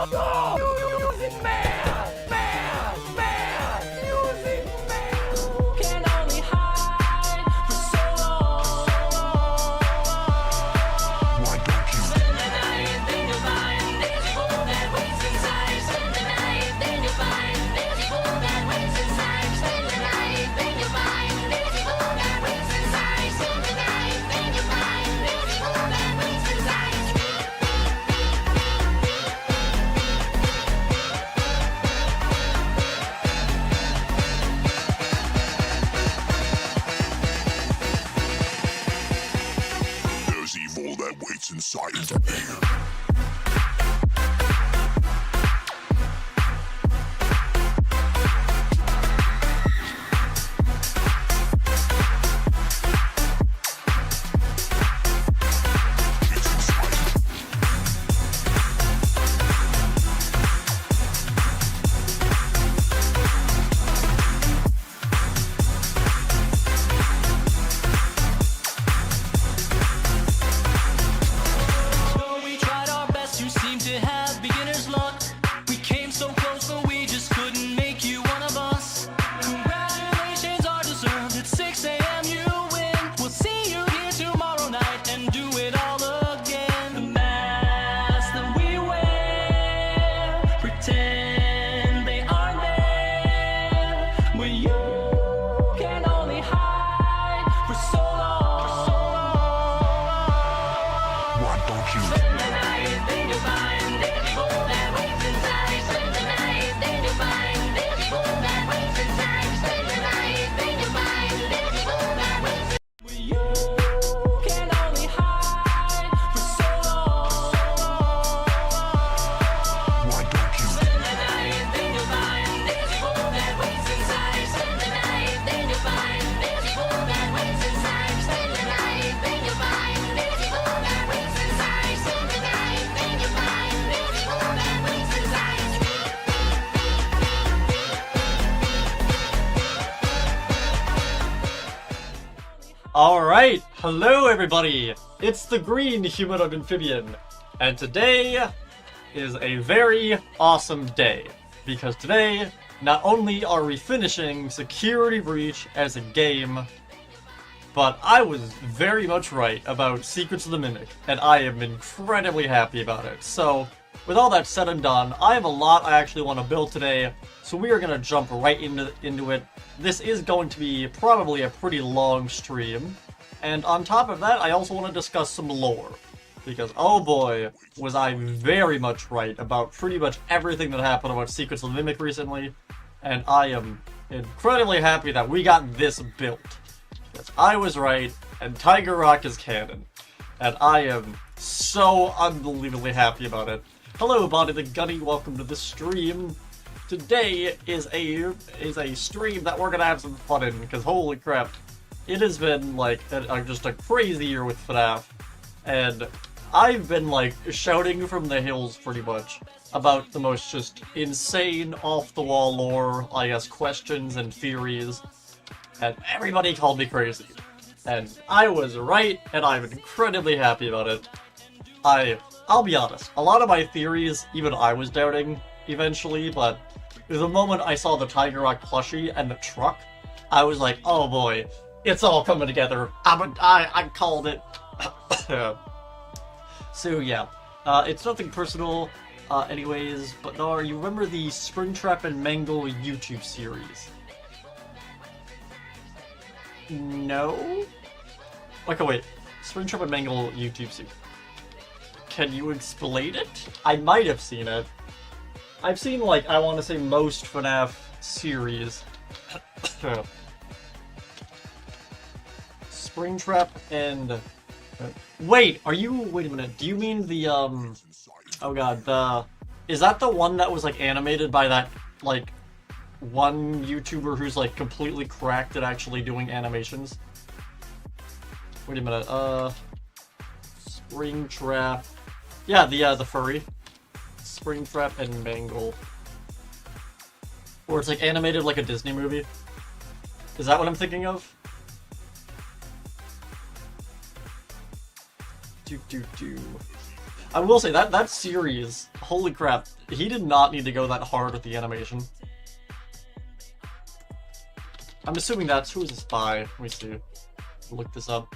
Using man, using man. Can only hide for so long. Why don't you Spend the night, think of mine. There's evil that waits inside. Spend the night, think of mine. There's evil that waits inside. Spend the night, think of mine. There's evil that waits inside. Spend the night, think of mine. There's evil that waits inside. There's evil that waits inside. Though we tried our best, you seem to have beginner's luck. We came so close, but we just couldn't make you one of us. Congratulations are deserved. At 6 a.m. you win. We'll see you here tomorrow night and do it all again. The masks that we wear pretend they aren't there. When you can only hide for so long. Why don't you Spend the night, think of mine. There's evil that waits inside. Spend the night, think of mine. There's evil that waits inside. Spend the night, think of mine. There's evil that waits inside. When you can only hide for so long. Why don't you Spend the night, think of mine. There's evil that waits inside. Spend the night, think of mine. There's evil that waits inside. Spend the night, think of mine. There's evil that waits inside. Spend the night, think of mine. There's evil that waits inside. Alright, hello everybody! It's the green humanoid amphibian, and today is a very awesome day, because today, not only are we finishing Security Breach as a game, but I was very much right about Secrets of the Mimic, and I am incredibly happy about it. So, with all that said and done, I have a lot I actually want to build today, so we are going to jump right into it. This is going to be probably a pretty long stream, and on top of that, I also want to discuss some lore. Because, oh boy, was I very much right about pretty much everything that happened about Secrets of the Mimic recently, and I am incredibly happy that we got this built. Because I was right, and Tiger Rock is canon. And I am so unbelievably happy about it. Hello, Body the Gunny, welcome to the stream. Today is a stream that we're gonna have some fun in, because holy crap, it has been like just a crazy year with FNAF, and I've been like shouting from the hills pretty much about the most just insane off-the-wall lore, I guess, questions and theories, and everybody called me crazy. And I was right, and I'm incredibly happy about it. I'll be honest, a lot of my theories, even I was doubting eventually, but the moment I saw the Tiger Rock plushie and the truck, I was like, oh boy, it's all coming together. I called it. So yeah, it's nothing personal, anyways, but no, you remember the Springtrap and Mangle YouTube series? No? Okay, wait. Springtrap and Mangle YouTube series. Can you explain it? I might have seen it. I've seen, like, I want to say most FNAF series. Springtrap and... wait, are you... wait a minute, do you mean the, oh god, is that the one that was, like, animated by that, like, one YouTuber who's, like, completely cracked at actually doing animations? Wait a minute, Springtrap... yeah, the furry. Springtrap and Mangle. Or it's, like, animated like a Disney movie. Is that what I'm thinking of? I will say that series, holy crap, he did not need to go that hard with the animation. I'm assuming that's who is this by. Let me see. Look this up.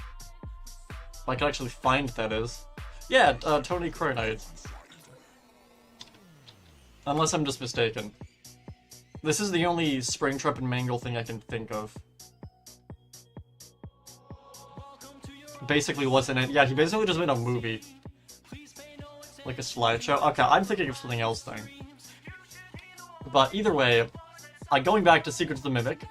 If I can actually find that is. Yeah, Tony Crownite. Unless I'm just mistaken. This is the only Springtrap and Mangle thing I can think of. Basically wasn't it? Yeah, he basically just made a movie. Like a slideshow. Okay, I'm thinking of something else then. But either way, going back to Secrets of the Mimic.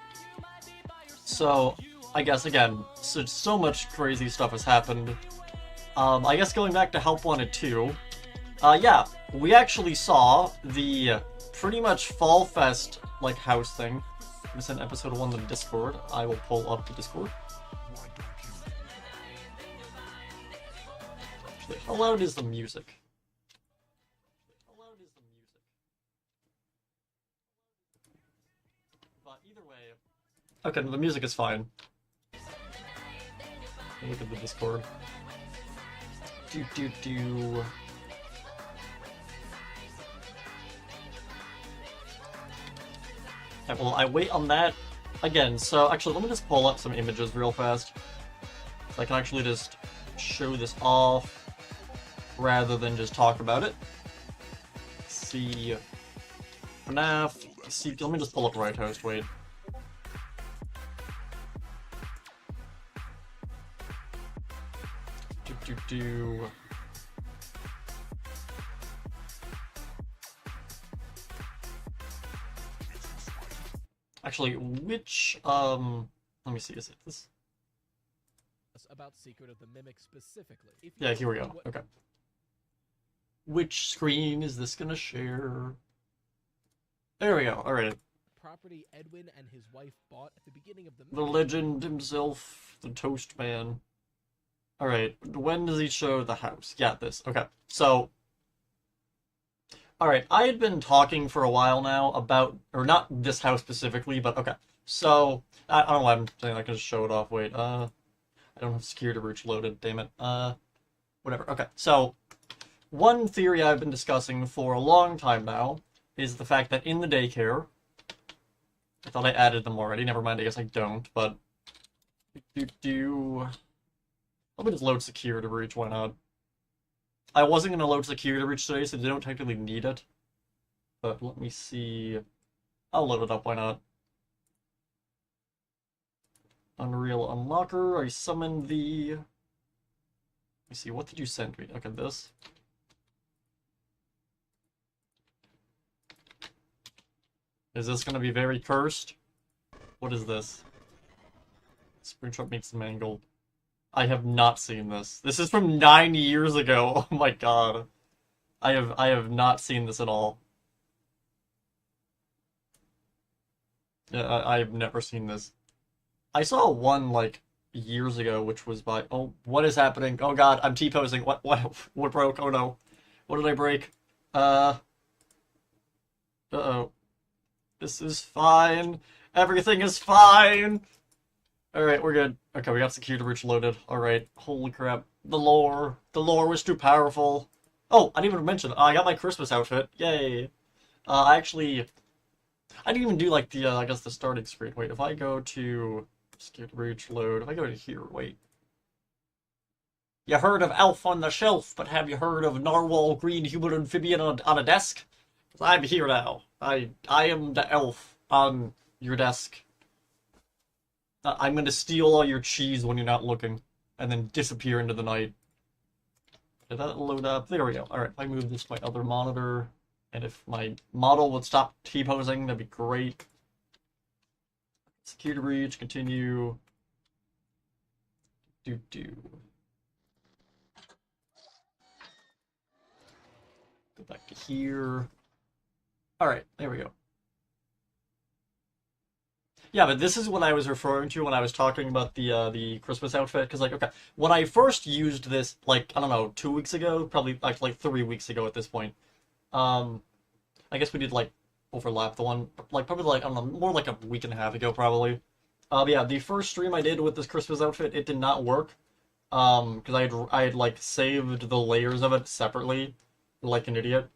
So, I guess, again, so much crazy stuff has happened. I guess going back to Help Wanted 2, yeah, we actually saw the pretty much Fall Fest, like, house thing. This is in episode 1 of the Discord. I will pull up the Discord. Actually, how loud is the music? How loud is the music? But either way... Okay, the music is fine. Look at the Discord. Do. Okay, well, I wait on that again. So, actually, let me just pull up some images real fast. So I can actually just show this off rather than just talk about it. See. FNAF. See, let me just pull up Right Host, wait. Do. Actually, which, let me see, is it this? About Secret of the Mimic specifically. Yeah, here we go, okay. Which screen is this gonna share? There we go, alright. Property Edwin and his wife bought at the beginning of the legend himself, the Toast Man. Alright, when does he show the house? Yeah, this. Okay, so... Alright, I had been talking for a while now about... Or not this house specifically, but okay. So, I don't know why I'm saying I can just show it off. Wait, I don't have security routes loaded, damn it. Whatever, okay. So, one theory I've been discussing for a long time now is the fact that in the daycare... I thought I added them already, never mind, I guess I don't, but... Let me just load security reach, why not? I wasn't going to load security reach today, so they don't technically need it. But let me see... I'll load it up, why not? Unreal Unlocker, I summoned the... Let me see, what did you send me? Okay, this. Is this going to be very cursed? What is this? Springtrap meets Mangled. I have not seen this. This is from 9 years ago. Oh my god. I have not seen this at all. Yeah, I have never seen this. I saw one, like, years ago, which was by... Oh, what is happening? Oh god, I'm T-posing. What broke? Oh no. What did I break? Uh-oh. This is fine. Everything is fine! Alright, we're good. Okay, we got security breach loaded. Alright, holy crap. The lore. The lore was too powerful. Oh, I didn't even mention, I got my Christmas outfit. Yay. I didn't even do, like, the, I guess the starting screen. Wait, if I go to security breach load, if I go to here, wait. You heard of Elf on the Shelf, but have you heard of Narwhal Green Human Amphibian on a desk? 'Cause I'm here now. I am the elf on your desk. I'm gonna steal all your cheese when you're not looking, and then disappear into the night. Did that load up? There we go. Alright, if I move this to my other monitor, and if my model would stop T-posing, that'd be great. Security breach, continue. Do. Go back to here. Alright, there we go. Yeah, but this is what I was referring to when I was talking about the Christmas outfit, because, like, okay, when I first used this, like, I don't know, 2 weeks ago, probably, like 3 weeks ago at this point, I guess we did, like, overlap the one, like, probably, like, I don't know, more like a week and a half ago, probably. Yeah, the first stream I did with this Christmas outfit, it did not work. because I had like saved the layers of it separately, like an idiot.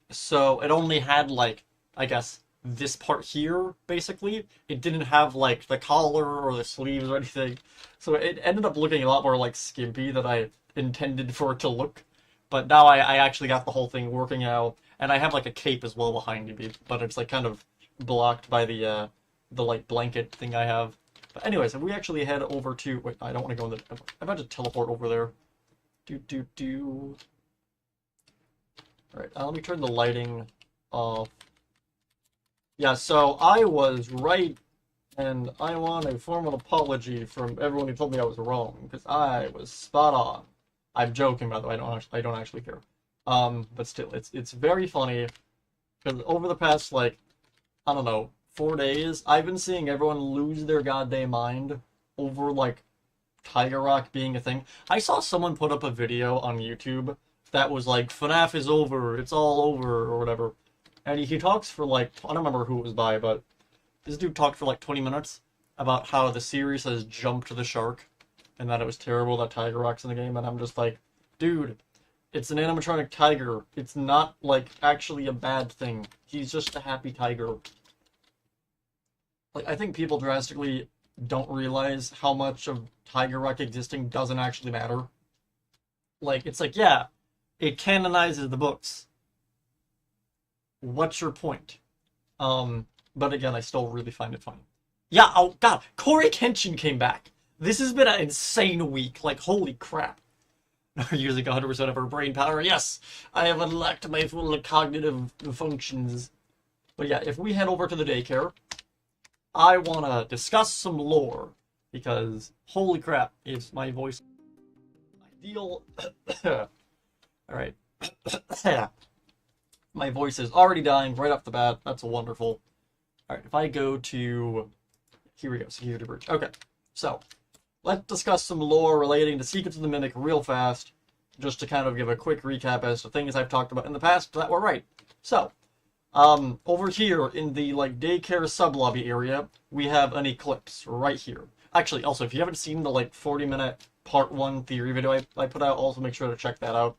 So it only had like, I guess, this part here, basically. It didn't have like the collar or the sleeves or anything. So it ended up looking a lot more like skimpy than I intended for it to look. But now I actually got the whole thing working out, and I have like a cape as well behind me, but it's like kind of blocked by the like blanket thing I have. But anyways, if we actually head over to, wait, I don't want to go in the, I'm about to teleport over there. Alright, let me turn the lighting off. Yeah, so I was right, and I want a formal apology from everyone who told me I was wrong, because I was spot on. I'm joking, by the way, I don't actually care. But still, it's very funny, because over the past, like, I don't know, 4 days, I've been seeing everyone lose their goddamn mind over, like, Tiger Rock being a thing. I saw someone put up a video on YouTube that was like, FNAF is over, it's all over, or whatever. And he talks for like, I don't remember who it was by, but this dude talked for like 20 minutes about how the series has jumped the shark, and that it was terrible that Tiger Rock's in the game, and I'm just like, dude, it's an animatronic tiger. It's not, like, actually a bad thing. He's just a happy tiger. Like, I think people drastically don't realize how much of Tiger Rock existing doesn't actually matter. Like, it's like, yeah, it canonizes the books. What's your point? But again, I still really find it funny. Yeah, oh god, Corey Kenshin came back. This has been an insane week. Like, holy crap. Using 100% of her brain power. Yes, I have unlocked my full cognitive functions. But yeah, if we head over to the daycare, I want to discuss some lore. Because, holy crap, is my voice ideal? Alright. My voice is already dying right off the bat. That's wonderful. Alright, if I go to... Here we go, Security Bridge. Okay, so, let's discuss some lore relating to Secrets of the Mimic real fast, just to kind of give a quick recap as to things I've talked about in the past that were right. So, over here in the, like, daycare sub-lobby area, we have an eclipse right here. Actually, also, if you haven't seen the, like, 40-minute part 1 theory video I put out, also make sure to check that out.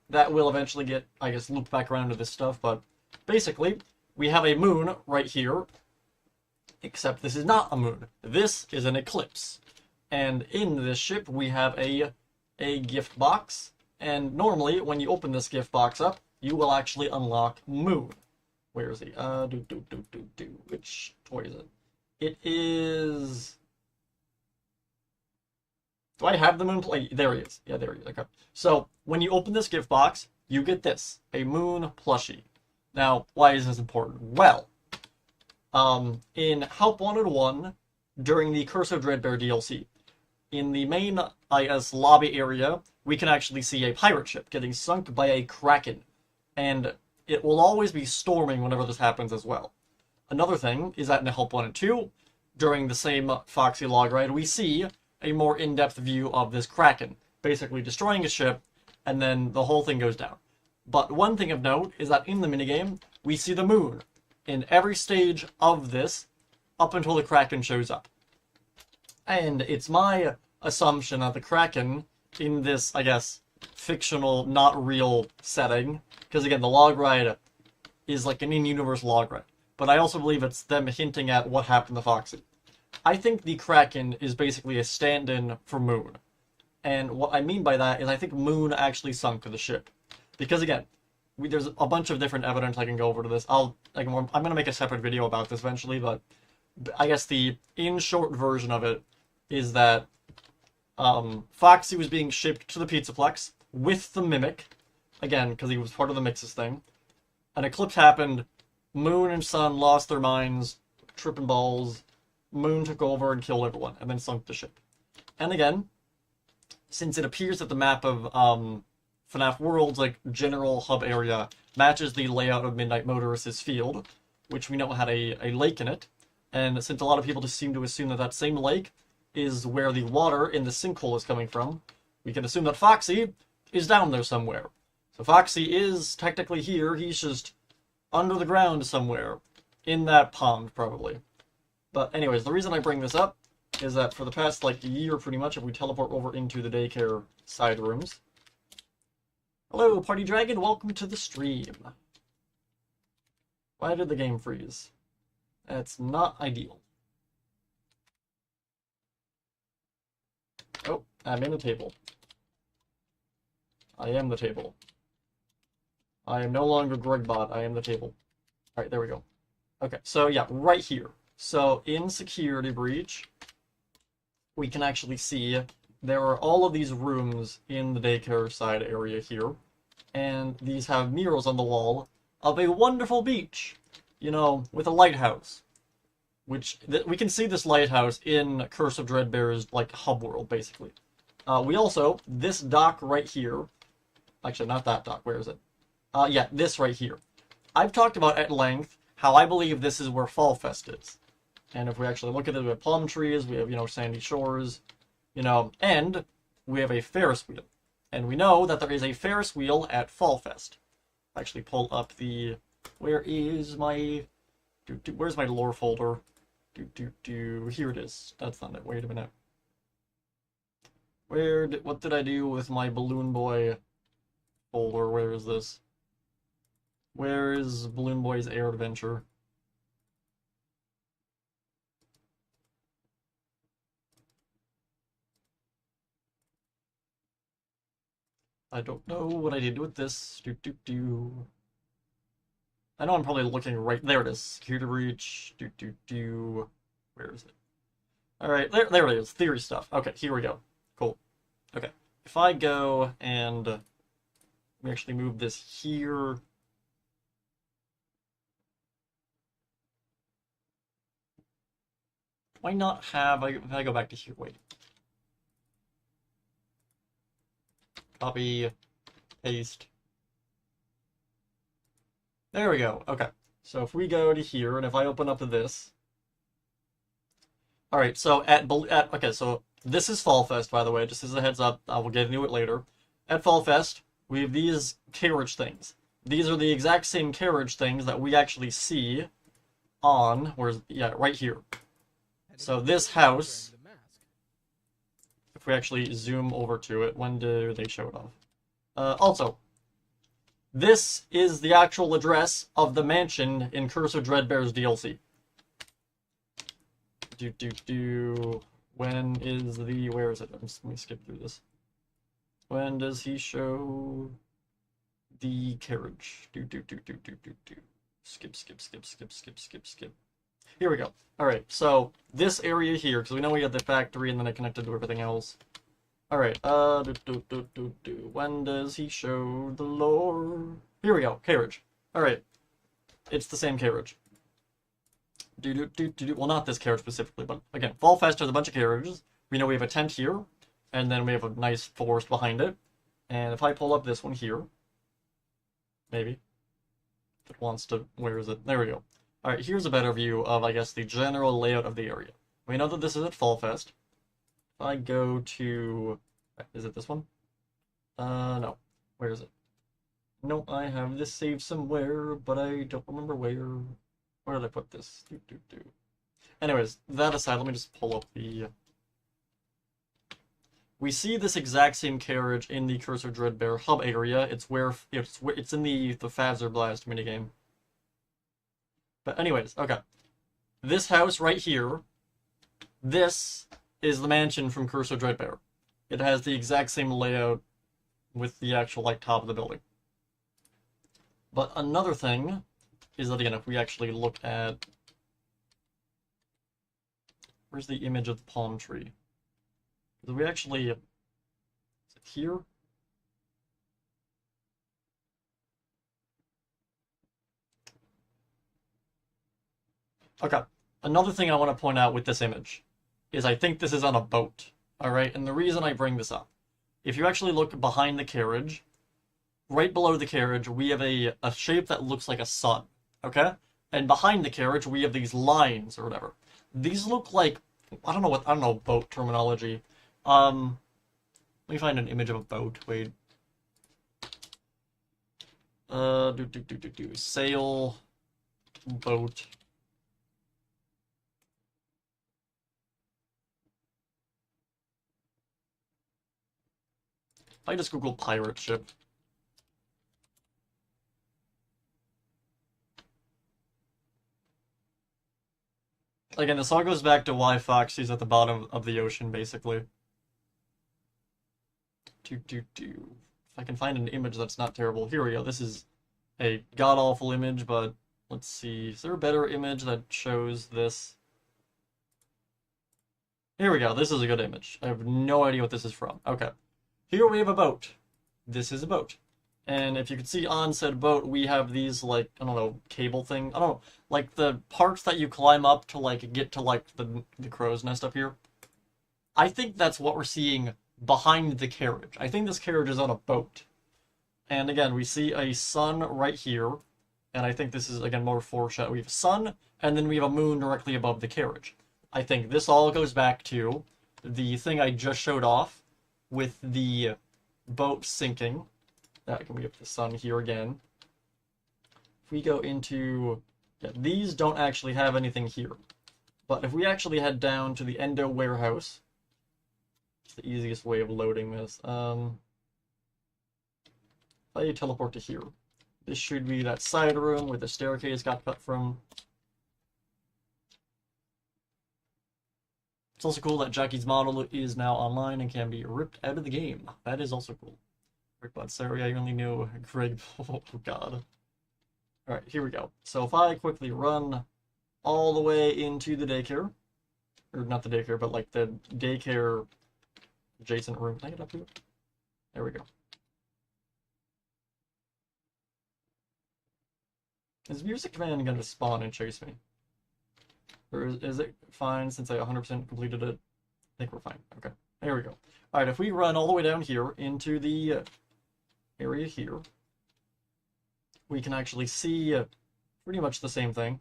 That will eventually get, I guess, looped back around to this stuff, but basically, we have a moon right here, except this is not a moon. This is an eclipse. And in this ship, we have a gift box, and normally, when you open this gift box up, you will actually unlock Moon. Where is he? Which toy is it? It is... Do I have the Moon plate? There he is. Yeah, there he is. Okay. So, when you open this gift box, you get this. A Moon plushie. Now, why is this important? Well, in Help Wanted 1, during the Curse of Dreadbear DLC, in the main, I guess, lobby area, we can actually see a pirate ship getting sunk by a kraken. And it will always be storming whenever this happens as well. Another thing is that in Help Wanted 2, during the same Foxy log ride, we see a more in-depth view of this kraken, basically destroying a ship, and then the whole thing goes down. But one thing of note is that in the minigame, we see the moon in every stage of this, up until the kraken shows up. And it's my assumption that the kraken, in this, I guess, fictional, not real setting, because again, the log ride is like an in-universe log ride, but I also believe it's them hinting at what happened to Foxy. I think the kraken is basically a stand-in for Moon. And what I mean by that is I think Moon actually sunk the ship. Because again, there's a bunch of different evidence I can go over to this. I'm going to make a separate video about this eventually, but I guess the in-short version of it is that Foxy was being shipped to the Pizzaplex with the Mimic, again, because he was part of the Mixes thing. An eclipse happened, Moon and Sun lost their minds, tripping balls, Moon took over and killed everyone, and then sunk the ship. And again, since it appears that the map of FNAF World's like general hub area matches the layout of Midnight Motorist's field, which we know had a lake in it, and since a lot of people just seem to assume that that same lake is where the water in the sinkhole is coming from, we can assume that Foxy is down there somewhere. So Foxy is technically here, he's just under the ground somewhere, in that pond probably. But anyways, the reason I bring this up is that for the past, like, year, pretty much, if we teleport over into the daycare side rooms... Hello, Party Dragon, welcome to the stream. Why did the game freeze? That's not ideal. Oh, I'm in the table. I am the table. I am no longer Gregbot, I am the table. Alright, there we go. Okay, so yeah, right here. So, in Security Breach, we can actually see there are all of these rooms in the daycare side area here. And these have murals on the wall of a wonderful beach, you know, with a lighthouse. Which, we can see this lighthouse in Curse of Dreadbear's, like, hub world, basically. We also, this dock right here, actually, not that dock, where is it? Yeah, this right here. I've talked about at length how I believe this is where Fall Fest is. And if we actually look at it, we have palm trees, we have, you know, sandy shores, you know, and we have a Ferris wheel. And we know that there is a Ferris wheel at Fall Fest. Actually pull up the... Where is my... Where's my lore folder? Here it is. That's not it. Wait a minute. What did I do with my Balloon Boy folder? Where is this? Where is Balloon Boy's Air Adventure? I don't know what I did with this. I know I'm probably looking right... There it is. Security Breach. Where is it? Alright, there it is. Theory stuff. Okay, here we go. Cool. Okay. If I go and... we actually move this here... Why not have... If I go back to here, wait. Copy. Paste. There we go. Okay. So if we go to here, and if I open up this... Alright, so okay, so this is Fall Fest, by the way, just as a heads up. I will get into it later. At Fall Fest, we have these carriage things. These are the exact same carriage things that we actually see on... Yeah, right here. So this house... If we actually zoom over to it, when do they show it off? Also, this is the actual address of the mansion in Curse of Dreadbear's DLC. When is the... Where is it? Let me skip through this. When does he show the carriage? Skip. Here we go. Alright, so this area here, because we know we got the factory and then it connected to everything else. Alright, when does he show the lore? Here we go, carriage. Alright, it's the same carriage. Well, not this carriage specifically, but again, Fall Fest has a bunch of carriages. We know we have a tent here, and then we have a nice forest behind it. And if I pull up this one here, maybe, if it wants to, where is it? There we go. Alright, here's a better view of, I guess, the general layout of the area. We know that this is at Fall Fest. If I go to... Is it this one? No. Where is it? No, I have this saved somewhere, but I don't remember where. Where did I put this? Anyways, that aside, let me just pull up the... We see this exact same carriage in the Curse of Dreadbear hub area. It's in the Fazzer Blast minigame. But anyways, okay. This house right here, this is the mansion from Curse of Dreadbear. It has the exact same layout with the actual, like, top of the building. But another thing is that, again, if we actually look at... Where's the image of the palm tree? Because we actually... Is it here? Okay, another thing I want to point out with this image is I think this is on a boat, alright? And the reason I bring this up, if you actually look behind the carriage, right below the carriage, we have a shape that looks like a sun, okay? And behind the carriage, we have these lines or whatever. These look like, I don't know boat terminology. Let me find an image of a boat, wait. Sail, boat. If I just Google pirate ship. Again, this all goes back to why Foxy's at the bottom of the ocean, basically. If I can find an image that's not terrible. Here we go. This is a god-awful image, but let's see. Is there a better image that shows this? Here we go. This is a good image. I have no idea what this is from. Okay. Here we have a boat. This is a boat. And if you can see on said boat, we have these, like, I don't know, cable thing. I don't know, like the parts that you climb up to, like, get to, like, the crow's nest up here. I think that's what we're seeing behind the carriage. I think this carriage is on a boat. And again, we see a sun right here. And I think this is, again, more foreshadow. We have a sun, and then we have a moon directly above the carriage. I think this all goes back to the thing I just showed off with the boat sinking. Can we get the sun here again? If we go into... Yeah, these don't actually have anything here. But if we actually head down to the Endo warehouse, it's the easiest way of loading this. If I teleport to here, this should be that side room where the staircase got cut from. It's also cool that Jackie's model is now online and can be ripped out of the game. That is also cool. But sorry, I only knew Greg. Oh god. Alright, here we go. So if I quickly run all the way into the daycare, or not the daycare, but like the daycare adjacent room. Can I get up here? There we go. Is Music Command going to spawn and chase me? Or is it fine since I 100% completed it? I think we're fine. Okay, there we go. Alright, if we run all the way down here into the area here, we can actually see pretty much the same thing.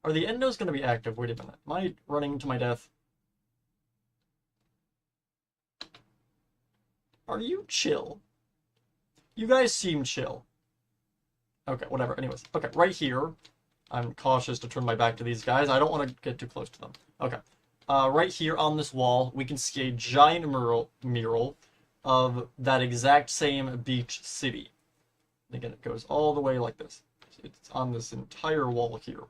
Are the endos going to be active? Wait a minute. Am I running to my death? Are you chill? You guys seem chill. Okay, whatever. Anyways, okay, right here. I'm cautious to turn my back to these guys. I don't want to get too close to them. Okay. Right here on this wall, we can see a giant mural of that exact same beach city. And again, it goes all the way like this. It's on this entire wall here.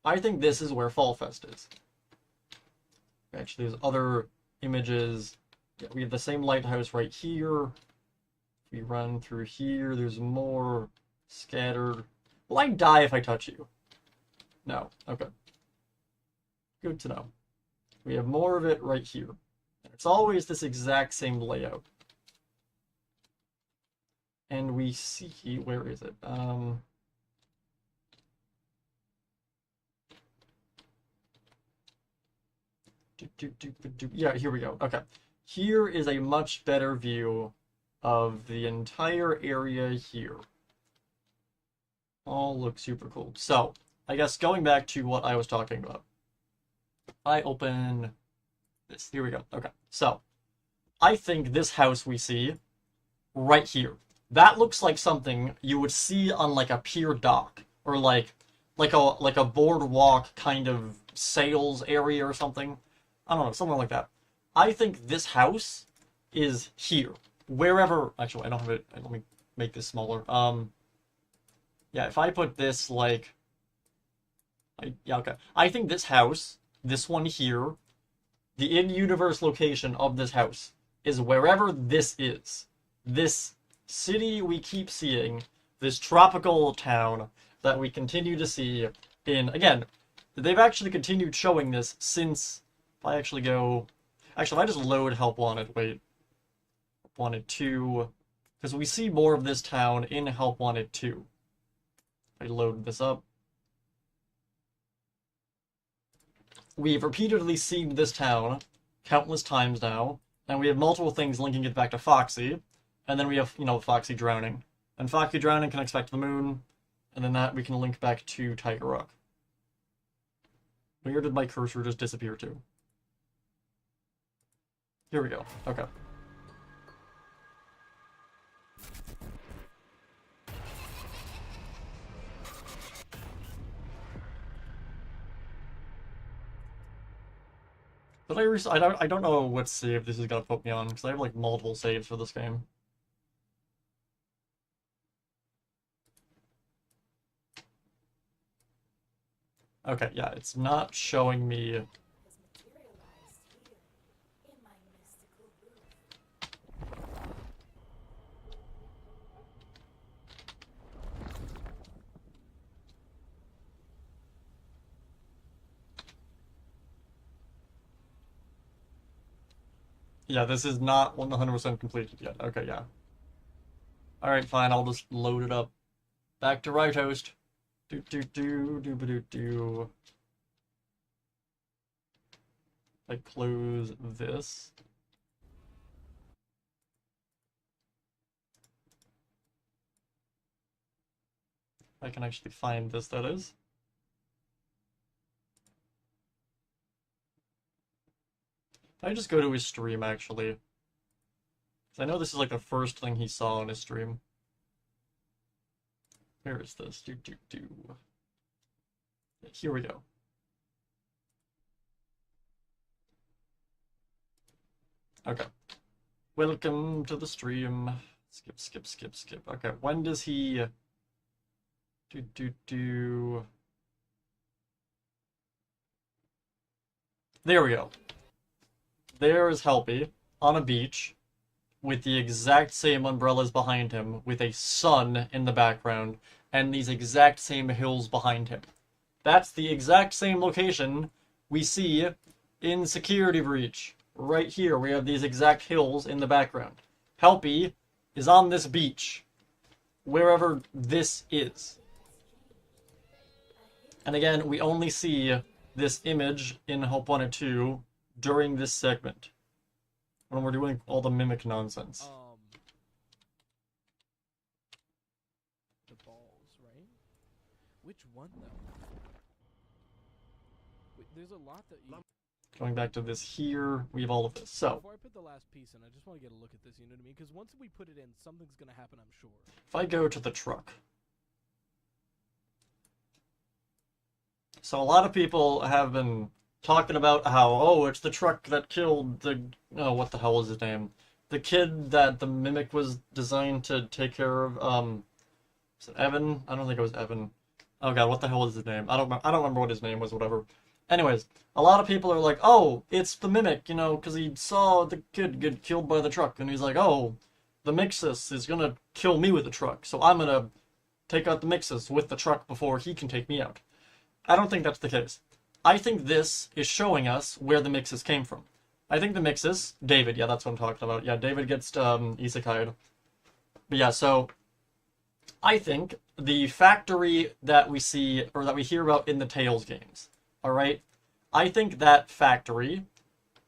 I think this is where Fall Fest is. Actually, there's other images. Yeah, we have the same lighthouse right here. We run through here. There's more scattered. Will I die if I touch you? No. Okay. Good to know. We have more of it right here. And it's always this exact same layout. And we see... Where is it? Yeah, here we go. Okay. Here is a much better view of the entire area here. All looks super cool. So, I guess going back to what I was talking about. I open this. Here we go. Okay. So, I think this house we see right here, that looks like something you would see on like a pier dock or like a boardwalk kind of sales area or something. I don't know, something like that. I think this house is here. Wherever... Actually, I don't have it. Let me make this smaller. Yeah, if I put this, like... yeah, okay. I think this house, this one here, the in-universe location of this house, is wherever this is. This city we keep seeing, this tropical town that we continue to see in... Again, they've actually continued showing this since... If I actually go... Actually, if I just load Help Wanted, wait. Help Wanted 2. Because we see more of this town in Help Wanted 2. If I load this up. We've repeatedly seen this town countless times now. And we have multiple things linking it back to Foxy. And then we have, you know, Foxy drowning. And Foxy drowning connects back to the moon. And then that we can link back to Tiger Rock. Where did my cursor just disappear to? Here we go. Okay. But I don't know what save this is gonna put me on, because I have like multiple saves for this game. Okay, yeah, it's not showing me. Yeah, this is not 100% completed yet. Okay, yeah. Alright, fine, I'll just load it up. Back to right host. Do do do do do do. I close this. I can actually find this, that is. I just go to his stream, actually. 'Cause I know this is like the first thing he saw on his stream. Where is this? Do do do. Here we go. Okay. Welcome to the stream. Skip, skip, skip, skip. Okay, when does he... Do. There we go. There's Helpy on a beach with the exact same umbrellas behind him, with a sun in the background, and these exact same hills behind him. That's the exact same location we see in Security Breach. Right here, we have these exact hills in the background. Helpy is on this beach, wherever this is. And again, we only see this image in Help 1 and 2 during this segment, when we're doing all the mimic nonsense. The balls, right? Which one, though? Wait, there's a lot that you... Going back to this here, we have all of this. So, Before I put the last piece in, I just want to get a look at this, you know what I mean? Because once we put it in, something's going to happen, I'm sure. if I go to the truck. So a lot of people have been talking about how, oh, it's the truck that killed the... Oh, what the hell is his name? The kid that the mimic was designed to take care of, is it Evan? I don't think it was Evan. Oh god, what the hell is his name? I don't remember what his name was, whatever. Anyways, a lot of people are like, oh, it's the mimic, you know, because he saw the kid get killed by the truck, and he's like, oh, the Mixus is gonna kill me with the truck, so I'm gonna take out the Mixus with the truck before he can take me out. I don't think that's the case. I think this is showing us where the Mixus came from. I think the Mixus, David, yeah, that's what I'm talking about. Yeah, David gets isekai'd. But yeah, so I think the factory that we see, or that we hear about in the Tales games, alright? I think that factory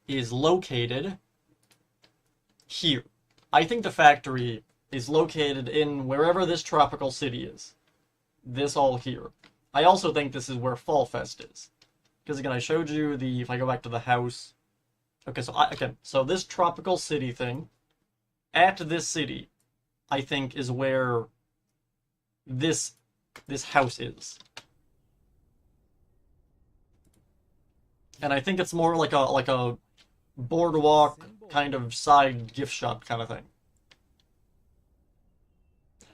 is located here. I think the factory is located in wherever this tropical city is. This all here. I also think this is where Fall Fest is. Because again, I showed you the, if I go back to the house. Okay, so this tropical city thing, at this city, I think is where this house is. And I think it's more like a boardwalk kind of side gift shop kind of thing.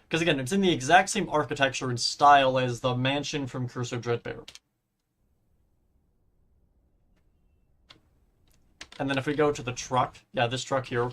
Because again, it's in the exact same architecture and style as the mansion from Curse of Dreadbear. And then if we go to the truck, yeah, this truck here,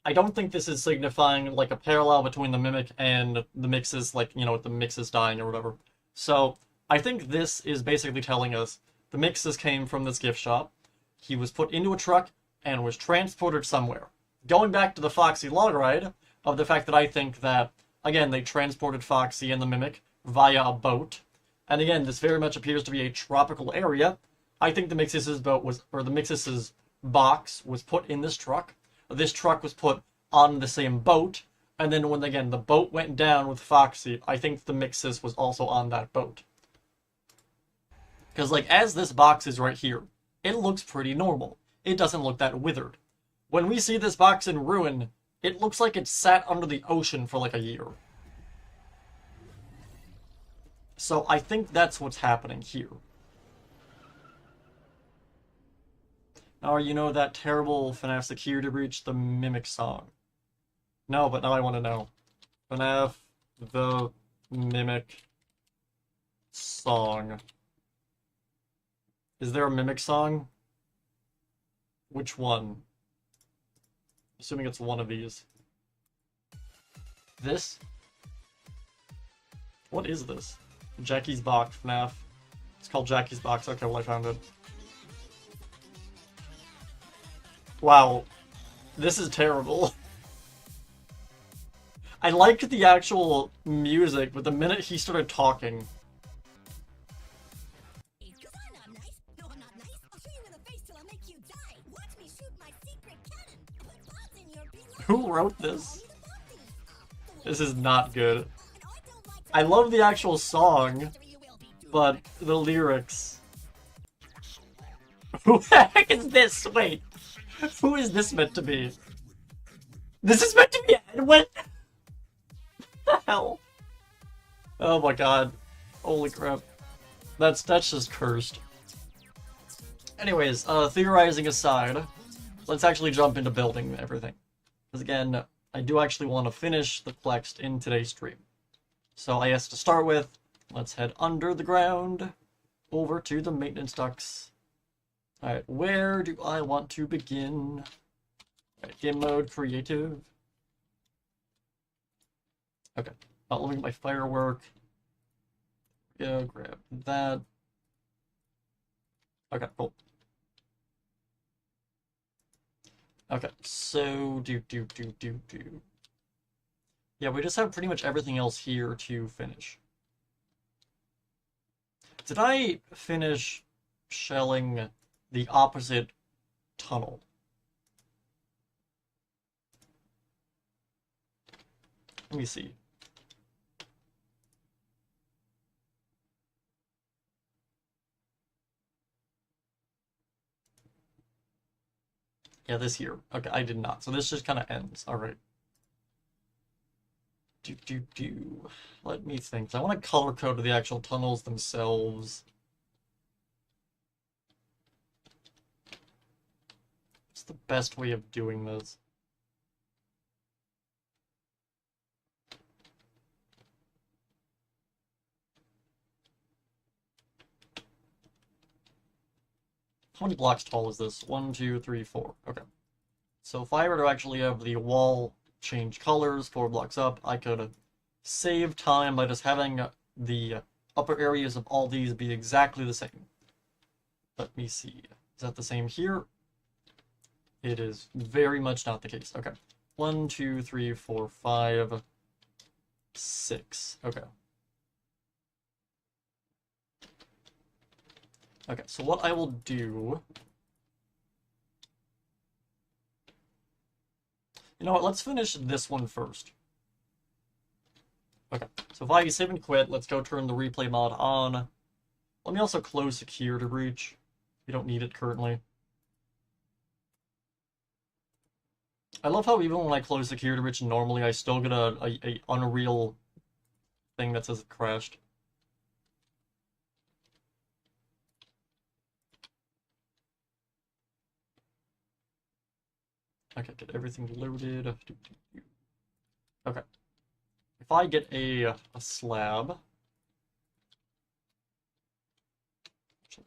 I don't think this is signifying like a parallel between the Mimic and the Mixes, like, you know, with the Mixes dying or whatever. So I think this is basically telling us the Mixes came from this gift shop. He was put into a truck and was transported somewhere. Going back to the Foxy log ride, of the fact that I think that, again, they transported Foxy and the Mimic via a boat. And again, this very much appears to be a tropical area. I think the Mixes' boat was, or the Mixes' box was put in this truck. This truck was put on the same boat. And then when, again, the boat went down with Foxy, I think the Mixes was also on that boat. Because, like, as this box is right here, it looks pretty normal. It doesn't look that withered. When we see this box in ruin, it looks like it sat under the ocean for like a year. So I think that's what's happening here. Now, you know that terrible FNAF Security Breach, the Mimic song? No, but now I want to know. FNAF, the Mimic song. Is there a Mimic song? Which one? Assuming it's one of these. This? What is this? Jackie's Box, FNAF. It's called Jackie's Box. Okay, well, I found it. Wow. This is terrible. I liked the actual music, but the minute he started talking... Who wrote this? This is not good. I love the actual song, but the lyrics... Who the heck is this? Wait. Who is this meant to be? This is meant to be Edwin? What the hell? Oh my god. Holy crap. That's just cursed. Anyways, theorizing aside, let's actually jump into building everything. Because again, I do actually want to finish the quest in today's stream. So I guess to start with, let's head under the ground, over to the maintenance ducts. Alright, where do I want to begin? Alright, game mode, creative. Okay, I'll look at my firework. Go grab that. Okay, cool. Okay, so yeah, we just have pretty much everything else here to finish. Did I finish shelling the opposite tunnel? Let me see. Yeah, this here. Okay, I did not. So this just kind of ends. Alright. Let me think. I want to color code the actual tunnels themselves. What's the best way of doing this? How many blocks tall is this? 1, 2, 3, 4. Okay. So if I were to actually have the wall change colors 4 blocks up, I could save time by just having the upper areas of all these be exactly the same. Let me see. Is that the same here? It is very much not the case. Okay. 1, 2, 3, 4, 5, 6. Okay. Okay, so what I will do... You know what, let's finish this one first. Okay, so if I save and quit, let's go turn the replay mod on. Let me also close security breach. We don't need it currently. I love how even when I close security breach normally, I still get a unreal thing that says it crashed. Okay, get everything loaded. Okay. If I get a slab...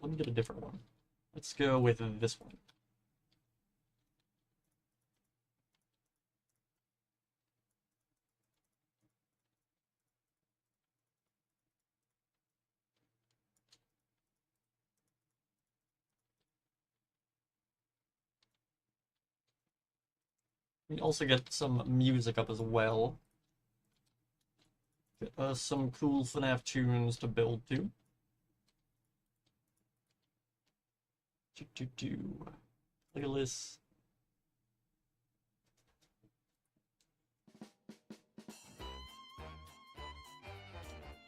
Let me get a different one. Let's go with this one. We also get some music up as well. Get some cool FNAF tunes to build to. Look at this.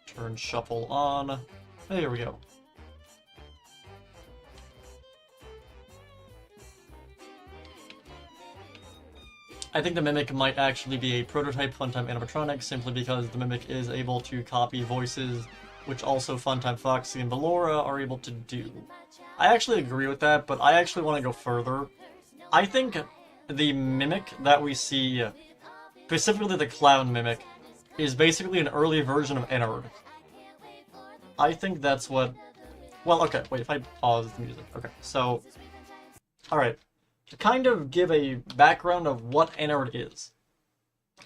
Turn shuffle on. There we go. I think the Mimic might actually be a prototype Funtime animatronic simply because the Mimic is able to copy voices, which also Funtime Foxy and Ballora are able to do. I actually agree with that, but I actually want to go further. I think the Mimic that we see, specifically the Clown Mimic, is basically an early version of Ennard. I think that's what well, okay, wait, if I pause the music. Okay, so, alright. To kind of give a background of what Ennard is.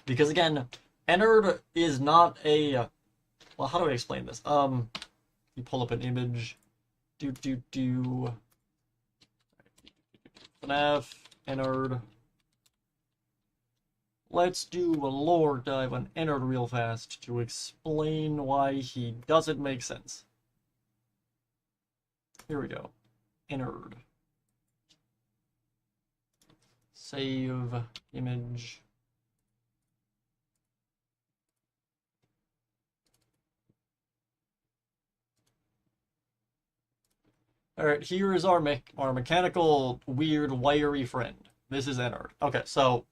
Because again, Ennard is not a... Well, how do I explain this? You pull up an image. FNAF, Ennard. Let's do a lore dive on Ennard real fast to explain why he doesn't make sense. Here we go. Ennard. Save image. Alright, here is our mechanical, weird, wiry friend. This is Ennard. Okay, so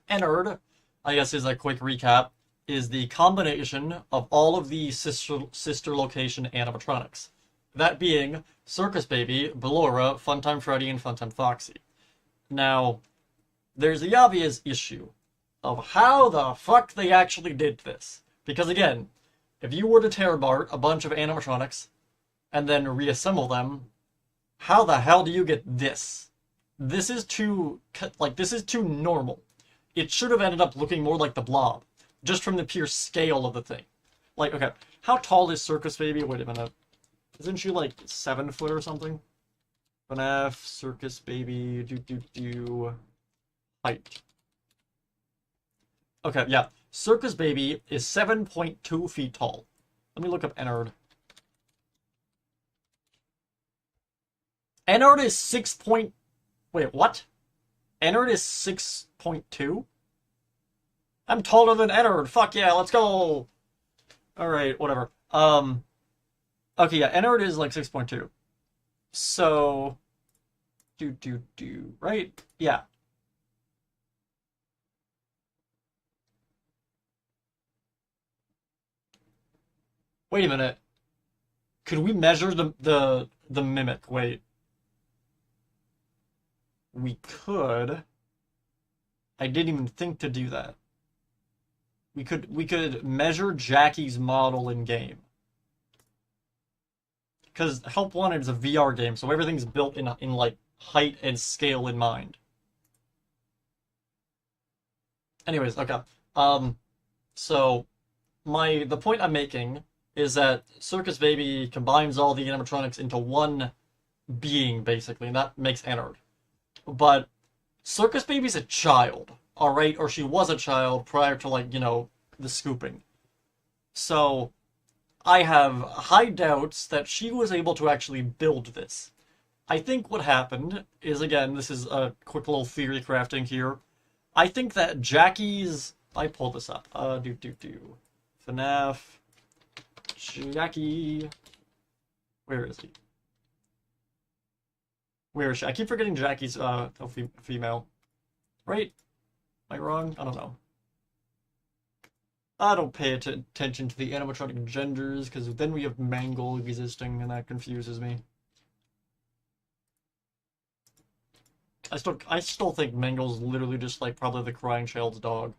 Ennard, I guess is a quick recap, is the combination of all of the sister location animatronics. That being Circus Baby, Ballora, Funtime Freddy, and Funtime Foxy. Now, there's the obvious issue of how the fuck they actually did this. Because again, if you were to tear apart a bunch of animatronics and then reassemble them, how the hell do you get this? This is too, this is too normal. It should have ended up looking more like the Blob, just from the pure scale of the thing. Like, okay, how tall is Circus Baby? Wait a minute. Isn't she like 7 foot or something? FNAF, Circus Baby, height. Okay, yeah. Circus Baby is 7.2 feet tall. Let me look up Ennard. Ennard is 6 point... Wait, what? Ennard is 6.2? I'm taller than Ennard. Fuck yeah, let's go! Alright, whatever. Okay, yeah, Ennard is like 6.2. So... Right? Yeah. Wait a minute. Could we measure the mimic? Wait. We could. I didn't even think to do that. We could measure Jackie's model in game. Because Help Wanted is a VR game, so everything's built in like height and scale in mind. Anyways, okay. So the point I'm making is that Circus Baby combines all the animatronics into one being, basically, and that makes Ennard. But Circus Baby's a child, alright? Or she was a child prior to, like, you know, the scooping. So I have high doubts that she was able to actually build this. I think what happened is, again, this is a quick little theory crafting here. I think that Jackie's... I pulled this up. FNAF... Jackie... Where is he? Where is she? I keep forgetting Jackie's female. Right? Am I wrong? I don't know. I don't pay attention to the animatronic genders, because then we have Mangle existing, and that confuses me. I still think Mangle's literally just like probably the crying child's dog.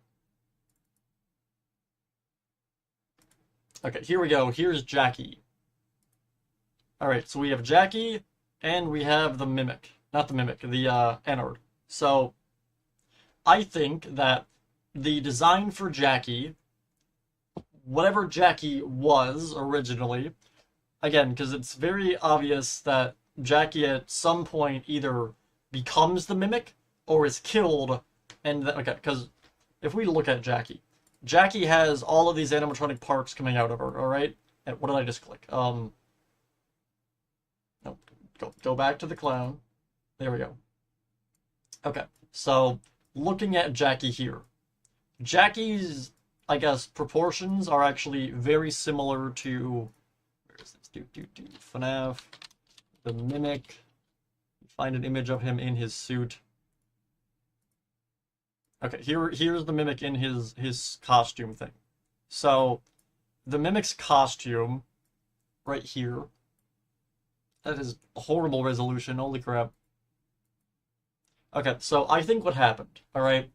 Okay, here we go. Here's Jackie. Alright, so we have Jackie, and we have the Mimic. Not the Mimic, the Ennard. So, I think that the design for Jackie, whatever Jackie was originally, again, because it's very obvious that Jackie at some point either becomes the Mimic or is killed, and okay, because if we look at Jackie, Jackie has all of these animatronic parts coming out of her, alright? And what did I just click? No, go back to the clown. There we go. Okay, so looking at Jackie here. Jackie's, I guess, proportions are actually very similar to... Where is this? FNAF. The Mimic. Find an image of him in his suit. Okay, here's the Mimic in his costume thing. So, the Mimic's costume, right here, that is a horrible resolution, holy crap. Okay, so I think what happened, alright?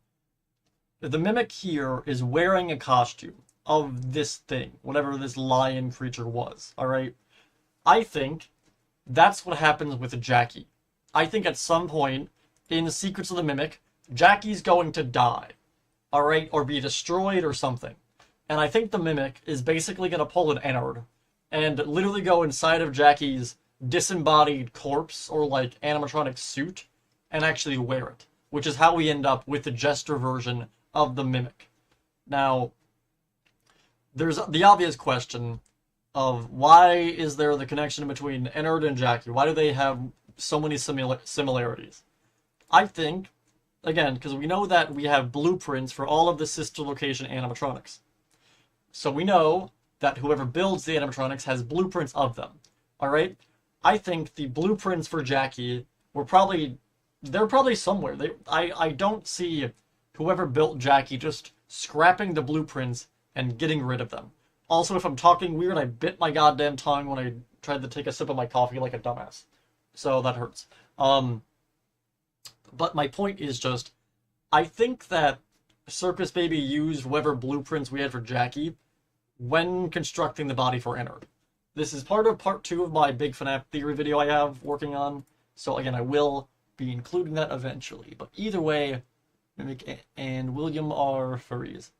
The Mimic here is wearing a costume of this thing, whatever this lion creature was, alright? I think That's what happens with Jackie. I think at some point in Secrets of the Mimic, Jackie's going to die. Alright? Or be destroyed or something. And I think the Mimic is basically going to pull an Ennard and literally go inside of Jackie's disembodied corpse or like animatronic suit and actually wear it. Which is how we end up with the Jester version of the Mimic. Now, there's the obvious question of why is there the connection between Ennard and Jackie? Why do they have so many similarities? I think, again, because we know that we have blueprints for all of the sister location animatronics. So we know that whoever builds the animatronics has blueprints of them. Alright? I think the blueprints for Jackie were they're probably somewhere. I don't see whoever built Jackie just scrapping the blueprints and getting rid of them. Also, if I'm talking weird, I bit my goddamn tongue when I tried to take a sip of my coffee like a dumbass. So that hurts. But my point is just, I think that Circus Baby used whatever blueprints we had for Jackie when constructing the body for Ennard. This is part of part 2 of my big FNAF theory video I have working on. So again, I will be including that eventually. But either way, Mimic and William are furries.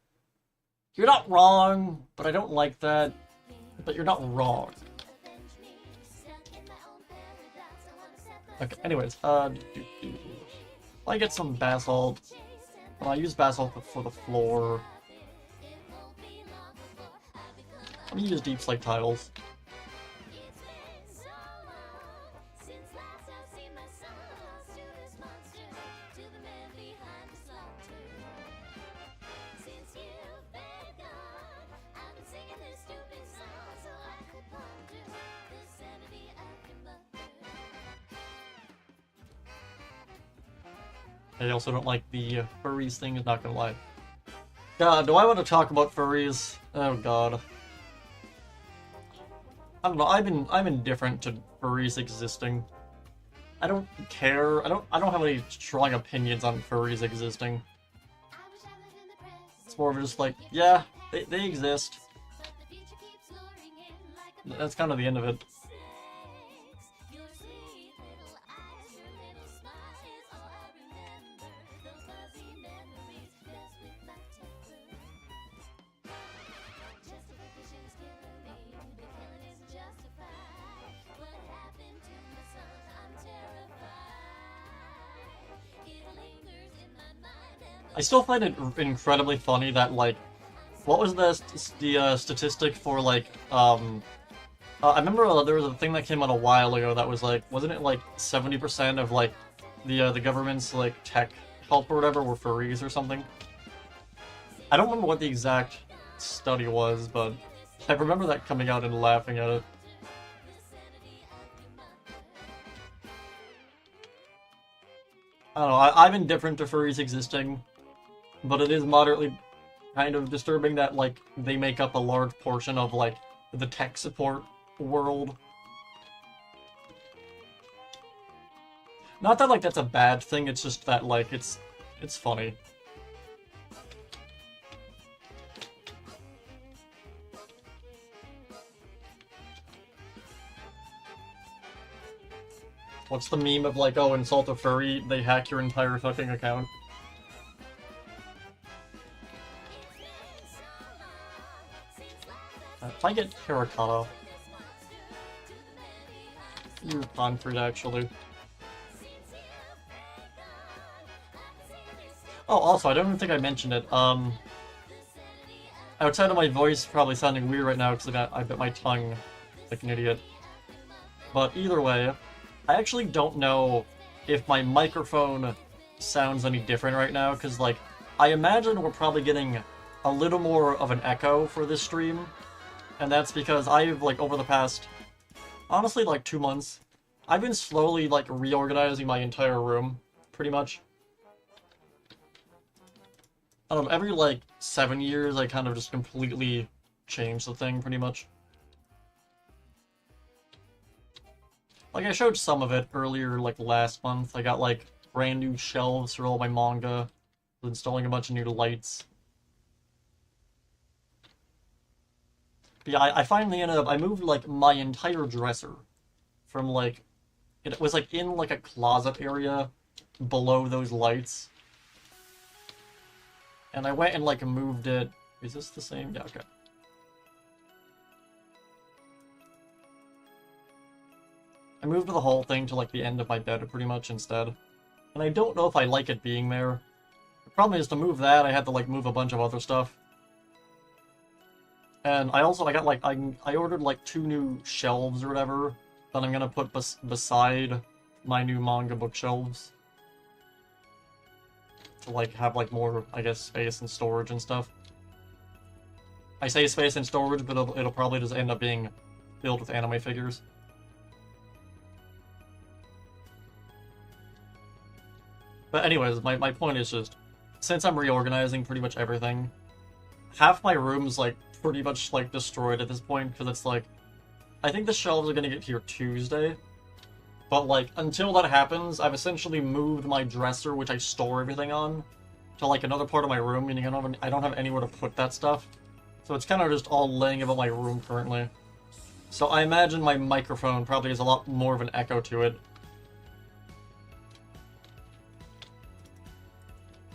You're not wrong, but I don't like that. But you're not wrong. Okay, anyways, I get some basalt. I use basalt for the floor. I'm gonna use deep slate tiles. I also don't like the furries thing, not gonna lie. God, do I want to talk about furries? Oh god. I don't know, I'm indifferent to furries existing. I don't care. I don't have any strong opinions on furries existing. It's more of just like, yeah, they exist. That's kind of the end of it. I still find it incredibly funny that, like, what was the statistic for, like, I remember there was a thing that came out a while ago that was, like, wasn't it, like, 70% of, like, the government's, like, tech help or whatever were furries or something? I don't remember what the exact study was, but I remember that coming out and laughing at it. I don't know, I'm indifferent to furries existing. But it is moderately kind of disturbing that, like, they make up a large portion of, like, the tech support world. Not that, like, that's a bad thing, it's just that, like, it's funny. What's the meme of, like, oh, insult a furry, they hack your entire fucking account? If I get terracotta, use concrete actually. Oh, also, I don't even think I mentioned it. Outside of my voice probably sounding weird right now because I bit my tongue like an idiot. But either way, I actually don't know if my microphone sounds any different right now because, like, I imagine we're probably getting a little more of an echo for this stream. And that's because I've, like, over the past, honestly, like, 2 months, I've been slowly, like, reorganizing my entire room, pretty much. I don't know, every, like, 7 years, I kind of just completely change the thing, pretty much. Like, I showed some of it earlier, like, last month. I got, like, brand new shelves for all my manga, installing a bunch of new lights. But yeah, I finally ended up, I moved, like, my entire dresser from like, it was like in like a closet area below those lights. And I went and like moved it. Is this the same? Yeah, okay. I moved the whole thing to like the end of my bed pretty much instead. And I don't know if I like it being there. The problem is to move that, I had to like move a bunch of other stuff. And I got like, I ordered like 2 new shelves or whatever that I'm gonna put beside my new manga bookshelves. To like have like more, I guess, space and storage and stuff. I say space and storage, but it'll probably just end up being filled with anime figures. But anyways, my point is just, since I'm reorganizing pretty much everything, half my room's like pretty much like destroyed at this point, because it's like, I think the shelves are gonna get here Tuesday, but like, until that happens, I've essentially moved my dresser, which I store everything on, to like another part of my room, meaning I don't have anywhere to put that stuff. So it's kind of just all laying about my room currently. So I imagine my microphone probably has a lot more of an echo to it.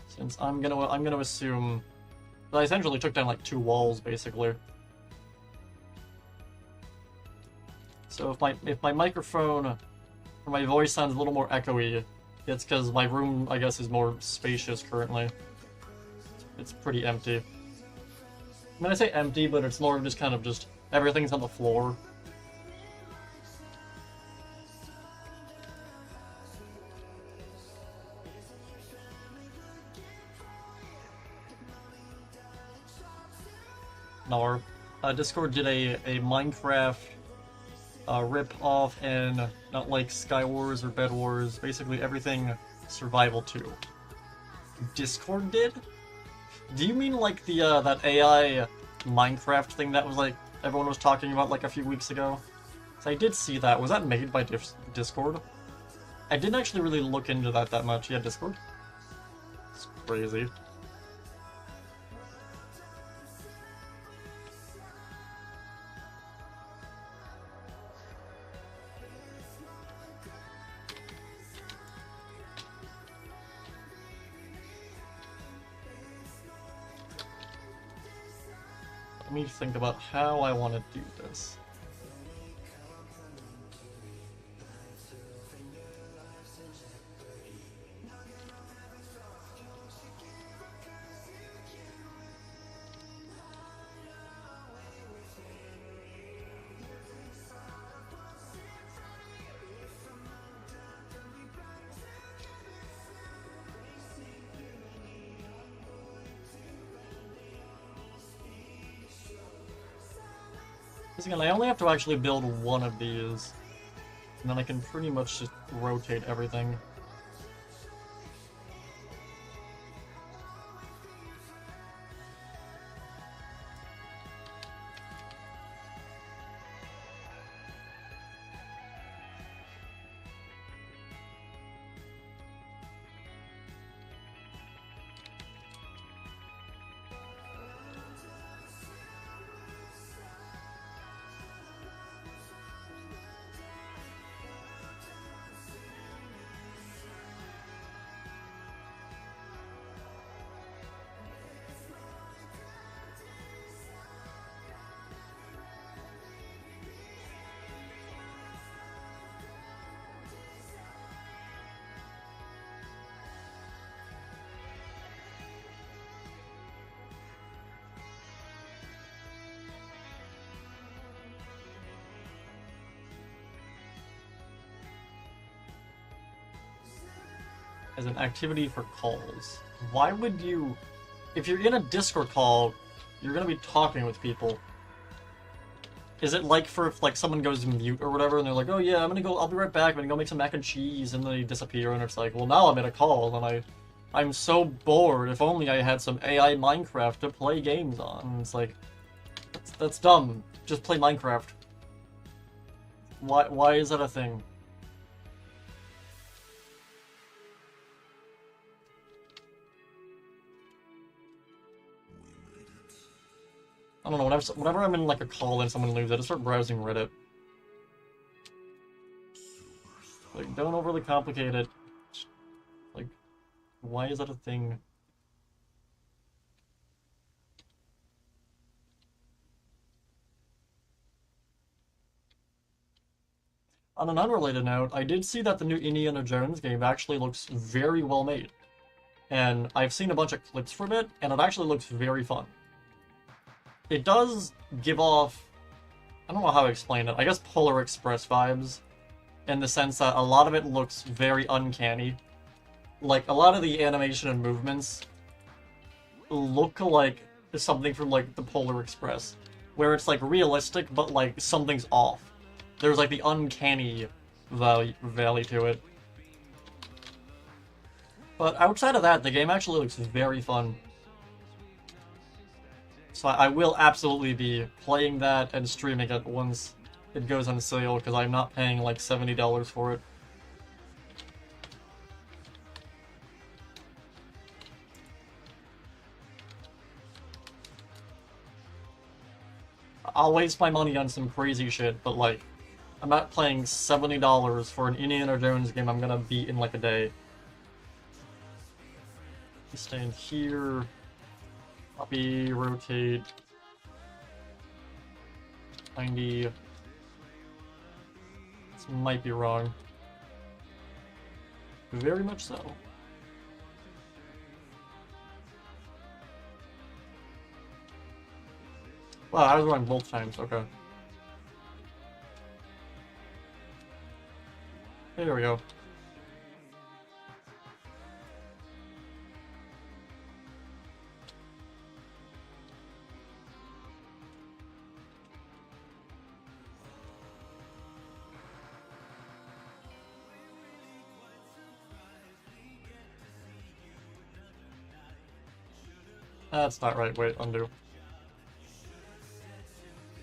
Since I'm gonna assume that I essentially took down like 2 walls basically. So if my microphone or my voice sounds a little more echoey, it's because my room, I guess, is more spacious currently. It's pretty empty. I mean, I say empty, but it's more of just kind of just everything's on the floor. Nar. Discord did a Minecraft rip-off and not like Sky Wars or Bed Wars, basically everything Survival 2. Discord did? Do you mean like the that AI Minecraft thing that was like everyone was talking about like a few weeks ago? So I did see that. Was that made by Discord? I didn't actually really look into that much. Yeah, Discord? It's crazy. Let me think about how I want to do this. Again, I only have to actually build one of these, and then I can pretty much just rotate everything. As an activity for calls. Why would you... If you're in a Discord call, you're gonna be talking with people. Is it like for if like someone goes mute or whatever and they're like, oh yeah, I'll be right back, I'm gonna go make some mac and cheese, and then they disappear and it's like, well now I'm in a call and I'm so bored, if only I had some AI Minecraft to play games on. And it's like, that's dumb. Just play Minecraft. Why is that a thing? I don't know, whenever I'm in like a call and someone leaves, I just start browsing Reddit. really complicated. Like, why is that a thing? On an unrelated note, I did see that the new Indiana Jones game actually looks very well made. And I've seen a bunch of clips from it, and it actually looks very fun. It does give off, I don't know how to explain it, I guess Polar Express vibes, in the sense that a lot of it looks very uncanny. Like, a lot of the animation and movements look like something from, like, the Polar Express, where it's, like, realistic, but, like, something's off. There's, like, the uncanny valley to it. But outside of that, the game actually looks very fun. So I will absolutely be playing that and streaming it once it goes on sale, because I'm not paying, like, $70 for it. I'll waste my money on some crazy shit, but, like, I'm not paying $70 for an Indiana Jones game I'm gonna beat in, like, a day. Stand here, copy, rotate, 90. This might be wrong. Very much so. Wow, I was wrong both times, okay. There we go. That's not right. Wait, undo.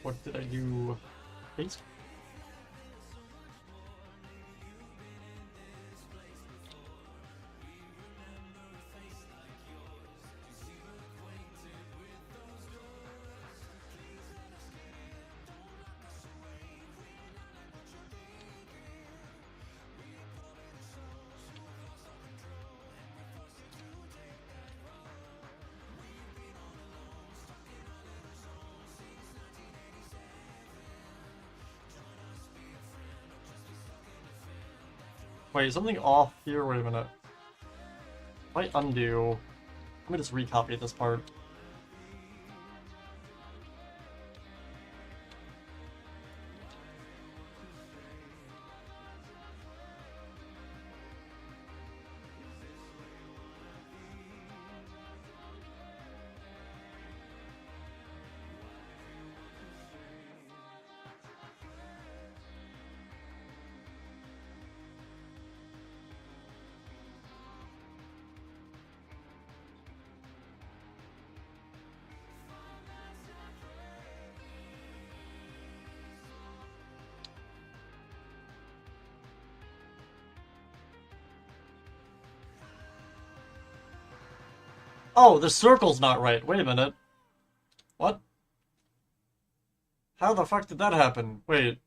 What did I do? Paste? Wait, is something off here? Wait a minute. If I undo, let me just recopy this part. Oh, the circle's not right. Wait a minute. What? How the fuck did that happen? Wait.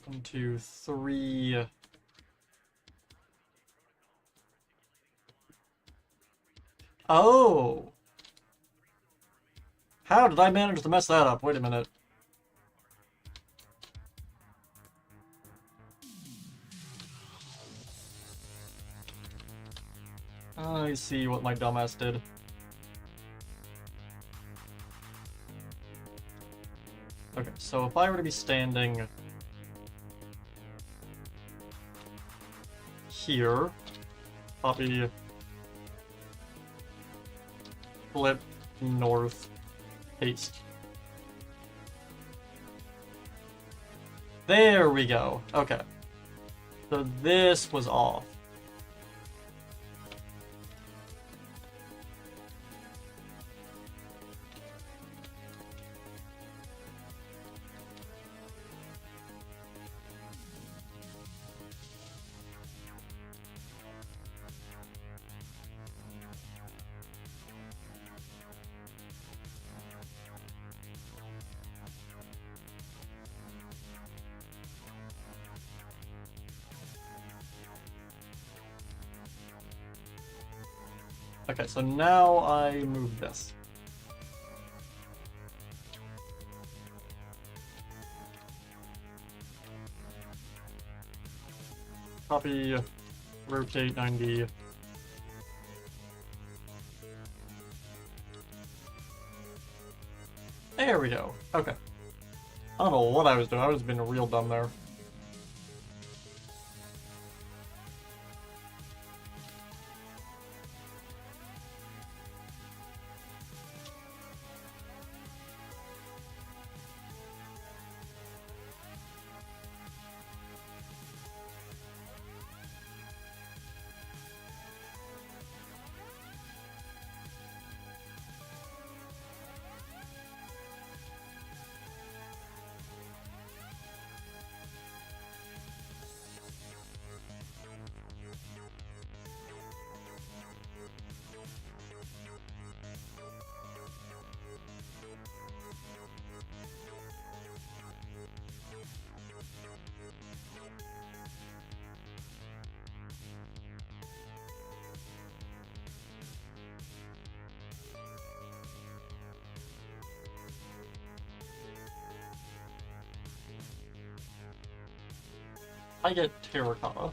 One, two, three. Oh! How did I manage to mess that up? Wait a minute. I see what my dumbass did. Okay, so if I were to be standing here, copy, flip, north, paste. There we go. Okay. So this was off. Okay, so now I move this. Copy, rotate 90. There we go. Okay. I don't know what I was doing. I was being real dumb there. I get terracotta.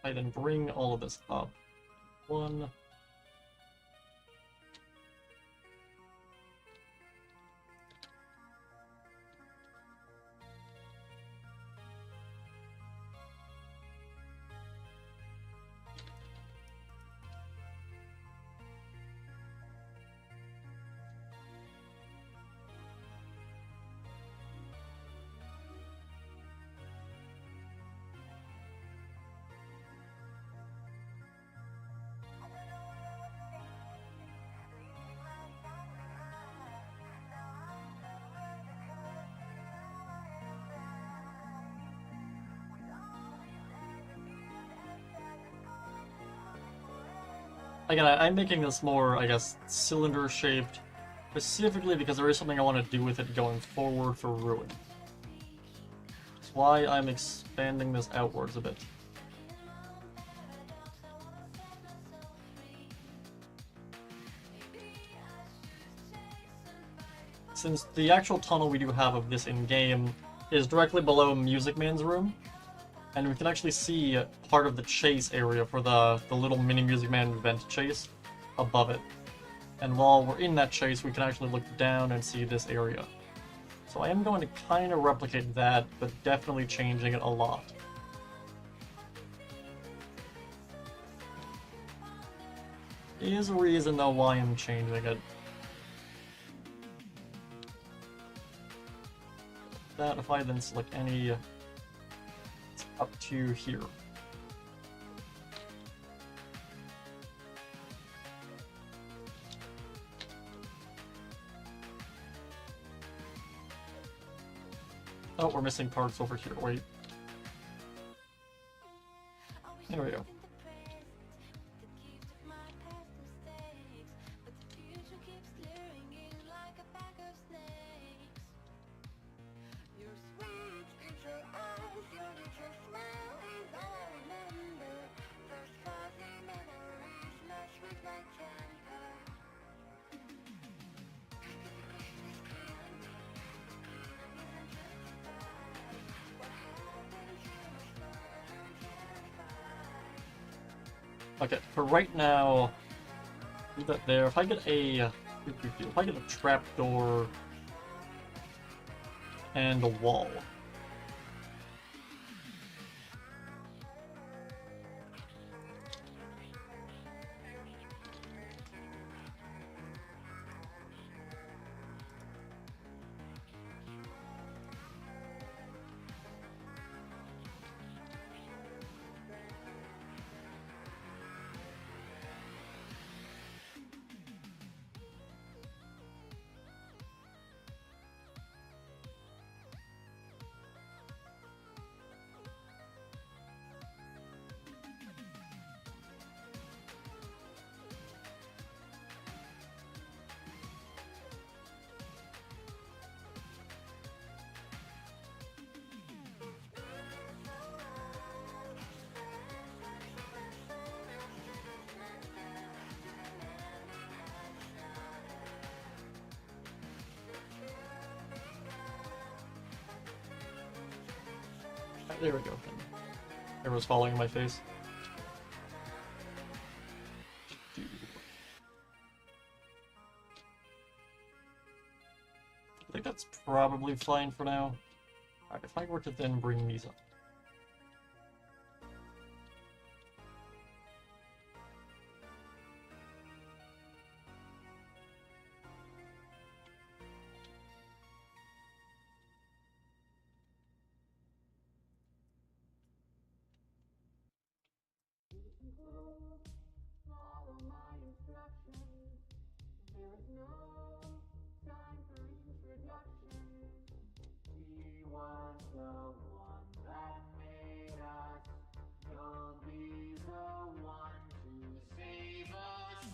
I then bring all of this up. One. Again, I'm making this more, I guess, cylinder-shaped, specifically because there is something I want to do with it going forward for Ruin. That's why I'm expanding this outwards a bit. Since the actual tunnel we do have of this in-game is directly below Music Man's room, and we can actually see part of the chase area for the little mini Music Man event chase above it. And while we're in that chase, we can actually look down and see this area. So I am going to kind of replicate that, but definitely changing it a lot. There is a reason though why I'm changing it. That if I then select any up to here. Oh, we're missing parts over here. Wait. There we go. Okay, for right now, leave that there. If I get a trapdoor and a wall. There we go. Everyone's following my face. I think that's probably fine for now. Alright, if I were to then bring these up. Follow my instructions. There is no time for introduction. We want the one that made us. You'll be the one to save us.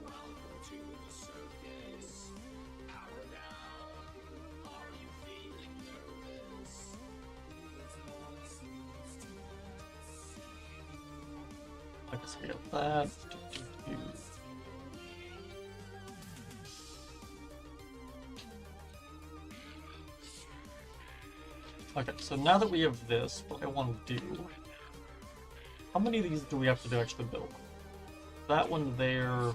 Welcome to the circus. Power down. Are you feeling nervous? I can scale that. Okay, so now that we have this, what I want to do... How many of these do we have to actually build? That one there...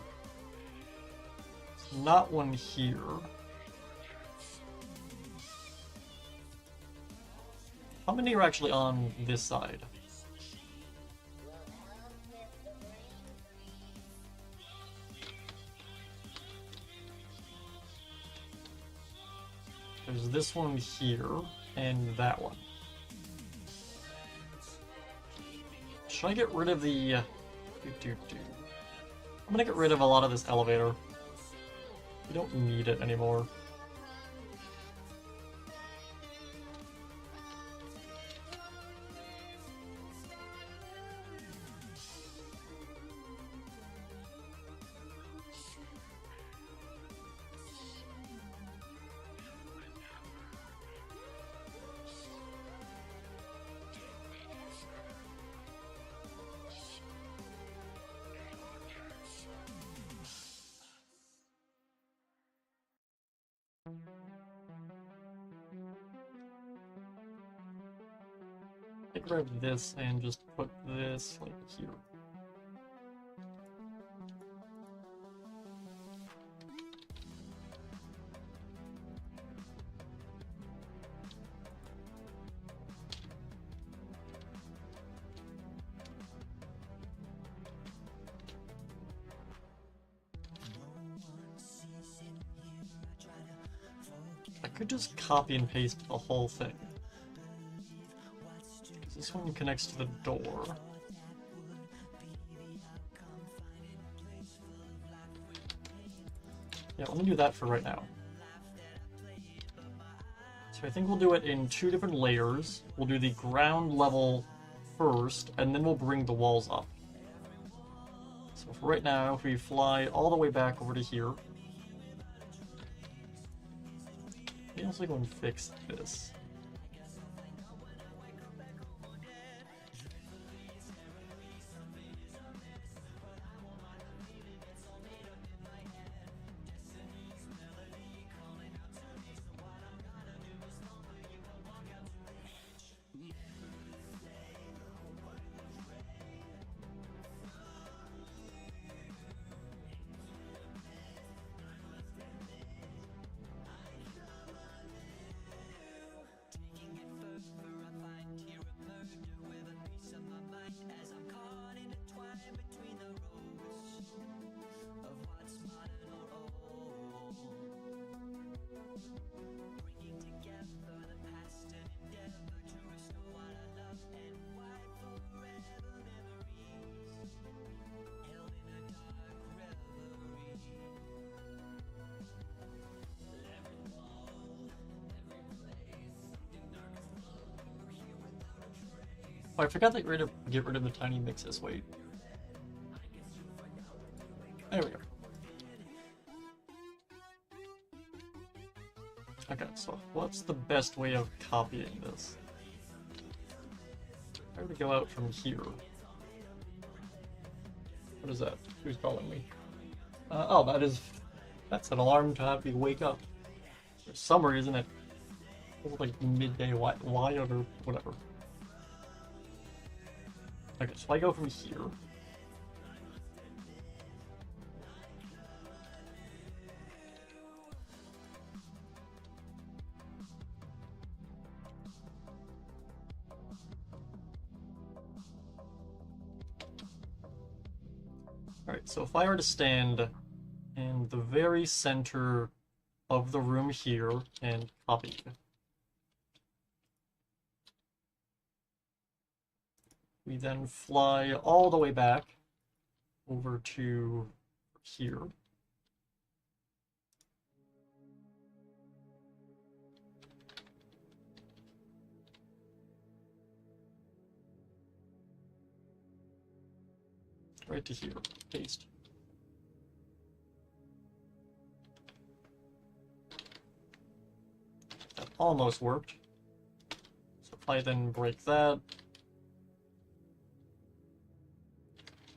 Not one here. How many are actually on this side? There's this one here, and that one. Should I get rid of the... I'm gonna get rid of a lot of this elevator. We don't need it anymore. Get rid of this and just put this like here. I could just copy and paste the whole thing. This one connects to the door. Yeah, let me do that for right now. So I think we'll do it in 2 different layers. We'll do the ground level first, and then we'll bring the walls up. So for right now, if we fly all the way back over to here, let me also go and fix this. Oh, I forgot to get rid of the tiny mixes. Wait. There we go. Okay, so what's the best way of copying this? If I were to go out from here. What is that? Who's calling me? Oh, that's an alarm to have me wake up. There's summer, isn't it? Or like midday, why or whatever. Okay, so I go from here. Alright, so if I were to stand in the very center of the room here and copy. We then fly all the way back over to here. Right to here. Paste. That almost worked. So if I then break that,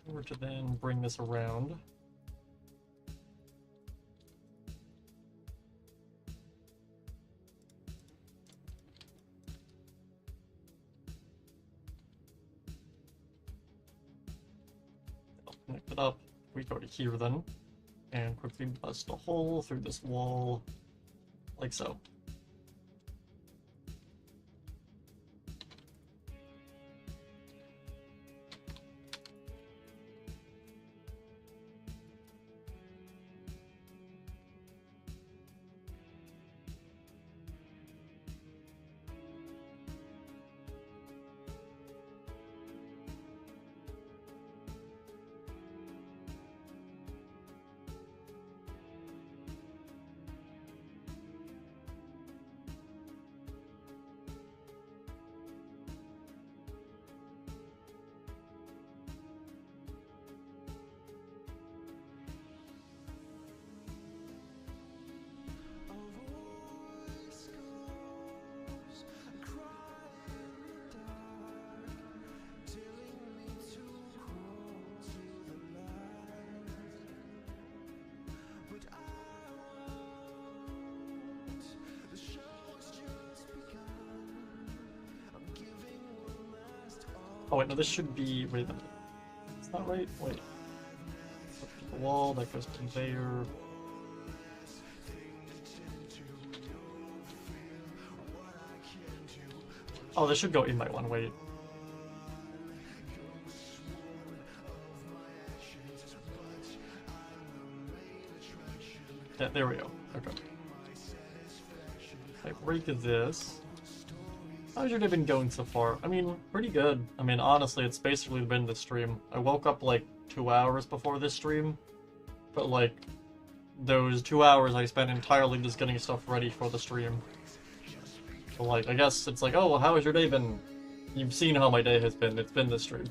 we're to then bring this around. I'll connect it up. We go to here then, and quickly bust a hole through this wall, like so. Oh wait, no, this should be, wait a minute. It's not right? Wait. The wall, that goes to there. Oh, this should go in by one, wait. Yeah, there we go. Okay. If I break this. How's your day been going so far? I mean, pretty good. I mean, honestly, it's basically been the stream. I woke up like 2 hours before this stream, but like, those 2 hours I spent entirely just getting stuff ready for the stream. So like, I guess it's like, oh, well, how has your day been? You've seen how my day has been. It's been the stream.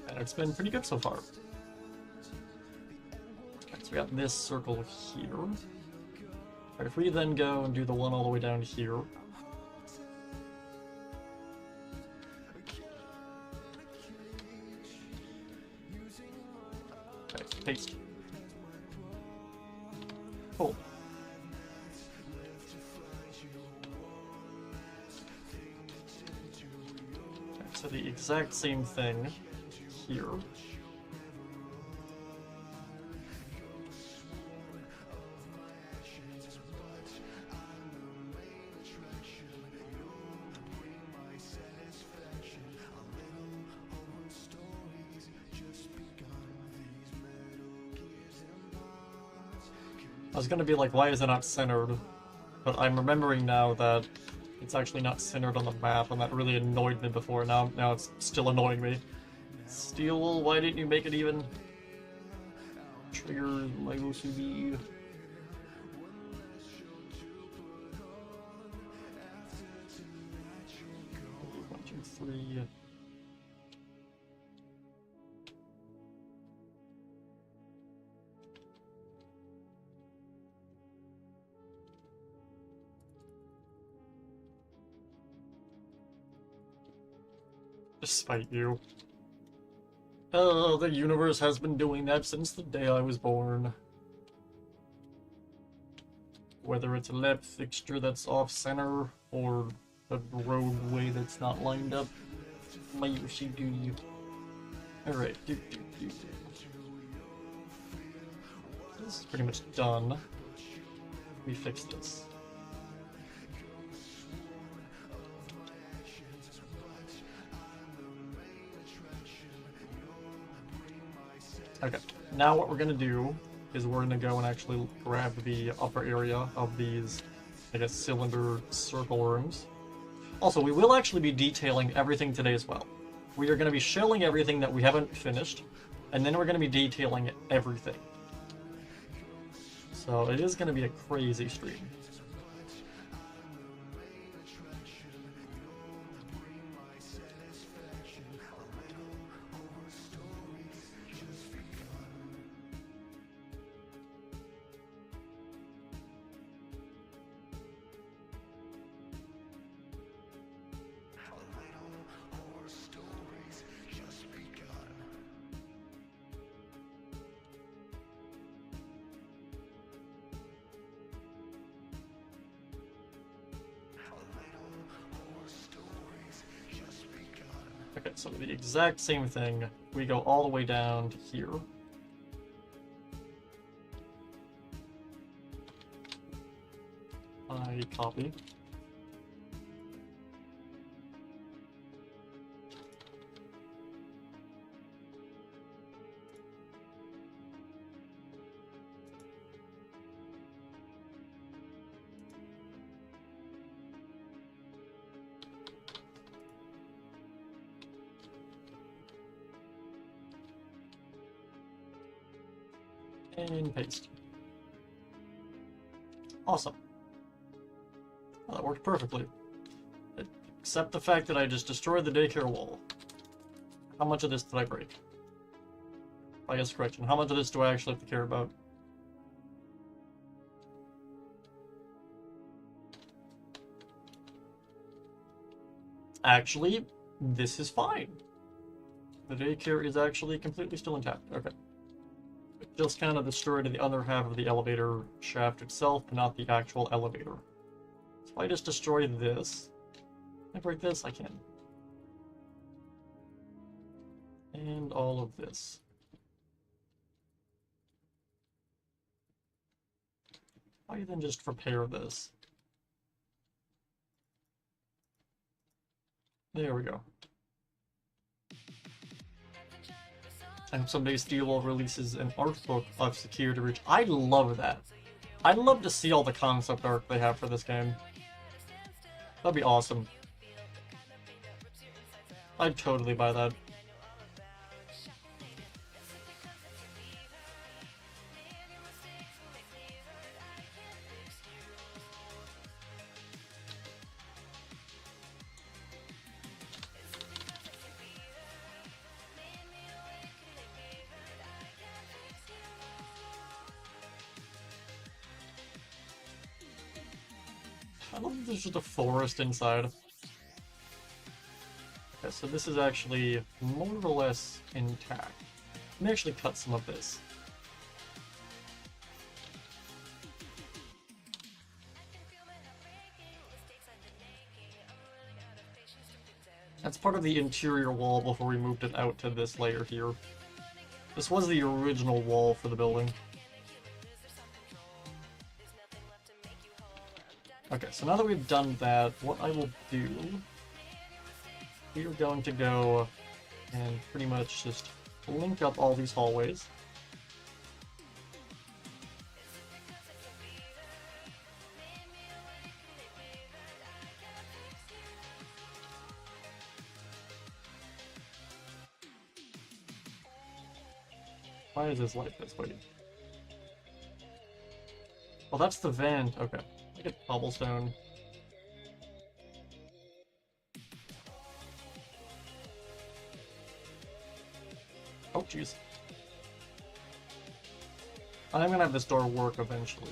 And it's been pretty good so far. Okay, so we got this circle here. Alright, if we then go and do the one all the way down here. Paste. Cool. Okay, so the exact same thing here. I was gonna be like, why is it not centered? But I'm remembering now that it's actually not centered on the map, and that really annoyed me before. Now it's still annoying me. Steel, why didn't you make it even? Trigger my OCD. 1, 2, 3. Despite you. Oh, the universe has been doing that since the day I was born. Whether it's a lab fixture that's off-center, or a roadway that's not lined up. Mercy do you. Alright, this is pretty much done. We fix this. Okay, now what we're gonna do is we're gonna go and actually grab the upper area of these, I guess, cylinder circle rooms. Also, we will actually be detailing everything today as well. We are gonna be showing everything that we haven't finished, and then we're gonna be detailing everything. So it is gonna be a crazy stream. Okay, so the exact same thing. We go all the way down to here. I copy. And paste. Awesome. Well, that worked perfectly. Except the fact that I just destroyed the daycare wall. How much of this did I break? I guess correction. How much of this do I actually have to care about? Actually, this is fine. The daycare is actually completely still intact. Okay. Just kind of destroyed the other half of the elevator shaft itself, but not the actual elevator. So if I just destroy this, can I break this? I can. And all of this. Why then just repair this? There we go. I hope someday Steelwolf releases an art book of Security Breach. I'd love that. I'd love to see all the concept art they have for this game. That'd be awesome. I'd totally buy that. I love that there's just a forest inside. Okay, so this is actually more or less intact. Let me actually cut some of this. That's part of the interior wall before we moved it out to this layer here. This was the original wall for the building. Okay, so now that we've done that, what I will do, we are going to go and pretty much just link up all these hallways. Why is this like this? Wait. Well, that's the vent. Okay. I get cobblestone. Oh, jeez. I'm gonna have this door work eventually.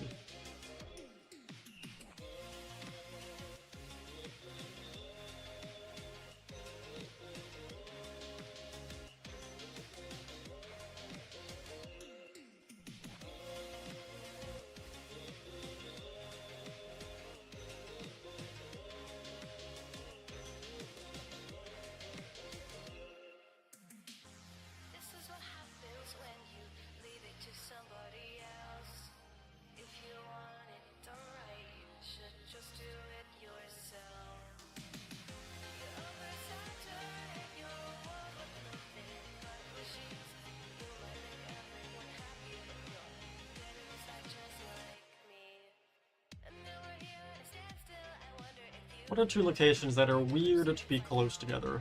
What are two locations that are weird to be close together?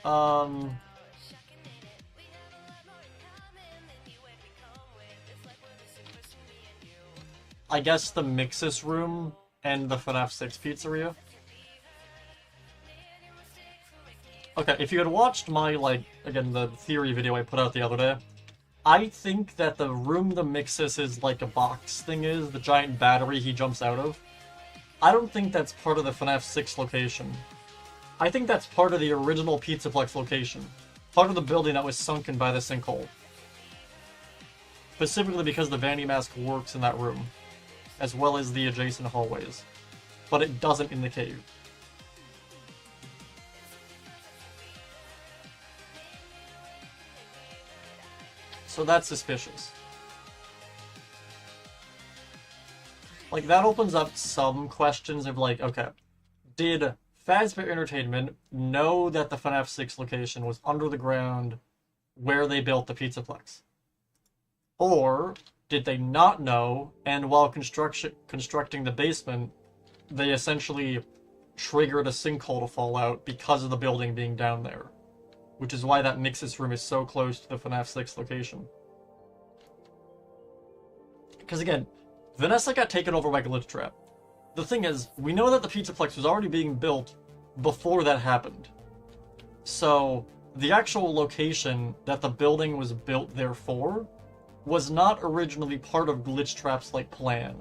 I guess the Mixus room and the FNAF 6 pizzeria. Okay, if you had watched my, like, again, the theory video I put out the other day, I think that the room the Mixus is like a box thing is, the giant battery he jumps out of, I don't think that's part of the FNAF 6 location. I think that's part of the original Pizzaplex location. Part of the building that was sunken by the sinkhole. Specifically because the Vanity Mask works in that room, as well as the adjacent hallways. But it doesn't in the cave. So that's suspicious. Like, that opens up some questions of, like, okay, did Fazbear Entertainment know that the FNAF 6 location was under the ground where they built the Pizzaplex? Or did they not know, and while constructing the basement, they essentially triggered a sinkhole to fall out because of the building being down there? Which is why that Mixus room is so close to the FNAF 6 location. Because again, Vanessa got taken over by Glitchtrap. The thing is, we know that the Pizzaplex was already being built before that happened. So, the actual location that the building was built there for was not originally part of Glitchtrap's, like, plan.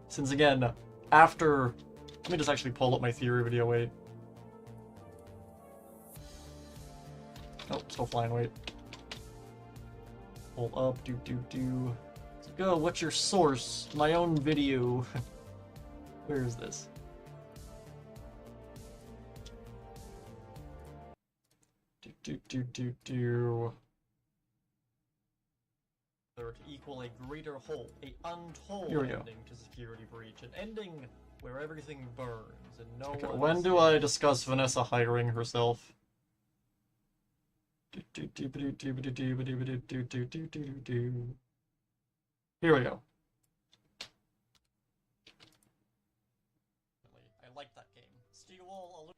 Since again, after... Let me just actually pull up my theory video, wait. Oh, still flying, wait. Pull up, do. Let's go, what's your source? My own video. Where is this? Do. To equal a greater whole, a untold ending to security breach, an ending where everything burns and no one... When do I discuss Vanessa hiring herself? Here we go. I like that game. Steel.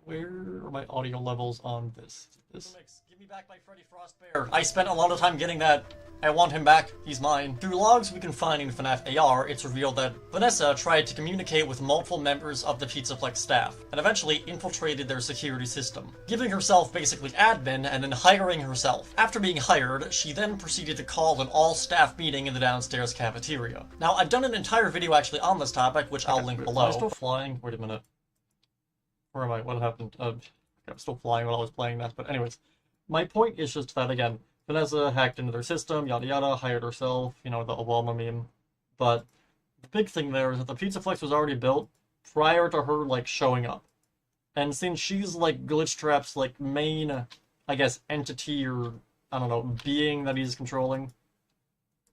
Where are my audio levels on this? Give me back my Freddy Frostbear. I spent a lot of time getting that. I want him back. He's mine. Through logs we can find in FNAF AR, it's revealed that Vanessa tried to communicate with multiple members of the Pizzaplex staff, and eventually infiltrated their security system, giving herself basically admin and then hiring herself. After being hired, she then proceeded to call an all-staff meeting in the downstairs cafeteria. Now, I've done an entire video actually on this topic, which I'll link below. Am I still flying? Wait a minute. Where am I? What happened? I'm still flying while I was playing that, but anyways. My point is just that, again, Vanessa hacked into their system, yada yada, hired herself, you know, the Obama meme. But the big thing there is that the Pizzaplex was already built prior to her, like, showing up. And since she's, like, Glitchtrap's, like, main, I guess, entity or, I don't know, being that he's controlling,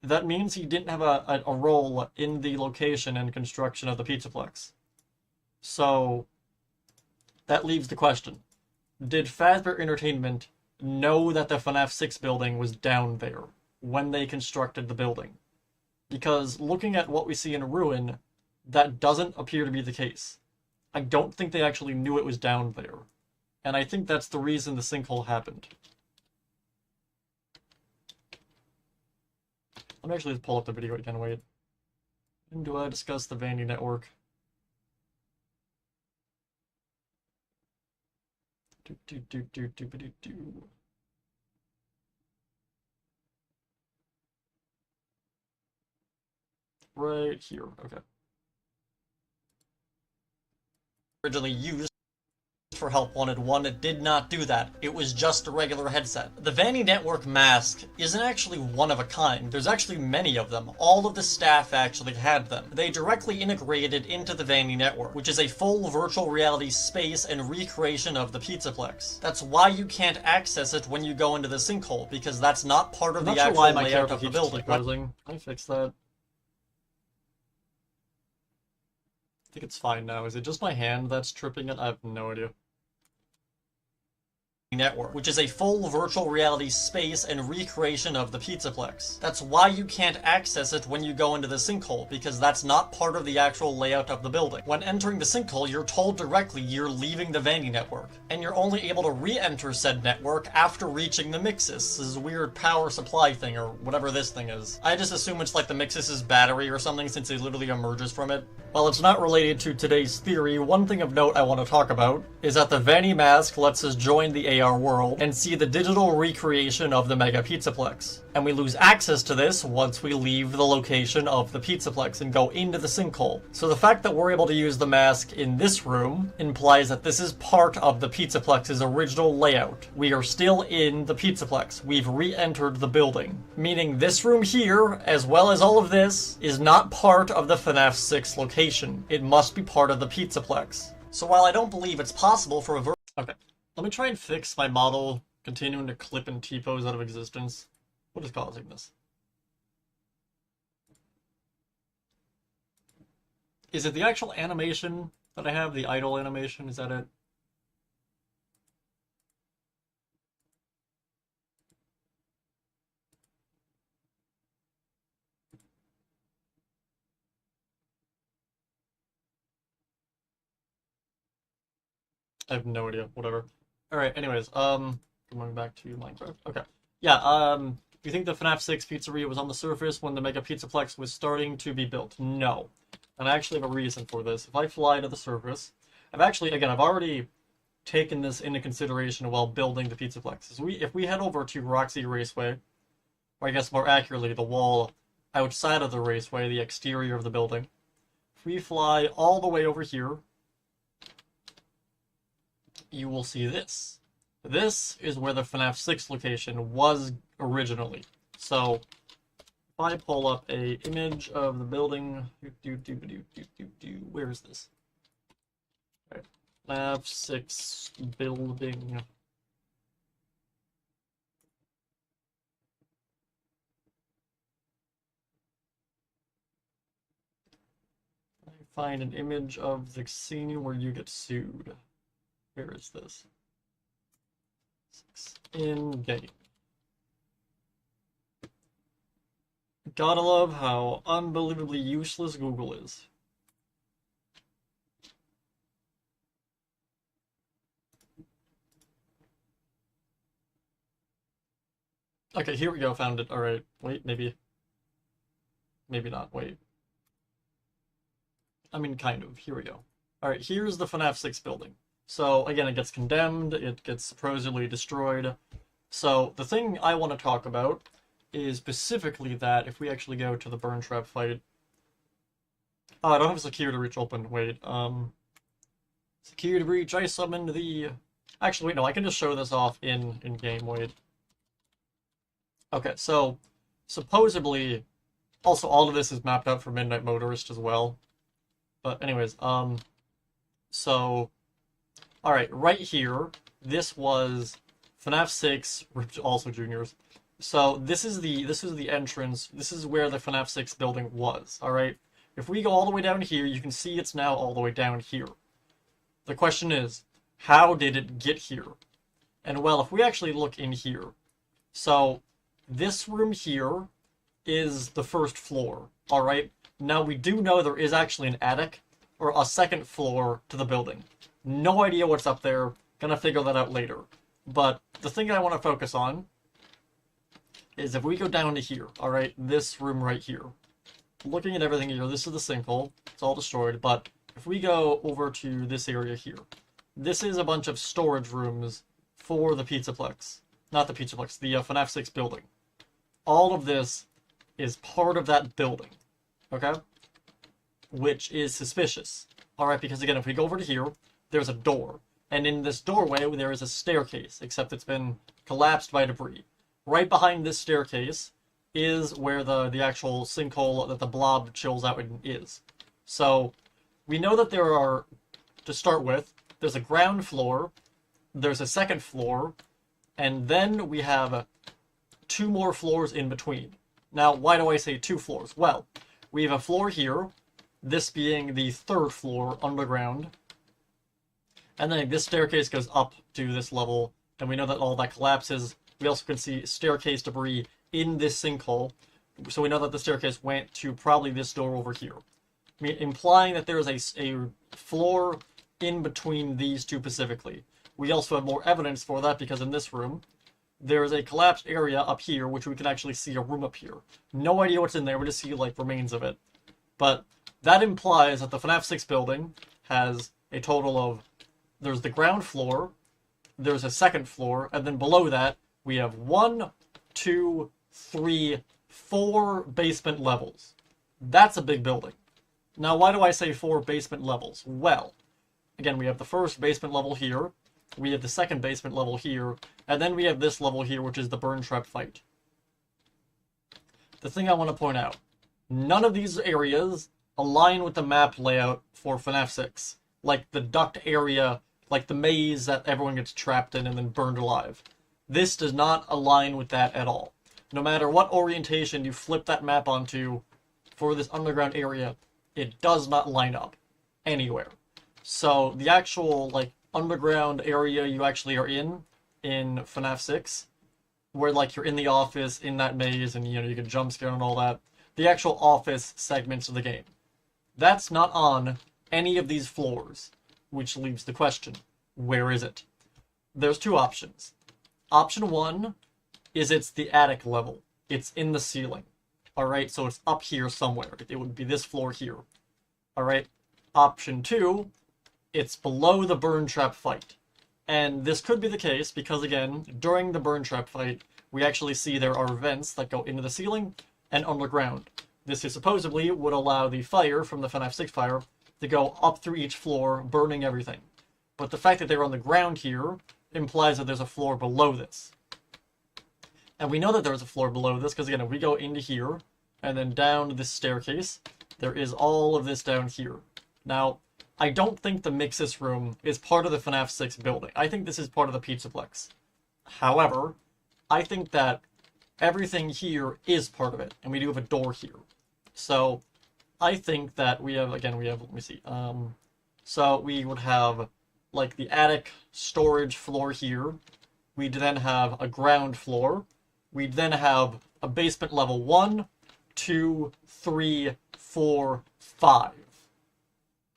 that means he didn't have a role in the location and construction of the Pizzaplex. So, that leaves the question. Did Fazbear Entertainment know that the FNAF 6 building was down there when they constructed the building? Because looking at what we see in Ruin, that doesn't appear to be the case. I don't think they actually knew it was down there. And I think that's the reason the sinkhole happened. Let me actually just pull up the video again, wait. When do I discuss the Vanity Network? Right here, okay. Originally used for Help Wanted 1, it did not do that. It was just a regular headset. The Vanity Network mask isn't actually one of a kind. There's actually many of them. All of the staff actually had them. They directly integrated into the Vanity Network, which is a full virtual reality space and recreation of the Pizzaplex. That's why you can't access it when you go into the sinkhole, because that's not part of the actual layout of the building. Can I fix that? I think it's fine now. Is it just my hand that's tripping it? I have no idea. network, which is a full virtual reality space and recreation of the Pizzaplex. That's why you can't access it when you go into the sinkhole, because that's not part of the actual layout of the building. When entering the sinkhole, you're told directly you're leaving the Vandy network, and you're only able to re-enter said network after reaching the Mixus, this weird power supply thing, or whatever this thing is. I just assume it's like the Mixus's battery or something, since it literally emerges from it. While it's not related to today's theory, one thing of note I want to talk about is that the Vanny mask lets us join the AR world and see the digital recreation of the Mega Pizzaplex. And we lose access to this once we leave the location of the Pizzaplex and go into the sinkhole. So the fact that we're able to use the mask in this room implies that this is part of the Pizzaplex's original layout. We are still in the Pizzaplex. We've re-entered the building. Meaning this room here, as well as all of this, is not part of the FNAF 6 location. It must be part of the Pizzaplex. So while I don't believe it's possible for a Okay, let me try and fix my model continuing to clip and T-pose out of existence. What is causing this? Is it the actual animation that I have? The idle animation? Is that it? I have no idea. Whatever. Alright, anyways, going back to Minecraft. Okay. Yeah, you think the FNAF 6 pizzeria was on the surface when the Mega Pizzaplex was starting to be built? No. And I actually have a reason for this. If I fly to the surface, I've already taken this into consideration while building the Pizzaplex. If we head over to Roxy Raceway, or I guess more accurately, the wall outside of the raceway, the exterior of the building, if we fly all the way over here, you will see this. This is where the FNAF 6 location was originally. So, if I pull up a image of the building, where is this? Right. FNAF 6 building. I find an image of the scene where you get sued. Where is this? In game. Gotta love how unbelievably useless Google is. Okay, here we go, found it. Alright, wait, maybe. Maybe not, wait. I mean, kind of. Here we go. Alright, here's the FNAF 6 building. So, again, it gets condemned, it gets supposedly destroyed. So, the thing I want to talk about is specifically that if we actually go to the burn trap fight... Oh, I don't have security breach open, wait, security breach, I summoned the... Actually, wait, no, I can just show this off in-game, wait. Okay, so, supposedly, also all of this is mapped out for Midnight Motorist as well. But anyways, so... Alright, right here, this was FNAF 6, also Juniors. So this is the entrance, this is where the FNAF 6 building was, alright? If we go all the way down here, you can see it's now all the way down here. The question is, how did it get here? And well, if we actually look in here, so this room here is the first floor, alright? Now we do know there is actually an attic, or a second floor to the building. No idea what's up there, gonna figure that out later. But the thing I want to focus on is if we go down to here, alright, this room right here. Looking at everything here, this is the sinkhole, it's all destroyed, but if we go over to this area here, this is a bunch of storage rooms for the Pizzaplex. Not the Pizzaplex, the FNAF 6 building. All of this is part of that building, okay? Which is suspicious. Alright, because again, if we go over to here, there's a door. And in this doorway, there is a staircase, except it's been collapsed by debris. Right behind this staircase is where the actual sinkhole that the blob chills out in is. So, we know that there are, to start with, there's a ground floor, there's a second floor, and then we have 2 more floors in between. Now, why do I say 2 floors? Well, we have a floor here, this being the 3rd floor underground, and then this staircase goes up to this level and we know that all that collapses. We also can see staircase debris in this sinkhole, so we know that the staircase went to probably this door over here, implying that there is a floor in between these two specifically. We also have more evidence for that because in this room, there is a collapsed area up here, which we can actually see a room up here. No idea what's in there, we just see like remains of it. But that implies that the FNAF 6 building has a total of, there's the ground floor, there's a second floor, and then below that, we have 1, 2, 3, 4 basement levels. That's a big building. Now, why do I say 4 basement levels? Well, again, we have the first basement level here, we have the second basement level here, and then we have this level here, which is the burn trap fight. The thing I want to point out, none of these areas align with the map layout for FNAF 6. Like the duct area, like the maze that everyone gets trapped in and then burned alive. This does not align with that at all. No matter what orientation you flip that map onto for this underground area, it does not line up anywhere. So the actual like underground area you actually are in FNAF 6, where like you're in the office in that maze and you can jump scare and all that, the actual office segments of the game, that's not on any of these floors, which leaves the question, where is it? There's 2 options. Option 1 is it's the attic level. It's in the ceiling. Alright, so it's up here somewhere. It would be this floor here. Alright, option 2, it's below the burn trap fight. And this could be the case because, again, during the burn trap fight, we actually see there are vents that go into the ceiling and underground. This is supposedly would allow the fire from the FNAF 6 fire to go up through each floor, burning everything. But the fact that they're on the ground here implies that there's a floor below this. And we know that there's a floor below this because, again, if we go into here and then down this staircase, there is all of this down here. Now, I don't think the Mixus room is part of the FNAF 6 building. I think this is part of the Pizzaplex. However, I think that everything here is part of it, and we do have a door here. So, I think that we have, again, let me see, so we would have, like, the attic storage floor here. We'd then have a ground floor. We'd then have a basement level 1, 2, 3, 4, 5.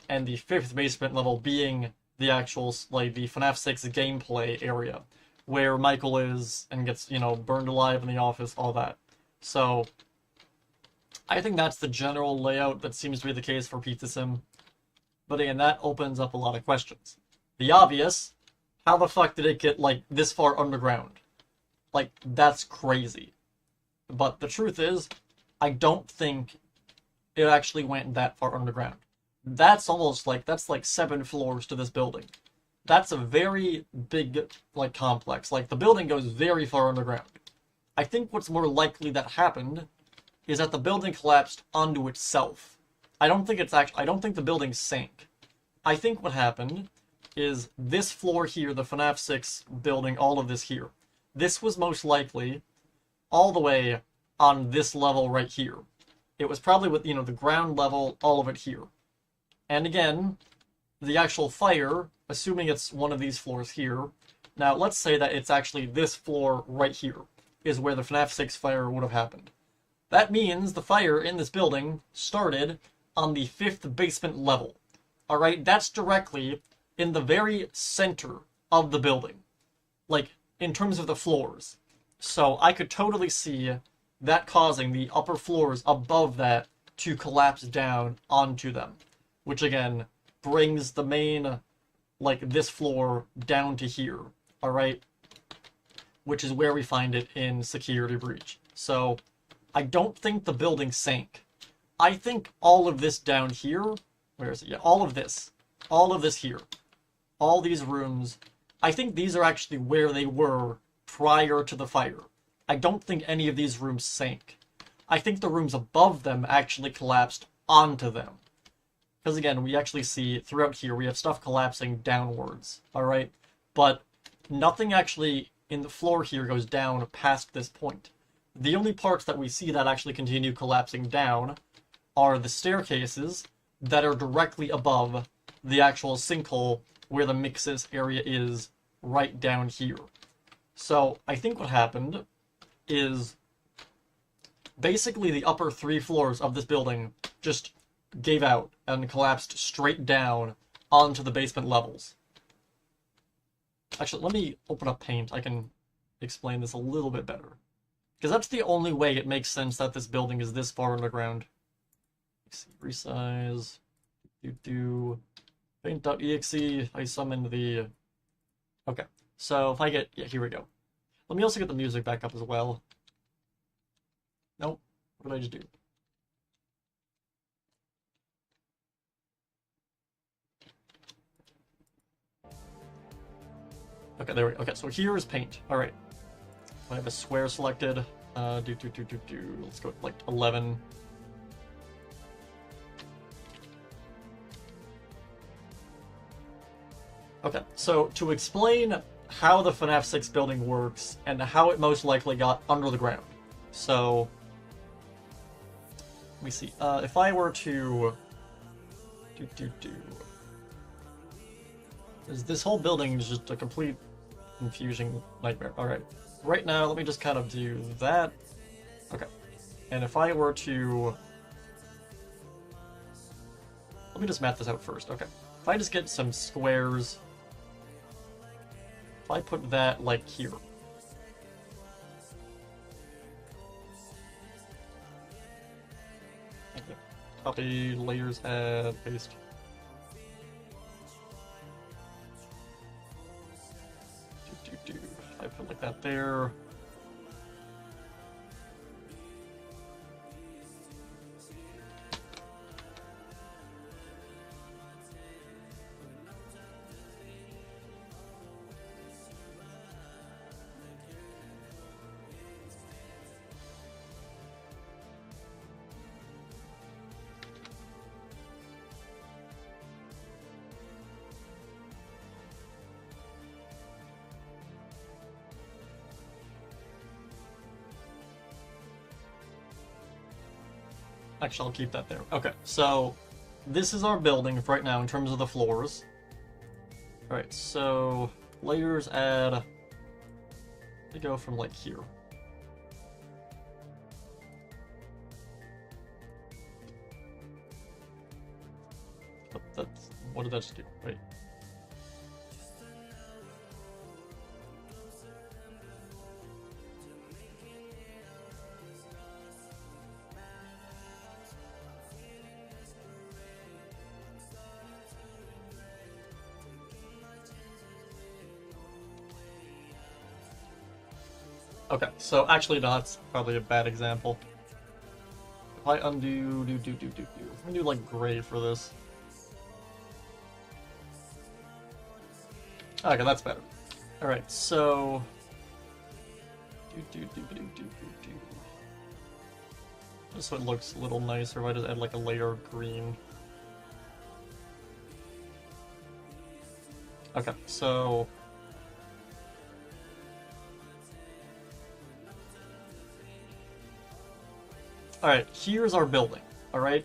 And the 5th basement level being the actual, like, the FNAF 6 gameplay area, where Michael is and gets, burned alive in the office, all that. So, I think that's the general layout that seems to be the case for Pizza Sim. But again, that opens up a lot of questions. The obvious, how the fuck did it get, like, this far underground? Like, that's crazy. But the truth is, I don't think it actually went that far underground. That's almost like, that's like 7 floors to this building. That's a very big, like, complex. Like, the building goes very far underground. I think what's more likely that happened is that the building collapsed onto itself. I don't think the building sank. I think what happened is this floor here, the FNAF 6 building, all of this here. This was most likely all the way on this level right here. It was probably with, the ground level, all of it here. And again, the actual fire, assuming it's one of these floors here, now let's say that it's actually this floor right here, is where the FNAF 6 fire would have happened. That means the fire in this building started on the 5th basement level. Alright, that's directly in the very center of the building. Like, in terms of the floors. So I could totally see that causing the upper floors above that to collapse down onto them. Which again, brings the main, like, this floor down to here. Alright? Which is where we find it in Security Breach. So, I don't think the building sank. I think all of this down here, where is it? Yeah, all of this here, all these rooms, I think these are actually where they were prior to the fire. I don't think any of these rooms sank. I think the rooms above them actually collapsed onto them. Because again, we actually see throughout here, we have stuff collapsing downwards, alright? But nothing actually in the floor here goes down past this point. The only parts that we see that actually continue collapsing down are the staircases that are directly above the actual sinkhole where the Mixus area is right down here. So I think what happened is basically the upper 3 floors of this building just gave out and collapsed straight down onto the basement levels. Actually, let me open up Paint. I can explain this a little bit better. Because that's the only way it makes sense that this building is this far underground. Let's see, resize. Paint.exe. I summoned the... Okay, so if I get... Yeah, here we go. Let me also get the music back up as well. Nope. What did I just do? Okay, there we go. Okay, so here is Paint. Alright. I have a square selected. Let's go with, like, 11. Okay, so to explain how the FNAF 6 building works and how it most likely got under the ground. So, let me see. If I were to... This whole building is just a complete confusing nightmare. Alright. Right now, let me just kind of do that. Okay. And if I were to... Let me just map this out first. Okay. If I just get some squares... If I put that, like, here. Okay. Copy, layers, add, paste. I put like that there. Actually, I'll keep that there. Okay, so this is our building right now in terms of the floors. Alright, so layers add... They go from like here. What did that just do? Wait. Okay, so actually no, that's probably a bad example. If I undo, let me do like gray for this. Okay, that's better. Alright, so... Just so it looks a little nicer, if I just add like a layer of green. Okay, so... Alright, here's our building, alright?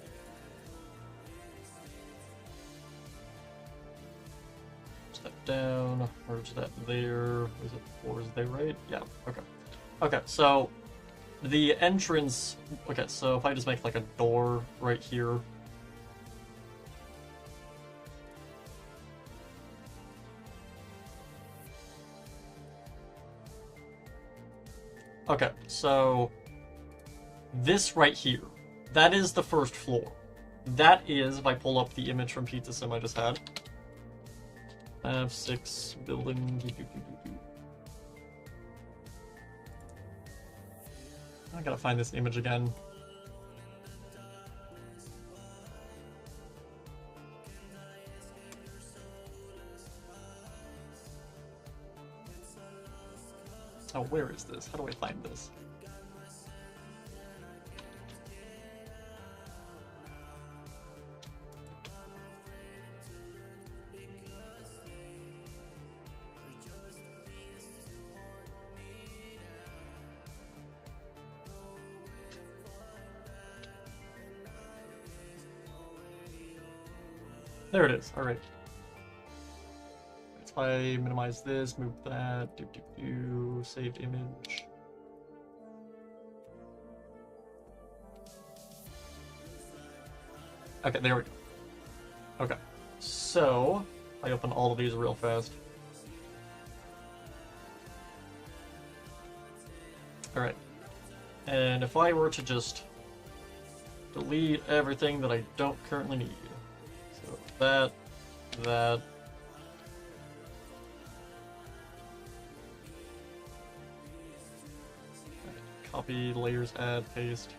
Push that down, merge that there. Is it 4 is there, right? Yeah, okay. Okay, so the entrance... Okay, so if I just make like a door right here. Okay, so... This right here, that is the first floor. That is, if I pull up the image from Pizza Sim I just had. FNAF 6 building. I gotta find this image again. Oh, where is this? How do I find this? There it is. All right. If I minimize this, move that, saved image. Okay, there we go. Okay, so I open all of these real fast. Alright, and if I were to just delete everything that I don't currently need. So that. Copy, layers, add, paste.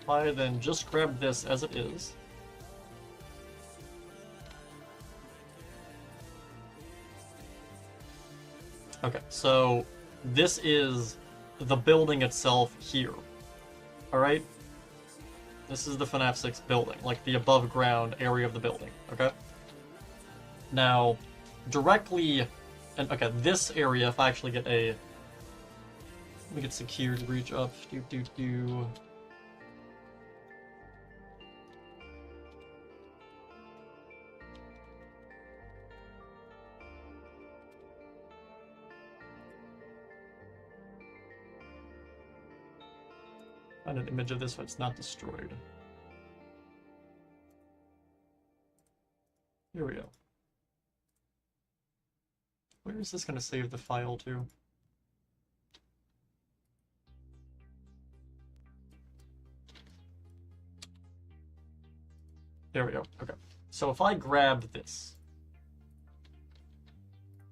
I then just grab this as it is. Okay, so this is the building itself here. Alright? This is the FNAF 6 building, like the above ground area of the building, okay? Now, directly, and okay, this area, if I actually get a, let me get security breach up, Find an image of this so it's not destroyed. Here we go. Where is this going to save the file to? There we go. Okay. So if I grab this,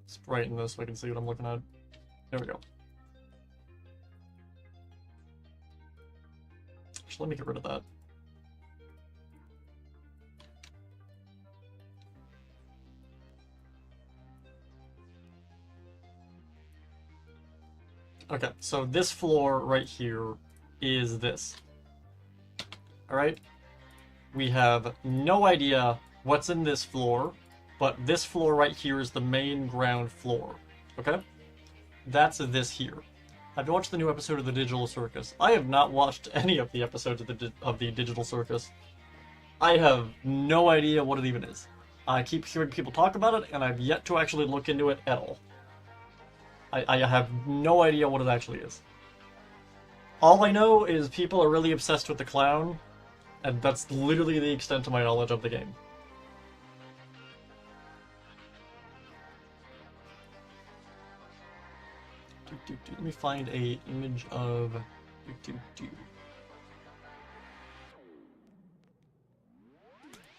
let's brighten this so I can see what I'm looking at. There we go. Actually, let me get rid of that. Okay, so this floor right here is this. Alright? We have no idea what's in this floor, but this floor right here is the main ground floor. Okay? That's this here. Have you watched the new episode of the Digital Circus? I have not watched any of the episodes of the Digital Circus. I have no idea what it even is. I keep hearing people talk about it, and I've yet to actually look into it at all. I have no idea what it actually is. All I know is people are really obsessed with the clown, and that's literally the extent of my knowledge of the game. Let me find a image of...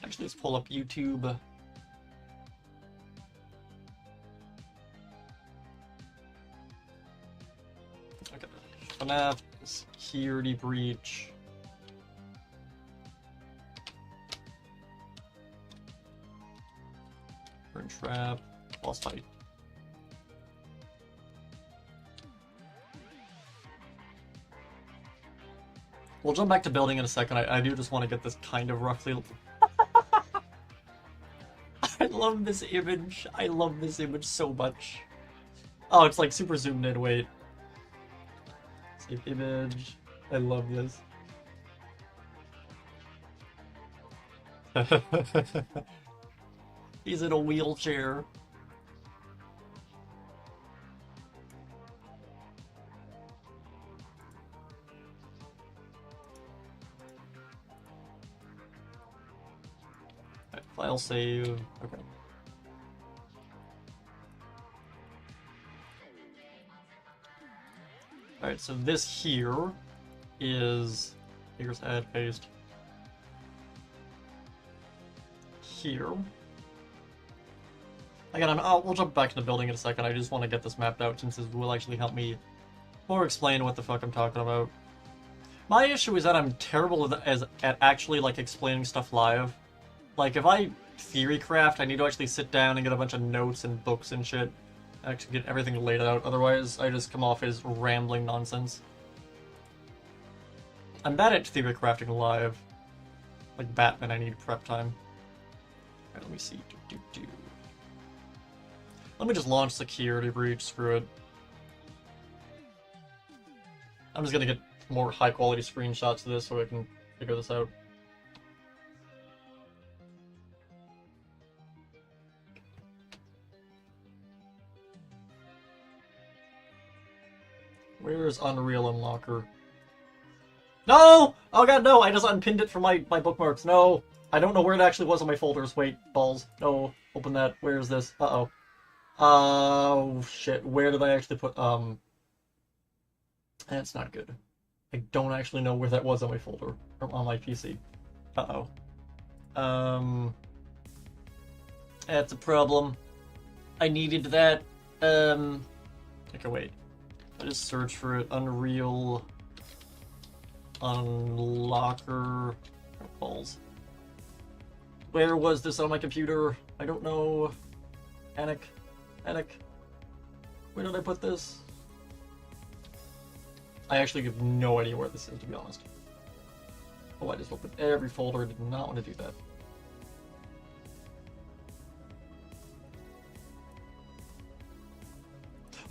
Actually, let's pull up YouTube. Okay, FNAF security breach. Burn trap. Boss fight. We'll jump back to building in a second. I do just want to get this kind of roughly... I love this image. I love this image so much. Oh, it's like super zoomed in. Wait. Save image. I love this. He's in a wheelchair. Right, file save. Okay. Alright, so this here is... Here's add paste. Here. Again, we'll jump back to the building in a second. I just want to get this mapped out since this will actually help me more explain what the fuck I'm talking about. My issue is that I'm terrible at actually like explaining stuff live. Like if I theory craft, I need to actually sit down and get a bunch of notes and books and shit. Actually get everything laid out. Otherwise, I just come off as rambling nonsense. I'm bad at theory crafting live. Like Batman, I need prep time. Alright, let me see. Let me just launch security breach, screw it. I'm just gonna get more high quality screenshots of this so I can figure this out. Where's Unreal Unlocker? No! Oh god, no! I just unpinned it from my bookmarks. No! I don't know where it actually was on my folders. Wait, balls. No. Open that. Where is this? Uh-oh. Oh, shit. Where did I actually put, That's not good. I don't actually know where that was on my folder. Or on my PC. Uh-oh. That's a problem. I needed that. Okay, wait. I just search for it. Unreal Unlocker. Oh, balls. Where was this on my computer? I don't know. Panic. Where did I put this? I actually have no idea where this is, to be honest. Oh, I just opened every folder. I did not want to do that.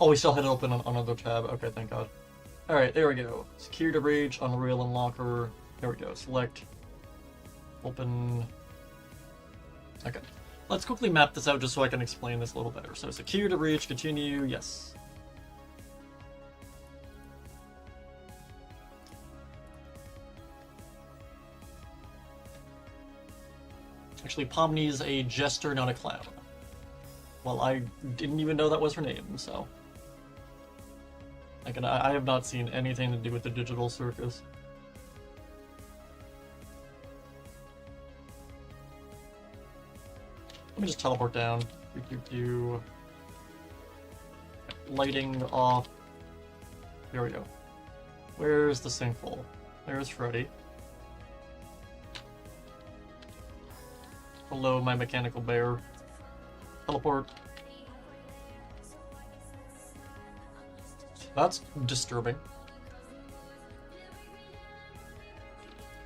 Oh, we still had it open on another tab. Okay, thank God. Alright, there we go. Security breach, Unreal Unlocker. There we go. Select. Open. Okay. Let's quickly map this out just so I can explain this a little better. So, security breach, continue, yes. Actually, Pomni's a jester, not a clown. Well, I didn't even know that was her name, so... I have not seen anything to do with the digital circus. Let me just teleport down. Lighting off. There we go. Where's the sinkhole? There's Freddy. Hello, my mechanical bear. Teleport. That's disturbing.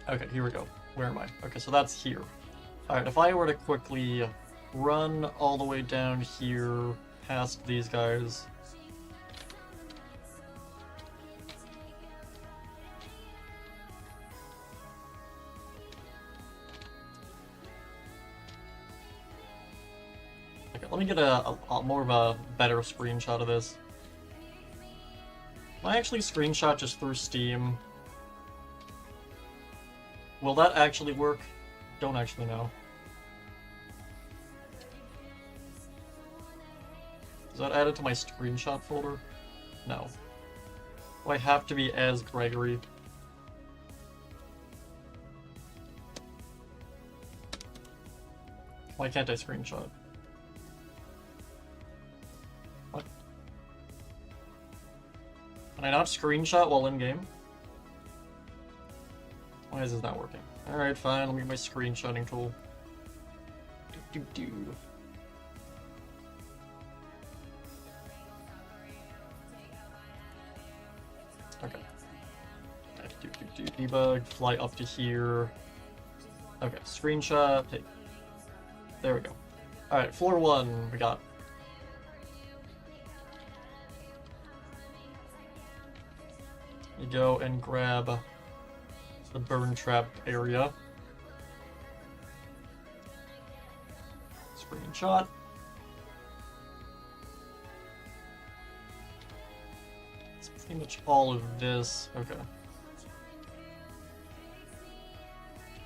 Okay, here we go. Where am I? Okay, so that's here. Alright, if I were to quickly run all the way down here, past these guys. Okay, let me get a more of a better screenshot of this. Can I actually screenshot just through Steam? Will that actually work? Don't actually know. Is that added to my screenshot folder? No. Do I have to be as Gregory? Why can't I screenshot? What? Can I not screenshot while in-game? Why is this not working? Alright, fine, let me get my screenshotting tool. Okay. Debug, fly up to here. Okay, screenshot, take. There we go. Alright, floor 1, we got. You go and grab the burn trap area. Screenshot. It's pretty much all of this. Okay.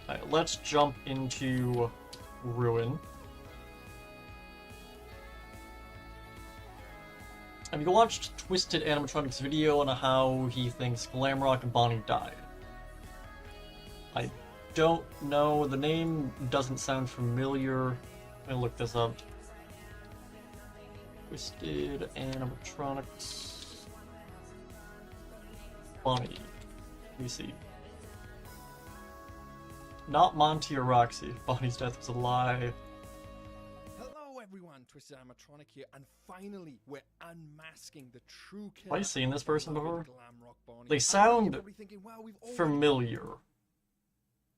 Alright, let's jump into Ruin. Have you watched Twisted Animatronics' video on how he thinks Glamrock and Bonnie died? I don't know. The name doesn't sound familiar. Let me look this up. Twisted Animatronics. Bonnie. Let me see. Not Monty or Roxy. Bonnie's death was a lie. Hello everyone, Twisted Animatronic here, and finally we're unmasking the true killer. Have I seen this person before? Glamrock Bonnie. They And sound you're probably thinking, wow, we've already familiar.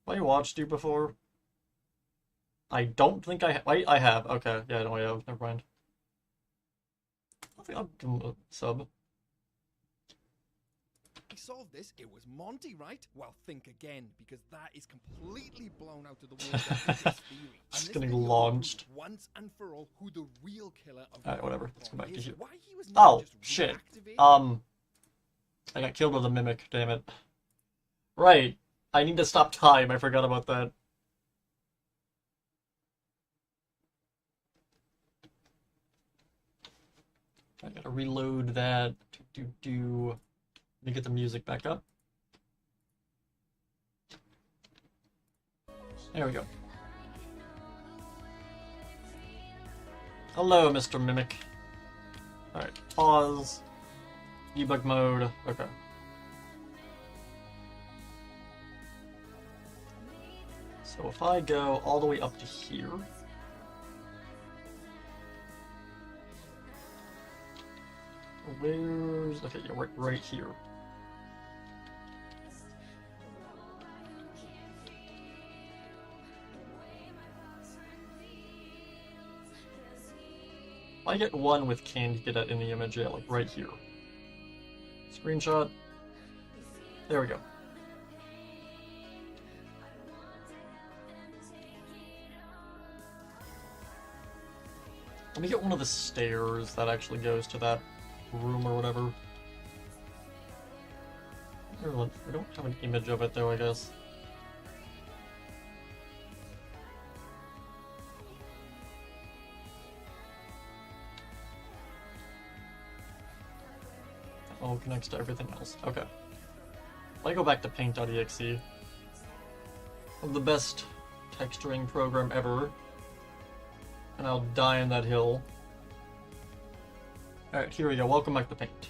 Have I watched you before? I don't think I wait, I have. Okay, yeah, no, I have. Never mind. I think I'll give him a sub. I solved this. It was Monty, right? Well, think again, because that is completely blown out of the water. This theory. Just And this getting video will launched. prove once and for all who the real killer of Alright, whatever. Ron Let's go back to is, here. why he was never Oh, just shit. reactivated. I got killed with a mimic, damn it. Right. I need to stop time. I forgot about that. I gotta reload that. Let me get the music back up. There we go. Hello, Mr. Mimic. Alright, pause. Debug mode. Okay. So if I go all the way up to here. Where's... Okay, yeah, right here. I get one with Candy Cadet in the image, yeah, like right here. Screenshot. There we go. Let me get one of the stairs that actually goes to that room or whatever. We don't have an image of it though, I guess. That all connects to everything else. Okay. If I go back to paint.exe, the best texturing program ever, and I'll die in that hill. Alright, here we go. Welcome back to Paint.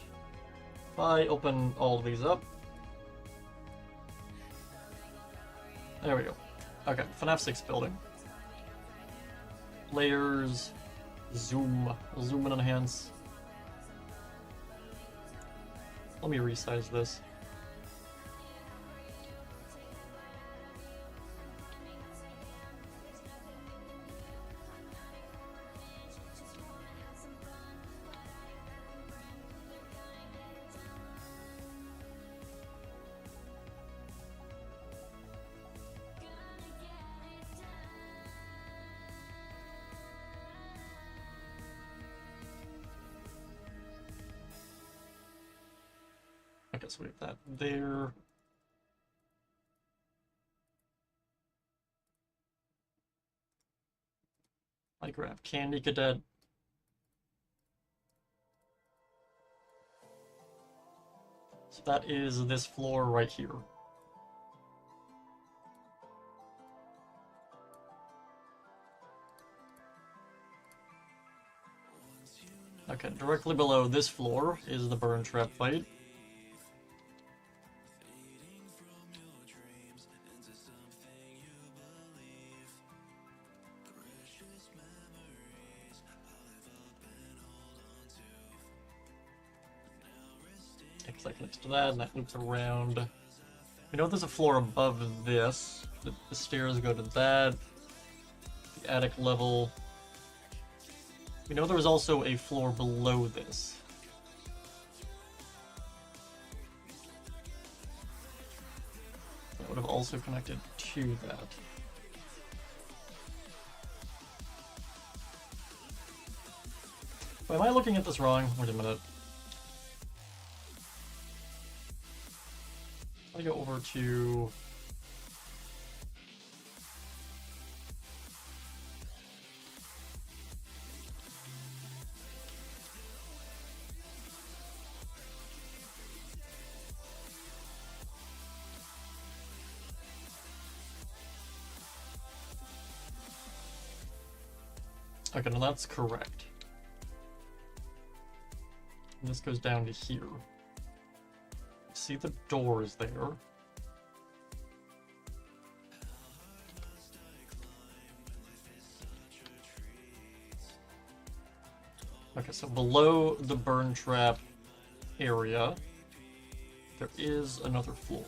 If I open all of these up. There we go. Okay, FNAF 6 building. Layers. Zoom and enhance. Let me resize this. I guess we have that there. I grab Candy Cadet. So that is this floor right here. Okay, directly below this floor is the burn trap fight. Like next to that, and that loops around. We know there's a floor above this. The stairs go to that. The attic level. We know there was also a floor below this. That would have also connected to that. Wait, am I looking at this wrong? Wait a minute. I go over to okay, now that's correct. And this goes down to here. See the doors there. Okay, so below the burn trap area, there is another floor.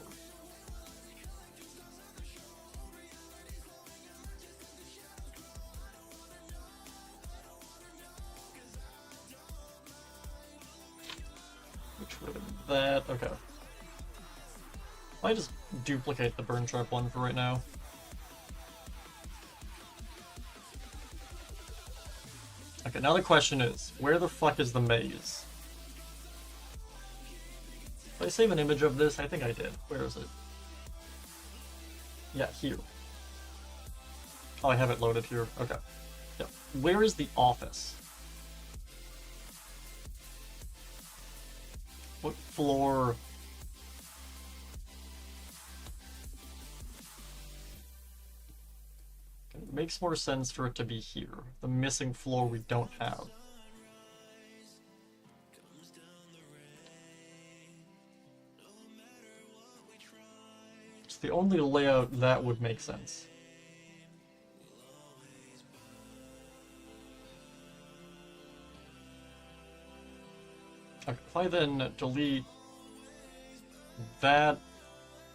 which would have been that. Okay. I just duplicate the burn trap one for right now. Okay, now the question is, where the fuck is the maze? Did I save an image of this? I think I did. Where is it? Yeah, here. Oh, I have it loaded here. Okay. Yep. Where is the office? What floor? It makes more sense for it to be here. The missing floor we don't have. It's the only layout that would make sense. Okay, if I then delete that,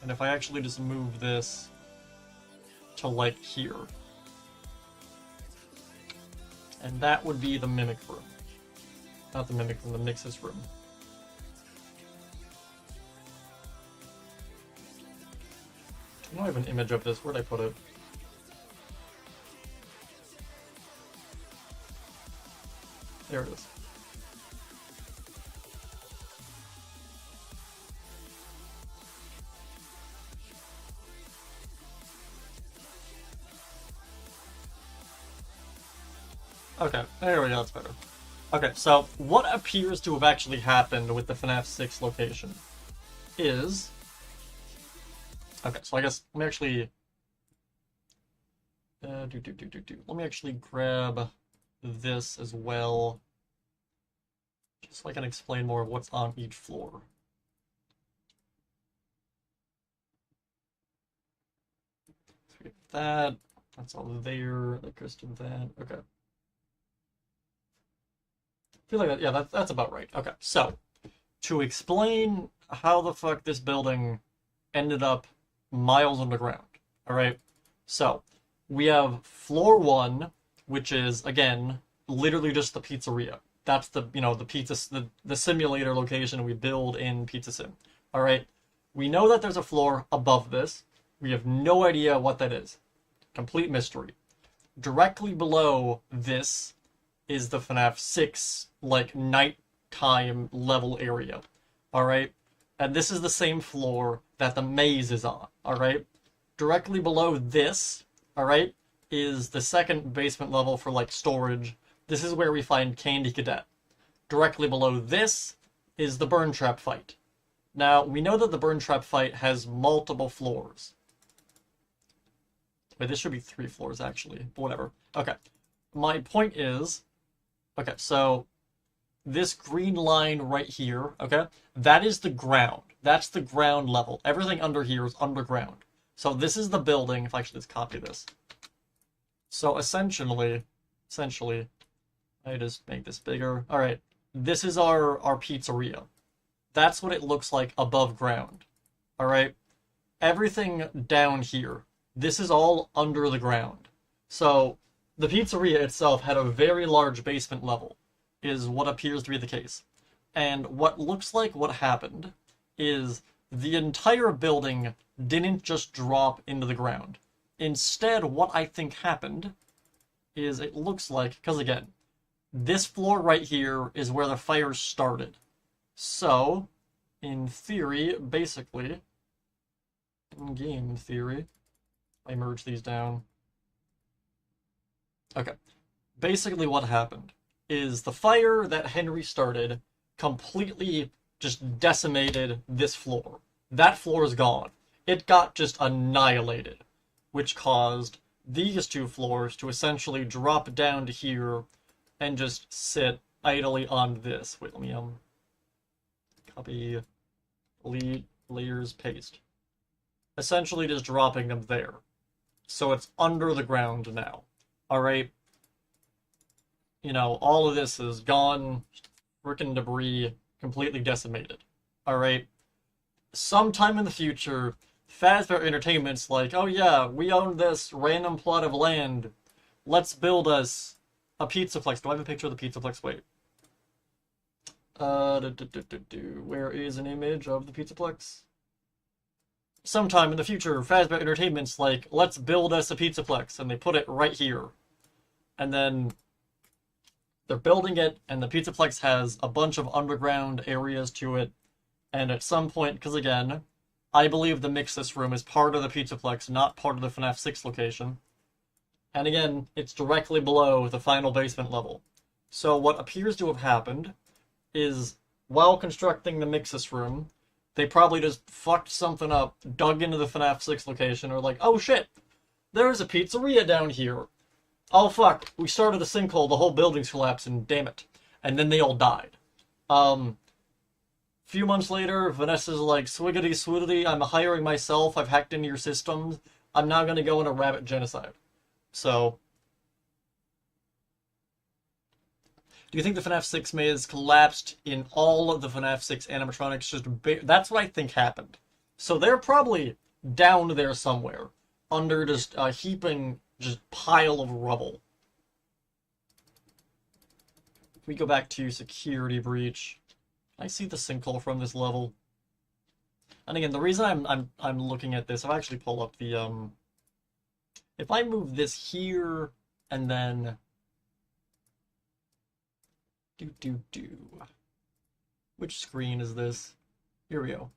and if I actually just move this to like here, and that would be the mimic room. Not the mimic room, the Nix's room. I don't have an image of this. Where'd I put it? There it is. Okay, there we go, that's better. Okay, so what appears to have actually happened with the FNAF 6 location is... Okay, so I guess let me actually... Let me actually grab this as well, just so I can explain more of what's on each floor. So we have that, that's all there, that goes to that, okay. I feel like that, yeah, that's about right. Okay, so, to explain how the fuck this building ended up miles underground, alright? So, we have floor 1, which is, again, literally just the pizzeria. That's the, you know, the pizza, the simulator location we build in Pizza Sim, alright? We know that there's a floor above this. We have no idea what that is. Complete mystery. Directly below this is the FNAF 6, like, nighttime level area, alright? And this is the same floor that the maze is on, alright? Directly below this, alright, is the second basement level for, like, storage. This is where we find Candy Cadet. Directly below this is the Burn Trap fight. Now, we know that the Burn Trap fight has multiple floors. Wait, this should be 3 floors, actually, but whatever. Okay, my point is... Okay, so this green line right here, okay, that is the ground. That's the ground level. Everything under here is underground. So this is the building, if I actually just copy this. So essentially, I just make this bigger. All right, this is our pizzeria. That's what it looks like above ground. All right, everything down here, this is all under the ground. So the pizzeria itself had a very large basement level, is what appears to be the case. And what looks like what happened is the entire building didn't just drop into the ground. Instead, what I think happened is it looks like, because again, this floor right here is where the fire started. So, in theory, basically, in game theory, I merge these down. Okay, basically what happened is the fire that Henry started completely just decimated this floor. That floor is gone. It got just annihilated, which caused these 2 floors to essentially drop down to here and just sit idly on this. Wait, let me copy, delete, layers, paste. Essentially just dropping them there. So it's under the ground now. Alright? You know, all of this is gone, frickin' debris, completely decimated. Alright? Sometime in the future, Fazbear Entertainment's like, oh yeah, we own this random plot of land. Let's build us a Pizzaplex. Do I have a picture of the Pizzaplex? Wait. Where is an image of the Pizzaplex? Sometime in the future, Fazbear Entertainment's like, let's build us a Pizzaplex, and they put it right here. And then they're building it, and the Pizzaplex has a bunch of underground areas to it. And at some point, because again, I believe the Mixus room is part of the Pizzaplex, not part of the FNAF 6 location. And again, it's directly below the final basement level. So what appears to have happened is, while constructing the Mixus room, they probably just fucked something up, dug into the FNAF 6 location, or like, oh shit, there's a pizzeria down here. Oh fuck, we started a sinkhole, the whole building's collapsing, damn it. And then they all died. Few months later, Vanessa's like, swiggity swiggity, I'm hiring myself, I've hacked into your systems, I'm now gonna go into rabbit genocide. So, do you think the FNAF 6 maze collapsed in all of the FNAF 6 animatronics? That's what I think happened. So they're probably down there somewhere, under just a heaping pile of rubble. If we go back to security breach, can I see the sinkhole from this level? And again, the reason I'm looking at this, I'll actually pull up the if I move this here and then which screen is this? Here we go.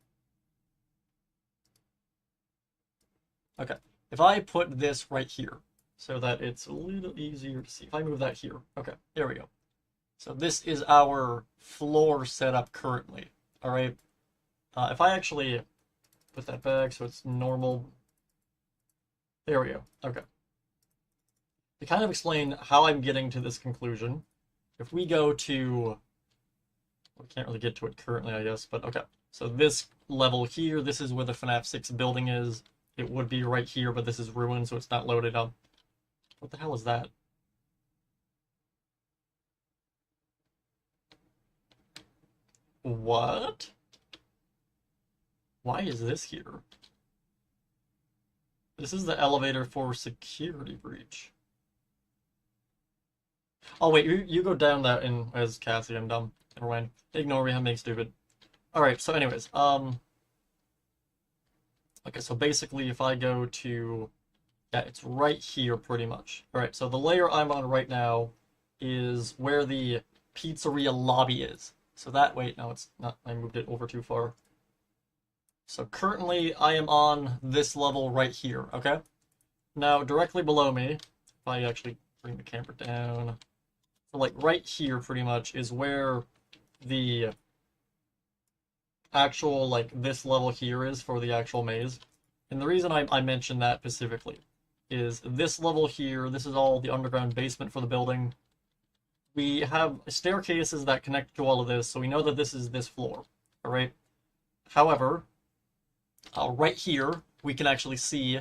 Okay, if I put this right here so that it's a little easier to see. If I move that here, okay, there we go. So this is our floor setup currently. All right. If I actually put that back so it's normal. There we go. Okay. To kind of explain how I'm getting to this conclusion, if we go to, we can't really get to it currently, I guess, but okay. So this level here, this is where the FNAF 6 building is. It would be right here, but this is ruined, so it's not loaded up. What the hell is that? What? Why is this here? This is the elevator for security breach. Oh wait, you go down that in as Cassie, I'm dumb. Never mind. Ignore me, I'm being stupid. Alright, so anyways, okay, so basically if I go to, yeah, it's right here pretty much. Alright, so the layer I'm on right now is where the pizzeria lobby is. So that, wait, no, it's not, I moved it over too far. So currently I am on this level right here, okay? Now, directly below me, if I actually bring the camera down, so like right here pretty much is where the actual, like this level here is for the actual maze. And the reason I mentioned that specifically is this level here, this is all the underground basement for the building. We have staircases that connect to all of this, so we know that this is this floor, alright? However, right here, we can actually see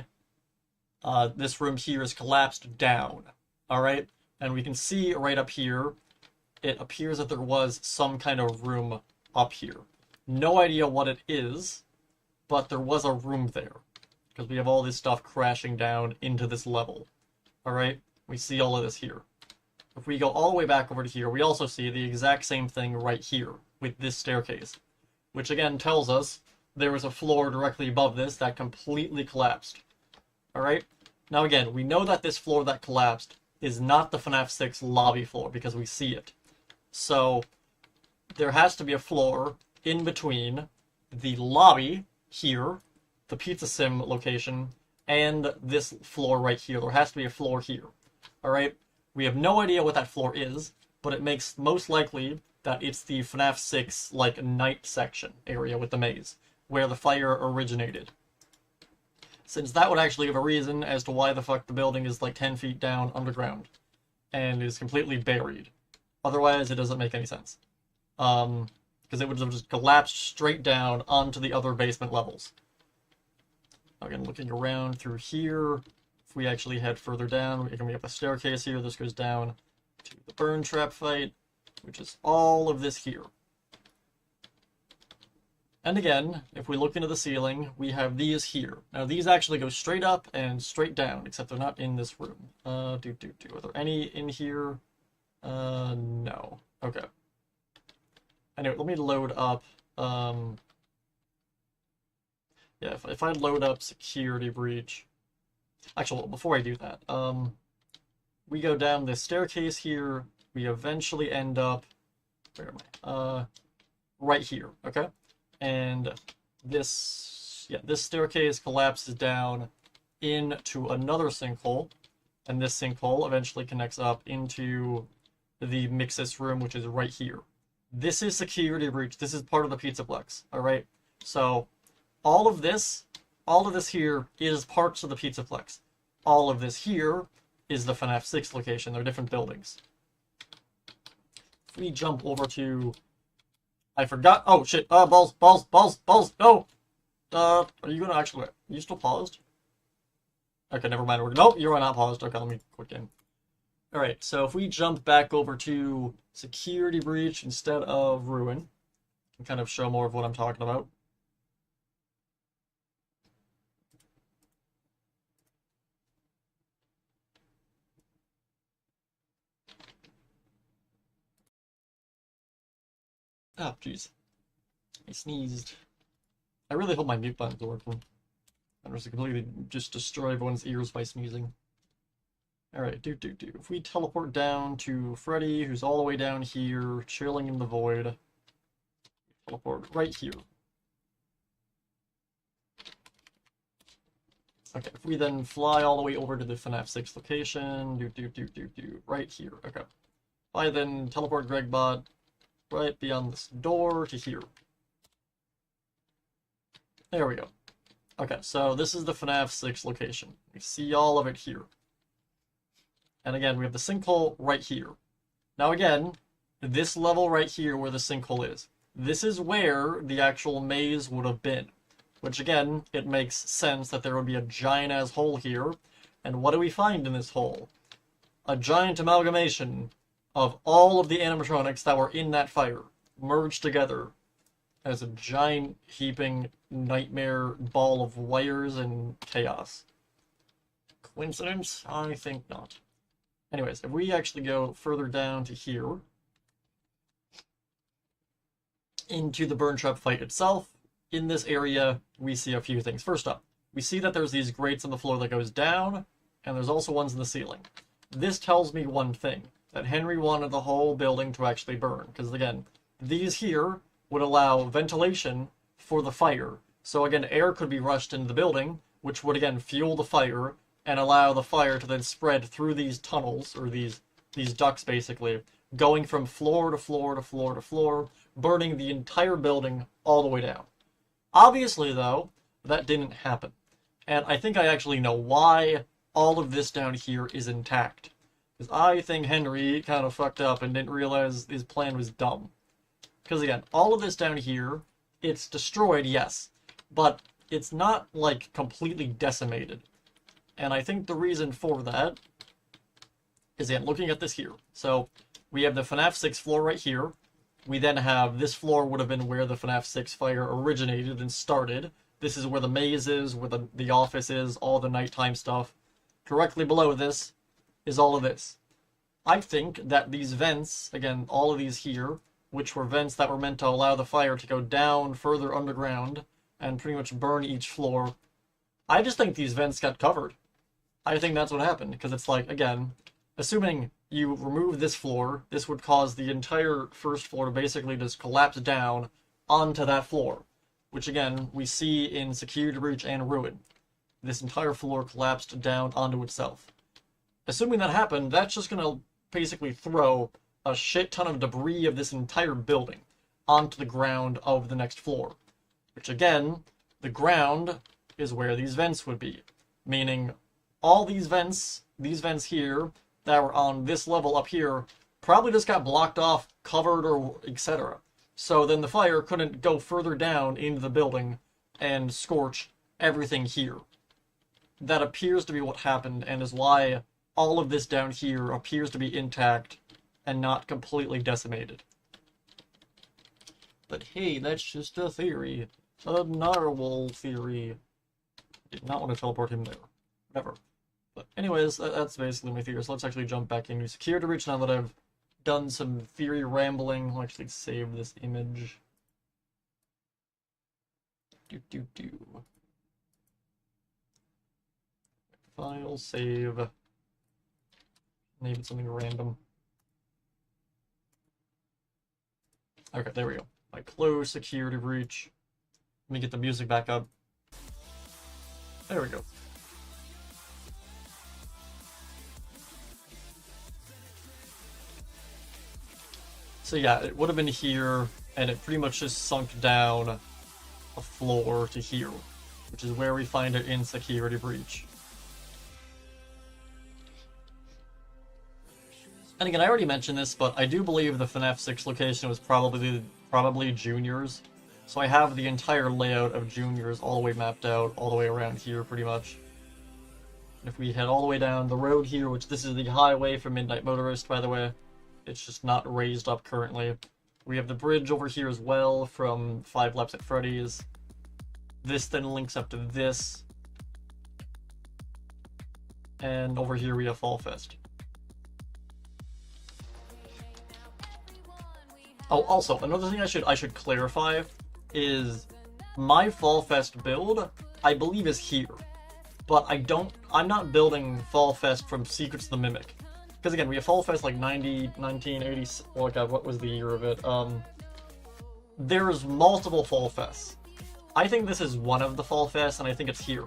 this room here is collapsed down, alright? And we can see right up here, it appears that there was some kind of room up here. No idea what it is, but there was a room there, because we have all this stuff crashing down into this level, alright? We see all of this here. If we go all the way back over to here, we also see the exact same thing right here with this staircase, which again tells us there was a floor directly above this that completely collapsed. Alright? Now again, we know that this floor that collapsed is not the FNAF 6 lobby floor because we see it. So there has to be a floor in between the lobby here, the Pizza Sim location, and this floor right here. There has to be a floor here. Alright? We have no idea what that floor is, but it makes most likely that it's the FNAF 6, like, night section area with the maze, where the fire originated. Since that would actually give a reason as to why the fuck the building is, like, 10 feet down underground, and is completely buried. Otherwise, it doesn't make any sense. Because it would have just collapsed straight down onto the other basement levels. Again, looking around through here, if we actually head further down, we have a staircase here. This goes down to the burn trap fight, which is all of this here. And again, if we look into the ceiling, we have these here. Now these actually go straight up and straight down, except they're not in this room. Are there any in here? No. Okay. And Anyway, let me load up, yeah, if I load up security breach, actually, well, before I do that, we go down this staircase here, we eventually end up, where am I? Right here, okay? And this, yeah, this staircase collapses down into another sinkhole, and this sinkhole eventually connects up into the Mixus room, which is right here. This is security breach. This is part of the Pizzaplex, alright? So, all of this here is parts of the Pizzaplex. All of this here is the FNAF 6 location. They're different buildings. If we jump over to... I forgot... Oh, shit. Balls, no! Are you gonna actually... Are you still paused? Okay, never mind. Nope, you're not paused. Okay, let me quit game. Alright, so if we jump back over to security breach instead of ruin, and kind of show more of what I'm talking about. Oh, jeez. I sneezed. I really hope my mute button's working. I just completely just destroy everyone's ears by sneezing. Alright, If we teleport down to Freddy, who's all the way down here, chilling in the void. Teleport right here. Okay, if we then fly all the way over to the FNAF 6 location, right here, okay. If I then teleport Gregbot right beyond this door to here. There we go. Okay, so this is the FNAF 6 location. We see all of it here. And again, we have the sinkhole right here. Now again, this level right here where the sinkhole is, this is where the actual maze would have been. Which again, it makes sense that there would be a giant-ass hole here. And what do we find in this hole? A giant amalgamation of all of the animatronics that were in that fire, merged together as a giant, heaping, nightmare ball of wires and chaos. Coincidence? I think not. Anyways, if we actually go further down to here, into the burn trap fight itself, in this area, we see a few things. First up, we see that there's these grates on the floor that goes down, and there's also ones in the ceiling. This tells me one thing, that Henry wanted the whole building to actually burn, because again, these here would allow ventilation for the fire. So again, air could be rushed into the building, which would again fuel the fire, and allow the fire to then spread through these tunnels, or these ducts basically, going from floor to floor to floor to floor, burning the entire building all the way down. Obviously, though, that didn't happen. And I think I actually know why all of this down here is intact. Because I think Henry kind of fucked up and didn't realize his plan was dumb. Because again, all of this down here, it's destroyed, yes, but it's not, like, completely decimated. And I think the reason for that is, again, looking at this here. So, we have the FNAF 6 floor right here. We then have, this floor would have been where the FNAF 6 fire originated and started. This is where the maze is, where the office is, all the nighttime stuff. Directly below this is all of this. I think that these vents, again, all of these here, which were vents that were meant to allow the fire to go down further underground and pretty much burn each floor, I just think these vents got covered. I think that's what happened, because it's like, again, assuming you remove this floor, this would cause the entire first floor to basically just collapse down onto that floor, which again, we see in Security Breach and Ruin. This entire floor collapsed down onto itself. Assuming that happened, that's just going to basically throw a shit ton of debris of this entire building onto the ground of the next floor. Which again, the ground is where these vents would be. Meaning, all these vents here that were on this level up here probably just got blocked off, covered, or etc. So then the fire couldn't go further down into the building and scorch everything here. That appears to be what happened, and is why all of this down here appears to be intact and not completely decimated. But hey, that's just a theory. A narwhal theory. Did not want to teleport him there. Whatever. But anyways, that's basically my theory. So let's actually jump back into Security Breach now that I've done some theory rambling. I'll actually save this image. File, save. Name it something random. Okay, there we go. Like close security breach. Let me get the music back up. There we go. So yeah, it would have been here, and it pretty much just sunk down a floor to here, which is where we find it in security breach. And again, I already mentioned this, but I do believe the FNAF 6 location was probably Junior's. So I have the entire layout of Junior's all the way mapped out, all the way around here, pretty much. And if we head all the way down the road here, which this is the highway for Midnight Motorist, by the way. It's just not raised up currently. We have the bridge over here as well from 5 Laps at Freddy's. This then links up to this. And over here we have Fall Fest. Oh, also, another thing I should clarify is my Fall Fest build, I believe, is here. But I'm not building Fall Fest from Secrets of the Mimic. Because again, we have Fall Fest like 1980, oh god, what was the year of it? There's multiple Fall Fests. I think this is one of the Fall Fests, and I think it's here.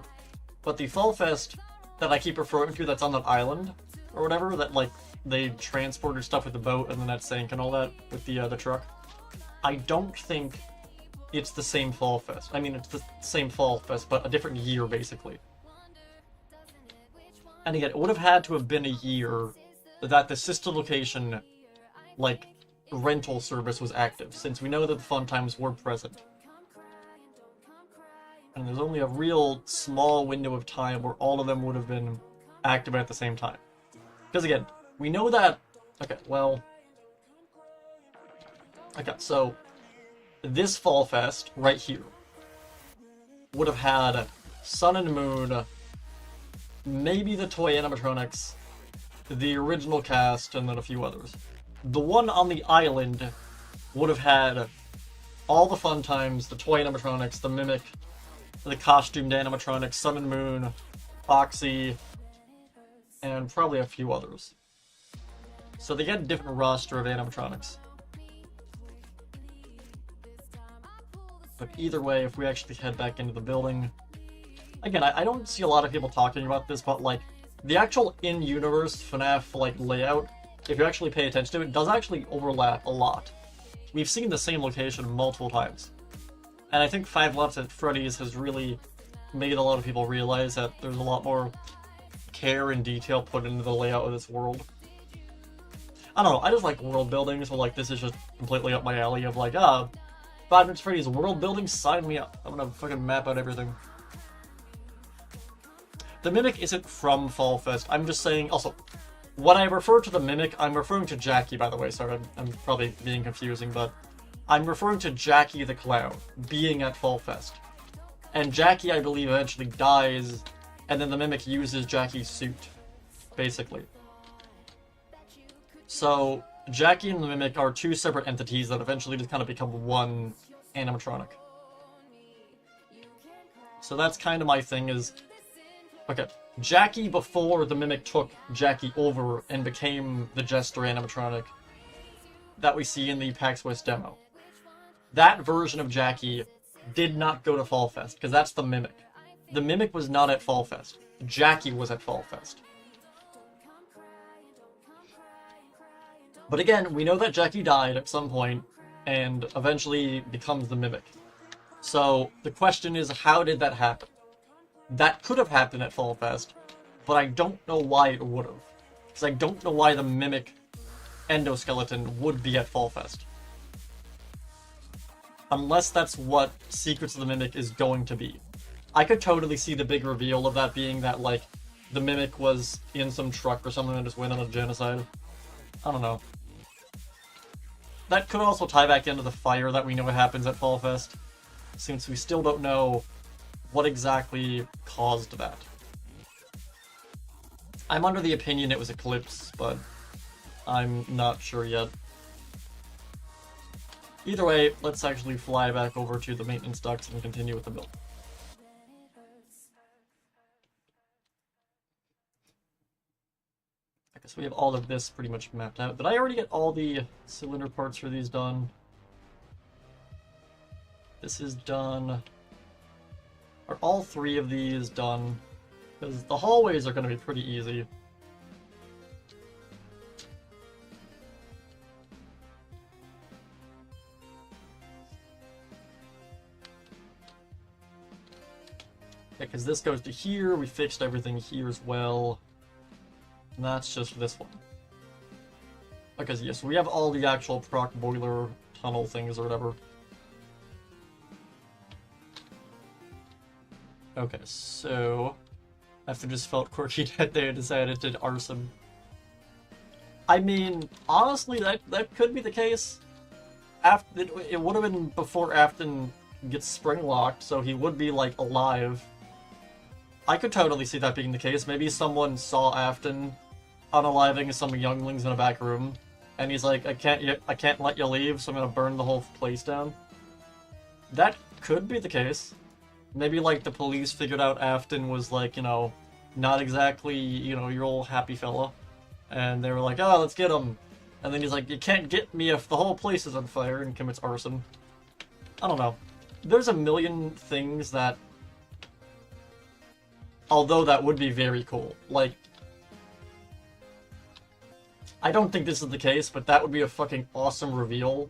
But the Fall Fest that I keep referring to that's on that island, or whatever, that like, they transported stuff with the boat and then that sank and all that with the truck. I don't think it's the same Fall Fest. I mean, it's the same Fall Fest, but a different year, basically. And again, it would have had to have been a year that the sister location, like, rental service was active, since we know that the fun times were present. And there's only a real small window of time where all of them would have been active at the same time. Because again, we know that... Okay, well... Okay, so... This Fall Fest, right here, would have had Sun and Moon, maybe the toy animatronics, the original cast, and then a few others. The one on the island would have had all the fun times, the toy animatronics, the mimic, the costumed animatronics, Sun and Moon, Foxy, and probably a few others. So they get a different roster of animatronics. But either way, if we actually head back into the building... Again, I don't see a lot of people talking about this, but like, the actual in-universe FNAF like layout, if you actually pay attention to it, does actually overlap a lot. We've seen the same location multiple times. And I think 5 Laps at Freddy's has really made a lot of people realize that there's a lot more care and detail put into the layout of this world. I don't know, I just like world building, so like this is just completely up my alley of like, 5 Nights at Freddy's world building, sign me up. I'm gonna fucking map out everything. The Mimic isn't from Fall Fest. I'm just saying, also, when I refer to the Mimic, I'm referring to Jackie, by the way. Sorry, I'm probably being confusing, but I'm referring to Jackie the Clown being at Fall Fest. And Jackie, I believe, eventually dies, and then the Mimic uses Jackie's suit, basically. So, Jackie and the Mimic are two separate entities that eventually just kind of become one animatronic. So that's kind of my thing is... Okay, Jackie before the Mimic took Jackie over and became the Jester animatronic that we see in the PAX West demo. That version of Jackie did not go to Fall Fest, because that's the Mimic. The Mimic was not at Fall Fest. Jackie was at Fall Fest. But again, we know that Jackie died at some point, and eventually becomes the Mimic. So, the question is, how did that happen? That could have happened at Fall Fest, but I don't know why it would have. Because I don't know why the Mimic endoskeleton would be at Fall Fest. Unless that's what Secrets of the Mimic is going to be. I could totally see the big reveal of that being that, like, the Mimic was in some truck or something and just went on a genocide. I don't know. That could also tie back into the fire that we know happens at Fall Fest, since we still don't know what exactly caused that. I'm under the opinion it was Eclipse, but I'm not sure yet. Either way, let's actually fly back over to the maintenance ducts and continue with the build. I guess we have all of this pretty much mapped out. Did I already get all the cylinder parts for these done? This is done. Are all 3 of these done? Because the hallways are going to be pretty easy. Yeah, because this goes to here, we fixed everything here as well. And that's just this one. Because yes, we have all the actual proc boiler tunnel things or whatever. Okay, so after just felt quirky that they decided to arson. I mean, honestly, that could be the case. After it would have been before Afton gets spring locked, so he would be like alive. I could totally see that being the case. Maybe someone saw Afton unaliving some younglings in a back room, and he's like, I can't let you leave, so I'm gonna burn the whole place down. That could be the case. Maybe, like, the police figured out Afton was, like, you know, not exactly, you know, your old happy fella. And they were like, oh, let's get him. And then he's like, you can't get me if the whole place is on fire, and commits arson. I don't know. There's a million things that... Although that would be very cool. Like... I don't think this is the case, but that would be a fucking awesome reveal.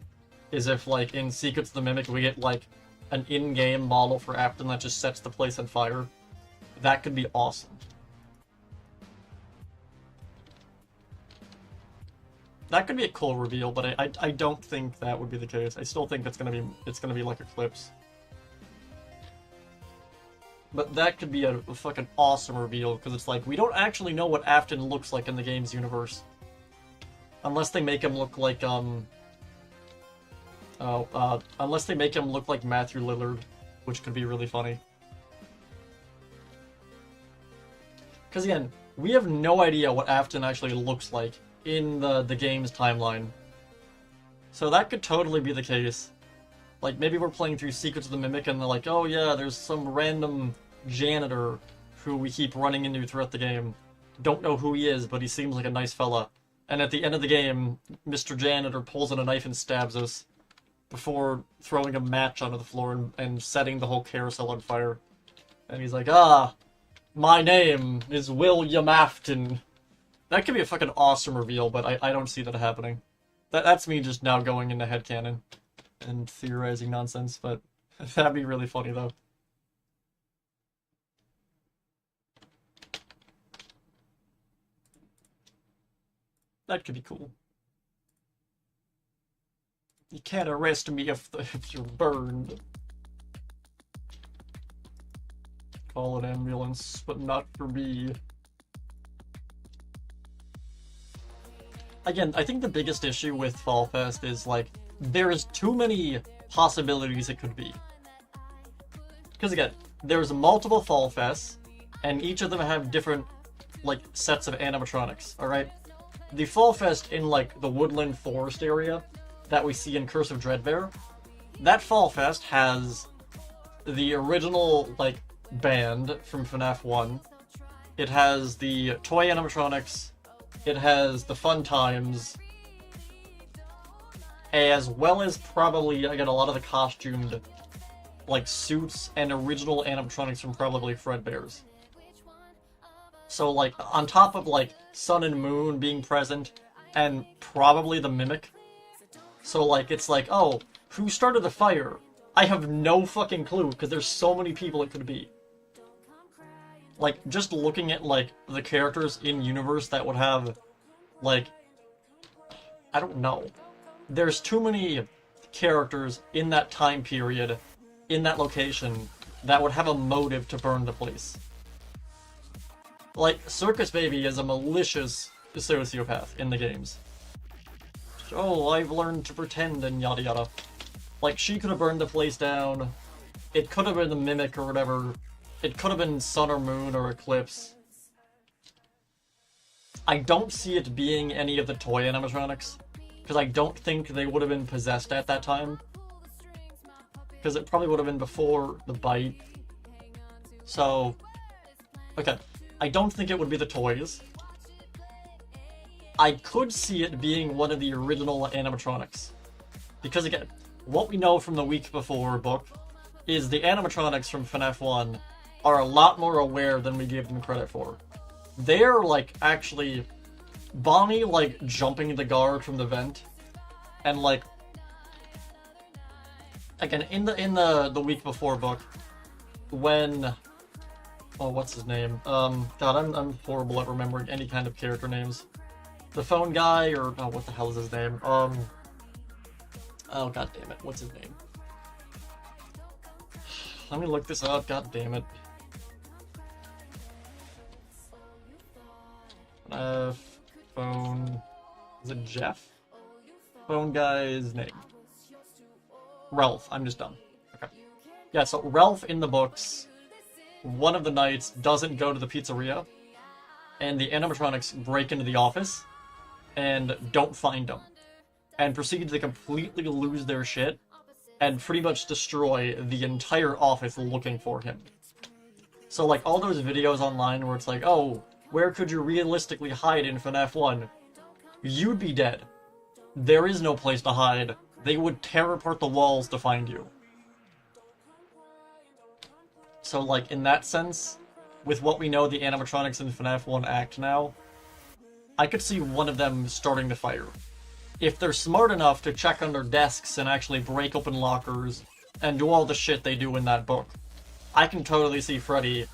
Is if, like, in Secrets of the Mimic, we get, like, an in-game model for Afton that just sets the place on fire. That could be awesome. That could be a cool reveal, but I don't think that would be the case. I still think it's gonna be like Eclipse. But that could be a fucking awesome reveal, because it's like, we don't actually know what Afton looks like in the game's universe. Unless they make him look like, unless they make him look like Matthew Lillard, which could be really funny. Because again, we have no idea what Afton actually looks like in the game's timeline. So that could totally be the case. Like, maybe we're playing through Secrets of the Mimic and they're like, oh yeah, there's some random janitor who we keep running into throughout the game. Don't know who he is, but he seems like a nice fella. And at the end of the game, Mr. Janitor pulls out a knife and stabs us before throwing a match onto the floor and setting the whole carousel on fire. And he's like, ah, my name is William Afton. That could be a fucking awesome reveal, but I don't see that happening. That's me just now going into headcanon and theorizing nonsense, but that'd be really funny though. That could be cool. You can't arrest me if you're burned. Call an ambulance, but not for me. Again, I think the biggest issue with Fall Fest is, like, there's too many possibilities it could be. Because again, there's multiple Fall Fests, and each of them have different, like, sets of animatronics, alright? The Fall Fest in, like, the woodland forest area that we see in Curse of Dreadbear, that Fall Fest has the original, like, band from FNAF 1. It has the toy animatronics. It has the fun times. As well as probably, again, a lot of the costumed, like, suits and original animatronics from probably Fredbear's. So, like, on top of, like, Sun and Moon being present, and probably the Mimic. So, like, it's like, oh, who started the fire? I have no fucking clue, because there's so many people it could be. Like, just looking at, like, the characters in universe that would have, like, I don't know. There's too many characters in that time period, in that location, that would have a motive to burn the place. Like, Circus Baby is a malicious sociopath in the games. Oh, I've learned to pretend and yada yada. Like, she could have burned the place down. It could have been the Mimic or whatever. It could have been Sun or Moon or Eclipse. I don't see it being any of the toy animatronics, because I don't think they would have been possessed at that time. Because it probably would have been before the bite. So, okay. I don't think it would be the toys. I could see it being one of the original animatronics. Because again, what we know from the week before book is the animatronics from FNAF 1 are a lot more aware than we gave them credit for. They're like actually Bonnie like jumping the guard from the vent, and like again in the week before book when what's his name? God, I'm horrible at remembering any kind of character names. The phone guy, or what the hell is his name? Oh god damn it, what's his name? Let me look this up, god damn it. Phone... Is it Jeff? Phone guy's name. Ralph, I'm just dumb. Okay. Yeah, so Ralph in the books, one of the nights doesn't go to the pizzeria, and the animatronics break into the office, and don't find him, and proceed to completely lose their shit, and pretty much destroy the entire office looking for him. So like all those videos online where it's like, oh, where could you realistically hide in FNAF 1? You'd be dead. There is no place to hide. They would tear apart the walls to find you. So like in that sense, with what we know the animatronics in FNAF 1 act now, I could see one of them starting to fire. If they're smart enough to check under desks and actually break open lockers and do all the shit they do in that book, I can totally see Freddy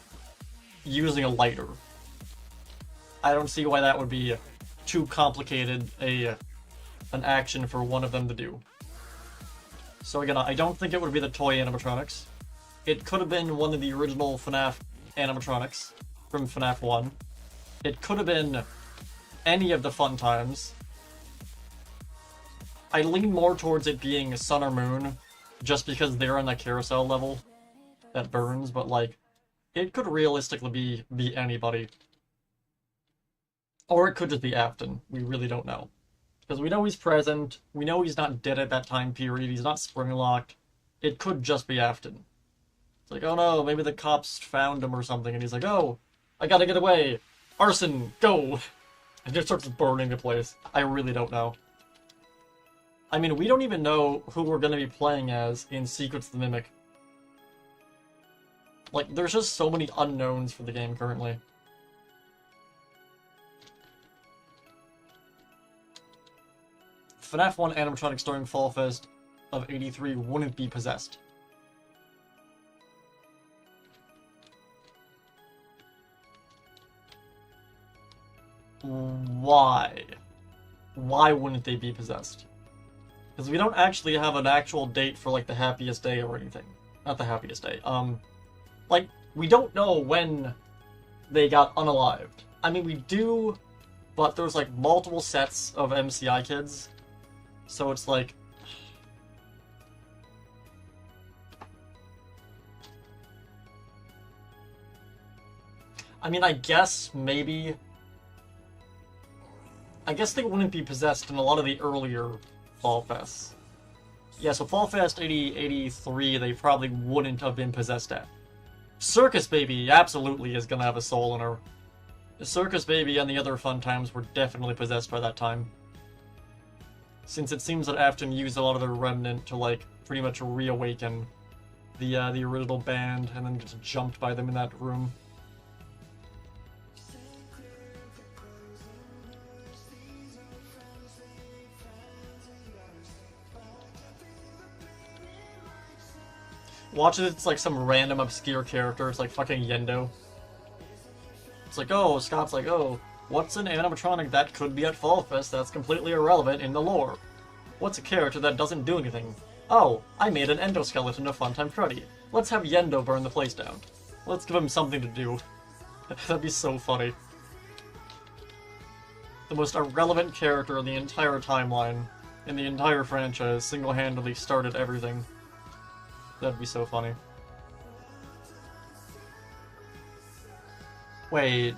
using a lighter. I don't see why that would be too complicated an action for one of them to do. So again, I don't think it would be the toy animatronics. It could have been one of the original FNAF animatronics from FNAF 1. It could have been any of the fun times. I lean more towards it being Sun or Moon, just because they're on the carousel level that burns, but like, it could realistically be anybody. Or it could just be Afton. We really don't know. Because we know he's present, we know he's not dead at that time period, he's not spring-locked. It could just be Afton. It's like, oh no, maybe the cops found him or something, and he's like, oh, I gotta get away! Arson, go! And just starts burning the place. I really don't know. I mean, we don't even know who we're gonna be playing as in Secrets of the Mimic. Like, there's just so many unknowns for the game currently. FNAF 1 animatronics during Fall Fest of '83 wouldn't be possessed. Why? Why wouldn't they be possessed? Because we don't actually have an actual date for, like, the happiest day or anything. Not the happiest day. Like, we don't know when they got unalived. I mean, we do, but there's, like, multiple sets of MCI kids. So it's like... I mean, I guess maybe... I guess they wouldn't be possessed in a lot of the earlier Fall Fests. Yeah, so Fall Fest 83, they probably wouldn't have been possessed at. Circus Baby absolutely is gonna have a soul in her. The Circus Baby and the other fun times were definitely possessed by that time. Since it seems that Afton used a lot of their remnant to, like, pretty much reawaken the original band, and then just jumped by them in that room. Watch it, it's like some random obscure character, it's like fucking Yendo. It's like, oh, Scott's like, oh, what's an animatronic that could be at Fall Fest that's completely irrelevant in the lore? What's a character that doesn't do anything? Oh, I made an endoskeleton of Funtime Freddy. Let's have Yendo burn the place down. Let's give him something to do. That'd be so funny. The most irrelevant character in the entire timeline, in the entire franchise, single-handedly started everything. That'd be so funny. Wait.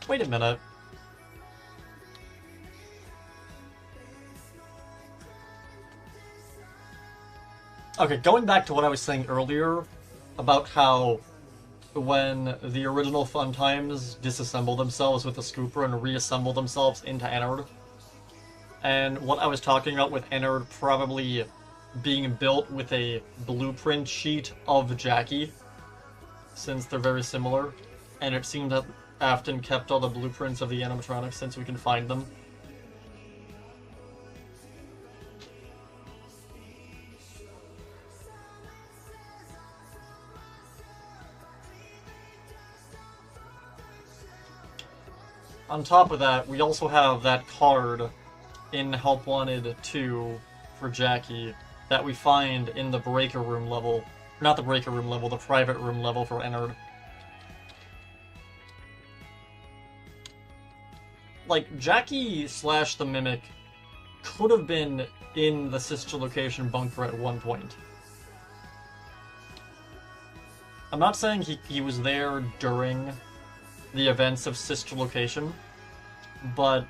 Wait a minute. Okay, going back to what I was saying earlier about how when the original Fun Times disassemble themselves with the scooper and reassemble themselves into Ennard, and what I was talking about with Ennard probably being built with a blueprint sheet of Jackie, since they're very similar, and it seemed that Afton kept all the blueprints of the animatronics since we can find them. On top of that, we also have that card in Help Wanted 2 for Jackie that we find in the breaker room level. Not the breaker room level, the private room level for Ennard. Like, Jackie slash the Mimic could have been in the sister location bunker at one point. I'm not saying he was there during the events of sister location, but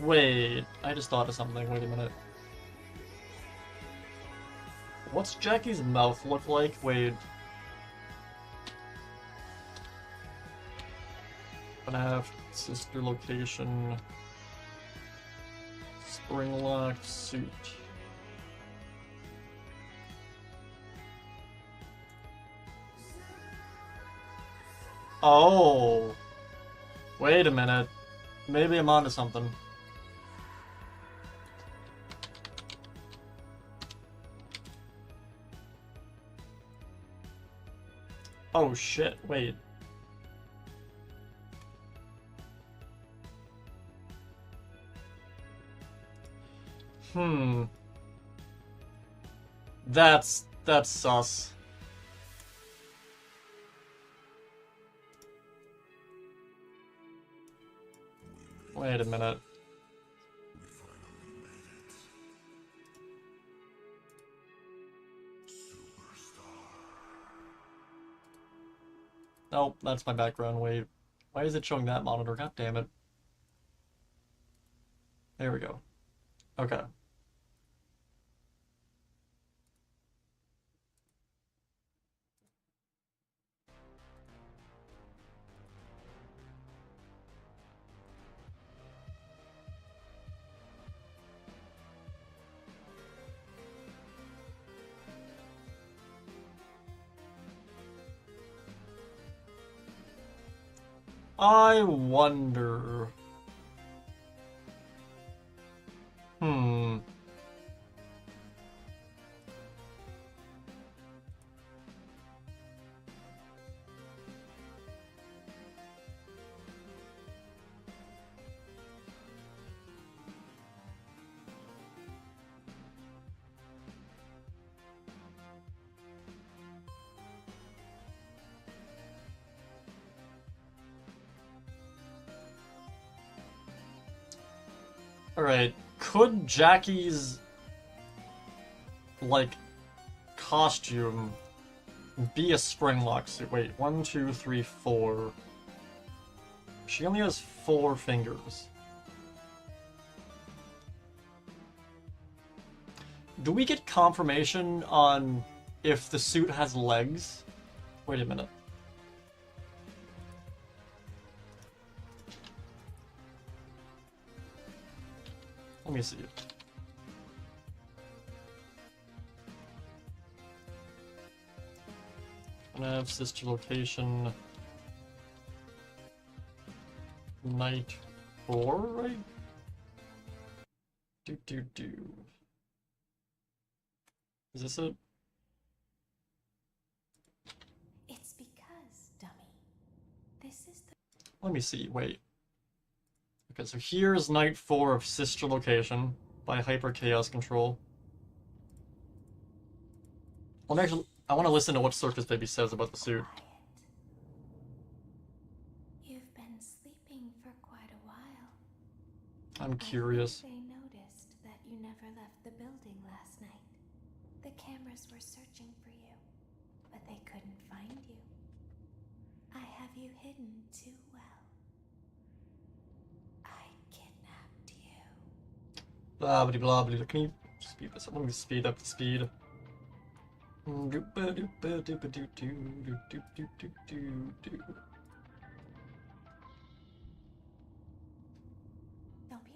wait, I just thought of something. Wait a minute. What's Jackie's mouth look like? Wait. FNAF sister location spring locked suit. Oh, wait a minute. Maybe I'm onto something. Oh shit, wait. That's sus. Wait a minute. Nope, that's my background. Wait. Why is it showing that monitor? God damn it. There we go. Okay. I wonder... Alright, could Jackie's, like, costume be a spring lock suit? Wait, 1, 2, 3, 4. She only has 4 fingers. Do we get confirmation on if the suit has legs? Wait a minute. Let me see. FNAF sister location. Night 4, right? Do. Is this it? It's because, dummy. This is the... Let me see, wait. Okay, so here's Night 4 of Sister Location by Hyper Chaos Control. Well, actually, I want to listen to what Circus Baby says about the suit. You've been sleeping for quite a while. I'm curious. I think they noticed that you never left the building last night. The cameras were searching for you. but they couldn't find you. I have you hidden too well. I kidnapped you. Blah blah blah blah. Can you speed this up? Let me speed up the speed. Don't be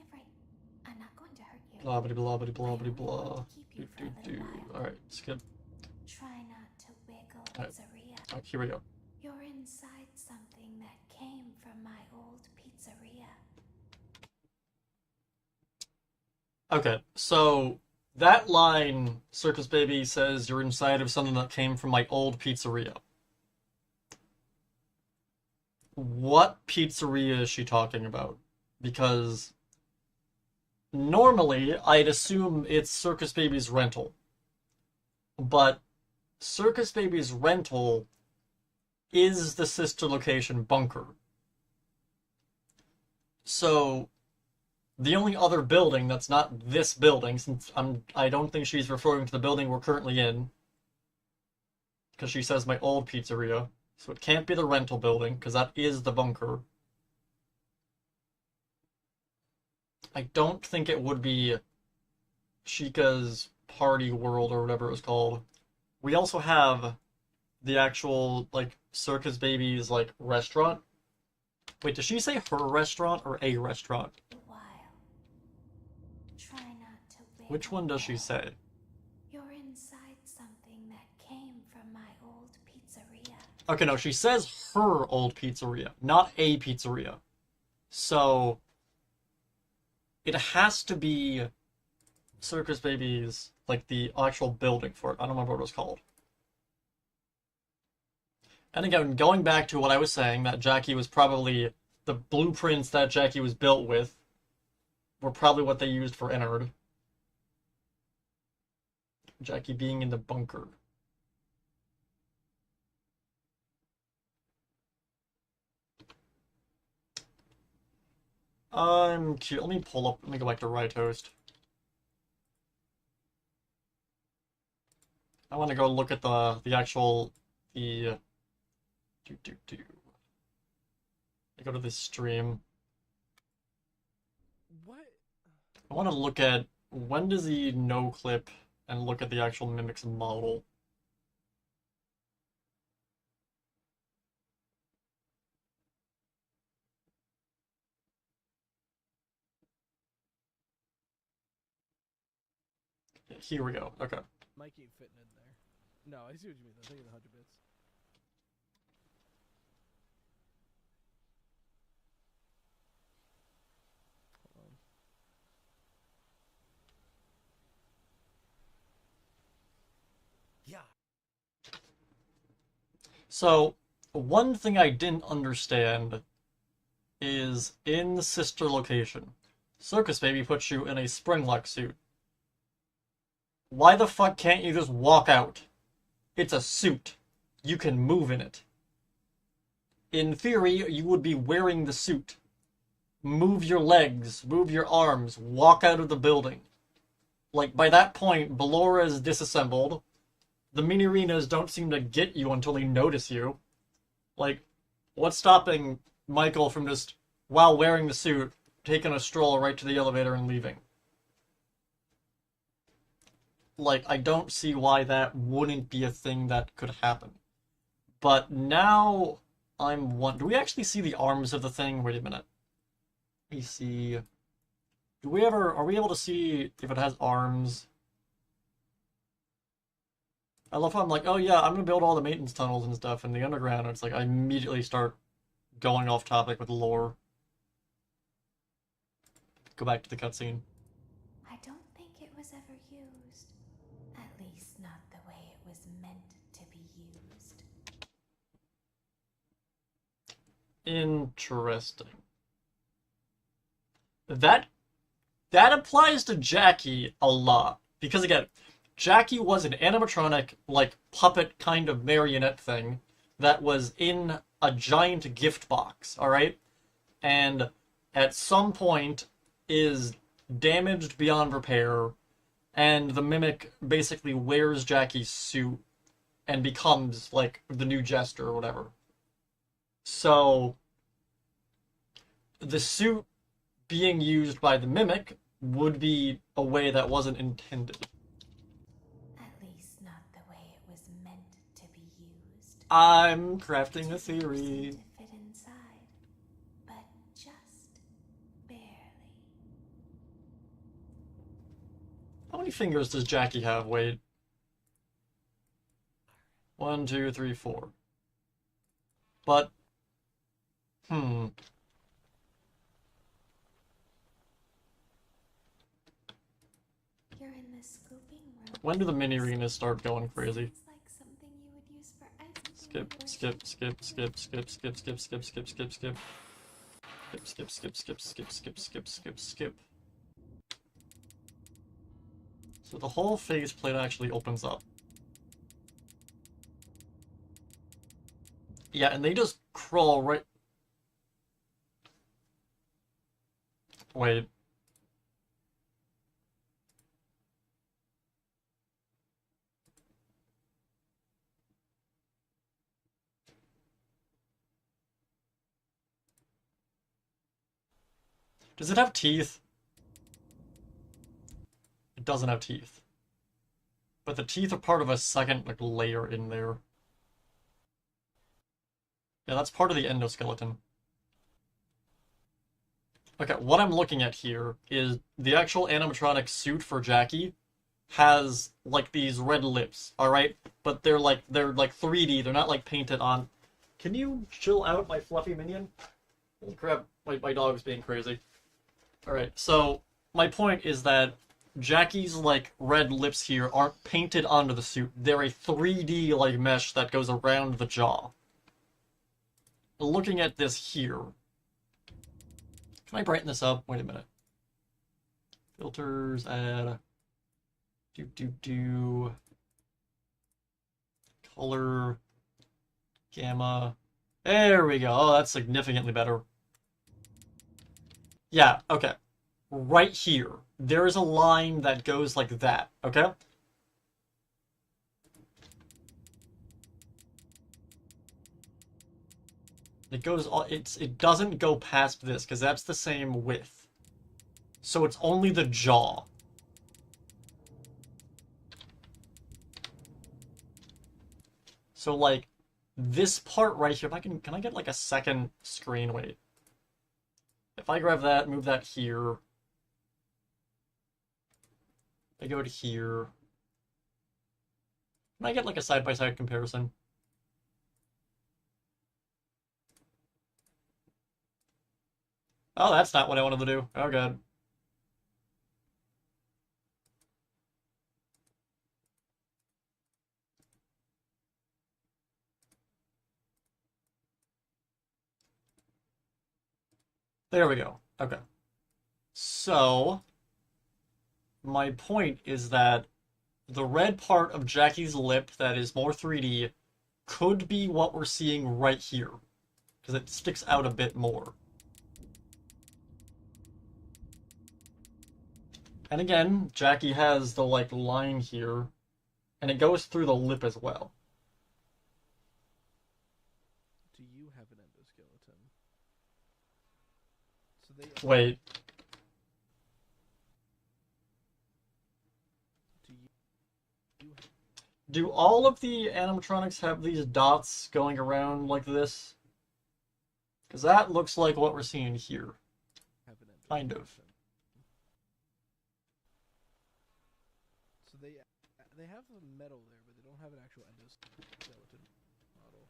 afraid. I'm not going to hurt you. Blah blah blah blah blah blah blah. Keep you for a little while. Alright, skip. Try not to wiggle, Alright. pizzeria. Alright, here we go. You're inside something that came from my old pizzeria. Okay, so that line, Circus Baby says you're inside of something that came from my old pizzeria. What pizzeria is she talking about? Because normally I'd assume it's Circus Baby's rental. But Circus Baby's rental is the sister location bunker. So the only other building that's not this building, since I don't think she's referring to the building we're currently in, because she says my old pizzeria, so it can't be the rental building, because that is the bunker. I don't think it would be Chica's Party World or whatever it was called. We also have the actual, like, Circus Baby's, like, restaurant. Wait, does she say her restaurant or a restaurant? Try not to wiggle. Which one does she say? You're inside something that came from my old pizzeria. Okay, no, she says her old pizzeria, not a pizzeria. So it has to be Circus Baby's, like, the actual building for it. I don't remember what it was called. And again, going back to what I was saying, that Jackie was probably, the blueprints that Jackie was built with were probably what they used for Ennard. Jackie being in the bunker. I'm cute. Let me pull up. Let me go back to Right Host. I want to go look at the actual I go to this stream. What? I want to look at when does he no clip and look at the actual Mimic's model. Yeah, here we go. Okay. Might keep fitting in there. No, I see what you mean. I think it's 100 bits. Hold on. Yeah. So, one thing I didn't understand is in the sister location, Circus Baby puts you in a Springlock suit. Why the fuck can't you just walk out? It's a suit. You can move in it. In theory, you would be wearing the suit. Move your legs, move your arms, walk out of the building. Like, by that point, Ballora is disassembled. The mini-arenas don't seem to get you until they notice you. Like, what's stopping Michael from just, while wearing the suit, taking a stroll right to the elevator and leaving? Like, I don't see why that wouldn't be a thing that could happen. But now I'm wondering, do we actually see the arms of the thing? Wait a minute. Let me see. Are we able to see if it has arms? I love how I'm like, oh yeah, I'm gonna build all the maintenance tunnels and stuff in the underground. And it's like, I immediately start going off topic with lore. Go back to the cutscene. I don't think it was ever used. At least not the way it was meant to be used. Interesting. That applies to Jackie a lot. Because again, Jackie was an animatronic, like, puppet kind of marionette thing that was in a giant gift box, alright? And at some point is damaged beyond repair, and the Mimic basically wears Jackie's suit and becomes, like, the new Jester or whatever. So, the suit being used by the Mimic would be a way that wasn't intended. At least not the way it was meant to be used. I'm crafting a It theory. seemed to fit inside, but just barely. How many fingers does Jackie have? Wait. 1, 2, 3, 4. But, You're in the scooping room. when do the mini arenas start going crazy? Sounds like something you would use for ice Skip, cream skip, skip, skip, skip, skip, skip, skip, skip, skip, skip. Skip, skip, skip, skip, skip, skip, skip, skip, skip. So the whole faceplate actually opens up. Yeah, and they just crawl right... Wait. Does it have teeth? It doesn't have teeth. But the teeth are part of a second, like, layer in there. Yeah, that's part of the endoskeleton. Okay, what I'm looking at here is the actual animatronic suit for Jackie has, like, these red lips, alright? But they're like 3D, they're not, like, painted on. Can you chill out, my fluffy minion? Holy crap, my dog's being crazy. Alright, so my point is that Jackie's, like, red lips here aren't painted onto the suit. They're a 3D, like, mesh that goes around the jaw. Looking at this here. Can I brighten this up? Wait a minute. Filters, add. Color. Gamma. There we go. Oh, that's significantly better. Yeah, okay. Right here. There is a line that goes like that, okay? It goes, it doesn't go past this, because that's the same width. So it's only the jaw. So, like, this part right here, if I can I get, like, a second screen? Wait. If I grab that, move that here. I go to here. Can I get, like, a side-by-side comparison? Oh, that's not what I wanted to do. Oh, God. There we go. Okay. So, my point is that the red part of Jackie's lip that is more 3D could be what we're seeing right here, because it sticks out a bit more. And again, Jackie has the, like, line here, and it goes through the lip as well. Do you have an endoskeleton? So they Wait. Do all of the animatronics have these dots going around like this? Because that looks like what we're seeing here. have an endoskeleton. Kind of. So they have the metal there, but they don't have an actual endoskeleton model.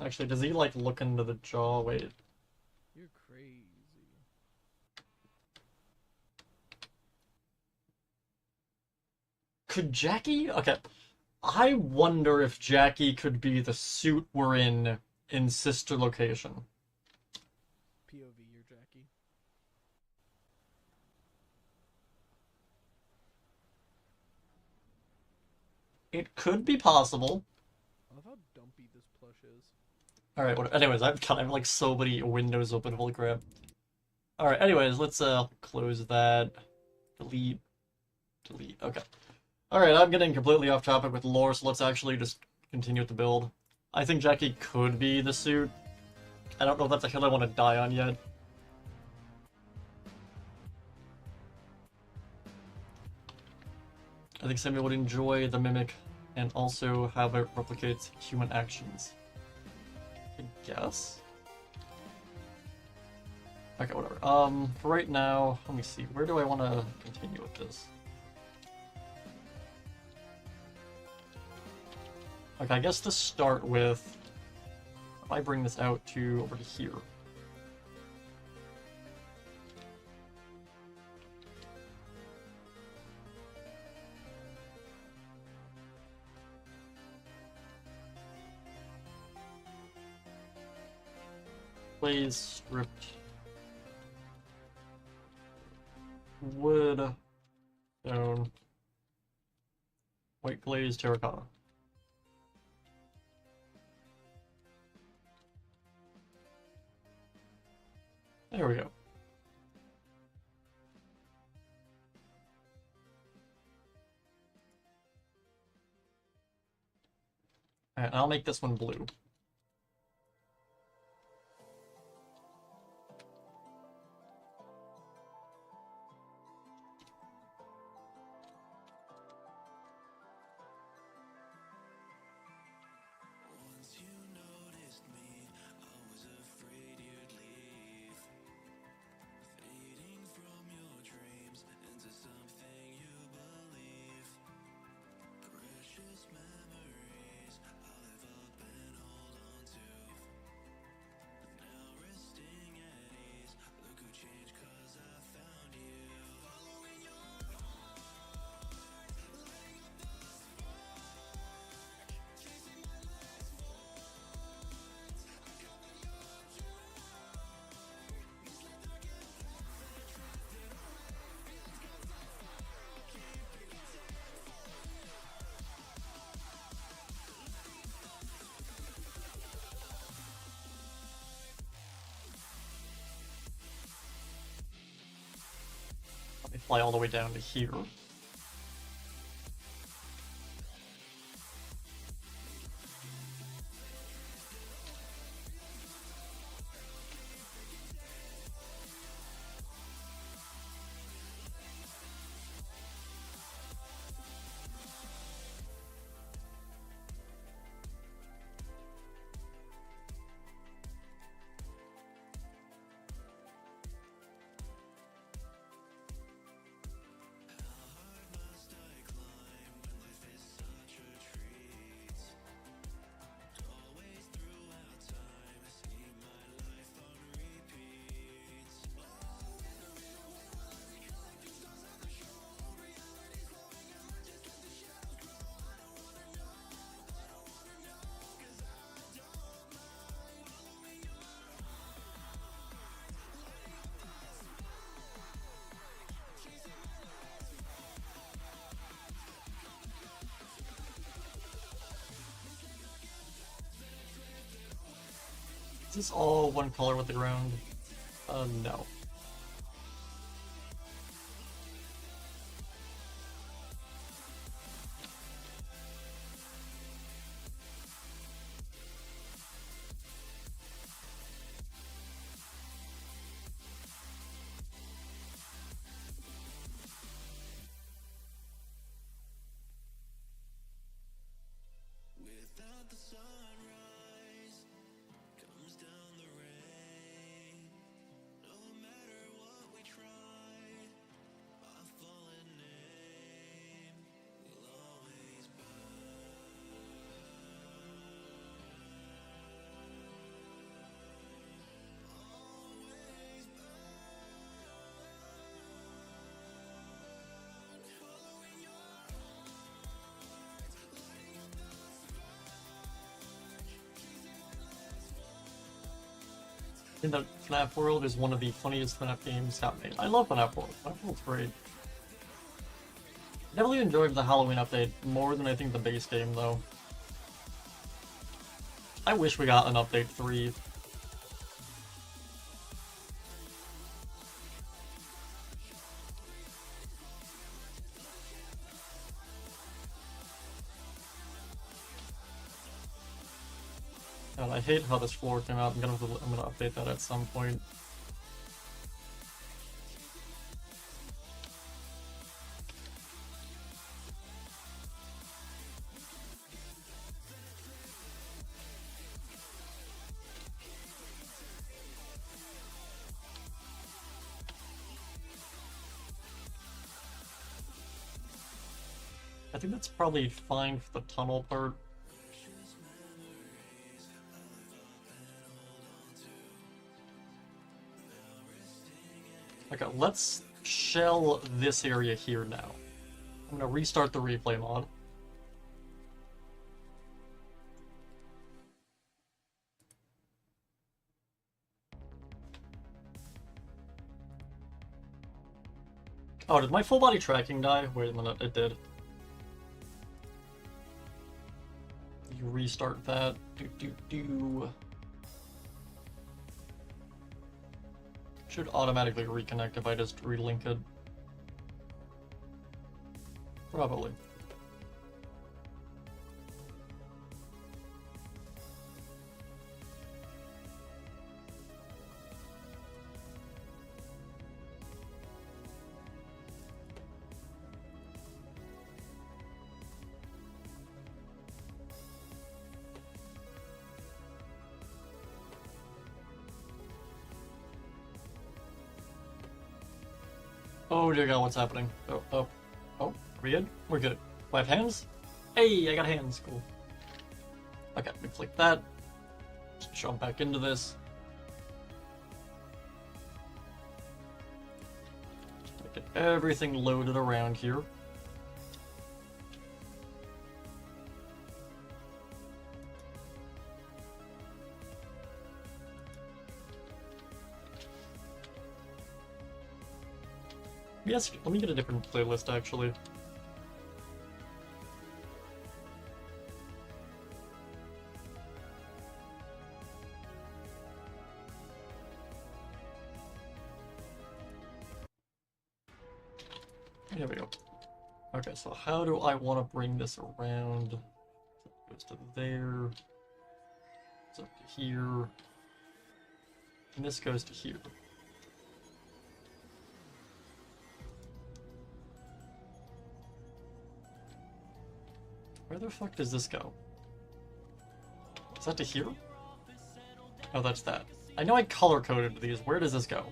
Actually, does he, like, look into the jaw? Wait. You're crazy. Could Jackie? Okay. I wonder if Jackie could be the suit we're in Sister Location. POV, you're Jackie. It could be possible. I love how dumpy this plush is. Alright, anyways, I've got like so many windows open, holy crap. Alright, anyways, let's close that. Delete. Delete. Okay. Alright, I'm getting completely off topic with lore, so let's actually just continue with the build. I think Jackie could be the suit. I don't know if that's a hill I want to die on yet. I think Samuel would enjoy the mimic and also how it replicates human actions. I guess? Okay, whatever. For right now, let me see. Where do I want to continue with this? Okay, I guess to start with, if I bring this out to over to here. Glaze, stripped, wood, stone, white glaze, terracotta. There we go. Alright, I'll make this one blue. Let me fly all the way down to here. Is this all one color with the ground? No. In the FNAF world is one of the funniest FNAF games happening. I love FNAF World. FNAF World's great. Definitely enjoyed the Halloween update more than I think the base game though. I wish we got an update 3. I hate how this floor came out. I'm gonna update that at some point. I think that's probably fine for the tunnel part. Okay, let's shell this area here now. I'm gonna restart the replay mod. Oh, did my full body tracking die? Wait a minute, it did. You restart that. Should automatically reconnect if I just relink it. Probably. Oh dear god, what's happening? Oh, are we good? We're good. Do I have hands? Hey, I got hands, cool. Okay, we click that. Just jump back into this. Just get everything loaded around here. Yes, let me get a different playlist actually. Here we go. Okay, so how do I want to bring this around? It goes to there. It's up to here. And this goes to here. Where the fuck does this go? Is that to here? Oh, that's that. I know I color-coded these. Where does this go?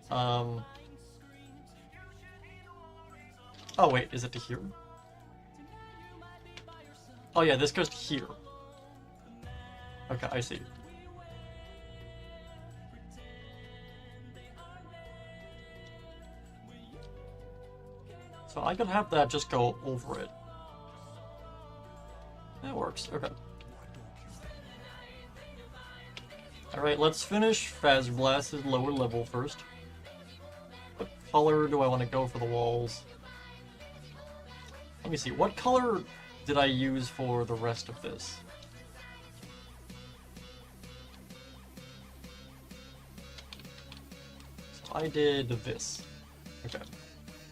Oh wait, is it to here? Oh yeah, this goes to here. Okay, I see. So I could have that just go over it. That works, okay. Alright, let's finish Fazblast's lower level first. What color do I want to go for the walls? Let me see, what color did I use for the rest of this? So I did this. Okay.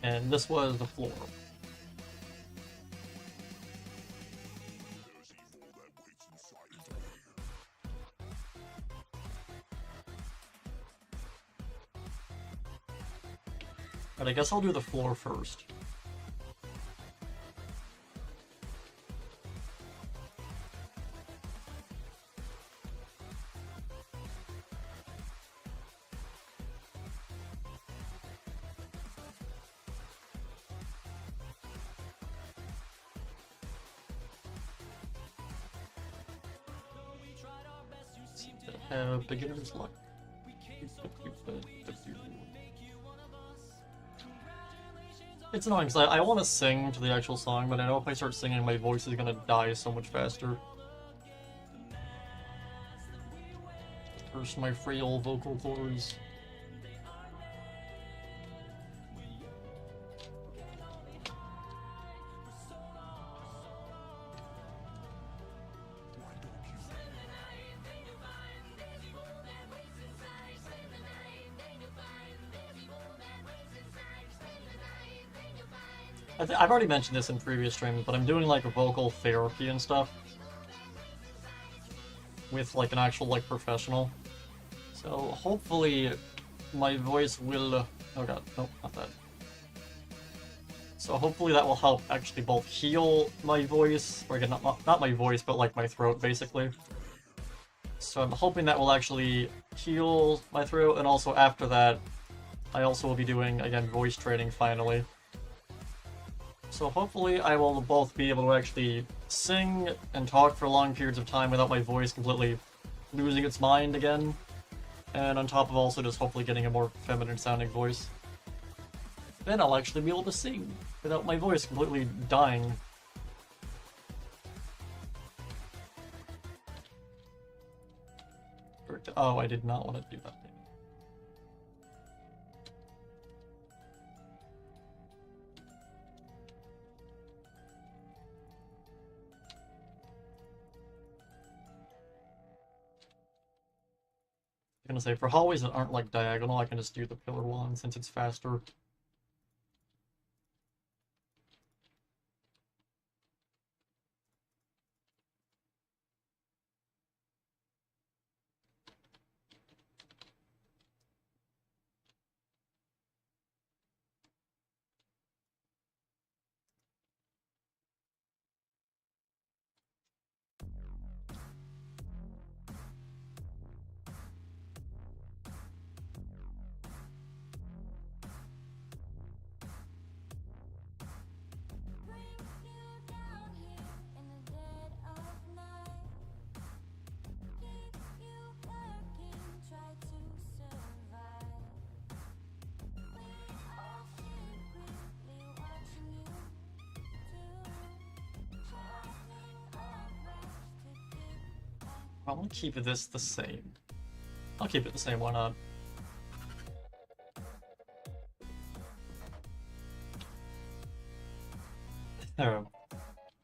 And this was the floor. But I guess I'll do the floor first. Beginner's luck. It's annoying because I want to sing to the actual song, but I know if I start singing, my voice is gonna die so much faster. Curse my frail vocal cords. I've already mentioned this in previous streams, but I'm doing like vocal therapy and stuff. with like an actual like professional. So hopefully my voice will, oh god, nope, not that. So hopefully that will help actually both heal my voice, or again, not my voice, but like my throat basically. So I'm hoping that will actually heal my throat, and also after that, I also will be doing, again, voice training finally. So hopefully I will both be able to actually sing and talk for long periods of time without my voice completely losing its mind again. And on top of also just hopefully getting a more feminine sounding voice. Then I'll actually be able to sing without my voice completely dying. Oh, I did not want to do that. I'm gonna say, for hallways that aren't like diagonal, I can just do the pillar one since it's faster. I'm gonna keep this the same. I'll keep it the same, why not?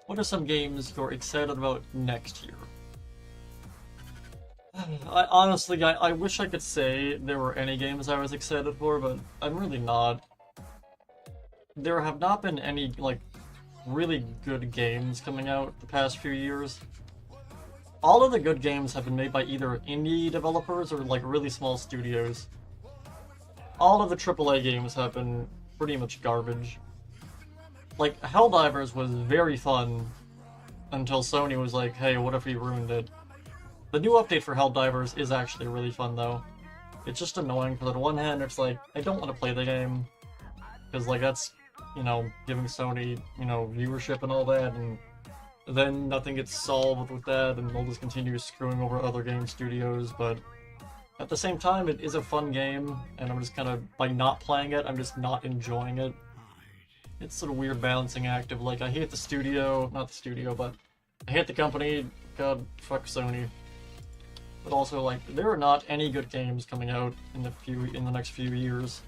What are some games you're excited about next year? Honestly, I wish I could say there were any games I was excited for, but I'm really not. There have not been any, like, really good games coming out the past few years. All of the good games have been made by either indie developers or like really small studios. All of the AAA games have been pretty much garbage. Like, Helldivers was very fun until Sony was like, hey, what if we ruined it? The new update for Helldivers is actually really fun though. It's just annoying because on one hand it's like, I don't want to play the game. Because like that's, you know, giving Sony, you know, viewership and all that, and then nothing gets solved with that, and they'll just continue screwing over other game studios, but at the same time, it is a fun game, and I'm just kind of, by not playing it, I'm just not enjoying it. It's sort of weird balancing act of, like, I hate the studio, not the studio, but I hate the company, god, fuck Sony. But also, like, there are not any good games coming out in the next few years.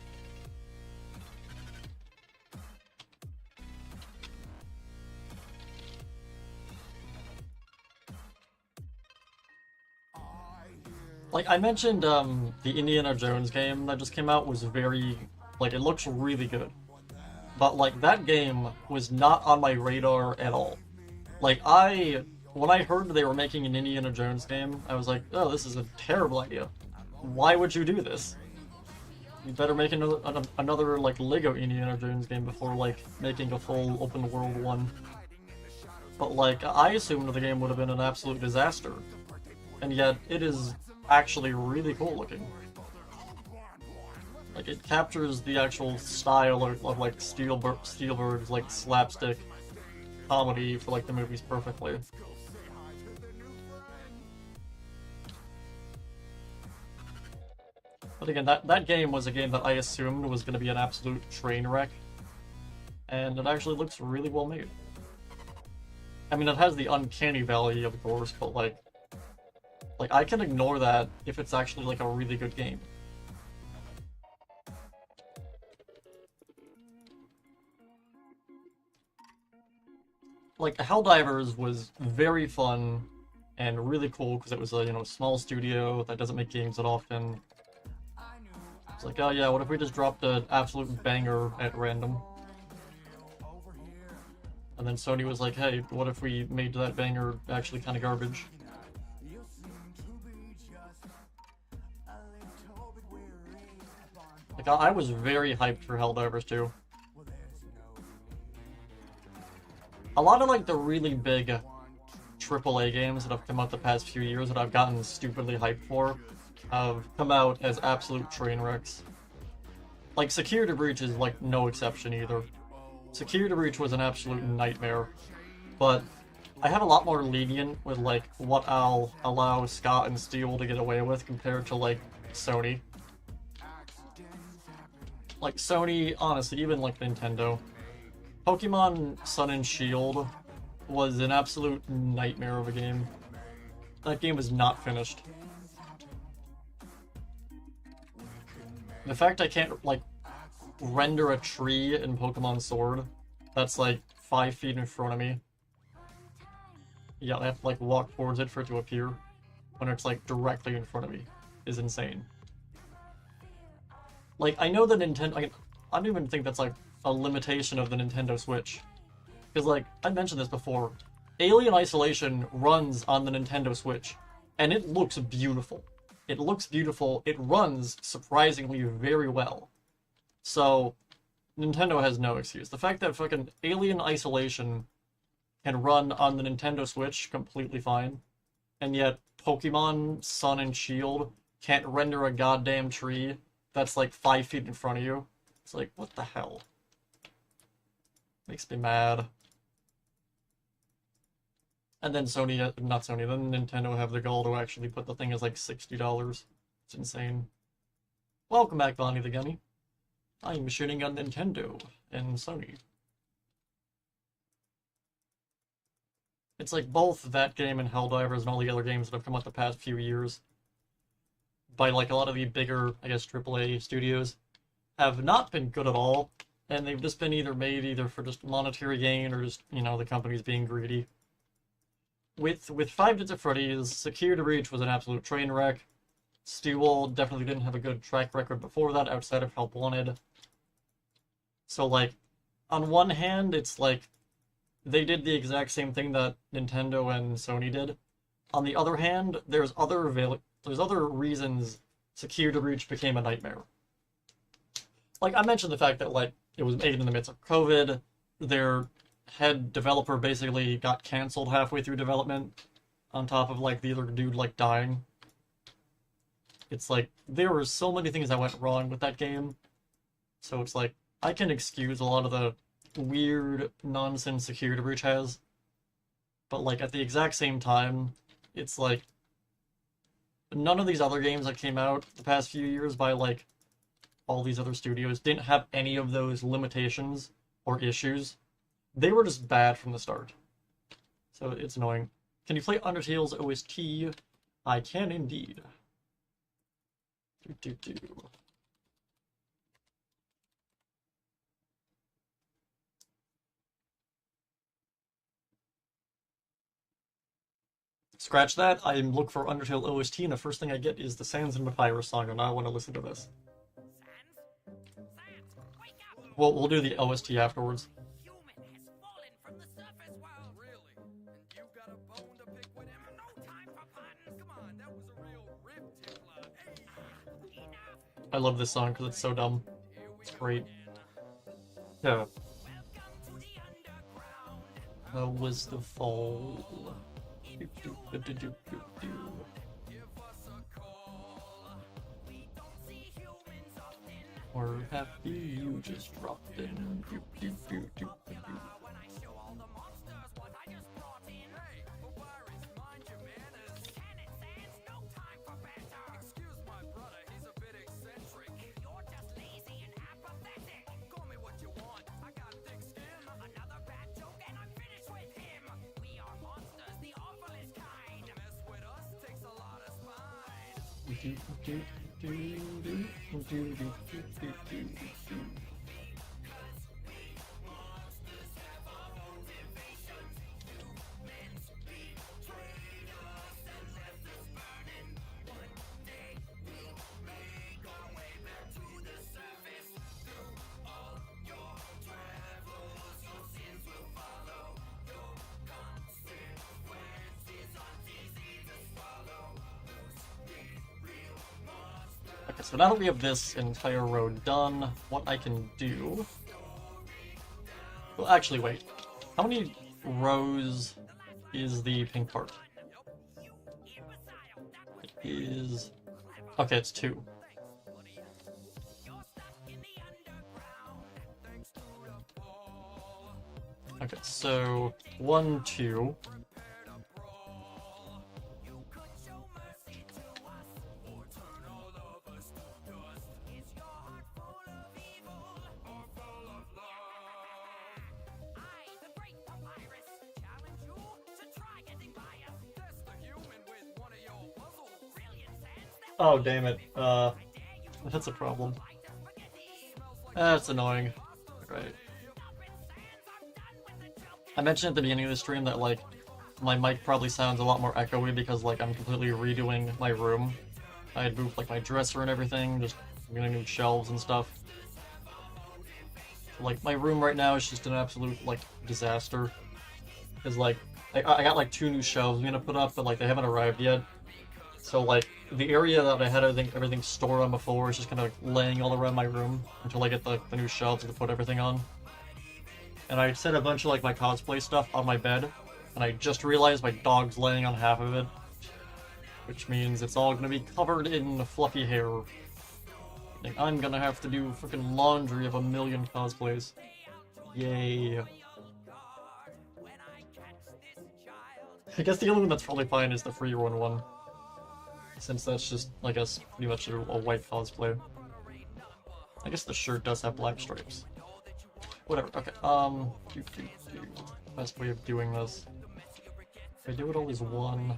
Like, I mentioned, the Indiana Jones game that just came out was very, like, it looks really good. But, like, that game was not on my radar at all. Like, when I heard they were making an Indiana Jones game, I was like, oh, this is a terrible idea. Why would you do this? You better make another like, Lego Indiana Jones game before, like, making a full open-world one. But, like, I assumed the game would have been an absolute disaster. And yet, it is actually really cool looking. Like, it captures the actual style of like, Spielberg's, like, slapstick comedy for, like, the movies perfectly. But again, that game was a game that I assumed was going to be an absolute train wreck. And it actually looks really well made. I mean, it has the uncanny valley, of course, but, like, I can ignore that if it's actually, like, a really good game. Like, Helldivers was very fun and really cool because it was a, you know, small studio that doesn't make games that often. It's like, oh yeah, what if we just dropped an absolute banger at random? And then Sony was like, hey, what if we made that banger actually kind of garbage? Like, I was very hyped for Helldivers 2. A lot of, like, the really big AAA games that have come out the past few years that I've gotten stupidly hyped for have come out as absolute train wrecks. Like, Security Breach is, like, no exception either. Security Breach was an absolute nightmare, but I have a lot more lenient with, like, what I'll allow Scott and Steel to get away with compared to, like, Sony. Like, Sony, honestly, even, like, Nintendo. Pokemon Sun and Shield was an absolute nightmare of a game. That game was not finished. The fact I can't, like, render a tree in Pokemon Sword that's, like, 5 feet in front of me. Yeah, I have to, like, walk towards it for it to appear when it's, like, directly in front of me is insane. Like, I know the Nintendo... I don't even think that's, like, a limitation of the Nintendo Switch. Because, like, I mentioned this before. Alien Isolation runs on the Nintendo Switch, and it looks beautiful. It looks beautiful. It runs surprisingly very well. So, Nintendo has no excuse. The fact that fucking Alien Isolation can run on the Nintendo Switch completely fine, and yet Pokemon Sun and Shield can't render a goddamn tree that's like 5 feet in front of you. It's like, what the hell? Makes me mad. And then Sony, not Sony, then Nintendo have the gall to actually put the thing as like $60. It's insane. Welcome back, Bonnie the Gummy. I'm shooting on Nintendo and Sony. It's like both that game and Helldivers and all the other games that have come out the past few years by like a lot of the bigger, I guess, AAA studios have not been good at all, and they've just been either made either for just monetary gain or just, you know, the companies being greedy. With Five Nights at Freddy's, Security Breach was an absolute train wreck. Steel definitely didn't have a good track record before that outside of Help Wanted. So, like, on one hand, it's like they did the exact same thing that Nintendo and Sony did. On the other hand, there's other reasons Security Breach became a nightmare. Like, I mentioned the fact that, like, it was made in the midst of COVID. Their head developer basically got canceled halfway through development, on top of, like, the other dude, like, dying. It's like, there were so many things that went wrong with that game. So it's like, I can excuse a lot of the weird nonsense Security Breach has. But, like, at the exact same time, it's like, none of these other games that came out the past few years by, like, all these other studios didn't have any of those limitations or issues. They were just bad from the start. So it's annoying. Can you play Undertale's OST? I can indeed. Scratch that. I look for Undertale OST, and the first thing I get is the Sans and Papyrus song, and I want to listen to this. Well, we'll do the OST afterwards. I love this song because it's so dumb. It's great. Yeah. How was the fall? Or have you just dropped in? Okay, so now that we have this entire row done, what I can do... Well, actually, wait. How many rows is the pink part? It is... Okay, it's 2. Okay, so 1, 2. Oh, damn it. That's a problem. That's annoying. Right. I mentioned at the beginning of the stream that, like, my mic probably sounds a lot more echoey because, like, I'm completely redoing my room. I had moved, like, my dresser and everything, just getting new shelves and stuff. Like, my room right now is just an absolute, like, disaster. Because, like, I got, like, 2 new shelves I'm gonna put up, but, like, they haven't arrived yet. So, like, the area that I had everything stored on before is just kind of laying all around my room until I get the new shelves to put everything on. And I set a bunch of, like, my cosplay stuff on my bed, and I just realized my dog's laying on half of it. Which means it's all gonna be covered in fluffy hair. And I'm gonna have to do freaking laundry of a million cosplays. Yay. I guess the only one that's probably fine is the free run one. Since that's just, I guess, pretty much a white cosplay. I guess the shirt does have black stripes. Whatever, okay, best way of doing this. If I do it all as one...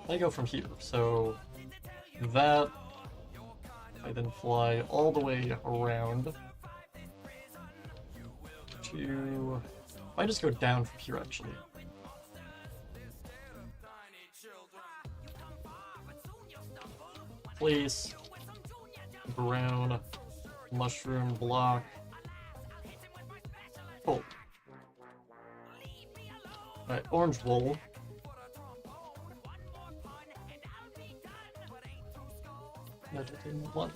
I go from here, so that I then fly all the way around to... I just go down from here actually. Place, brown, mushroom block. Oh. Alright, orange wool. One.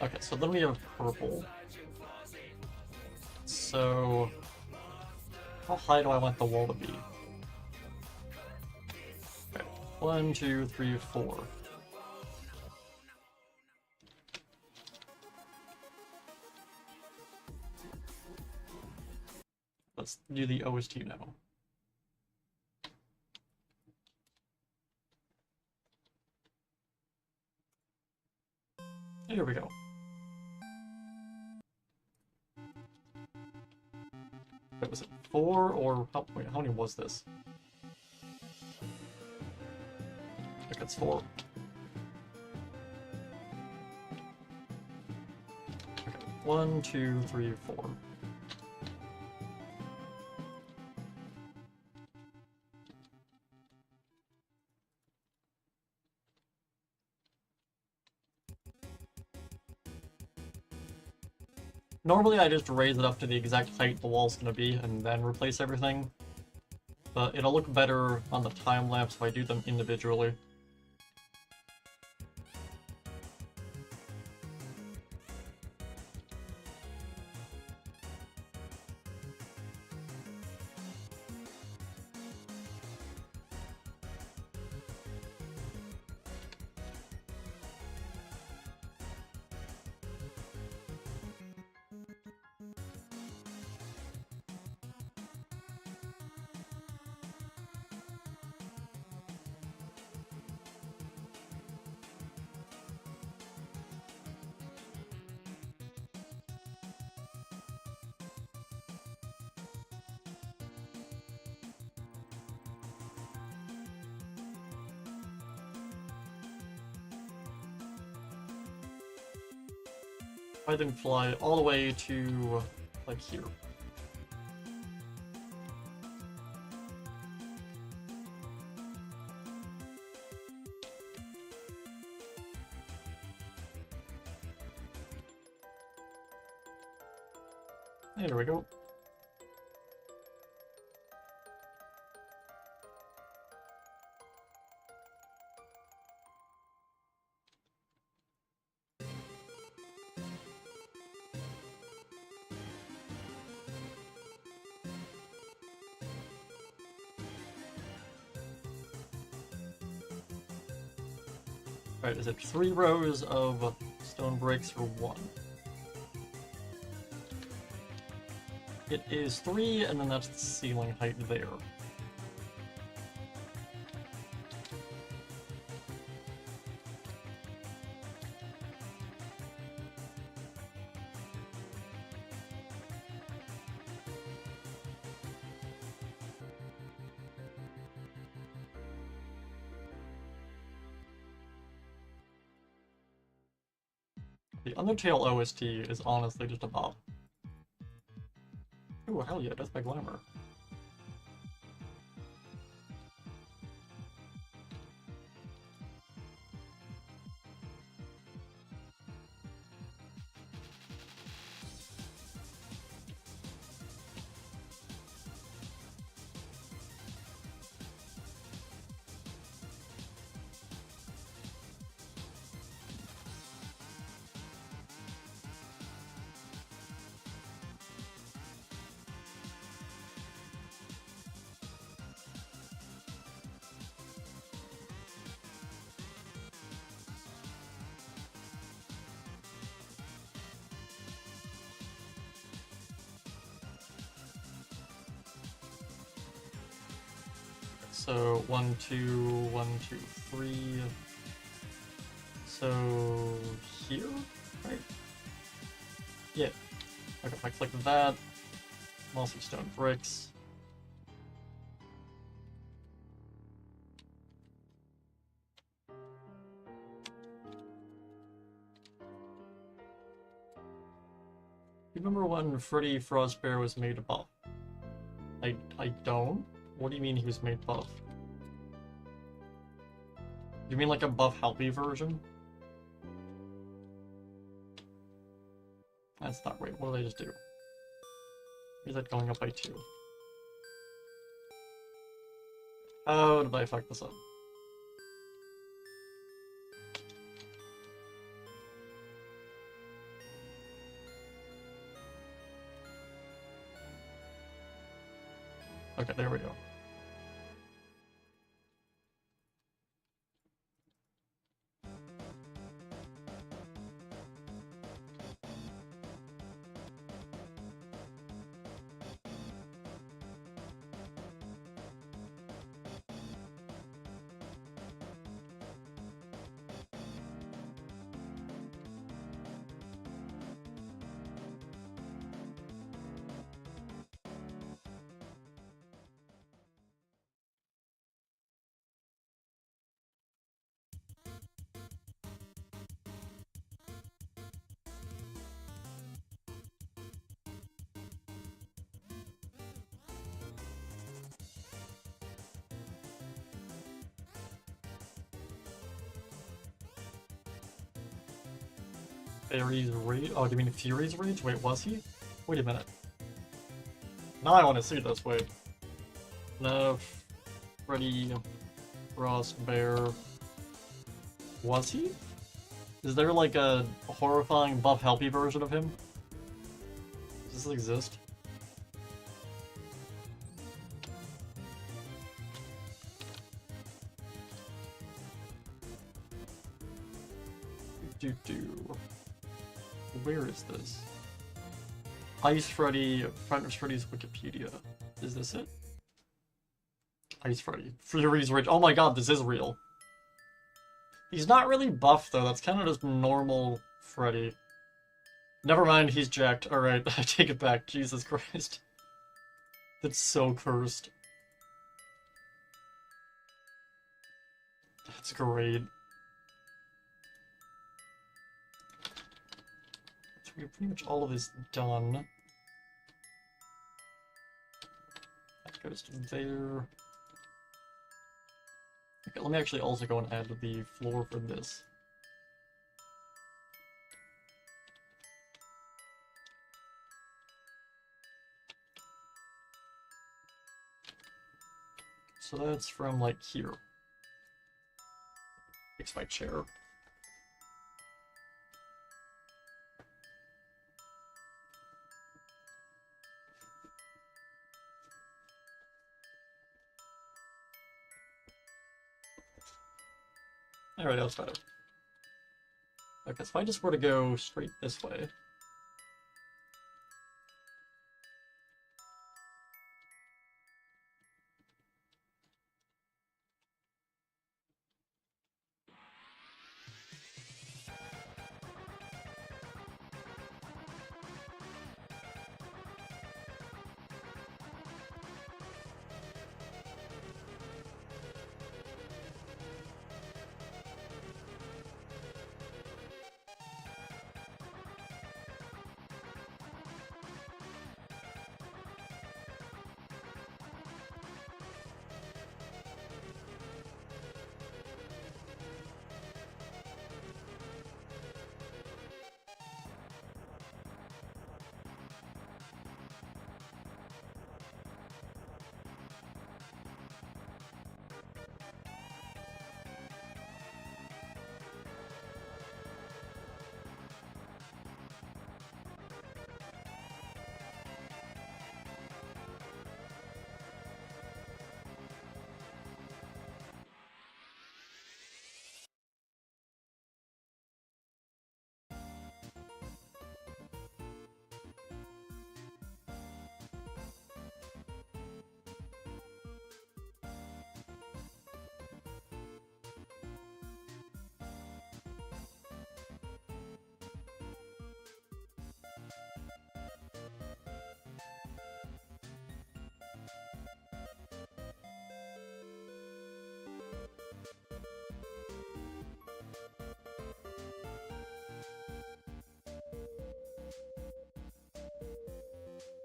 Okay, so then we have purple. So, how high do I want the wall to be? Okay, 1, 2, 3, 4. Let's do the OST now. Here we go. Wait, was it 4 or wait, how many was this? I think it's 4. Okay, 1, 2, 3, 4. Normally I just raise it up to the exact height the wall's gonna be and then replace everything. But it'll look better on the time-lapse if I do them individually. I then fly all the way to, like, here. There we go. Alright, is it 3 rows of stone bricks or 1? It is 3, and then that's the ceiling height there. The Undertale OST is honestly just a bop. Ooh, hell yeah, Death by Glamour. So 1, 2, 1, 2, 3. So here, right? Yeah. Okay, like that. Mostly stone bricks. You remember when Freddy Frostbear was made buff? I don't. What do you mean he was made buff? You mean like a buff healthy version? That's not right. What did I just do? Is that going up by 2? How did I fuck this up? Okay, there we go. Fairy's Rage? Oh, do you mean Fury's Rage? Wait, was he? Wait a minute. Now I want to see this, wait. No, Freddy, Frostbear. Was he? Is there like a horrifying buff healthy version of him? Does this exist? Where is this? Ice Freddy, Freddy's Wikipedia. Is this it? Ice Freddy. Fury's Rage. Oh my god, this is real. He's not really buff though, that's kind of just normal Freddy. Never mind, he's jacked. Alright, I take it back. Jesus Christ. That's so cursed. That's great. we have pretty much all of this done. That goes to there. Okay, let me actually also go and add the floor for this. So that's from, like, here. Fix my chair. Alright, that's better. Okay, so if I just were to go straight this way...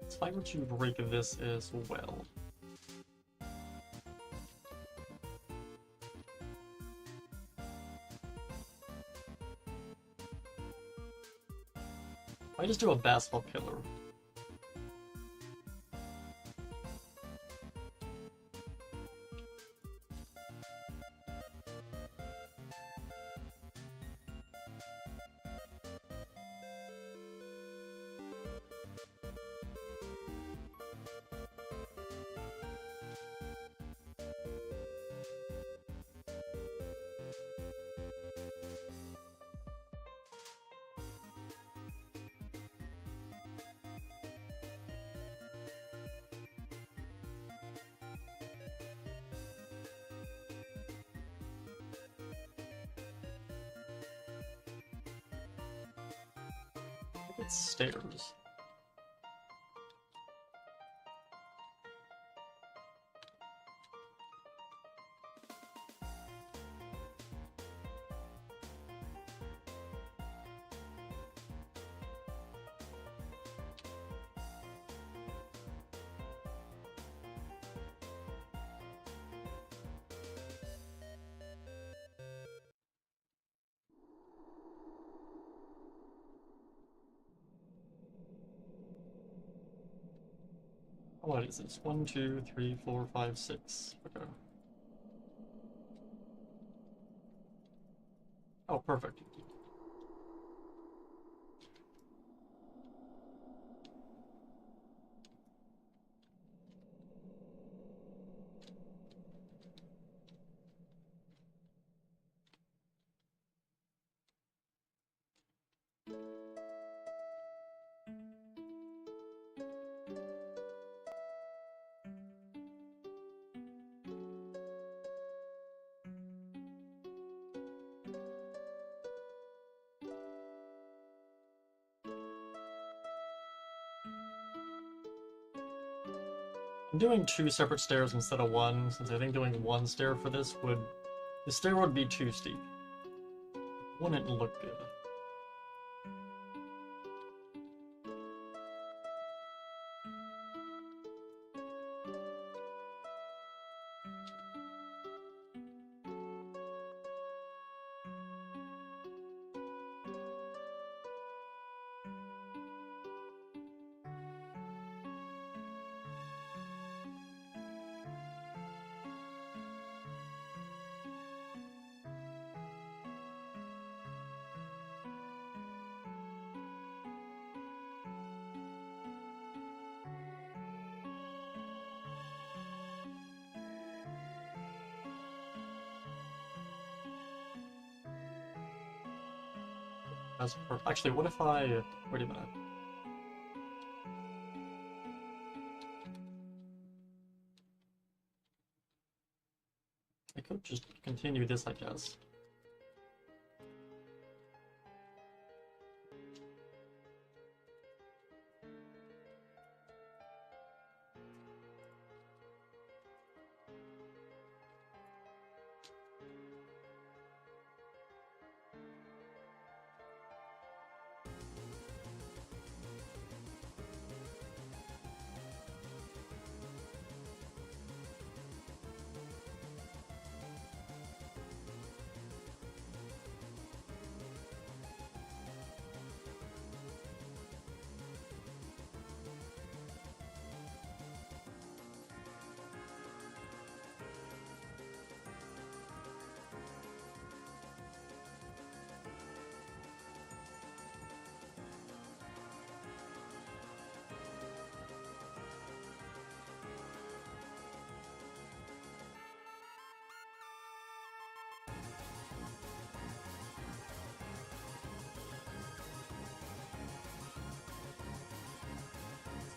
So if I were to break this as well... I just do a basketball pillar. It's stairs. What is this? 1, 2, 3, 4, 5, 6. Okay. Oh, perfect. I'm doing 2 separate stairs instead of 1, since I think doing 1 stair for this would... The stair would be too steep. Wouldn't look good. Actually, what if I... Wait a minute. I could just continue this, I guess.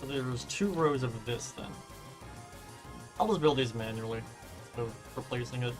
So there's 2 rows of this then. I'll just build these manually, so replacing it.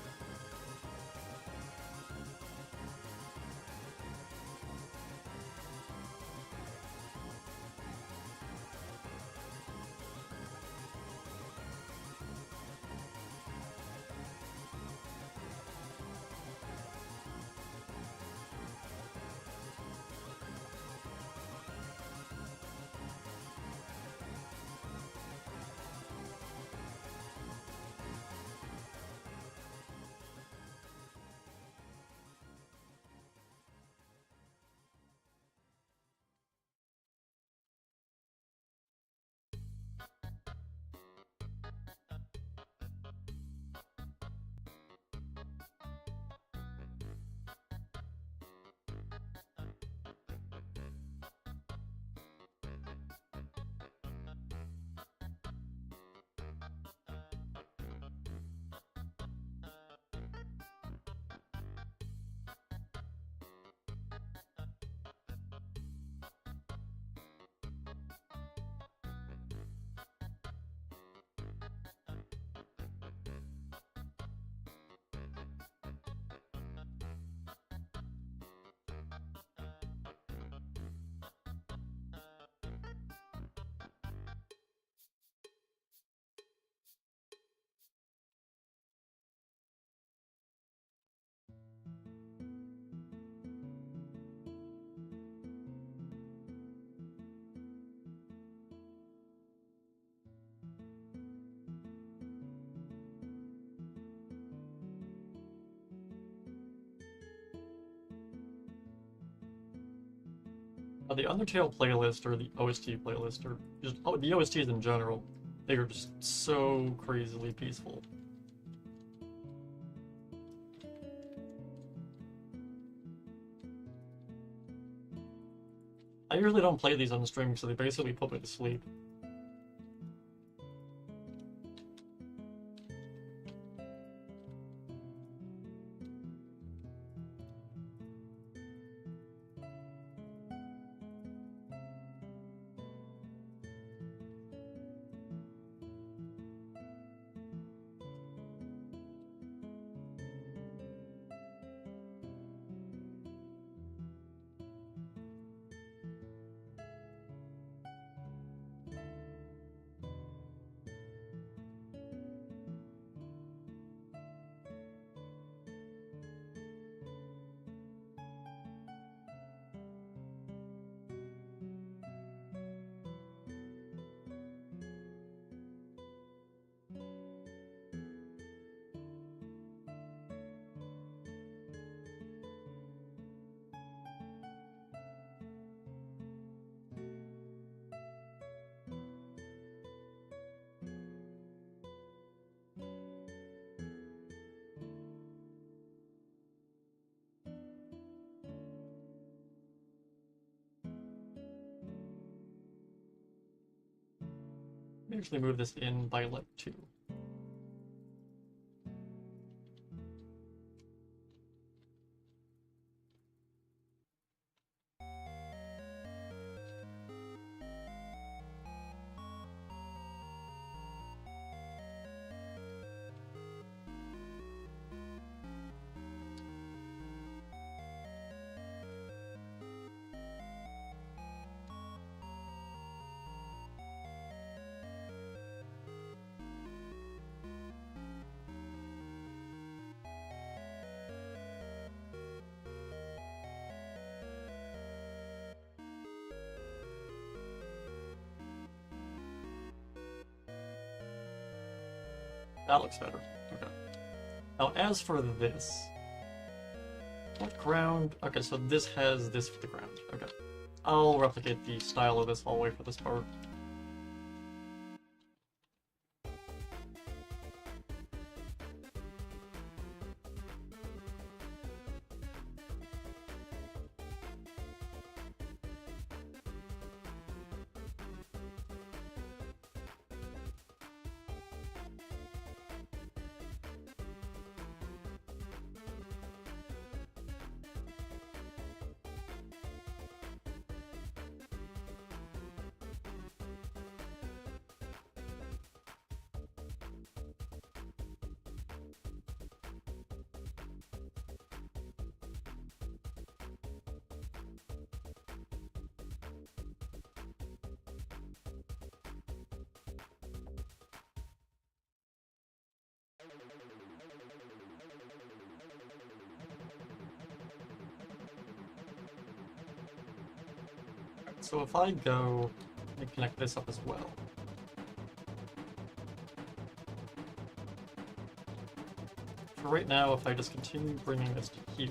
The Undertale playlist or the OST playlist, or just the OSTs in general, they are just so crazily peaceful. I usually don't play these on stream because they basically put me to sleep. Let me actually move this in by like 2. That looks better. Okay. Now, as for this... What ground? Okay, so this has this for the ground. Okay. I'll replicate the style of this hallway for this part. So if I go and connect this up as well. For right now, if I just continue bringing this to here.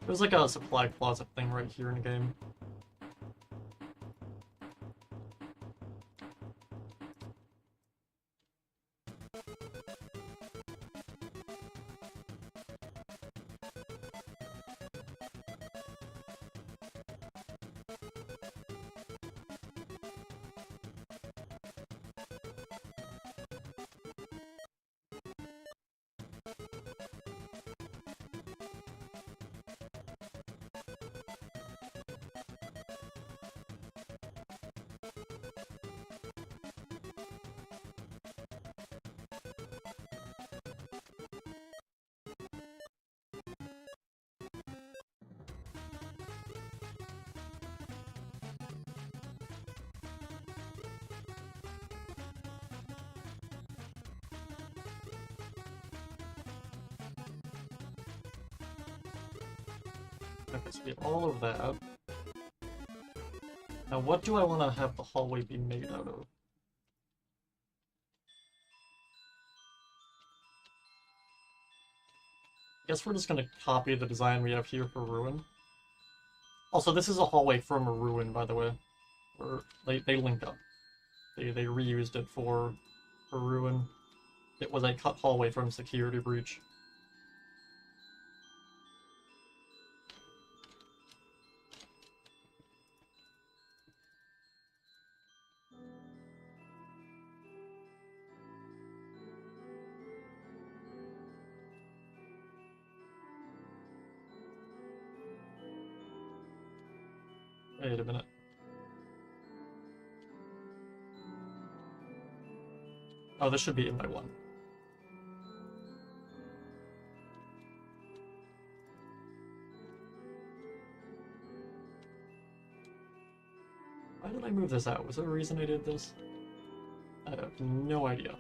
There's like a supply closet thing right here in the game. Okay, so we have all of that. Now what do I want to have the hallway be made out of? Guess we're just gonna copy the design we have here for Ruin. Also, this is a hallway from a Ruin, by the way. Or they link up. They reused it for Ruin. It was a cut hallway from Security Breach. Wait a minute. Oh, this should be in by one. Why did I move this out? Was there a reason I did this? I have no idea.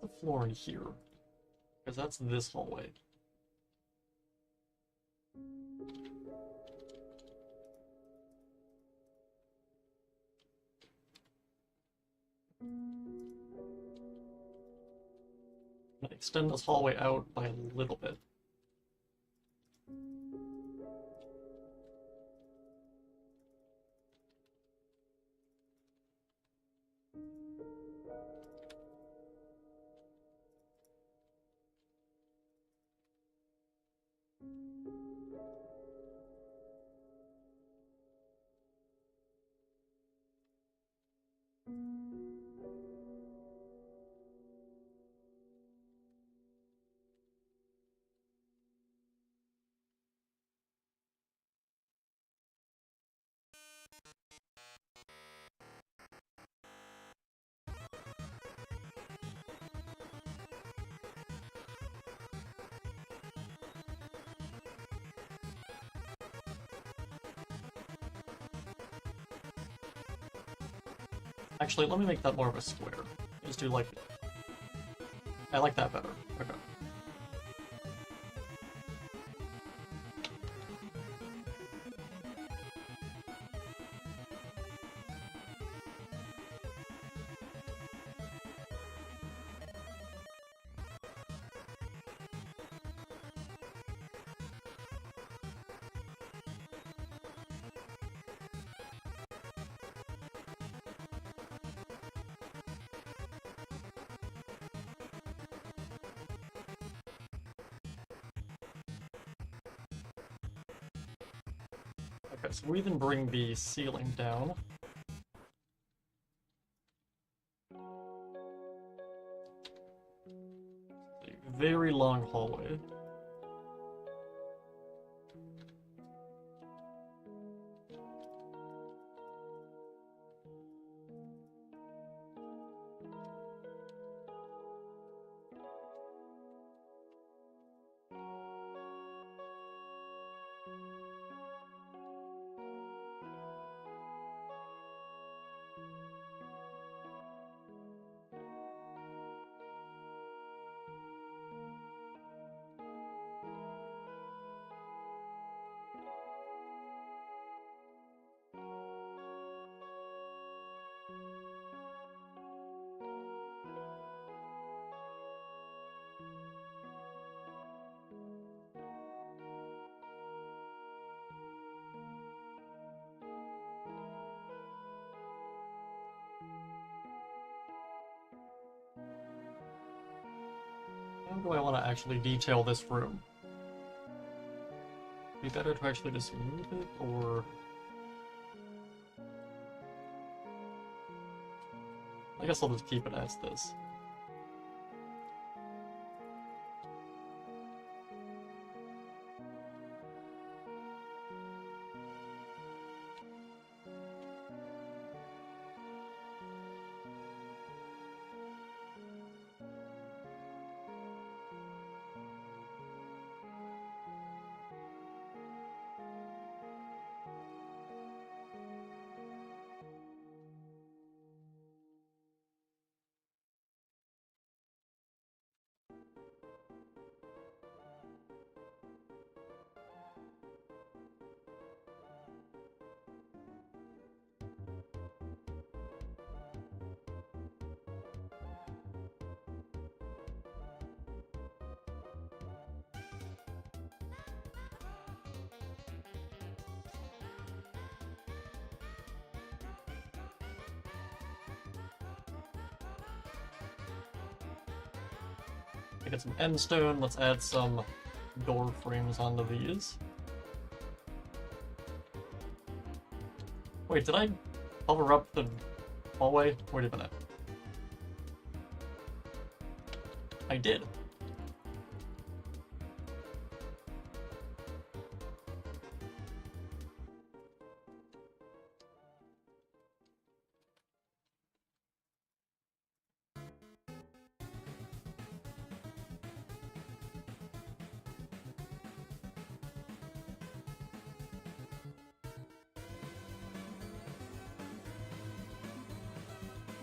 the floor in here? Because that's this hallway. I'm gonna extend this hallway out by a little bit. Actually, let me make that more of a square. Just do like... I like that better. Okay. Okay, so we even bring the ceiling down. A very long hallway. How do I want to actually detail this room? Be better to actually just move it, or... I guess I'll just keep it as this. Get some end stone, let's add some door frames onto these. Wait, did I cover up the hallway? Wait a minute. I did.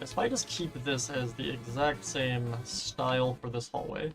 So if I just keep this as the exact same style for this hallway.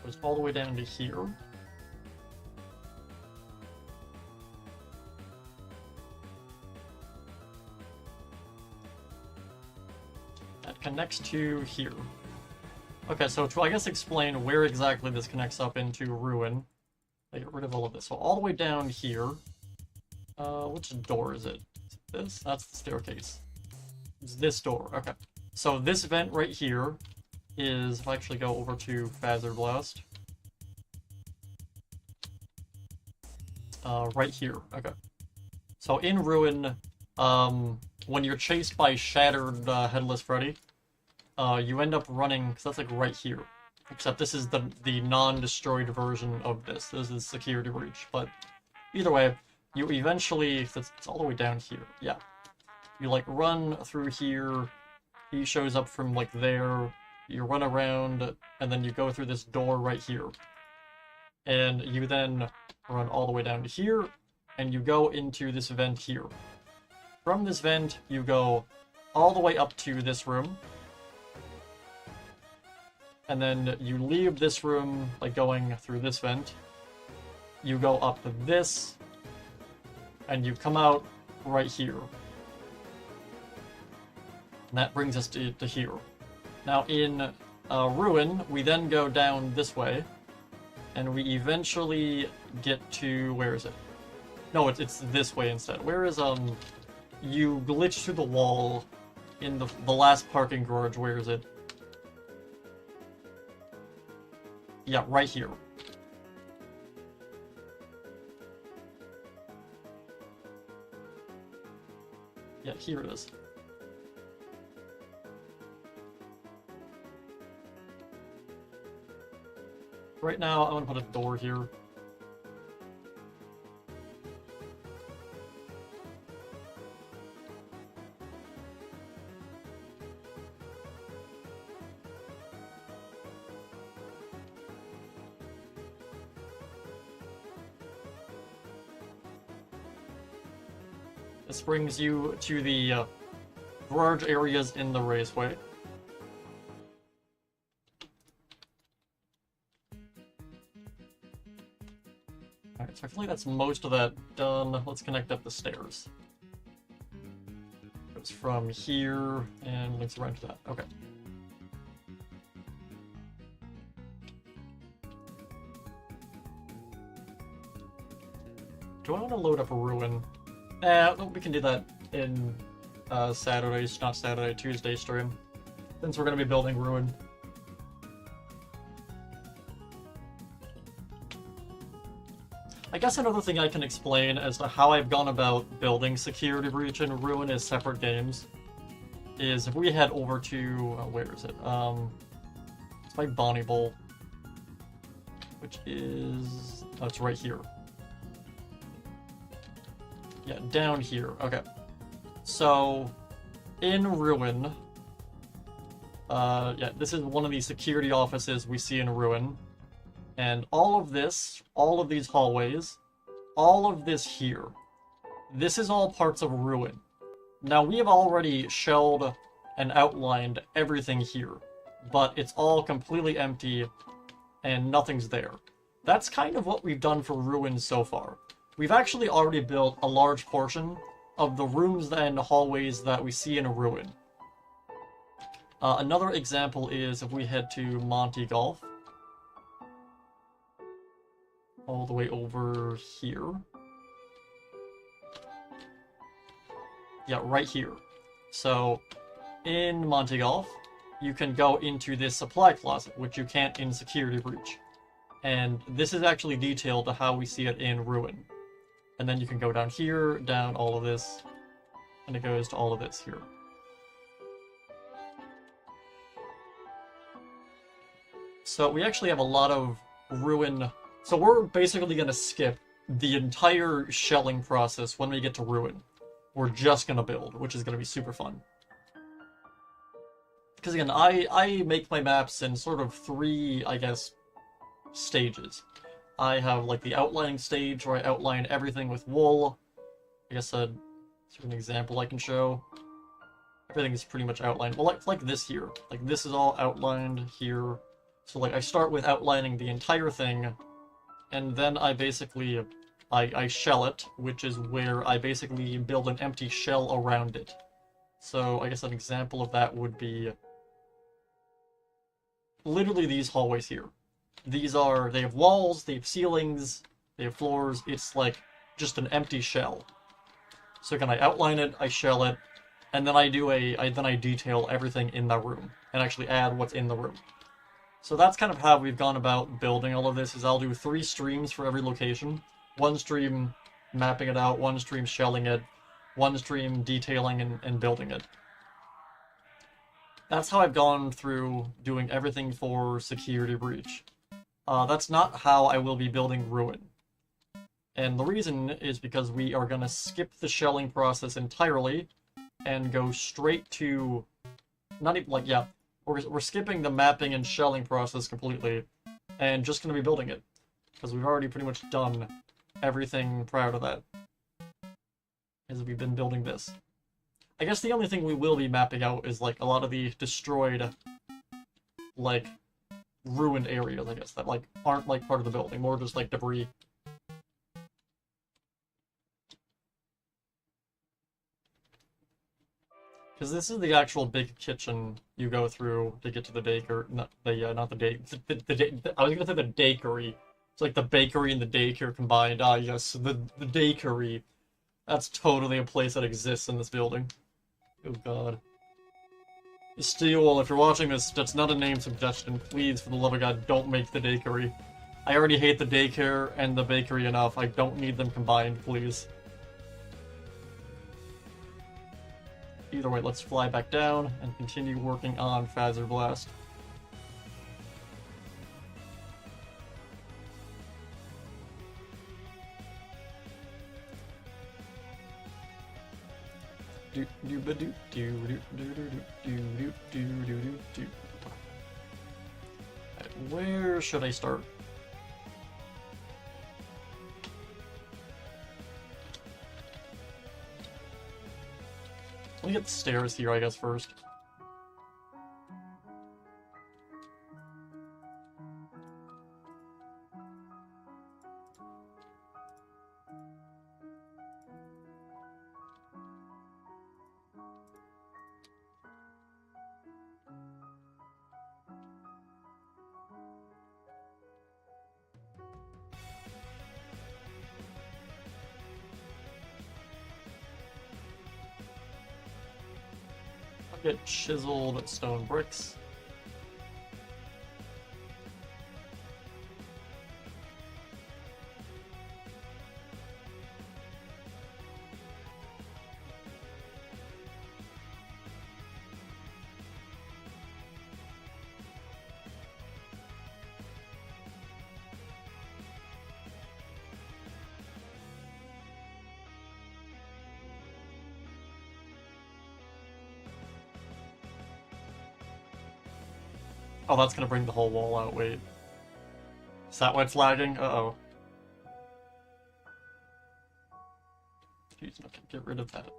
Goes all the way down to here. That connects to here. Okay, so to I guess explain where exactly this connects up into Ruin. I get rid of all of this. So all the way down here. Which door is it? Is it this? That's the staircase. It's this door. Okay. So this vent right here is, if I actually go over to Phaser Blast. Right here. Okay. So in Ruin, when you're chased by Shattered Headless Freddy, you end up running, because that's like right here. Except this is the non-destroyed version of this. This is Security Breach. But either way, you eventually, it's all the way down here. Yeah. You like run through here, he shows up from like there, you run around, and then you go through this door right here. And you then run all the way down to here, and you go into this vent here. From this vent, you go all the way up to this room. And then you leave this room, like going through this vent. You go up to this, and you come out right here. And that brings us to here. Now in Ruin, we then go down this way, and we eventually get to, where is it? No, it's this way instead. Where is, you glitch through the wall in the last parking garage, where is it? Yeah, right here. Yeah, here it is. Right now, I'm gonna put a door here. This brings you to the garage areas in the raceway. Alright, so I feel like that's most of that done. Let's connect up the stairs. Goes from here and links around to that. Okay. Do I want to load up a Ruin? No, we can do that in Tuesday stream, since we're going to be building Ruin. I guess another thing I can explain as to how I've gone about building Security Breach and Ruin as separate games is if we head over to, where is it? It's by Bonnie Bowl, which is, oh, it's right here. Yeah, down here. Okay. So, in Ruin, yeah, this is one of the security offices we see in Ruin. And all of these hallways, all of this here, this is all parts of Ruin. Now, we have already shelled and outlined everything here, but it's all completely empty and nothing's there. That's kind of what we've done for Ruin so far. We've actually already built a large portion of the rooms and hallways that we see in a Ruin. Another example is if we head to Monty Golf, all the way over here. Yeah, right here. So, in Monty Golf, you can go into this supply closet, which you can't in Security Breach. And this is actually detailed to how we see it in Ruin. And then you can go down here, down all of this, and it goes to all of this here. So we actually have a lot of Ruin. So we're basically going to skip the entire shelling process when we get to Ruin. We're just going to build, which is going to be super fun. Because again, I make my maps in sort of 3, I guess, stages. I have like the outlining stage where I outline everything with wool. I guess that's an example I can show. Everything is pretty much outlined. Well, like this here. Like this is all outlined here. So like I start with outlining the entire thing, and then I basically, I shell it, which is where I basically build an empty shell around it. So I guess an example of that would be literally these hallways here. They have walls, they have ceilings, they have floors. It's like just an empty shell. So can I outline it, I shell it, and then I detail everything in that room and actually add what's in the room. So that's kind of how we've gone about building all of this, is I'll do 3 streams for every location. 1 stream mapping it out, 1 stream shelling it, 1 stream detailing and building it. That's how I've gone through doing everything for Security Breach. That's not how I will be building Ruin. And the reason is because we are going to skip the shelling process entirely and go straight to... not even, like, yeah, we're skipping the mapping and shelling process completely and just going to be building it. Because we've already pretty much done everything prior to that. As we've been building this. I guess the only thing we will be mapping out is, like, a lot of the destroyed, like, ruined areas, I guess, that, like, aren't, like, part of the building. More just, like, debris. Because this is the actual big kitchen you go through to get to the baker. Not the I was gonna say the dakery. It's like the bakery and the daycare combined. Ah, yes, the dakery. That's totally a place that exists in this building. Oh god. Steel, if you're watching this, that's not a name suggestion. Please, for the love of God, don't make the dakery. I already hate the daycare and the bakery enough. I don't need them combined, please. Either way, let's fly back down and continue working on Phaser Blast. Where should I start? Let me get the stairs here, I guess, first. Get chiseled stone bricks. Oh, that's gonna bring the whole wall out, wait. Is that why it's lagging? Uh-oh. Jeez, I can get rid of that.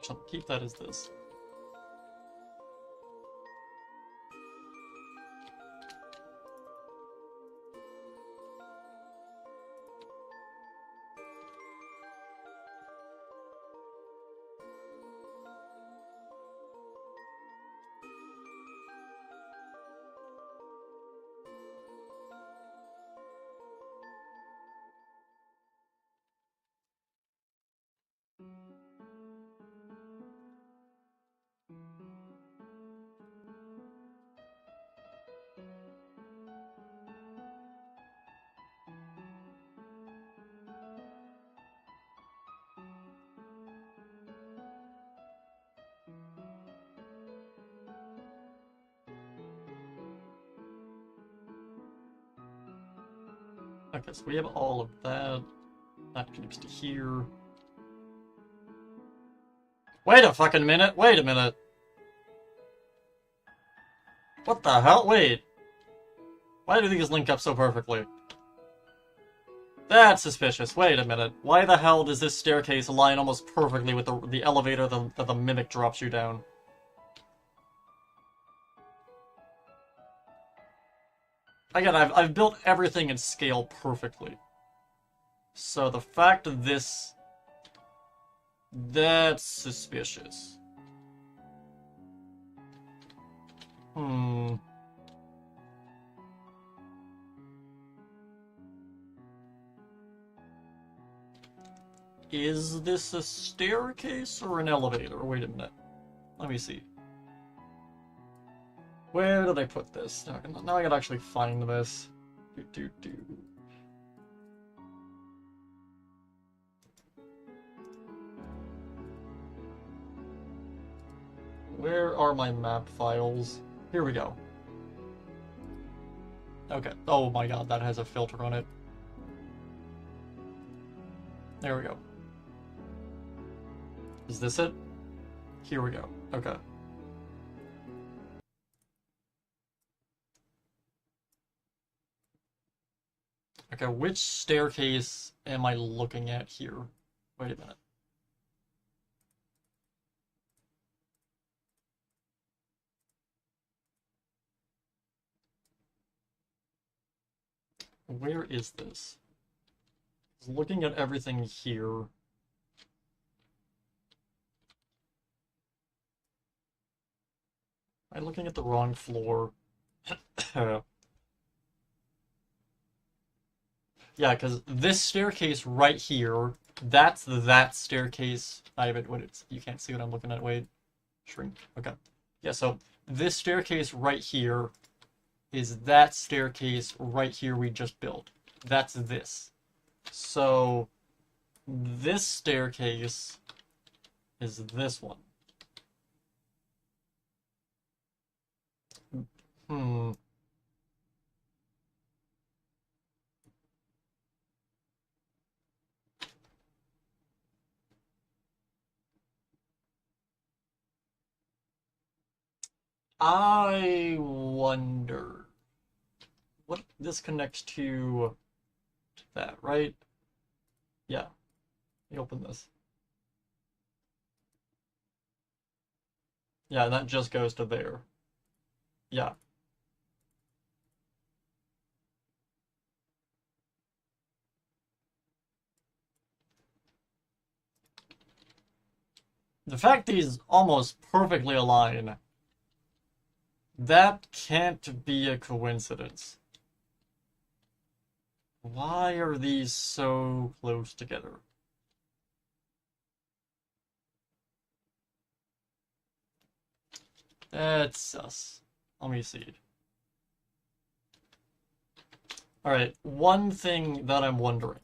I'll keep that as this. Okay, so we have all of that. That connects to here. Wait a fucking minute! Wait a minute! What the hell? Wait. Why do these link up so perfectly? That's suspicious. Wait a minute. Why the hell does this staircase align almost perfectly with the elevator that the mimic drops you down? Again, I've built everything in scale perfectly. So the fact of this... That's suspicious. Is this a staircase or an elevator? Wait a minute. Let me see. Where did I put this? Now I gotta actually find this. Where are my map files? Here we go. Okay. Oh my god, that has a filter on it. There we go. Is this it? Here we go. Okay. Okay, which staircase am I looking at here? Wait a minute. Where is this? I was looking at everything here. Am I looking at the wrong floor? Yeah, because this staircase right here, that's that staircase. I have it, you can't see what I'm looking at, wait. Shrink, okay. Yeah, so this staircase right here is that staircase right here we just built. That's this. So, this staircase is this one. I wonder what this connects to that, right? Yeah. Let me open this. Yeah, that just goes to there. Yeah. The fact these almost perfectly align, that can't be a coincidence. Why are these so close together? That's sus. Let me see. Alright, one thing that I'm wondering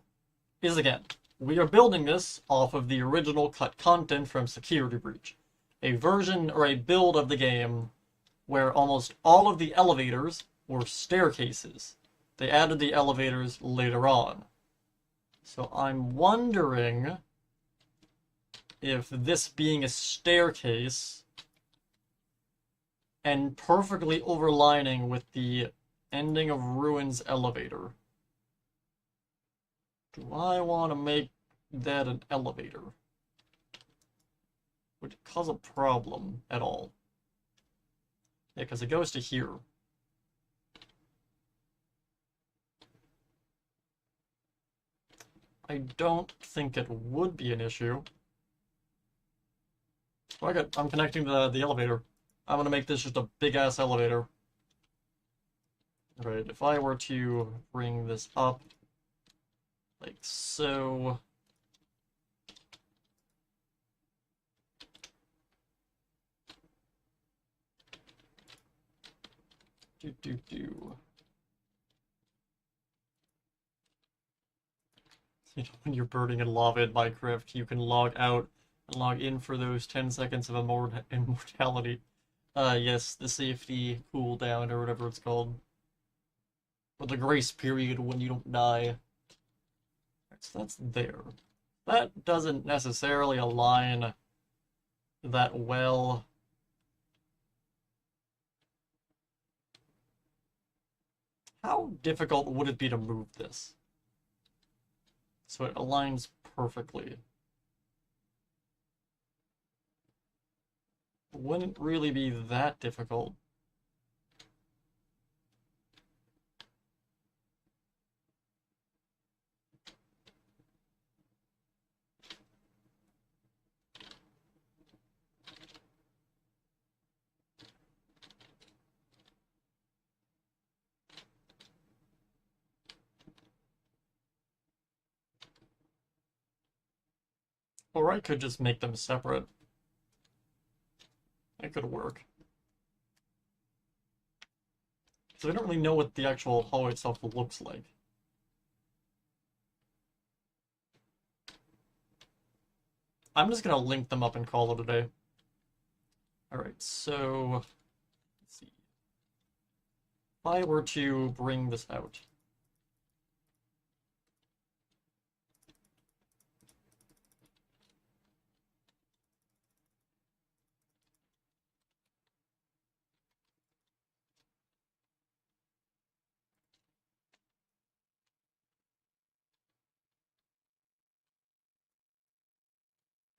is, again, we are building this off of the original cut content from Security Breach, a version or a build of the game where almost all of the elevators were staircases. They added the elevators later on. So I'm wondering if this being a staircase and perfectly overlining with the ending of Ruin's elevator. Do I want to make that an elevator? Would it cause a problem at all? Yeah, because it goes to here. I don't think it would be an issue. Okay, I'm connecting the elevator. I'm gonna make this just a big-ass elevator. Alright, if I were to bring this up, like so... Do. You know, when you're burning in lava in Minecraft, you can log out and log in for those 10 seconds of immortality. Yes, the safety cooldown or whatever it's called. Or the grace period when you don't die. So that's there. That doesn't necessarily align that well. How difficult would it be to move this so it aligns perfectly? It wouldn't really be that difficult. Or I could just make them separate. That could work. So we don't really know what the actual hallway itself looks like. I'm just gonna link them up and call it a day. Alright, so... let's see. If I were to bring this out...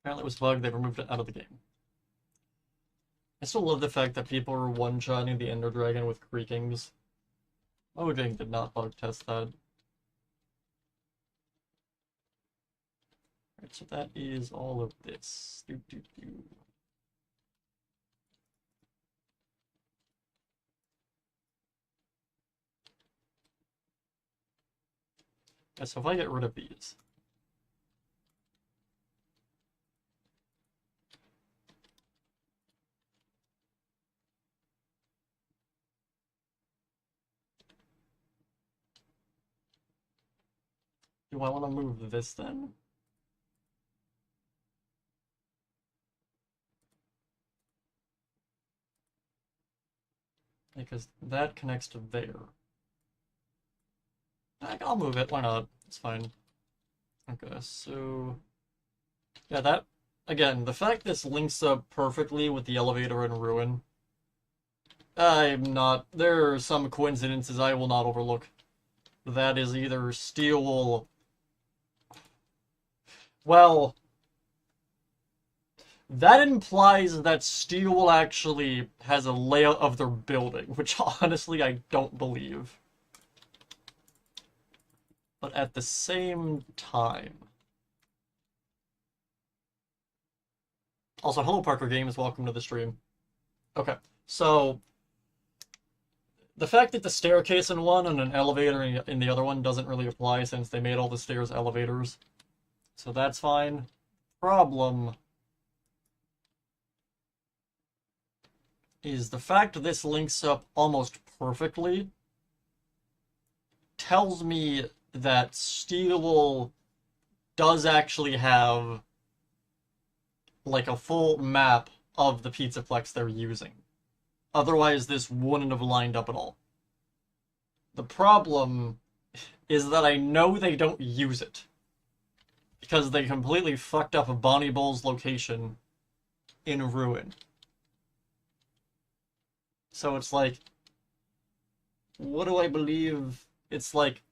Apparently it was bugged, they removed it out of the game. I still love the fact that people were one-shotting the Ender Dragon with creakings. Mojang did not bug test that. Alright, so that is all of this. Yeah, so if I get rid of these... do I want to move this then? Because that connects to there. I'll move it, why not? It's fine. Okay, so... yeah, that... again, the fact this links up perfectly with the elevator in Ruin... I'm not... there are some coincidences I will not overlook. That is either Steel... well... that implies that Steel actually has a layout of their building, which honestly I don't believe. But at the same time... Also, hello Parker Games, welcome to the stream. Okay, so the fact that the staircase in one and an elevator in the other one doesn't really apply since they made all the stairs elevators. So that's fine. Problem is the fact this links up almost perfectly tells me that Steel does actually have like a full map of the Pizzaplex they're using. Otherwise, this wouldn't have lined up at all. The problem is that I know they don't use it. Because they completely fucked up Bonnie Bull's location in Ruin. So it's like, what do I believe? It's like,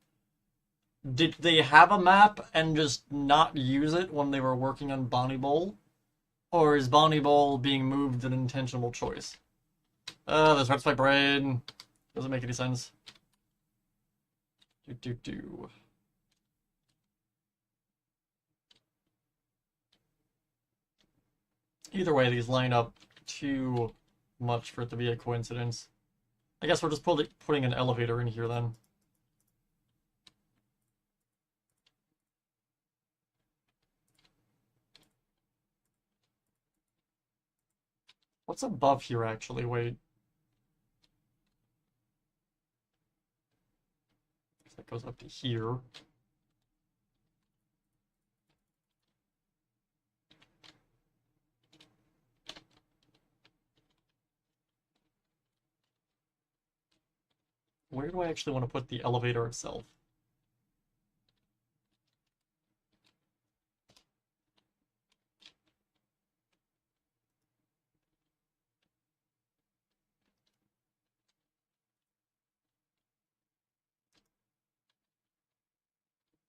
did they have a map and just not use it when they were working on Bonnie Bull? Or is Bonnie Bull being moved an intentional choice? This hurts my brain. Doesn't make any sense. Either way, these line up too much for it to be a coincidence. I guess we're just putting an elevator in here then. What's above here, actually? Wait. That goes up to here. Where do I actually want to put the elevator itself?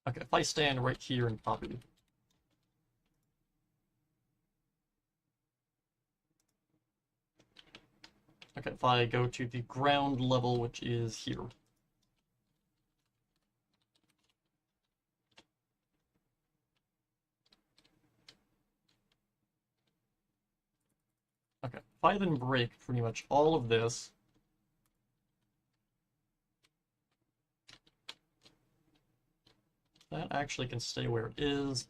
Okay, if I stand right here and copy. Okay, if I go to the ground level, which is here. Okay, if I then break pretty much all of this, that actually can stay where it is.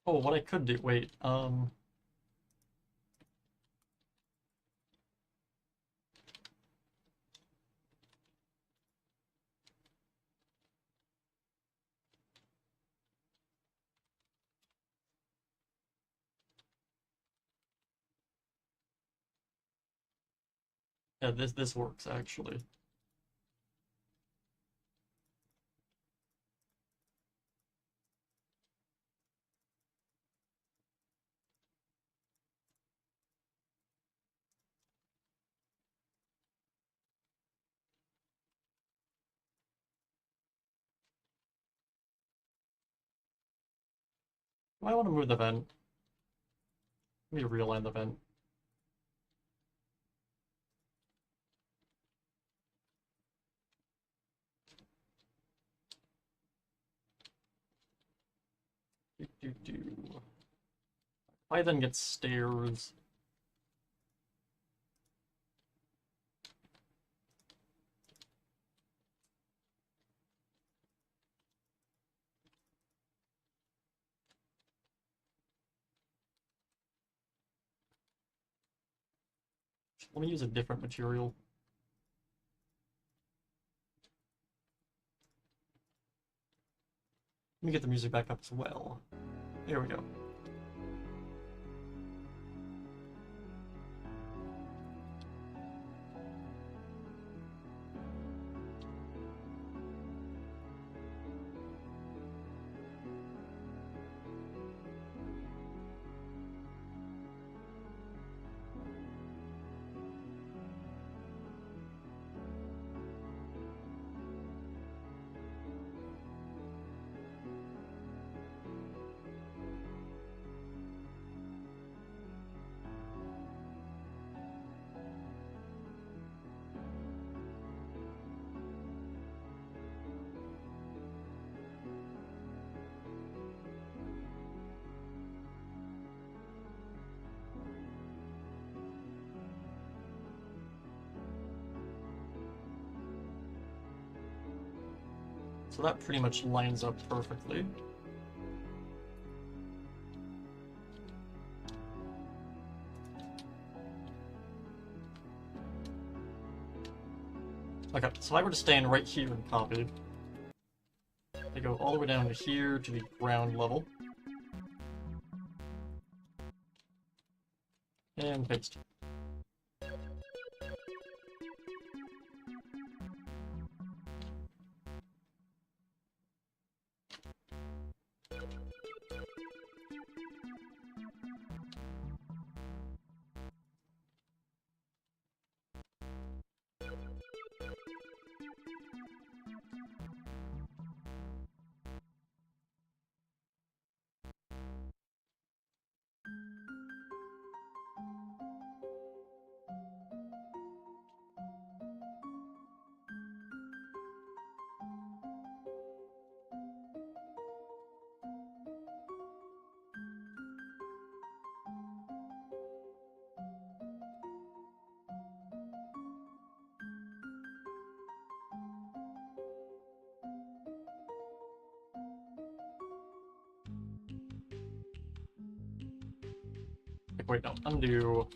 Oh, what I could do, wait, yeah, this works actually. I want to move the vent. Let me realign the vent. I then get stairs. Let me use a different material. Let me get the music back up as well. There we go. So that pretty much lines up perfectly. Okay, so if I were to stand right here and copy, they go all the way down to here to the ground level. And paste. Wait, no, undo.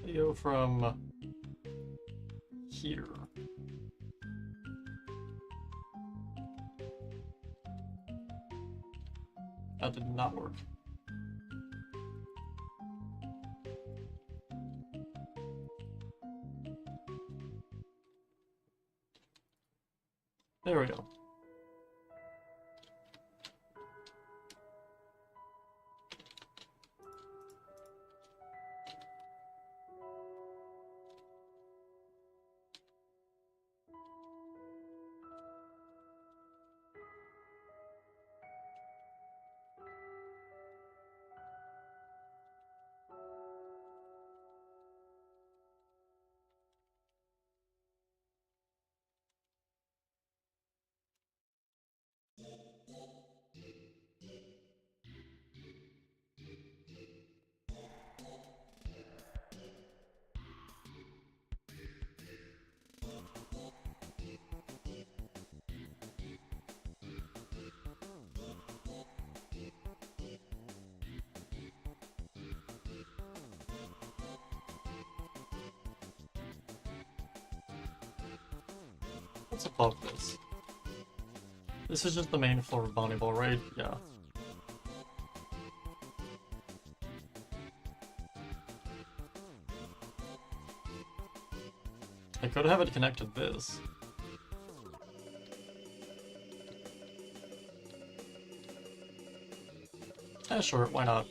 They go from here. That did not work. There we go. What's above this? This is just the main floor of Volleyball, right? Yeah. I could have it connected to this. Eh, sure, why not?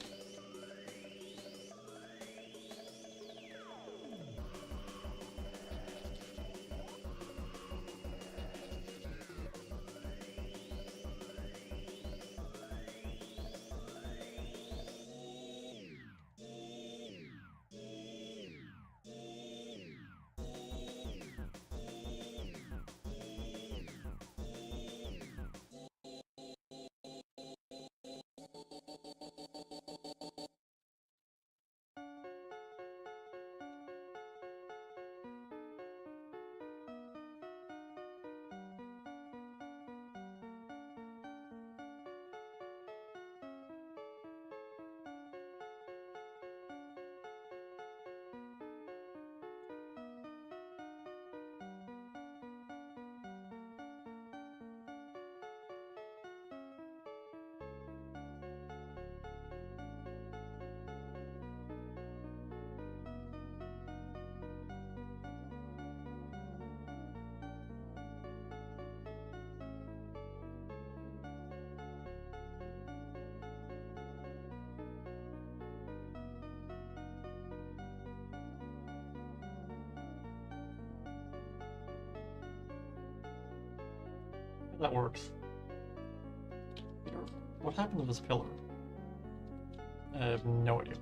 That works. What happened to this pillar? I have no idea.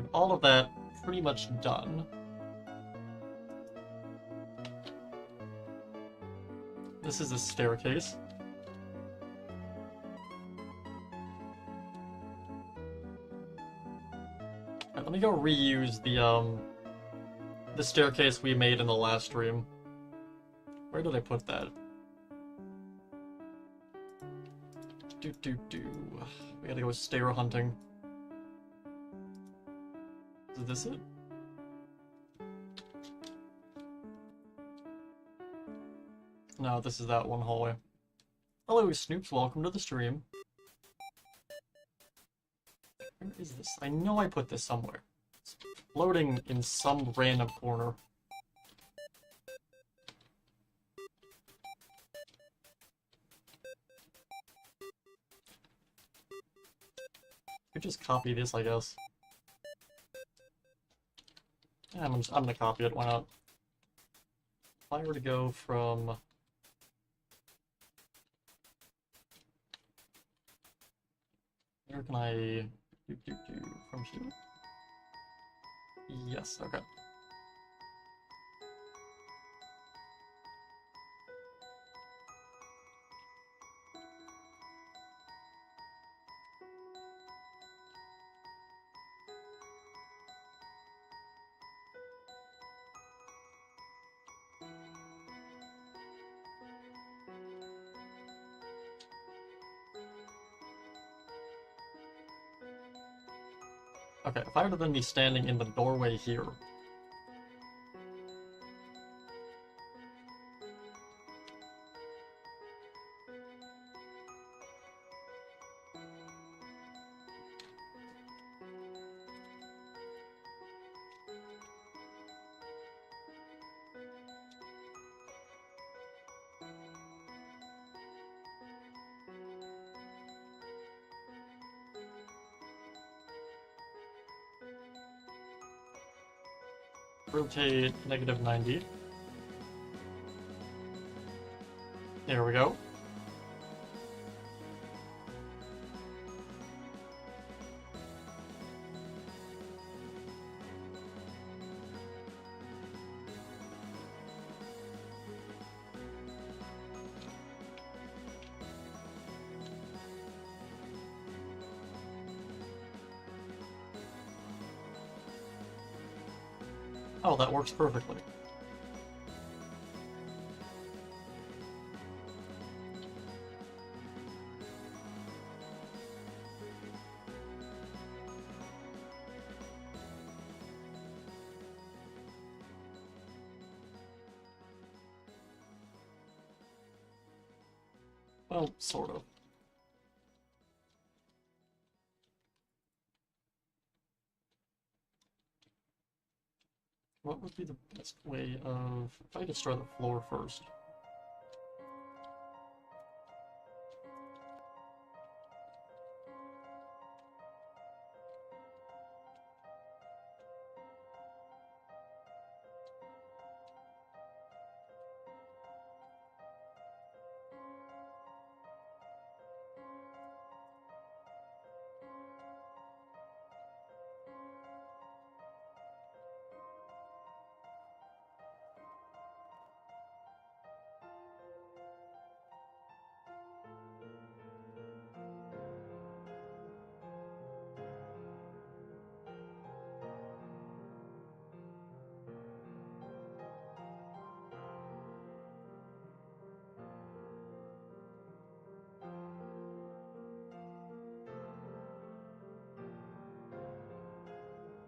have all of that pretty much done. This is a staircase. Alright, let me go reuse the staircase we made in the last stream. Where did I put that? We gotta go stair hunting. Is this it? No, this is that one hallway. Hello, Snoops. Welcome to the stream. Where is this? I know I put this somewhere. It's floating in some random corner. Could just copy this, I guess. Yeah, I'm gonna copy it. Why not? If I were to go from where can I do from here? Yes. Okay. Okay, if I were to then be standing in the doorway here. Rotate -90. There we go. Oh, that works perfectly. Well, sort of. What would be the best way of... if I destroy the floor first?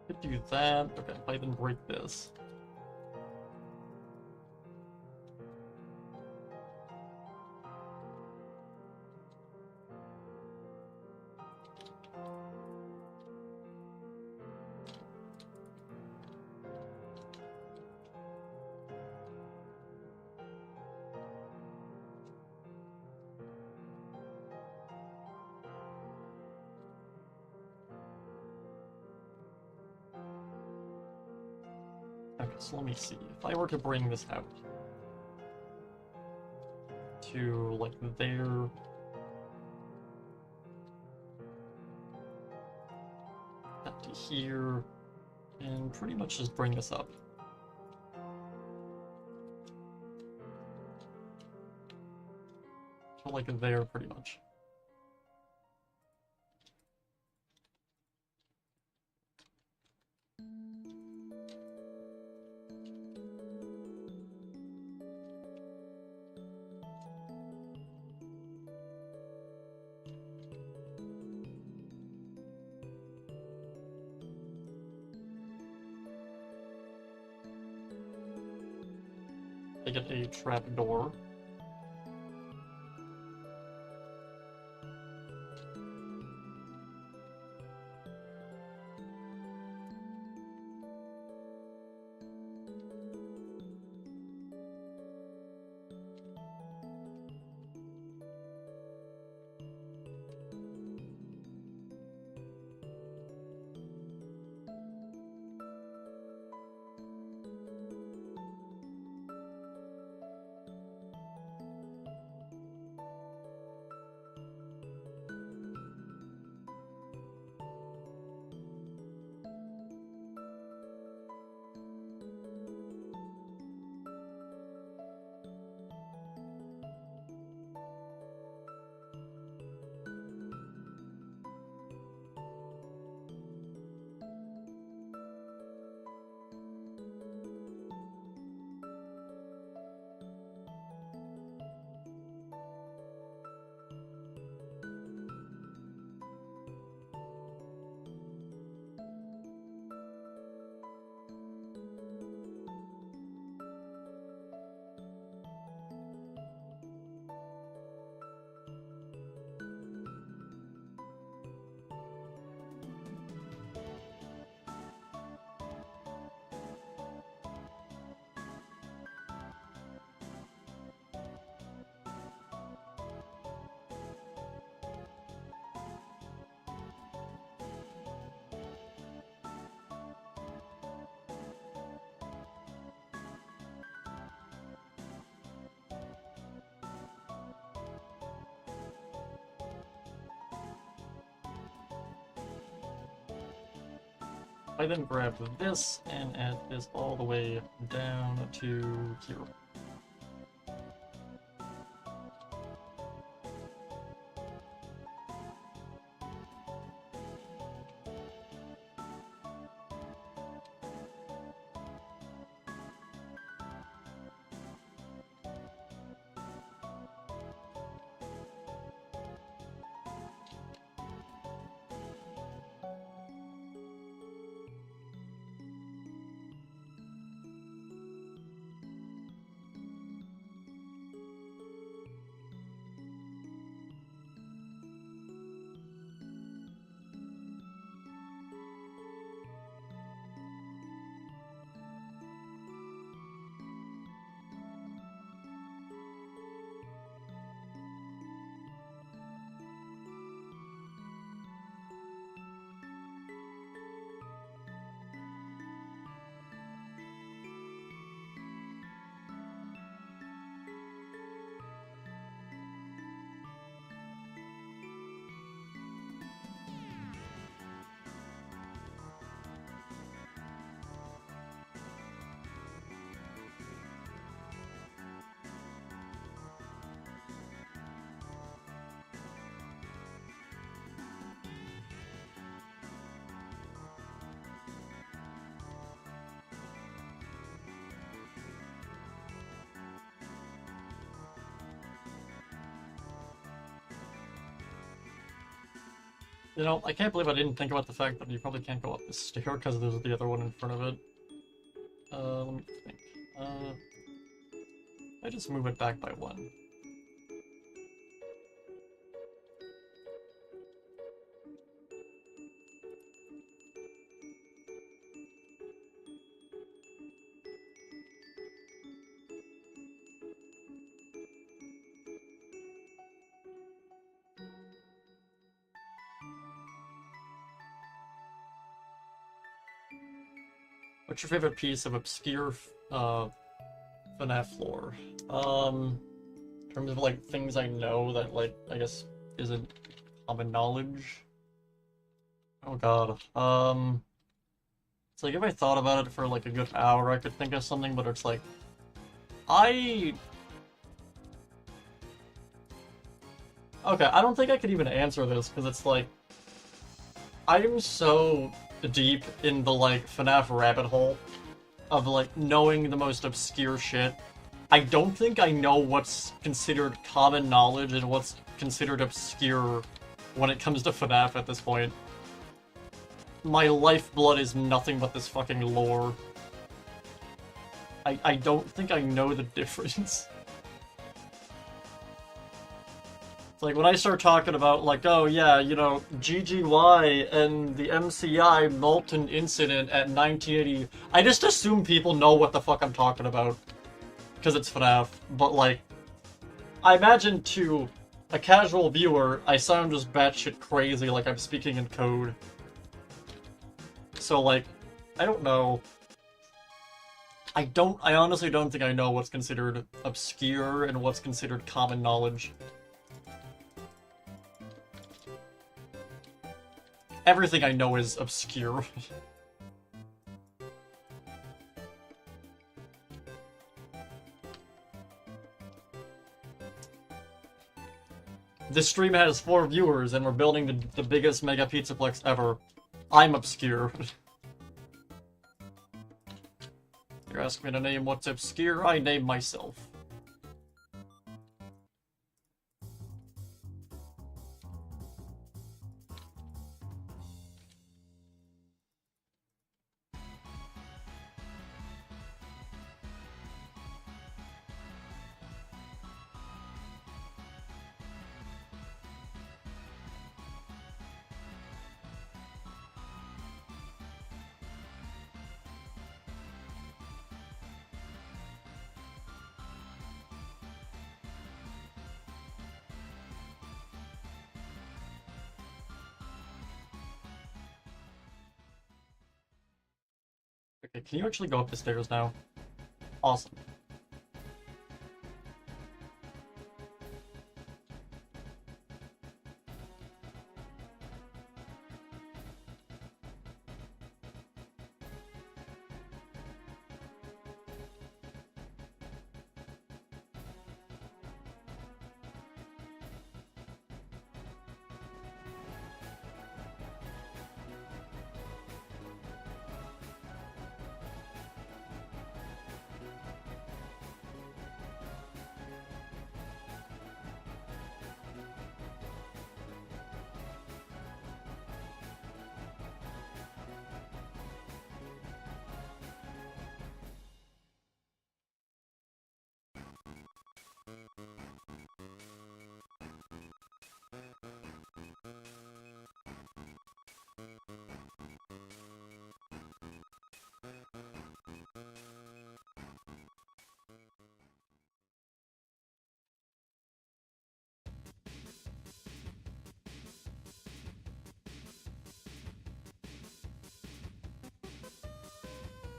Could do that. Okay, if I then break this. Okay, so let me see. If I were to bring this out to, like, there... that to here... and pretty much just bring this up. So like there, pretty much. I get a trap door. I then grab this and add this all the way down to here. You know, I can't believe I didn't think about the fact that you probably can't go up this stair because there's the other one in front of it. Let me think. I just move it back by one. What's your favorite piece of obscure FNAF lore? In terms of like things I know that like I guess isn't common knowledge. Oh god. It's like, if I thought about it for like a good hour, I could think of something, but it's like, Okay, I don't think I could even answer this, because it's like, I'm so deep in the, like, FNAF rabbit hole of, like, knowing the most obscure shit. I don't think I know what's considered common knowledge and what's considered obscure when it comes to FNAF at this point. My lifeblood is nothing but this fucking lore. I don't think I know the difference. It's like, when I start talking about, like, oh yeah, you know, GGY and the MCI molten incident at 1980, I just assume people know what the fuck I'm talking about. Because it's FNAF. But, like, I imagine to a casual viewer, I sound just batshit crazy, like I'm speaking in code. So, like, I don't know. I honestly don't think I know what's considered obscure and what's considered common knowledge. Everything I know is obscure. This stream has 4 viewers and we're building the biggest mega pizzaplex ever. I'm obscure. You're asking me to name what's obscure? I name myself. Okay, can you actually go up the stairs now? Awesome.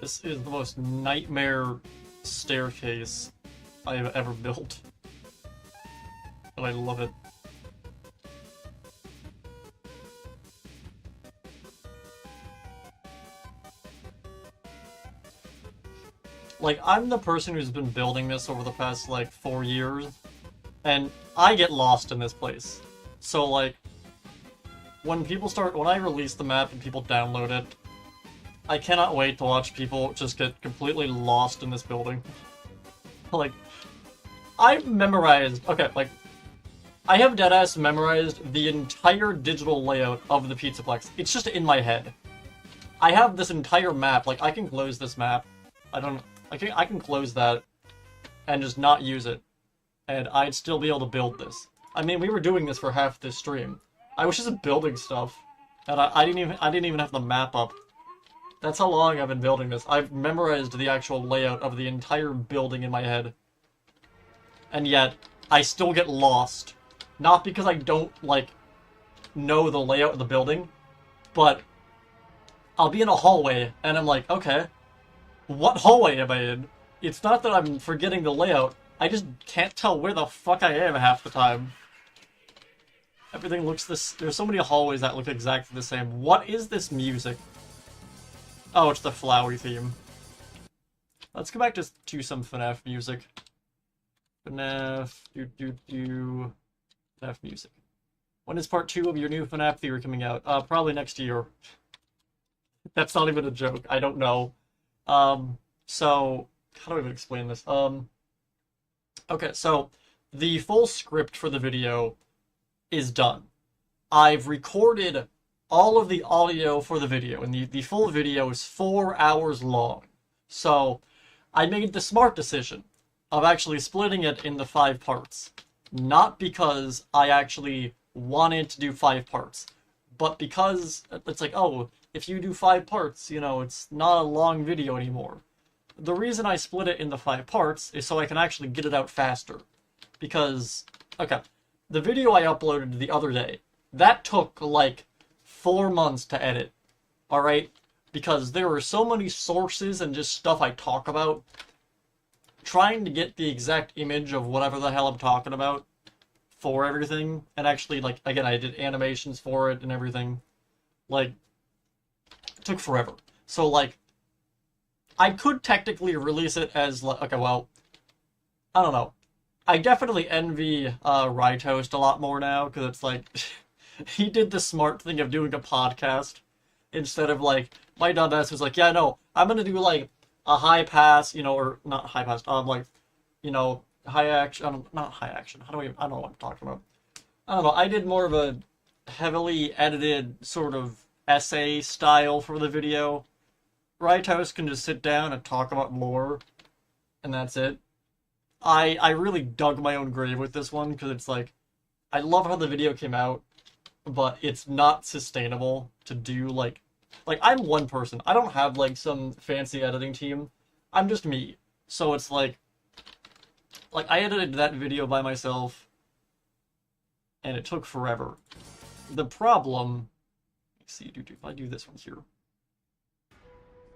This is the most nightmare staircase I have ever built. And I love it. Like, I'm the person who's been building this over the past, like, 4 years, and I get lost in this place. So, like, when I release the map and people download it, I cannot wait to watch people just get completely lost in this building. Like, I've memorized... Okay, like, I have deadass memorized the entire digital layout of the Pizzaplex. It's just in my head. I have this entire map. Like, I can close this map. I can close that and just not use it. And I'd still be able to build this. I mean, we were doing this for half this stream. I was just building stuff. And I didn't even have the map up. That's how long I've been building this. I've memorized the actual layout of the entire building in my head. And yet, I still get lost. Not because I don't, like, know the layout of the building, but I'll be in a hallway, and I'm like, okay, what hallway am I in? It's not that I'm forgetting the layout, I just can't tell where the fuck I am half the time. Everything looks there's so many hallways that look exactly the same. What is this music? Oh, it's the flowery theme. Let's go back to some FNAF music. FNAF, FNAF music. When is part 2 of your new FNAF theory coming out? Probably next year. That's not even a joke. I don't know. So, how do I even explain this? Okay, so, the full script for the video is done. I've recorded all of the audio for the video, and the full video is 4 hours long. So, I made the smart decision of actually splitting it into 5 parts. Not because I actually wanted to do 5 parts, but because it's like, oh, if you do 5 parts, you know, it's not a long video anymore. The reason I split it into 5 parts is so I can actually get it out faster. Because, okay, the video I uploaded the other day, that took like 4 months to edit, alright? Because there were so many sources and just stuff I talk about. Trying to get the exact image of whatever the hell I'm talking about for everything, and actually, like, again, I did animations for it and everything, like, it took forever. So, like, I could technically release it as, like, okay, well, I don't know. I definitely envy Rytoast a lot more now, because it's like, he did the smart thing of doing a podcast, instead of, like, my dumbass was like, yeah, no, I'm gonna do, like, a high pass, you know, or not high pass, like, you know, high action, not high action, I don't know what I'm talking about. I don't know, I did more of a heavily edited sort of essay style for the video. Rytoast can just sit down and talk about lore, and that's it. I really dug my own grave with this one, because it's like, I love how the video came out, but it's not sustainable to do, like, I'm one person. I don't have, like, some fancy editing team. I'm just me. So it's like, I edited that video by myself, and it took forever. The problem, let's see, if I do this one here.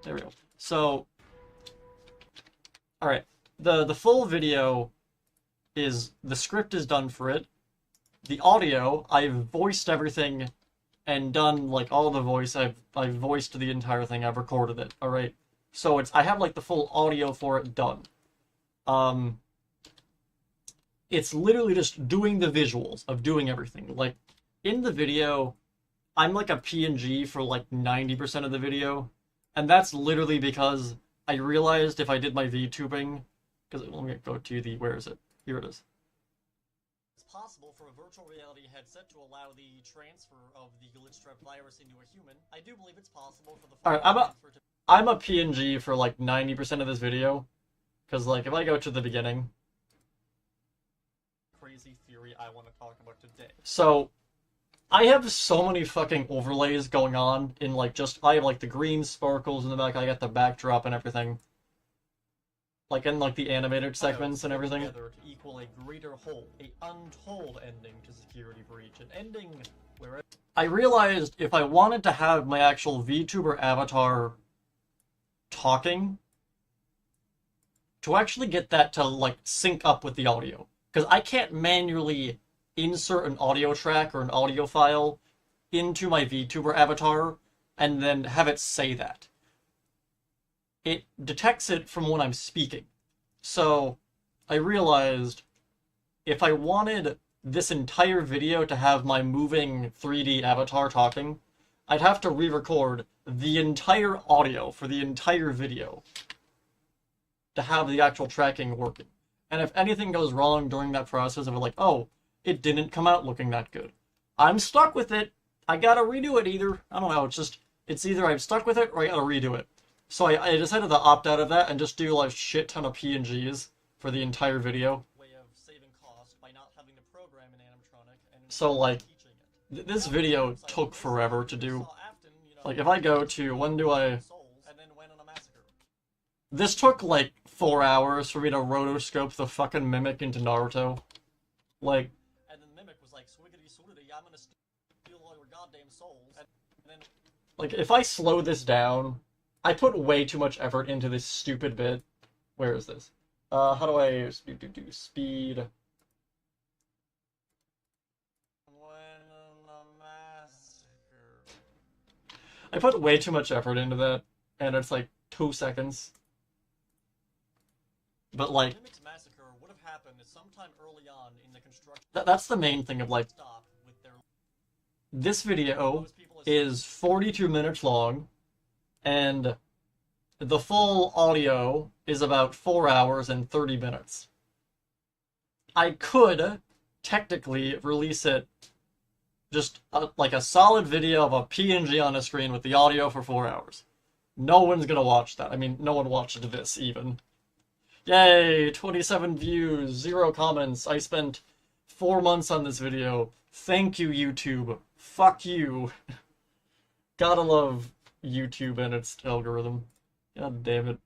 There we go. So, alright, the full video is, the script is done for it. The audio, I've voiced everything and done, like, all the voice. I've voiced the entire thing. I've recorded it. Alright. So I have, like, the full audio for it done. It's literally just doing the visuals of doing everything. Like, in the video, I'm like a PNG for, like, 90% of the video. And that's literally because I realized if I did my VTubing, because let me go to the, where is it? Here it is. It's possible for a virtual reality headset to allow the transfer of the glitch strep virus into a human. I do believe it's possible for the Alright, I'm a PNG for like 90% of this video. Because like if I go to the beginning, crazy theory I want to talk about today. So I have so many fucking overlays going on in like I have like the green sparkles in the back, I got the backdrop and everything. Like in like the animated segments and everything. Together to equal a greater whole, a untold ending to Security Breach, an ending where I realized if I wanted to have my actual VTuber avatar talking, to actually get that to like sync up with the audio, because I can't manually insert an audio track or an audio file into my VTuber avatar and then have it say that. It detects it from when I'm speaking. So I realized if I wanted this entire video to have my moving 3D avatar talking, I'd have to re-record the entire audio for the entire video to have the actual tracking working. And if anything goes wrong during that process of like, oh, it didn't come out looking that good, I'm stuck with it. I gotta redo it either. I don't know, it's either I'm stuck with it or I gotta redo it. So I decided to opt out of that and just do like shit ton of PNGs for the entire video. Way of saving cost by not having to program an animatronic. And so like, this video took forever to do. Like if I go to, when do I... This took like 4 hours for me to rotoscope the fucking Mimic into Naruto. Like... And then Mimic was like, swiggity swiggity, I'm gonna steal all your goddamn souls. And then... Like, if I slow this down, I put way too much effort into this stupid bit. Where is this? How do I do speed? I put way too much effort into that. and it's like 2 seconds. But like, Mimics massacre would have happened sometime early on in the construction. that's the main thing of like, Stop with their this video is 42 minutes long, and the full audio is about 4 hours and 30 minutes. I could technically release it just like a solid video of a PNG on a screen with the audio for 4 hours. No one's gonna watch that. I mean, no one watched this even. Yay! 27 views, 0 comments. I spent 4 months on this video. Thank you, YouTube. Fuck you. Gotta love YouTube and its algorithm. God damn it.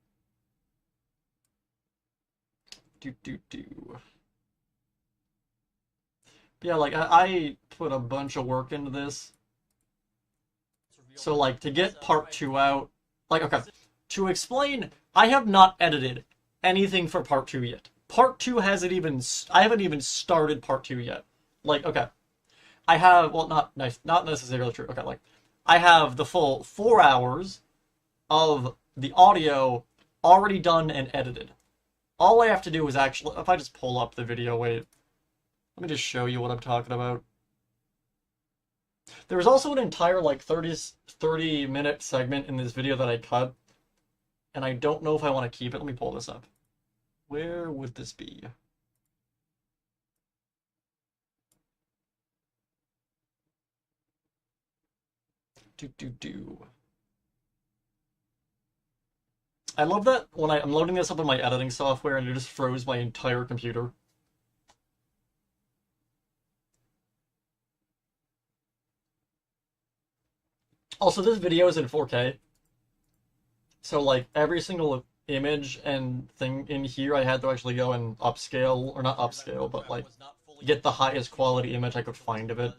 Yeah, like, I put a bunch of work into this. So, like, to get part 2 out... Like, okay, to explain, I have not edited anything for part 2 yet. Part 2 hasn't even... I haven't even started part 2 yet. Like, okay. I have... Well, not necessarily true. Okay, like, I have the full 4 hours of the audio already done and edited. All I have to do is actually... If I just pull up the video, wait... Let me just show you what I'm talking about. There was also an entire, like, 30-minute segment in this video that I cut. And I don't know if I want to keep it. Let me pull this up. Where would this be? I love that when I'm loading this up in my editing software and it just froze my entire computer. Also, this video is in 4K. So, like, every single image and thing in here, I had to actually go and upscale, or not upscale, but, like, get the highest quality image I could find of it.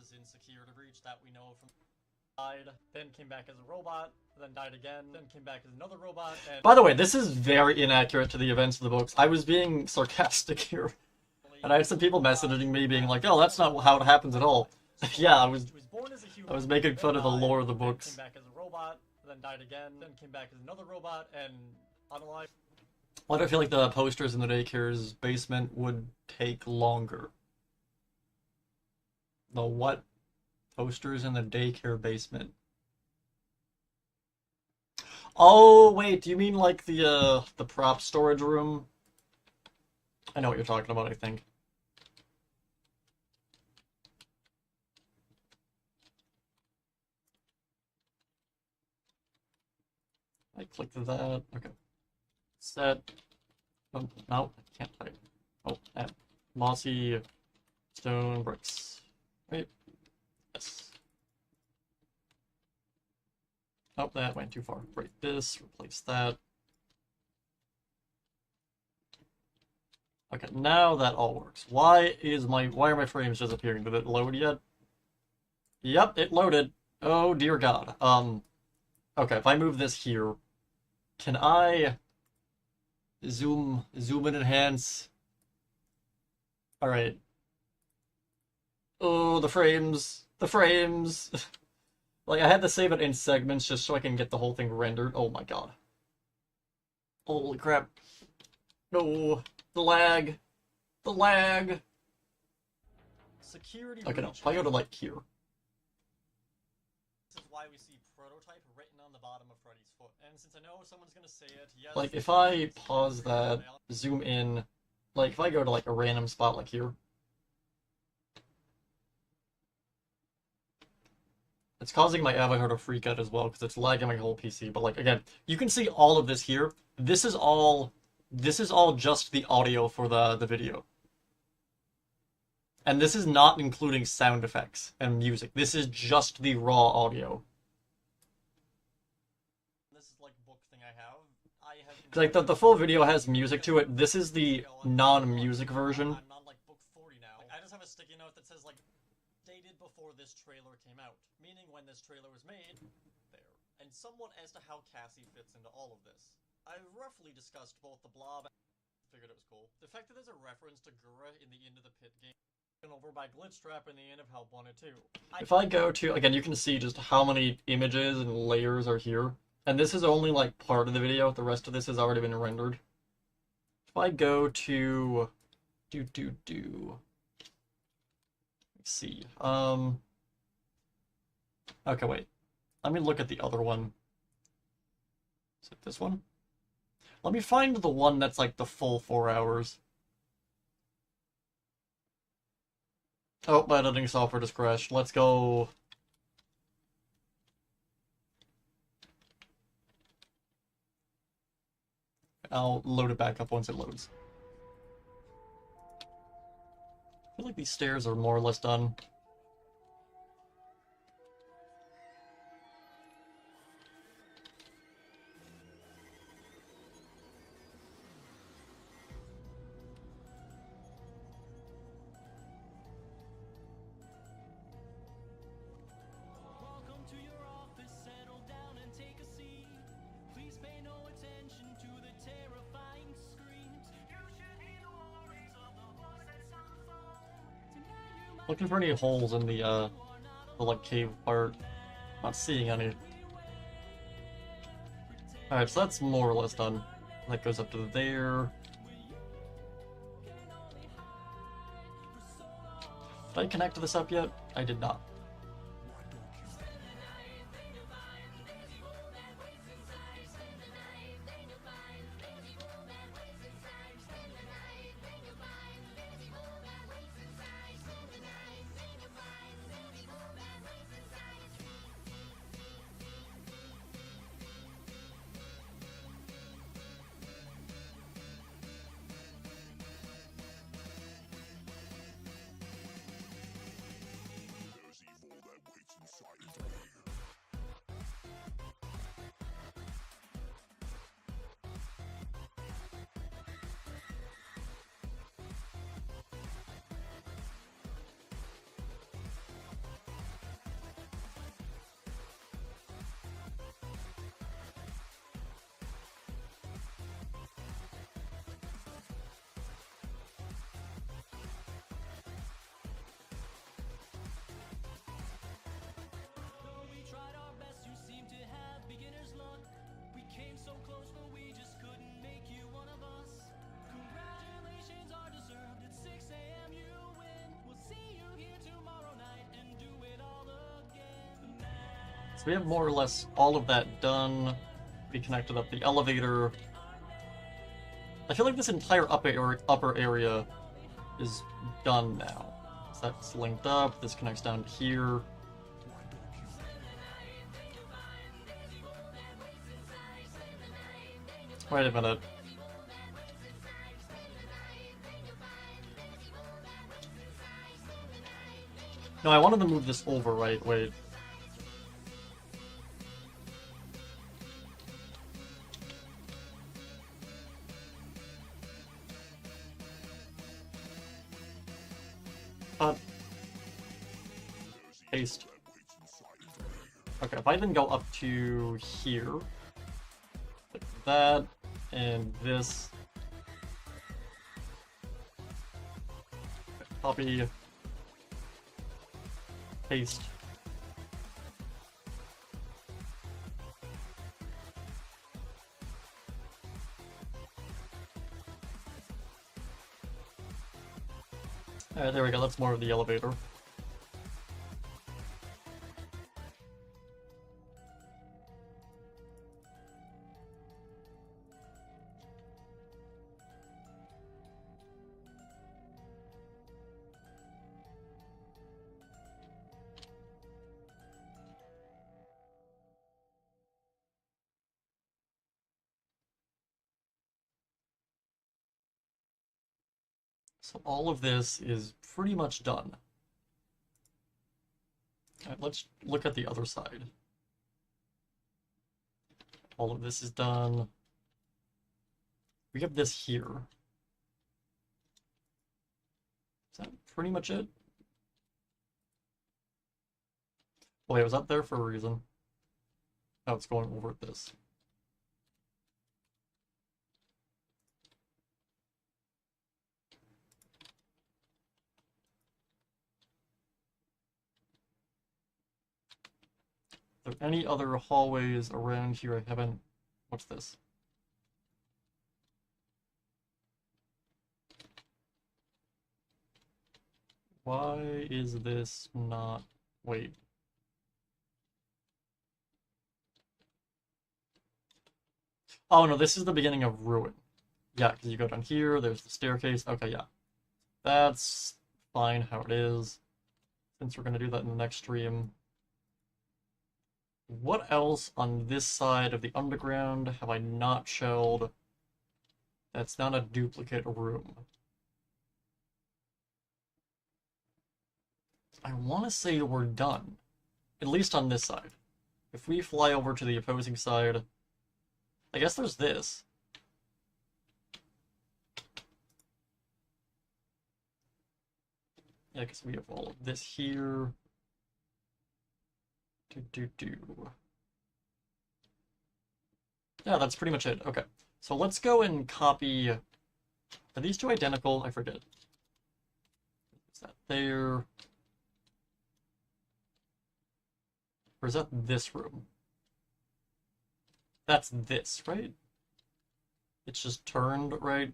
Then came back as a robot, then died again, then came back as another robot, and... By the way, this is very inaccurate to the events of the books. I was being sarcastic here. And I had some people messaging me being like, oh, that's not how it happens at all. Yeah, I was making fun of the lore of the books. Came back as a robot, then died again, then came back as another robot, and unalive. Why do I feel like the posters in the daycare's basement would take longer? The what? Posters in the daycare basement. Oh, wait, do you mean like the prop storage room? I know what you're talking about, I think. I clicked that. Okay. Set. Oh, no, I can't type. Oh, add mossy stone bricks. Right. Yes. Oh, that went too far. Break this, replace that. Okay, now that all works. Why are my frames disappearing? Did it load yet? Yep, it loaded. Oh dear God. Okay, if I move this here, can I zoom and enhance? Alright. Oh, the frames. Like, I had to save it in segments just so I can get the whole thing rendered. Oh my God. Holy crap. No. The lag. Security. Okay, no. If I go to, like, here. This is why we see prototype written on the bottom of Freddy's foot. And since I know someone's gonna say it, yes. Like, if I pause that, zoom in, like, if I go to, like, a random spot like here. It's causing my avatar to freak out as well, because it's lagging my whole PC. But, like, again, you can see all of this here. This is all just the audio for the video. And this is not including sound effects and music. This is just the raw audio. This is, like, book thing I have. Like, the full video has music to it. This is the non-music version. I'm on, like, book 40 now. I just have a sticky note that says, like, dated before this trailer came out, meaning when this trailer was made, there. And somewhat as to how Cassie fits into all of this. I've roughly discussed both the blob and figured it was cool. The fact that there's a reference to Gura in the Into the Pit game, taken over by Glitchtrap in the end of Help 1 and 2. If I go to, again, you can see just how many images and layers are here. And this is only like part of the video. The rest of this has already been rendered. If I go to let's see. Okay, wait. Let me look at the other one. Is it this one? Let me find the one that's like the full 4 hours. Oh, my editing software just crashed. Let's go. I'll load it back up once it loads. I feel like these stairs are more or less done. Welcome to your office, settle down and take a seat. Please pay no attention to the terrifying screams. You should hear the worries of the voice that's on the phone. Tonight you might Looking for any holes in the like cave part. Not seeing any. Alright, so that's more or less done. That goes up to there. Did I connect this up yet? I did not. There's evil that waits inside of me. Though we tried our best, you seem to have beginner's luck. We came so close, but we just couldn't make you one of us. Congratulations are deserved. At 6 a.m. you win. We'll see you here tomorrow night and do it all again. So we have more or less all of that done. We connected up the elevator. I feel like this entire upper area is done now. So that's linked up. This connects down to here. Wait a minute. No, I wanted to move this over, right? Wait. Paste. Okay, if I then go up to here, like that, and this, copy, paste. Alright, there we go, that's more of the elevator. So all of this is pretty much done. All right, let's look at the other side. All of this is done. We have this here. Is that pretty much it? Wait, was that there for a reason? Oh, it's going over this. there any other hallways around here I haven't... What's this? Why is this not... Wait. Oh no, this is the beginning of Ruin. Yeah, because you go down here, there's the staircase. Okay, yeah. That's fine how it is. Since we're going to do that in the next stream. What else on this side of the underground have I not shelled that's not a duplicate room? I want to say we're done. At least on this side. If we fly over to the opposing side, I guess there's this. Yeah, because we have all of this here. Yeah, that's pretty much it. Okay. So let's go and copy... Are these two identical? I forget. Is that there? Or is that this room? That's this, right? It's just turned, right?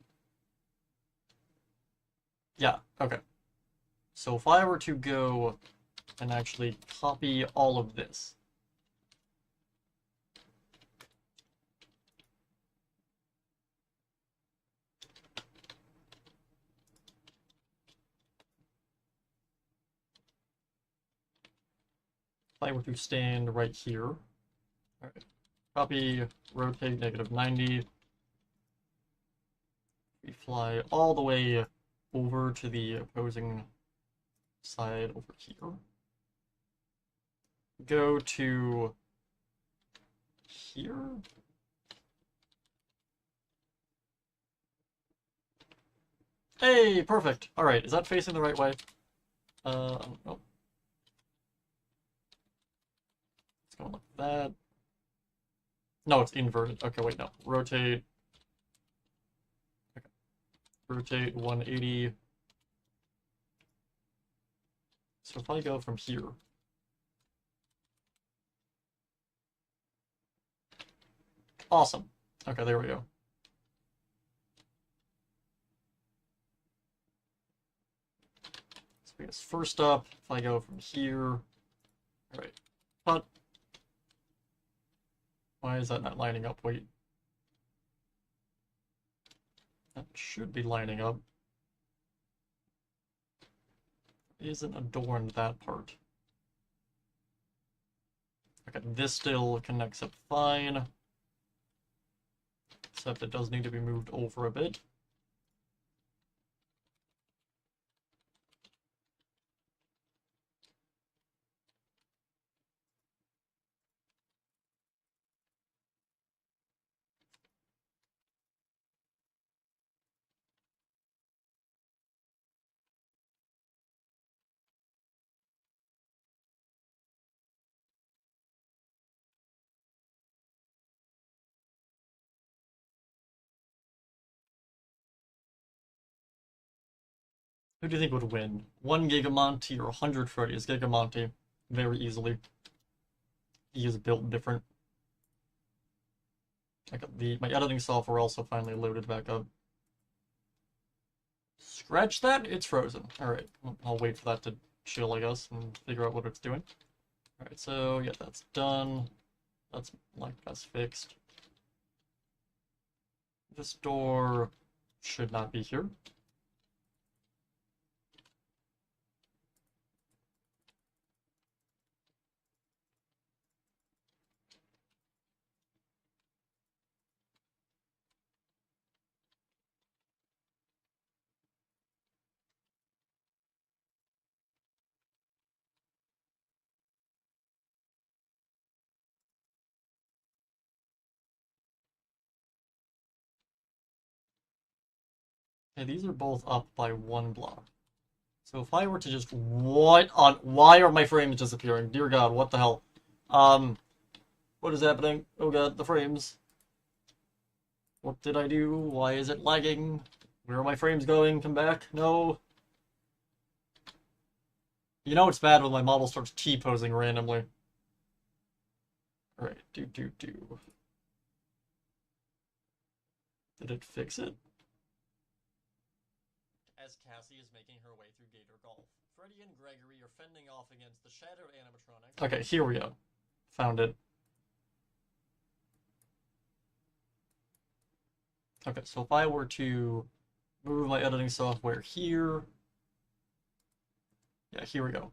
Yeah, okay. So if I were to go and actually copy all of this. If I were to stand right here. Alright. Copy, rotate, -90. We fly all the way over to the opposing side over here. Go to here. Hey, perfect. All right, is that facing the right way? Nope. It's going like that. No, it's inverted. Okay, wait, no. Rotate. Okay. Rotate 180. So if I go from here. Awesome. Okay, there we go. So I guess first up, if I go from here. Alright. But why is that not lining up? Wait. That should be lining up. Isn't adorned that part. Okay, this still connects up fine. Except it does need to be moved over a bit. Who do you think would win? 1 Gigamonty or 100 Freddy's? Gigamonty. Very easily. He is built different. I got my editing software also finally loaded back up. Scratch that? It's frozen. Alright, I'll wait for that to chill, I guess, and figure out what it's doing. Alright, so yeah, that's done. That's fixed. This door should not be here. Okay, these are both up by 1 block. So if I were to just... why are my frames disappearing? Dear God, what the hell? What is happening? Oh God, the frames. What did I do? Why is it lagging? Where are my frames going? Come back. No. You know it's bad when my model starts T-posing randomly. Alright, do. Did it fix it? As Cassie is making her way through Gator Golf, Freddy and Gregory are fending off against the shattered animatronics. Okay, here we go. Found it. Okay, so if I were to move my editing software here... Yeah, here we go.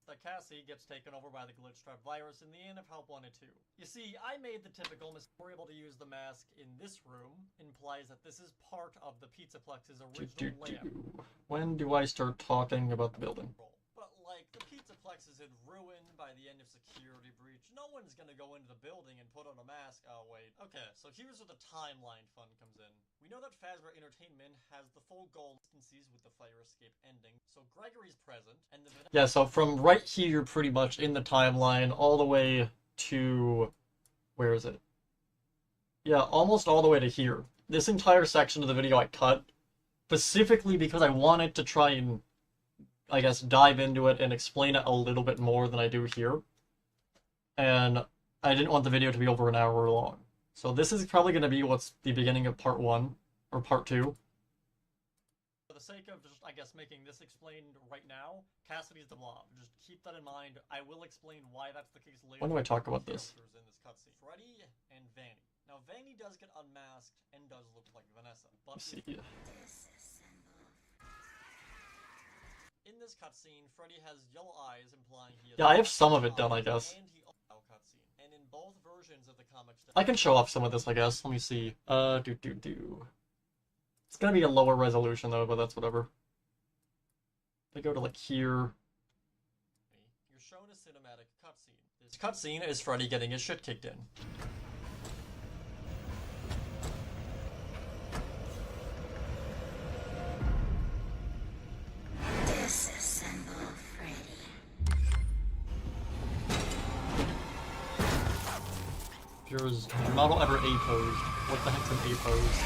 That Cassie gets taken over by the glitch trap virus in the end of Help Wanted 2. You see, I made the typical mistake. We're able to use the mask in this room implies that this is part of the Pizzaplex's original layout. When do I start talking about the building? But like, the Pizzaplex is in ruin by the end of Security Breach. No one's gonna go into the building and put on a mask. Oh wait. Okay, so here's where the timeline fun comes in. We know that Fazbear Entertainment has the full goal instances with the fire escape ending, so Gregory's present, and the... Yeah, so from right here, pretty much, in the timeline, all the way to... Where is it? Yeah, almost all the way to here. This entire section of the video I cut, specifically because I wanted to try and, I guess, dive into it and explain it a little bit more than I do here. And I didn't want the video to be over an hour long. So this is probably going to be what's the beginning of part 1, or part 2. For the sake of just, I guess, making this explained right now, Cassidy's the Blob. Just keep that in mind. I will explain why that's the case later. When do I talk about this? In this cutscene. Freddy and Vanny. Now, Vanny does get unmasked and does look like Vanessa. But See. in this cutscene, Freddy has yellow eyes, implying he has... Yeah, I have some of it done, I guess. And he cutscene. And in both versions of the comics... I can show off some of this, I guess. Let me see. It's gonna be a lower resolution, though, but that's whatever. If I go to, like, here... You're shown a cinematic cutscene. This cutscene is Freddy getting his shit kicked in. Disassemble Freddy. Here's model ever A-posed. What the heck's an A-pose?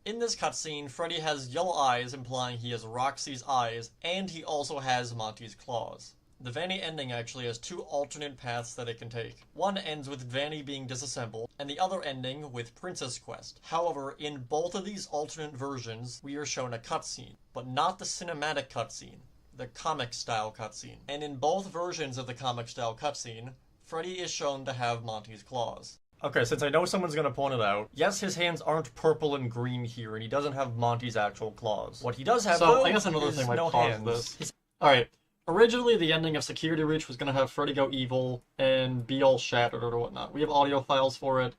In this cutscene, Freddy has yellow eyes, implying he has Roxy's eyes, and he also has Monty's claws. The Vanny ending actually has two alternate paths that it can take. One ends with Vanny being disassembled, and the other ending with Princess Quest. However, in both of these alternate versions, we are shown a cutscene, but not the cinematic cutscene, the comic-style cutscene. And in both versions of the comic-style cutscene, Freddy is shown to have Monty's claws. Okay, since I know someone's gonna point it out, yes, his hands aren't purple and green here, and he doesn't have Monty's actual claws. What he does have, So, though, I guess another is thing might no cause hands. this. Alright, originally the ending of Security Breach was gonna have Freddy go evil and be all shattered or whatnot. We have audio files for it.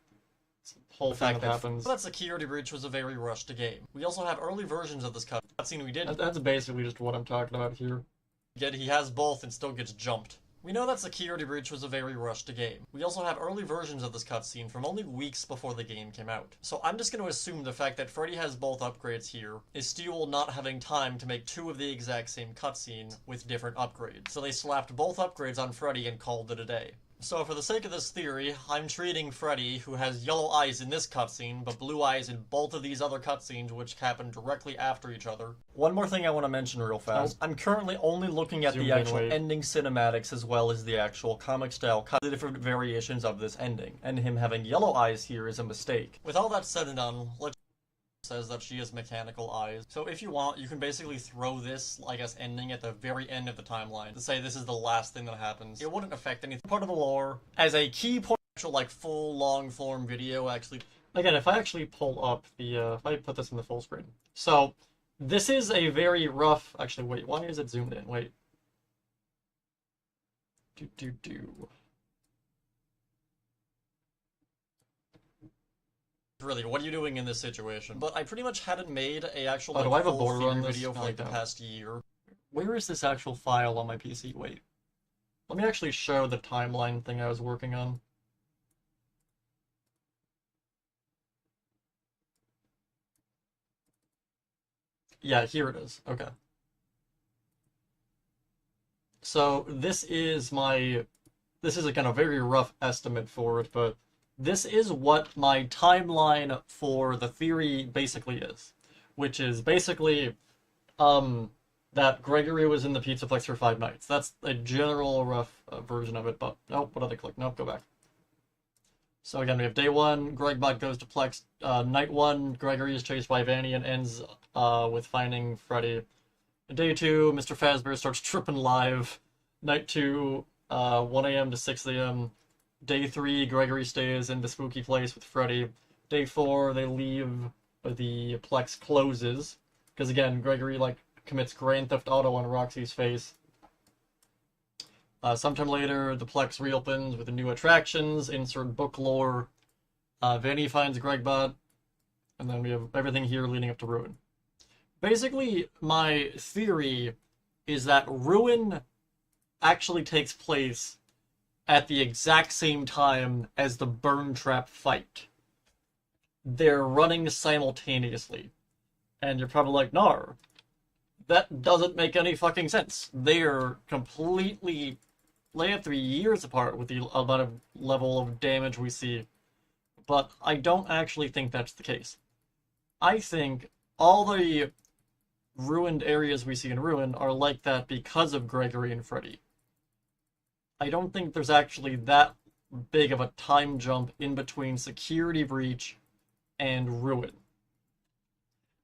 It's a whole thing that happens. That Security Breach was a very rushed game. We also have early versions of this cutscene we did. That's basically just what I'm talking about here. Yet he has both and still gets jumped. We know that Security Breach was a very rushed game. We also have early versions of this cutscene from only weeks before the game came out. So I'm just going to assume the fact that Freddy has both upgrades here is Steel not having time to make two of the exact same cutscene with different upgrades. So they slapped both upgrades on Freddy and called it a day. So for the sake of this theory, I'm treating Freddy, who has yellow eyes in this cutscene, but blue eyes in both of these other cutscenes, which happen directly after each other. One more thing I want to mention real fast. I'm currently only looking at the actual ending cinematics as well as the actual comic style the different variations of this ending, and him having yellow eyes here is a mistake. With all that said and done, let's says that she has mechanical eyes. So if you want, you can basically throw this, I guess, ending at the very end of the timeline to say this is the last thing that happens. It wouldn't affect anything. Part of the lore, as a key point, actual, like, full, long-form video, actually. Again, if I actually pull up the, if I put this in the full screen. So, this is a very rough, actually, wait, why is it zoomed in? Wait. Really, what are you doing in this situation? But I pretty much hadn't made a actual do I have a full border on theory this? video for No, I like the don't. past year. Where is this actual file on my PC? Wait. Let me actually show the timeline thing I was working on. Yeah, here it is. Okay. So this is a kind of very rough estimate for it, but this is what my timeline for the theory basically is. Which is basically, the that Gregory was in the Pizzaplex for 5 nights. That's a general rough version of it, but nope, what did I click? Nope, go back. So again, we have day 1, Gregbot goes to Plex. Night 1, Gregory is chased by Vanny and ends with finding Freddy. Day 2, Mr. Fazbear starts tripping live. Night 2, 1 a.m. to 6 a.m. Day 3, Gregory stays in the spooky place with Freddy. Day 4, they leave, the Plex closes. Because again, Gregory, like, commits Grand Theft Auto on Roxy's face. Sometime later, the Plex reopens with the new attractions, insert book lore. Vanny finds Gregbot, and then we have everything here leading up to Ruin. Basically, my theory is that Ruin actually takes place at the exact same time as the Burn Trap fight. They're running simultaneously. And you're probably like, "Nar, that doesn't make any fucking sense." They're completely... They have to be years apart with the amount of level of damage we see. But I don't actually think that's the case. I think all the ruined areas we see in Ruin are like that because of Gregory and Freddy. I don't think there's actually that big of a time jump in between Security Breach and Ruin.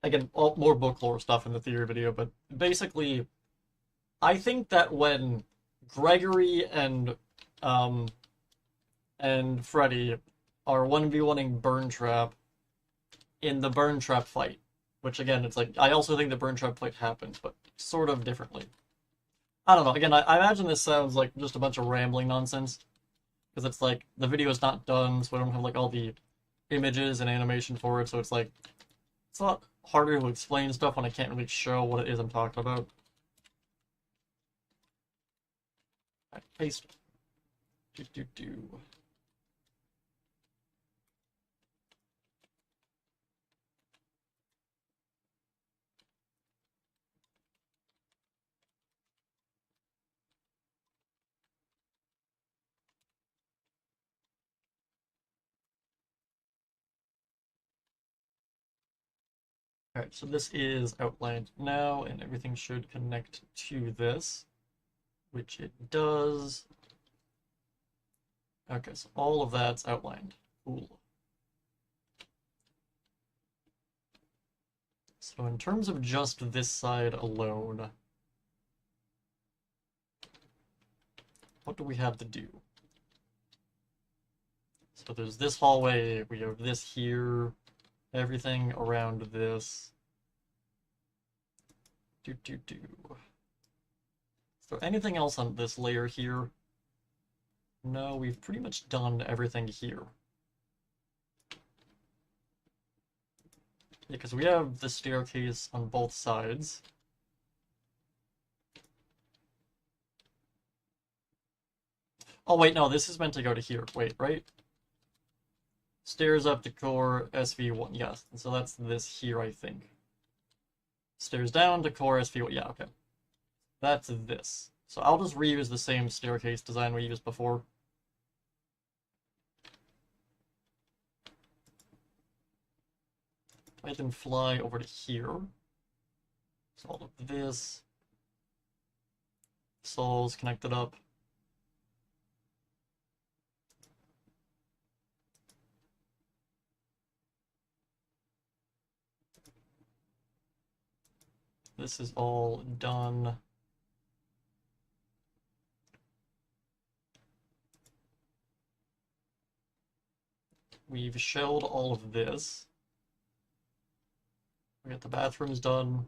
Again, more book lore stuff in the theory video, but basically, I think that when Gregory and Freddy are 1v1ing Burn Trap in the Burn Trap fight, which again, it's like, I also think the Burn Trap fight happens, but sort of differently. I don't know, again, I imagine this sounds like just a bunch of rambling nonsense, because it's like, the video is not done, so I don't have like all the images and animation for it, so it's like, it's a lot harder to explain stuff when I can't really show what it is I'm talking about. Alright, paste. Alright, so this is outlined now, and everything should connect to this, which it does. Okay, so all of that's outlined. Cool. So in terms of just this side alone, what do we have to do? So there's this hallway, we have this here, everything around this. Is there anything else on this layer here? No, we've pretty much done everything here. Yeah, because we have the staircase on both sides. Oh wait, no, this is meant to go to here. Wait, right? Stairs up to core SV1, yes. And so that's this here, I think. Stairs down to core SV1, yeah, okay. That's this. So I'll just reuse the same staircase design we used before. I then fly over to here. So all of this. Souls connected up. This is all done. We've shelled all of this. We got the bathrooms done.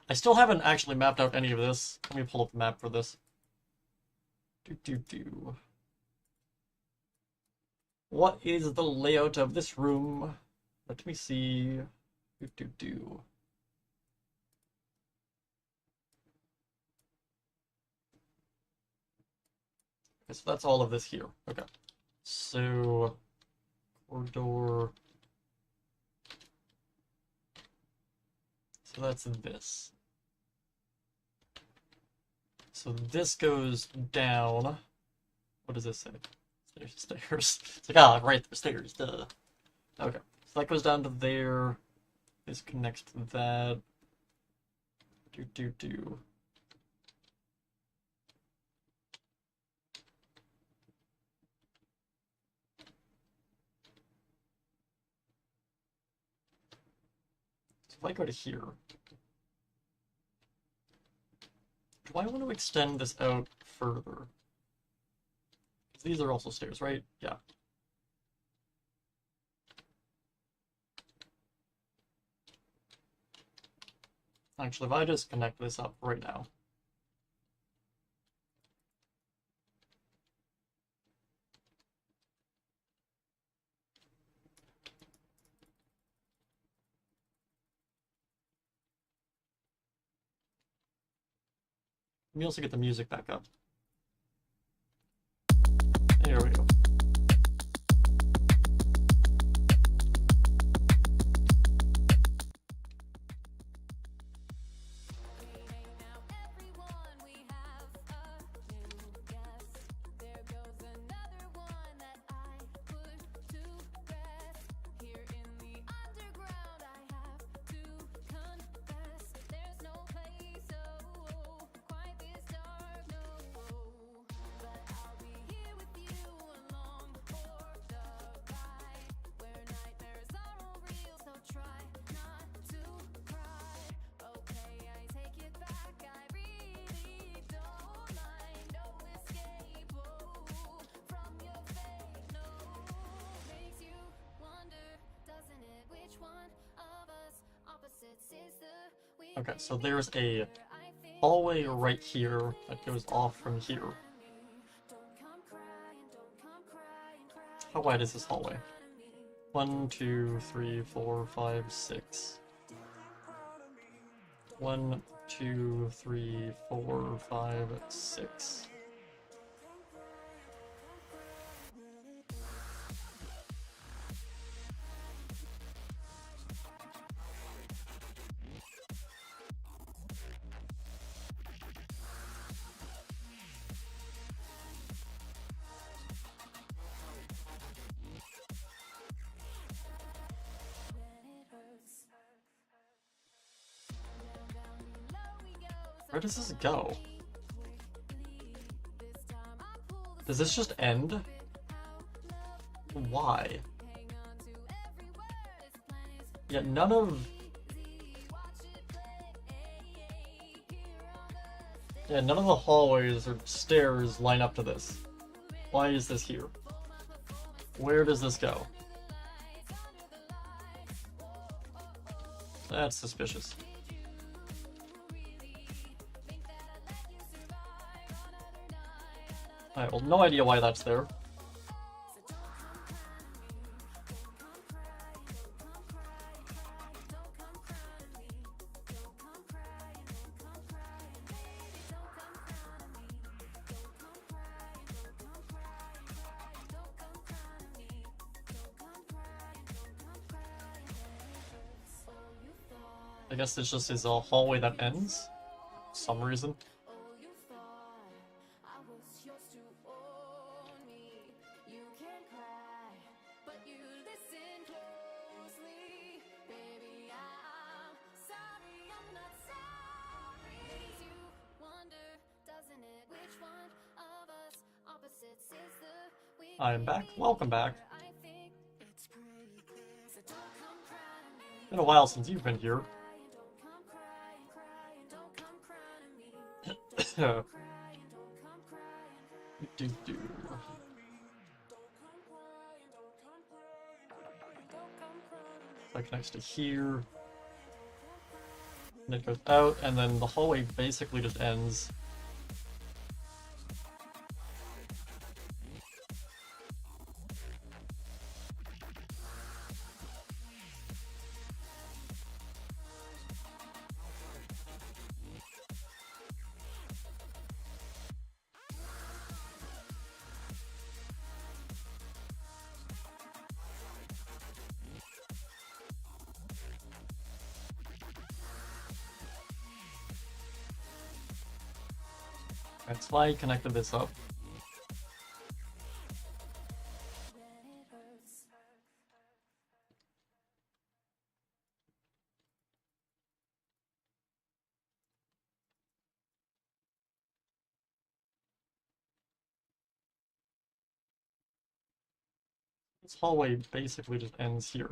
I still haven't actually mapped out any of this. Let me pull up the map for this. What is the layout of this room? Let me see. Okay, so that's all of this here. Okay. So, corridor. So that's this. So this goes down. What does this say? Stairs. It's like, ah, right, there's stairs, duh. Okay, so that goes down to there. This connects to that. Do. So if I go to here, do I want to extend this out further? 'Cause these are also stairs, right? Yeah. Actually, if I just connect this up right now. Let me also get the music back up. There we go. Okay, so there's a hallway right here that goes off from here. How wide is this hallway? 1, 2, 3, 4, 5, 6. 1, 2, 3, 4, 5, 6. Where does this go? Does this just end? Why? Yeah, none of the hallways or stairs line up to this. Why is this here? Where does this go? That's suspicious. Alright, well, no idea why that's there. I guess this just is a hallway that ends for some reason. I am back. Welcome back. Been a while since you've been here. That connects to here. And it goes out, and then the hallway basically just ends. That's why I connected this up. This hallway basically just ends here.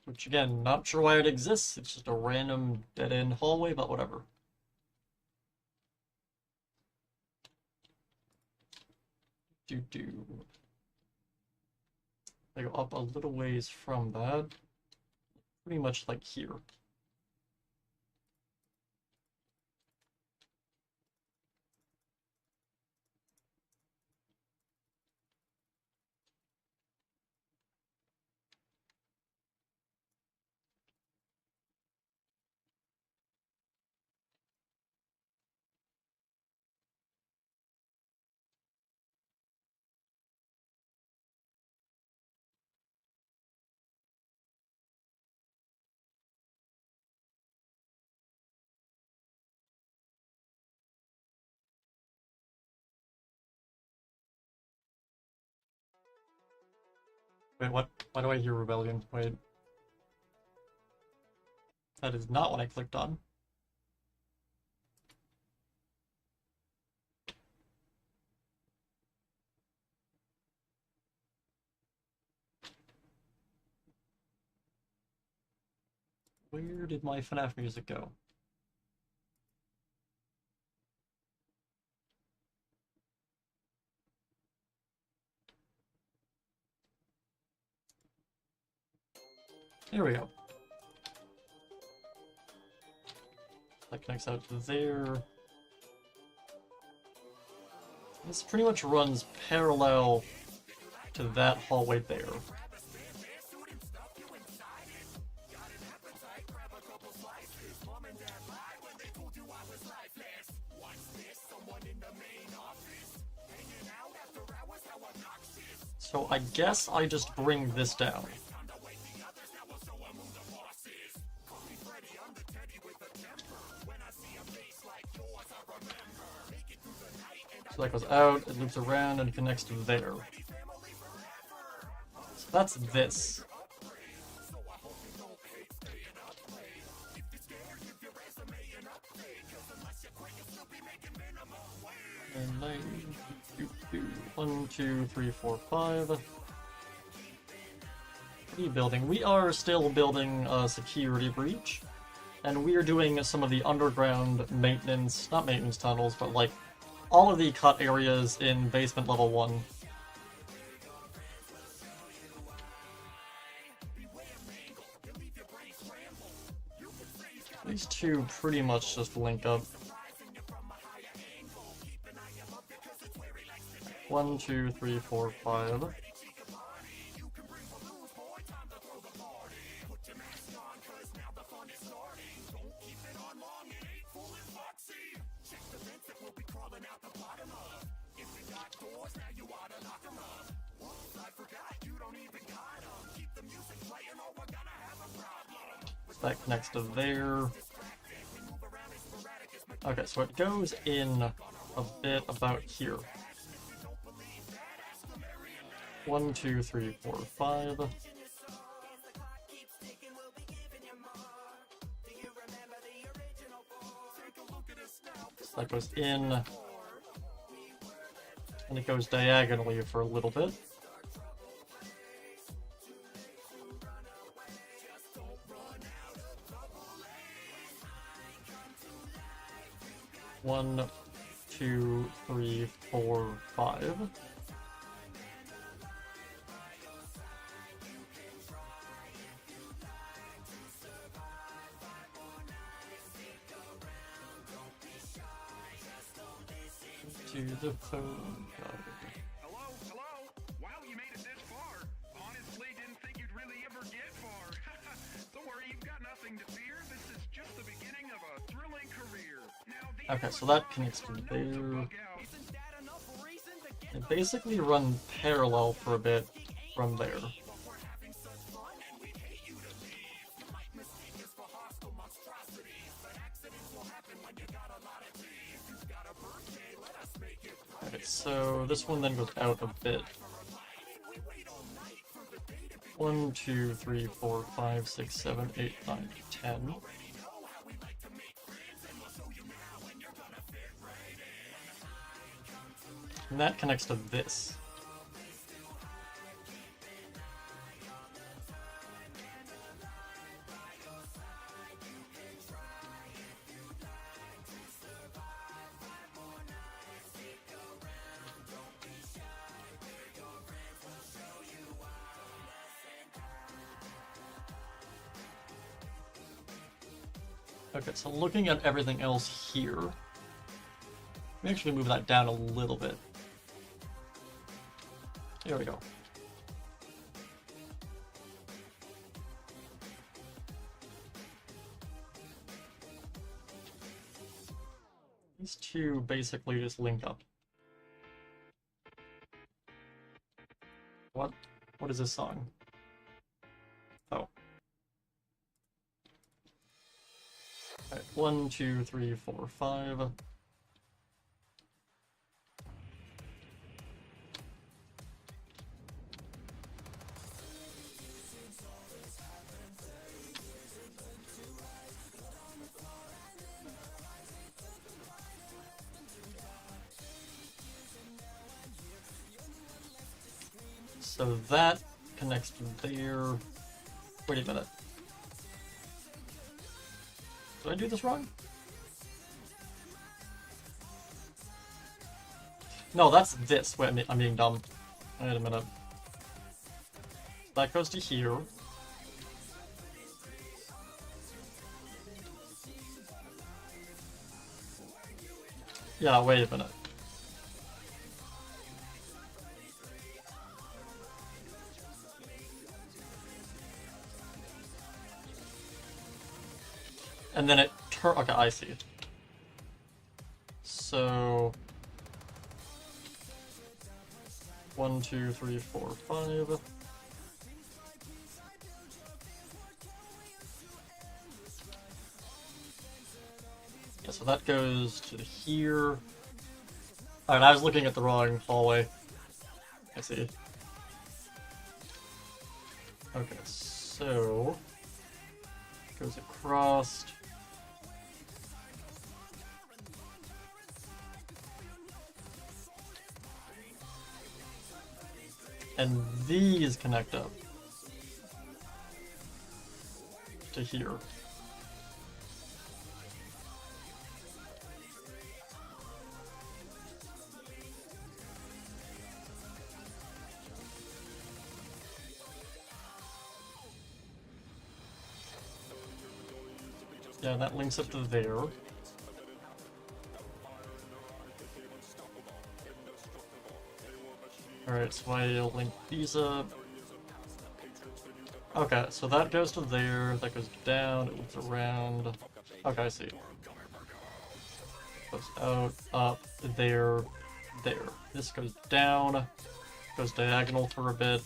Which again, not sure why it exists, it's just a random dead-end hallway, but whatever. I go up a little ways from that. Pretty much like here. Wait, what? Why do I hear rebellion? Wait. That is not what I clicked on. Where did my FNAF music go? Here we go. That connects out to there. This pretty much runs parallel to that hallway there. So I guess I just bring this down. So that goes out, it loops around, and connects to there. So that's this. And 1, 2, 3, 4, 5. What are you building? We are still building a security breach. And we are doing some of the underground maintenance, not maintenance tunnels, but like all of the cut areas in basement level 1. These two pretty much just link up. 1, 2, 3, 4, 5. That connects to there. Okay, so it goes in a bit about here. 1, 2, 3, 4, 5. So that goes in, and it goes diagonally for a little bit. One, 2, 3, 4, 5. To the phone. Hello? Wow, you made it this far. Honestly, didn't think you'd really ever get far. Don't worry, you've got nothing to fear. This is just the beginning of a thrilling career. Now, Okay, so that connects to there. They basically run parallel for a bit from there. Okay, so this one then goes out a bit. 1, 2, 3, 4, 5, 6, 7, 8, 9, 10. And that connects to this. Okay, so looking at everything else here, let me actually move that down a little bit. Here we go. These two basically just link up. What? What is this song? Oh. Alright, 1, 2, 3, 4, 5. So that connects to there. Wait a minute. Did I do this wrong? No, that's this. Wait, I'm being dumb. Wait a minute. That goes to here. Yeah, wait a minute. And then it okay, I see it. So 1, 2, 3, 4, 5. Yeah, so that goes to here. Alright, I was looking at the wrong hallway. I see. Okay, so goes across. And these connect up to here. Yeah, that links up to there. Alright, so I'll link these up. Okay, so that goes to there, that goes down, it loops around. Okay, I see. Goes out, up, there, there. This goes down, goes diagonal for a bit.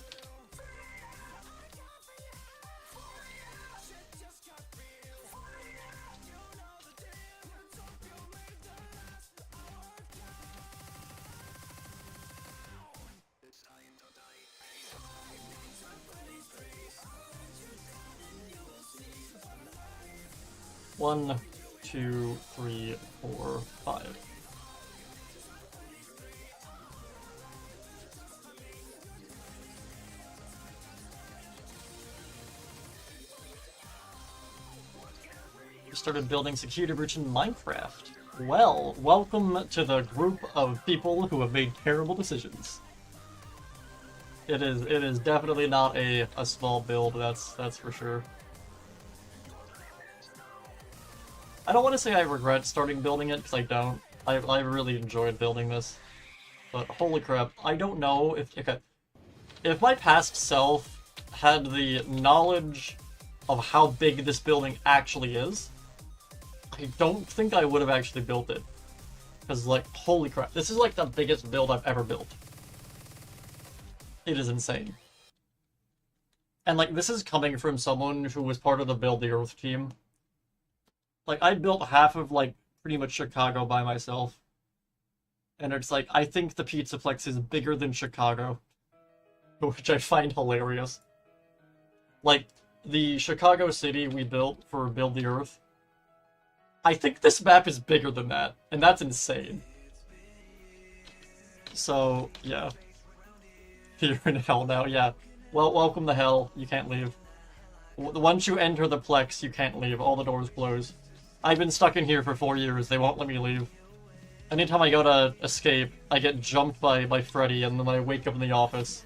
One, 2, 3, 4, 5. You started building security breach in Minecraft. Well, welcome to the group of people who have made terrible decisions. It is definitely not a small build, that's for sure. I don't want to say I regret starting building it, because I don't. I really enjoyed building this. But holy crap, I don't know if my past self had the knowledge of how big this building actually is, I don't think I would have actually built it. Because, like, holy crap, this is like the biggest build I've ever built. It is insane. And, like, this is coming from someone who was part of the Build the Earth team. Like, I built half of, like, pretty much Chicago by myself. And it's like, I think the Pizzaplex is bigger than Chicago. Which I find hilarious. Like, the Chicago city we built for Build the Earth, I think this map is bigger than that. And that's insane. So, yeah. You're in hell now, yeah. Well, welcome to hell. You can't leave. Once you enter the Plex, you can't leave. All the doors close. I've been stuck in here for 4 years. They won't let me leave. Anytime I go to escape, I get jumped by Freddy, and then I wake up in the office.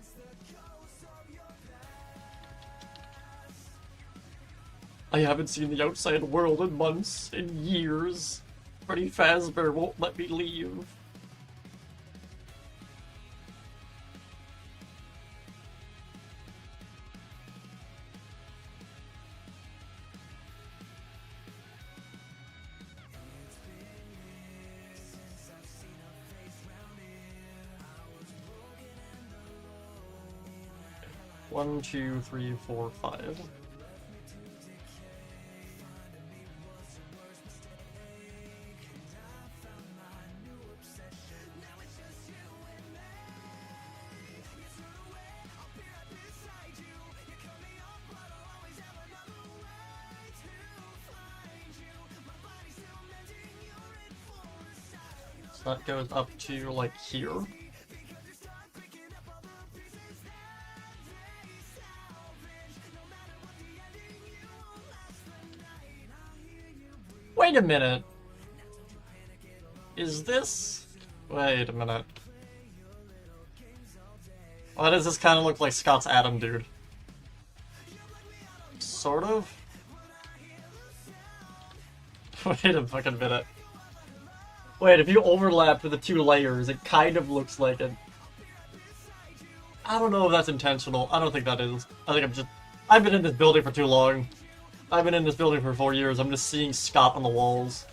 I haven't seen the outside world in months, in years. Freddy Fazbear won't let me leave. One, two, three, four, five. So that goes up to like here. Wait a minute. Is this... Wait a minute. Why does this kind of look like Scott's Adam dude? Sort of? Wait a fucking minute. Wait, if you overlap the two layers, it kind of looks like it. I don't know if that's intentional. I don't think that is. I think I've been in this building for too long. I've been in this building for 4 years. I'm just seeing Scott on the walls.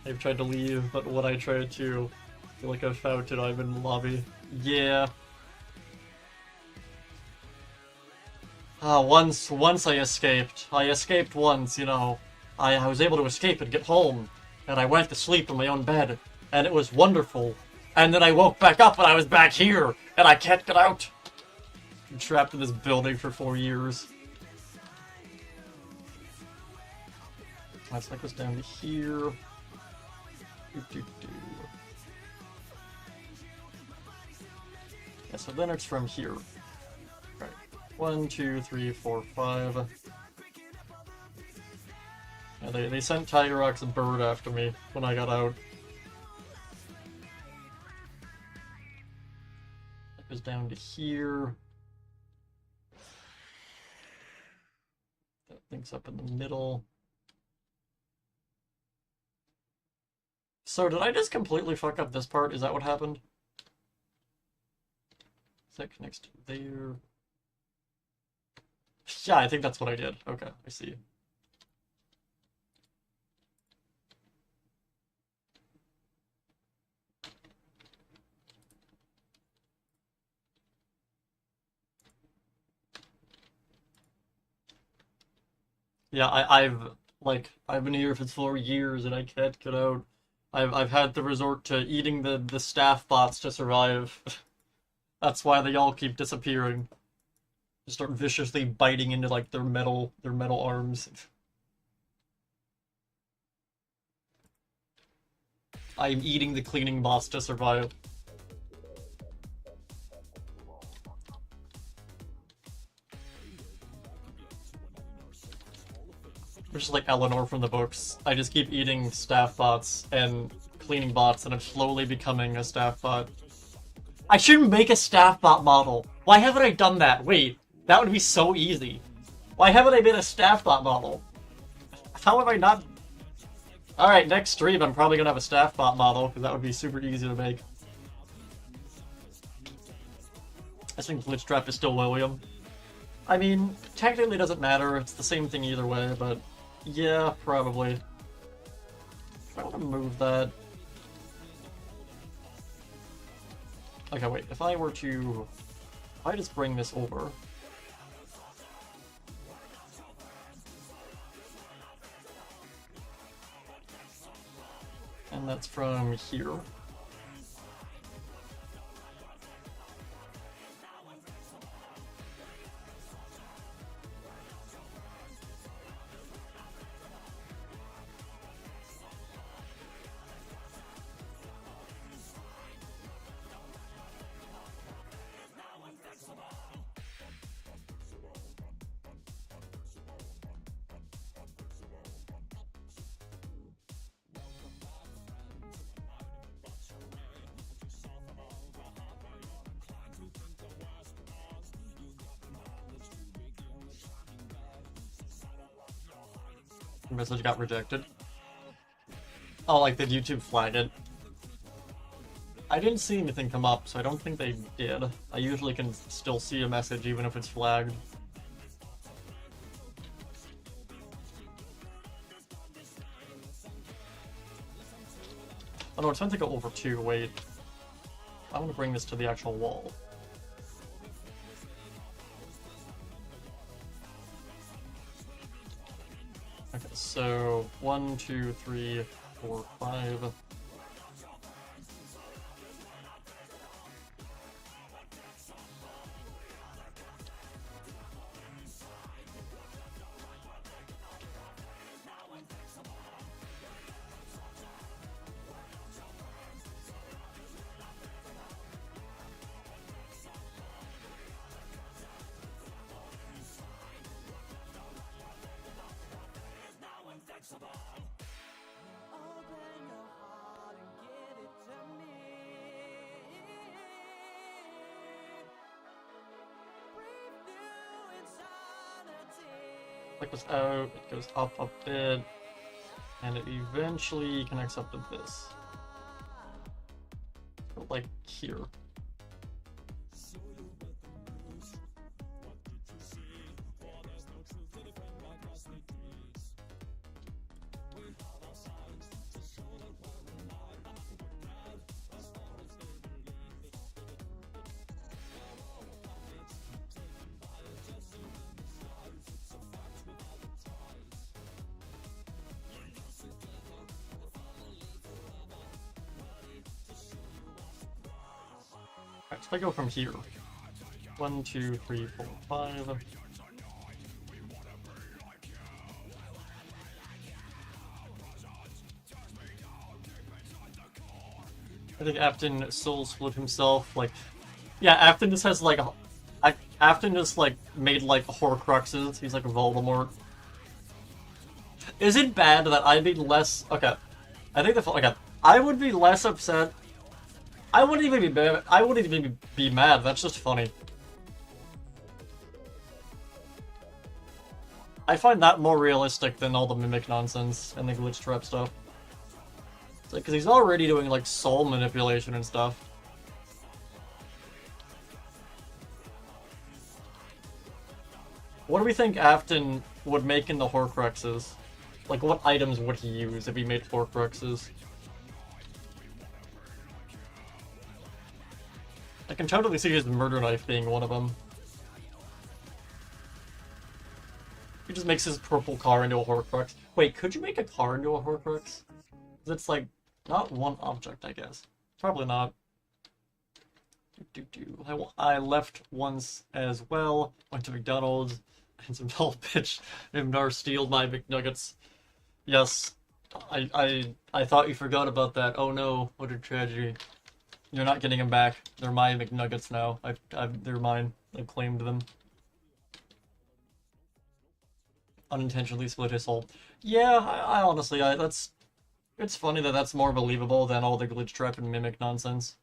I've tried to leave, but when I tried to, I feel like I found it. I'm in the lobby. Yeah. Once I escaped. I escaped once, you know. I was able to escape and get home. And I went to sleep in my own bed. And it was wonderful. And then I woke back up and I was back here. And I can't get out. I'm trapped in this building for 4 years. Let's take this down to here. Yeah, so then it's from here. Right. 1, 2, 3, 4, 5. Yeah, they sent Tiger Rock's bird after me when I got out. That goes down to here. That thing's up in the middle. So did I just completely fuck up this part? Is that what happened? That connects to there. Yeah, I think that's what I did. Okay, I see. Yeah, I've been here for 4 years and I can't get out. I've had to resort to eating the staff bots to survive. That's why they all keep disappearing. Just start viciously biting into like their metal arms. I'm eating the cleaning bots to survive. Just like Eleanor from the books. I just keep eating staff bots and cleaning bots and I'm slowly becoming a staff bot. I should make a staff bot model. Why haven't I done that? Wait, that would be so easy. Why haven't I made a staff bot model? How have I not... Alright, next stream I'm probably gonna have a staff bot model because that would be super easy to make. I think Glitch Trap is still William. I mean, technically it doesn't matter, it's the same thing either way, but yeah, probably. I want to move that. Okay, wait, if I just bring this over. And that's from here. Message got rejected. Oh, like, did YouTube flag it? I didn't see anything come up, so I don't think they did. I usually can still see a message even if it's flagged. Oh no, it's meant to go over too. Wait. I want to bring this to the actual wall. Okay, so 1, 2, 3, 4, 5. Click this out, it goes up a bit, and it eventually connects up to this. So, like here. Alright, so if I go from here. 1, 2, 3, 4, 5. I think Afton soul split himself, like... Yeah, Afton just has, like, Afton just, like, made, like, Horcruxes. He's like a Voldemort. Is it bad that I'd be less... Okay. I think okay. I would be less upset... I wouldn't even be mad, that's just funny. I find that more realistic than all the mimic nonsense and the glitch trap stuff. It's like, 'cause he's already doing, like, soul manipulation and stuff. What do we think Afton would make in the Horcruxes? Like, what items would he use if he made Horcruxes? I can totally see his murder knife being one of them. He just makes his purple car into a Horcrux. Wait, could you make a car into a Horcrux? It's like, not one object, I guess. Probably not. I left once as well, went to McDonald's, and some tall bitch named Nar stealed my McNuggets. Yes, I thought you forgot about that. Oh no, what a tragedy. You're not getting them back. They're my McNuggets now. They're mine. I claimed them. Unintentionally split his soul. Yeah, I honestly, it's funny that that's more believable than all the glitch trap and mimic nonsense.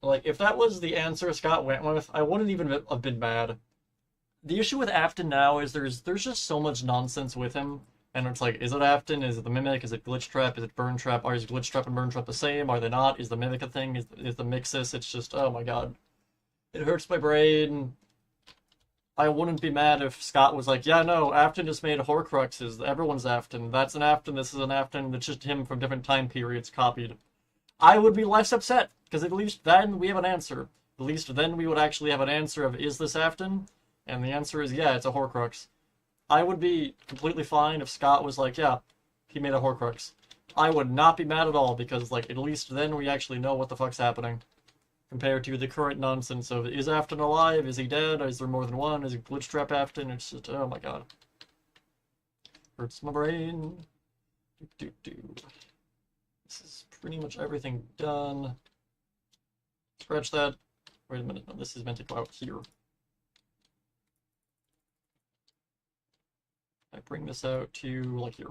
Like, if that was the answer Scott went with, I wouldn't even have been mad. The issue with Afton now is there's just so much nonsense with him. And it's like, is it Afton? Is it the Mimic? Is it Glitch Trap? Is it Burn Trap? Are Glitch Trap and Burn Trap the same? Are they not? Is the Mimic a thing? Is the Mixus? It's just, oh my god. It hurts my brain. I wouldn't be mad if Scott was like, yeah, no, Afton just made Horcruxes. Everyone's Afton. That's an Afton. This is an Afton. It's just him from different time periods copied. I would be less upset, because at least then we have an answer. At least then we would actually have an answer of, is this Afton? And the answer is, yeah, it's a Horcrux. I would be completely fine if Scott was like, yeah, he made a Horcrux. I would not be mad at all, because, like, at least then we actually know what the fuck's happening. Compared to the current nonsense of, is Afton alive? Is he dead? Is there more than one? Is it Glitch Trap Afton? It's just, oh my god. Hurts my brain. This is pretty much everything done. Scratch that. Wait a minute, no, this is meant to go out here. I bring this out to, like, here.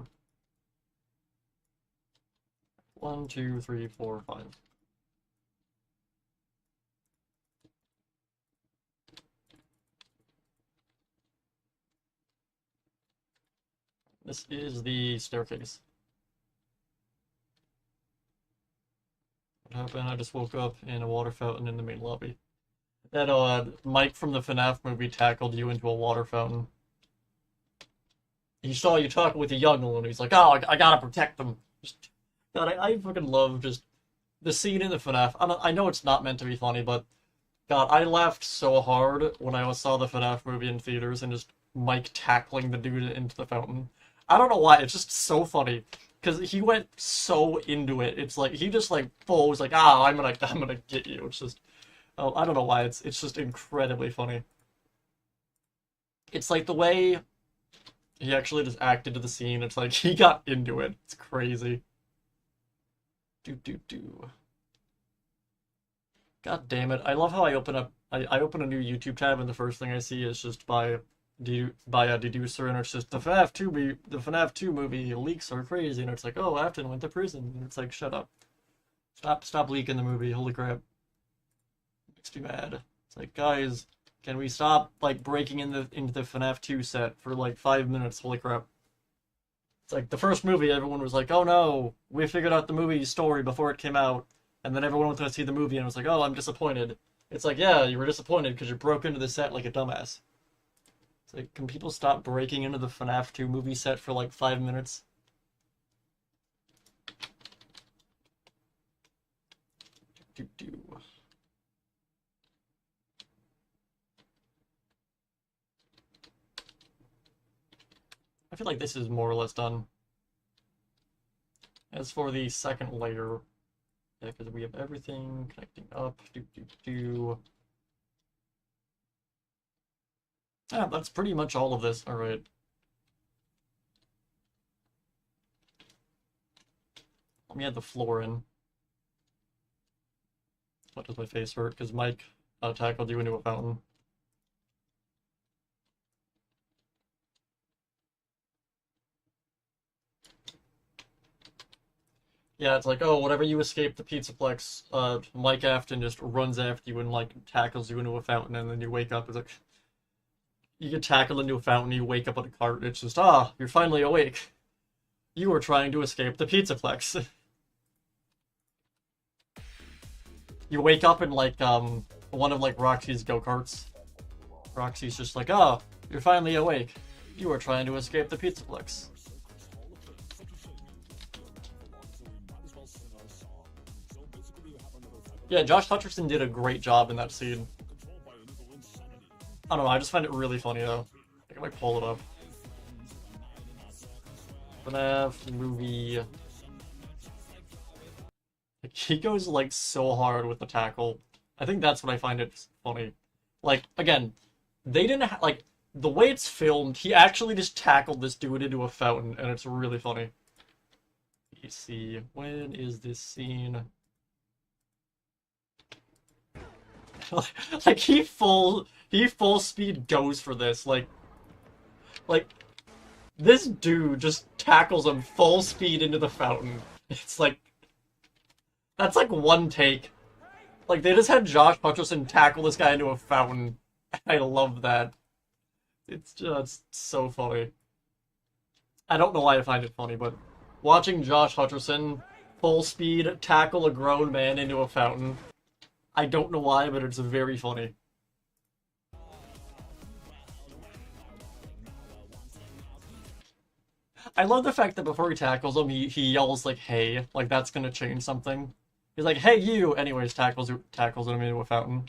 1, 2, 3, 4, 5. This is the staircase. What happened? I just woke up in a water fountain in the main lobby. That Mike from the FNAF movie tackled you into a water fountain. He saw you talking with a young one, and he's like, "Oh, I gotta protect them." Just, God, I fucking love just the scene in the FNAF. I know it's not meant to be funny, but God, I laughed so hard when I saw the FNAF movie in theaters and just Mike tackling the dude into the fountain. I don't know why, it's just so funny. Because he went so into it. It's like, he just like, full was like, ah, I'm gonna get you. It's just, oh, I don't know why, it's just incredibly funny. It's like the way he actually just acted to the scene, it's like, he got into it. It's crazy. God damn it. I love how I open a new YouTube tab and the first thing I see is just by a deducer, and it's just the FNAF 2 movie leaks are crazy, and it's like, oh, Afton went to prison, and it's like, shut up. Stop leaking the movie, holy crap. Makes me mad. It's like, guys, can we stop like breaking into the FNAF 2 set for like 5 minutes, holy crap. It's like the first movie, everyone was like, oh no, we figured out the movie story before it came out. And then everyone went to see the movie and was like, oh, I'm disappointed. It's like, yeah, you were disappointed because you broke into the set like a dumbass. It's like, can people stop breaking into the FNAF 2 movie set for like 5 minutes? I feel like this is more or less done. As for the second layer, yeah, because we have everything connecting up. Yeah, that's pretty much all of this. Alright. Let me add the floor in. What does my face hurt? Because Mike tackled you into a fountain. Yeah, it's like, oh, whenever you escape the Pizzaplex, Mike Afton just runs after you and, like, tackles you into a fountain, and then you wake up, it's like, you get tackled into a fountain, you wake up on a cart, and it's just, ah, you're finally awake. You were trying to escape the Pizzaplex. You wake up in, like, one of, like, Roxy's go-karts. Roxy's just like, oh, you're finally awake. You were trying to escape the Pizzaplex. Yeah, Josh Hutcherson did a great job in that scene. I don't know, I just find it really funny though. I can like pull it up. FNAF movie. Like, he goes like so hard with the tackle. I think that's what I find it funny. Like, again, they didn't like, the way it's filmed, he actually just tackled this dude into a fountain, and it's really funny. Let's see, when is this scene? Like he full speed goes for this, like this dude just tackles him full speed into the fountain. It's like, that's like one take. Like, they just had Josh Hutcherson tackle this guy into a fountain. I love that. It's just so funny. I don't know why I find it funny, but watching Josh Hutcherson full speed tackle a grown man into a fountain, I don't know why, but it's very funny. I love the fact that before he tackles him, he yells like, hey, like that's gonna change something. He's like, hey you! Anyways, tackles him into a fountain.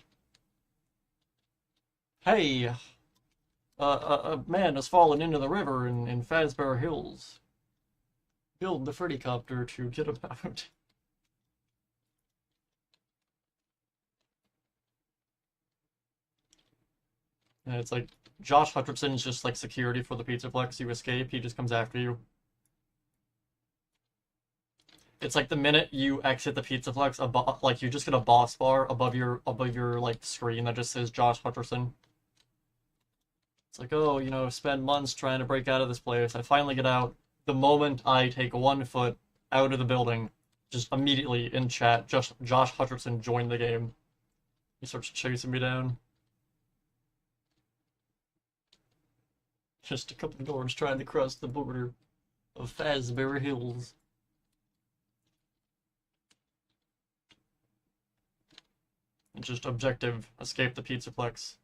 Hey! A man has fallen into the river in Fazbear Hills. Build the Freddy Copter to get him out. And it's like, Josh Hutcherson's just like security for the Pizzaplex. You escape, he just comes after you. It's like the minute you exit the Pizzaplex, like you just get a boss bar above your like screen that just says Josh Hutcherson. It's like, oh, you know, spend months trying to break out of this place. I finally get out. The moment I take 1 foot out of the building, just immediately in chat, just Josh Hutcherson joined the game. He starts chasing me down. Just a couple of doors trying to cross the border. of Fazbear Hills. Just objective, escape the Pizzaplex.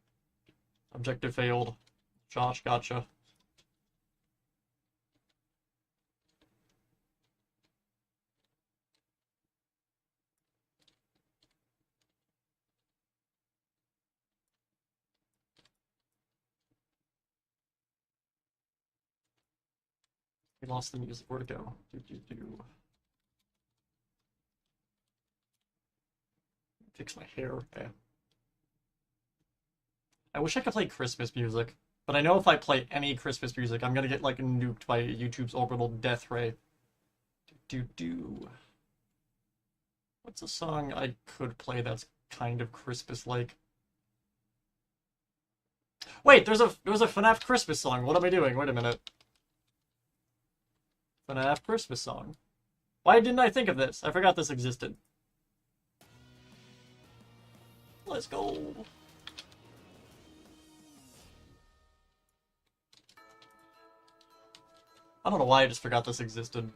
Objective failed. Josh, gotcha. We lost the music. Where'd it go? Fix my hair. Okay. I wish I could play Christmas music, but I know if I play any Christmas music, I'm gonna get like nuked by YouTube's orbital death ray. What's a song I could play that's kind of Christmas-like? Wait, there's a FNAF Christmas song. What am I doing? Wait a minute. FNAF Christmas song. Why didn't I think of this? I forgot this existed. Let's go. I don't know why I just forgot this existed.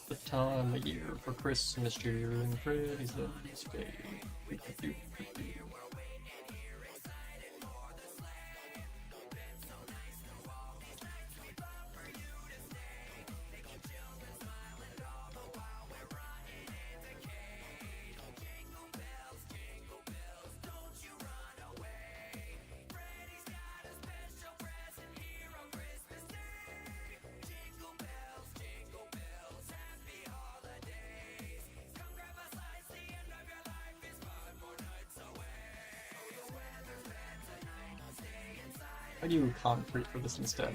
The time of year for Christmas cheer and Freddy's day. Why do you concrete for this instead?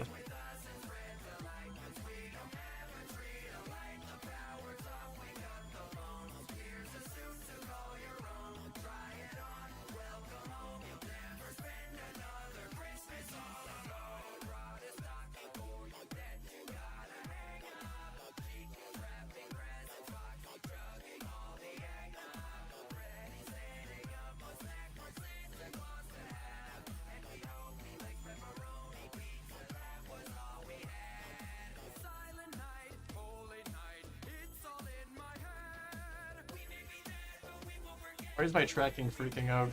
Why is my tracking freaking out?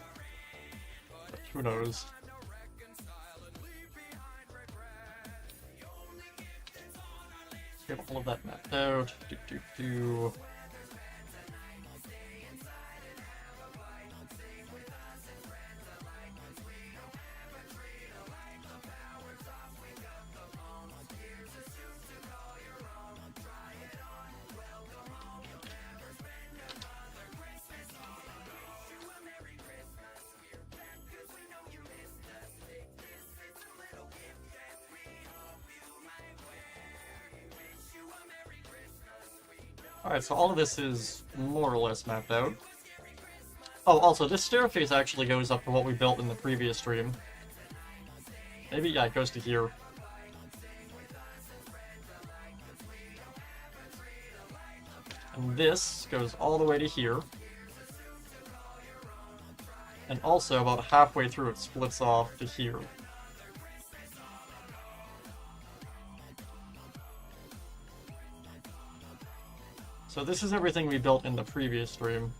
Who knows? Get all of that mapped out. Alright, so all of this is more or less mapped out. Oh, also, this staircase actually goes up to what we built in the previous stream. Maybe, yeah, it goes to here. And this goes all the way to here. And also, about halfway through, it splits off to here. So this is everything we built in the previous stream.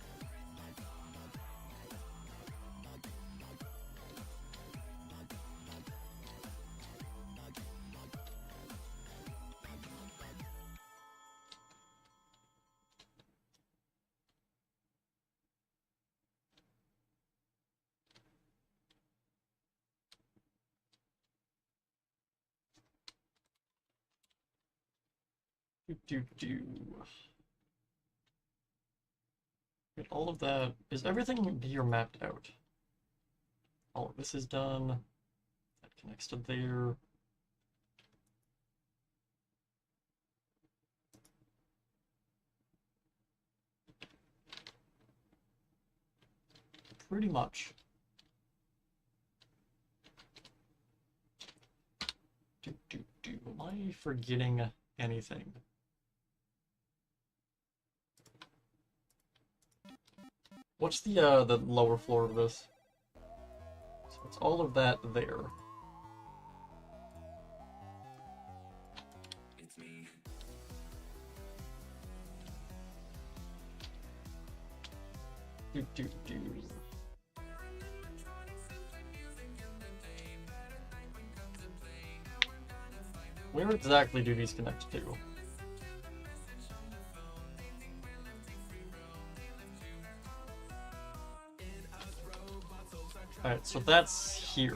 Get all of that. Is everything here mapped out? All of this is done. That connects to there. Pretty much. Am I forgetting anything? What's the lower floor of this? So it's all of that there. do. Where exactly do these connect to? Alright, so that's here.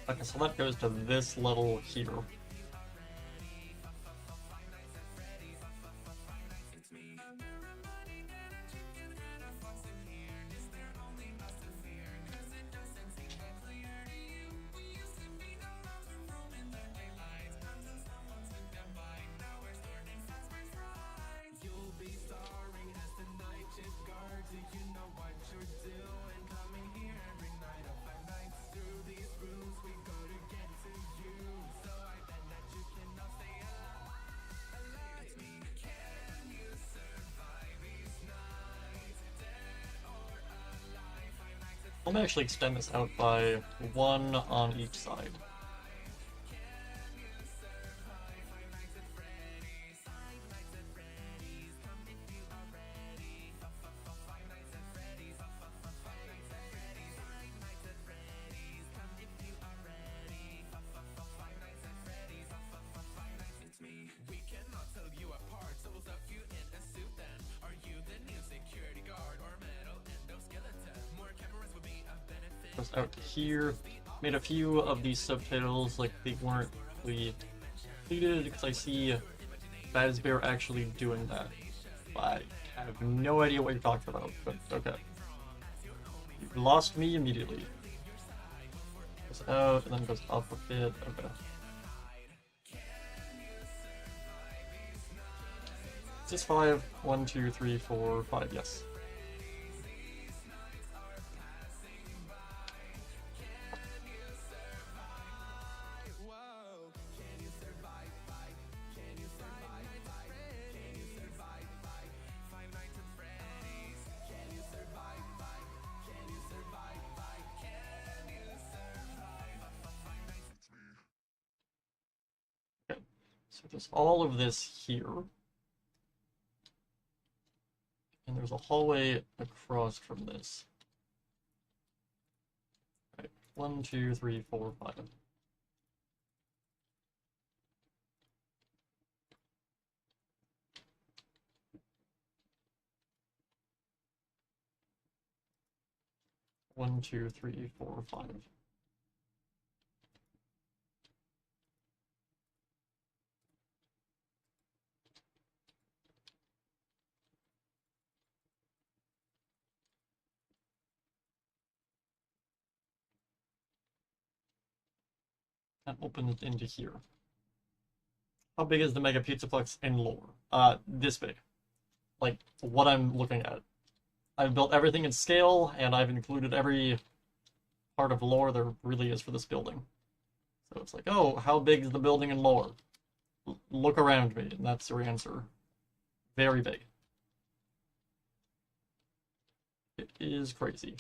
Okay, so that goes to this level here. Let me actually extend this out by one on each side. Just out here, made a few of these subtitles like they weren't really completed because I see Bear actually doing that. I have no idea what you're talking about, but okay. You lost me immediately. Goes out and then goes up a bit. Okay. Is this 5? 1, 2, 3, 4, 5, yes. So there's all of this here. And there's a hallway across from this. Right. 1, 2, 3, 4, 5. One, two, three, 4, 5. That opens into here. How big is the Mega Pizzaplex in lore? This big. Like, what I'm looking at. I've built everything in scale, and I've included every part of lore there really is for this building. So it's like, oh, how big is the building in lore? Look around me, and that's your answer. Very big. It is crazy.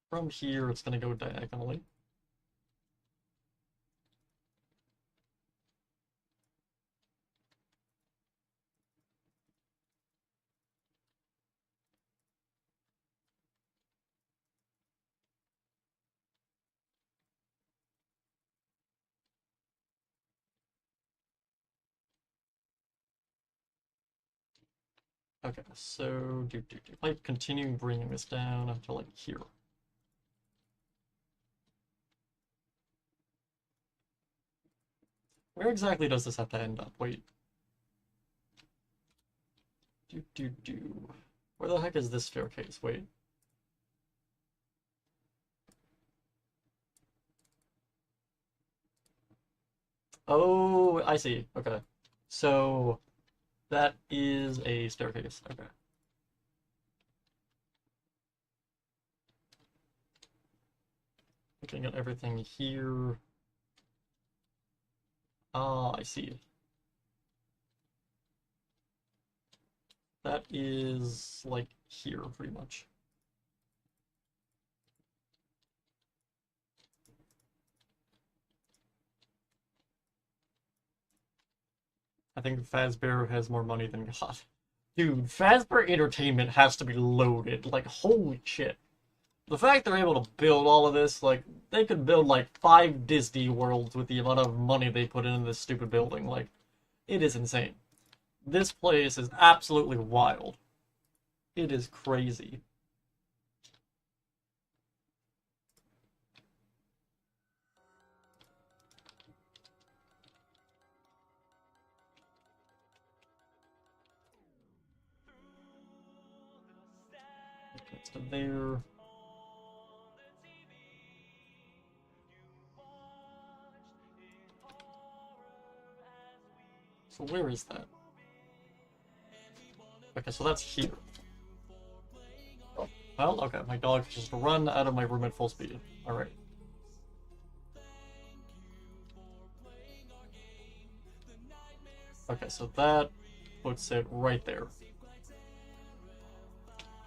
From here, it's going to go diagonally. Okay, so like continue bringing this down to like here. Where exactly does this have to end up? Wait. Do. Where the heck is this staircase? Wait. Oh, I see. Okay. So, that is a staircase. Okay. Looking at everything here. Ah, I see. That is, like, here, pretty much. I think Fazbear has more money than God. Dude, Fazbear Entertainment has to be loaded. Like, holy shit. The fact they're able to build all of this, like, they could build, like, 5 Disney worlds with the amount of money they put into this stupid building. Like, it is insane. This place is absolutely wild. It is crazy. Next to there. So where is that? Okay, so that's here. Oh, well, okay, my dog just run out of my room at full speed. Alright. Okay, so that puts it right there.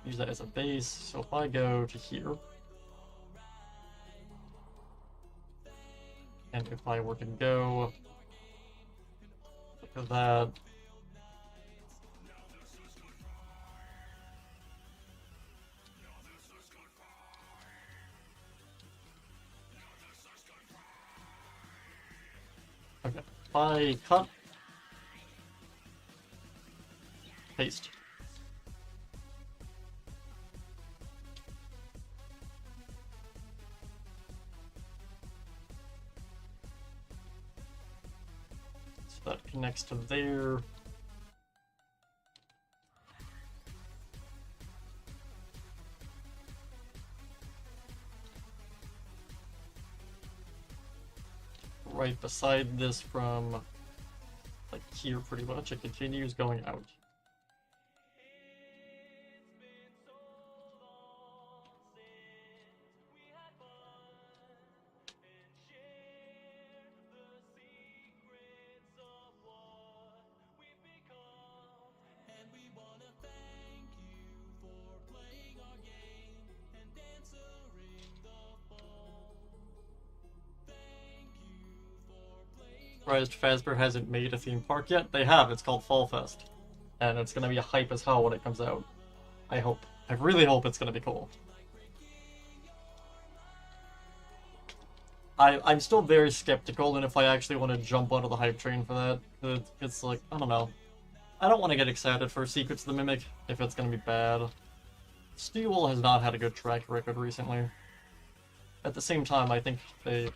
Use that as a base, so if I go to here, and if I were to go, look at that. Okay, if I cut, paste. So that connects to there. Right beside this from, like, here pretty much, it continues going out. Surprised Fazbear hasn't made a theme park yet. They have. It's called Fall Fest, and it's gonna be a hype as hell when it comes out. I hope. I really hope it's gonna be cool. I'm still very skeptical, and if I actually want to jump onto the hype train for that, it's like, I don't know. I don't want to get excited for Secrets of the Mimic if it's gonna be bad. Steel has not had a good track record recently. At the same time, I think I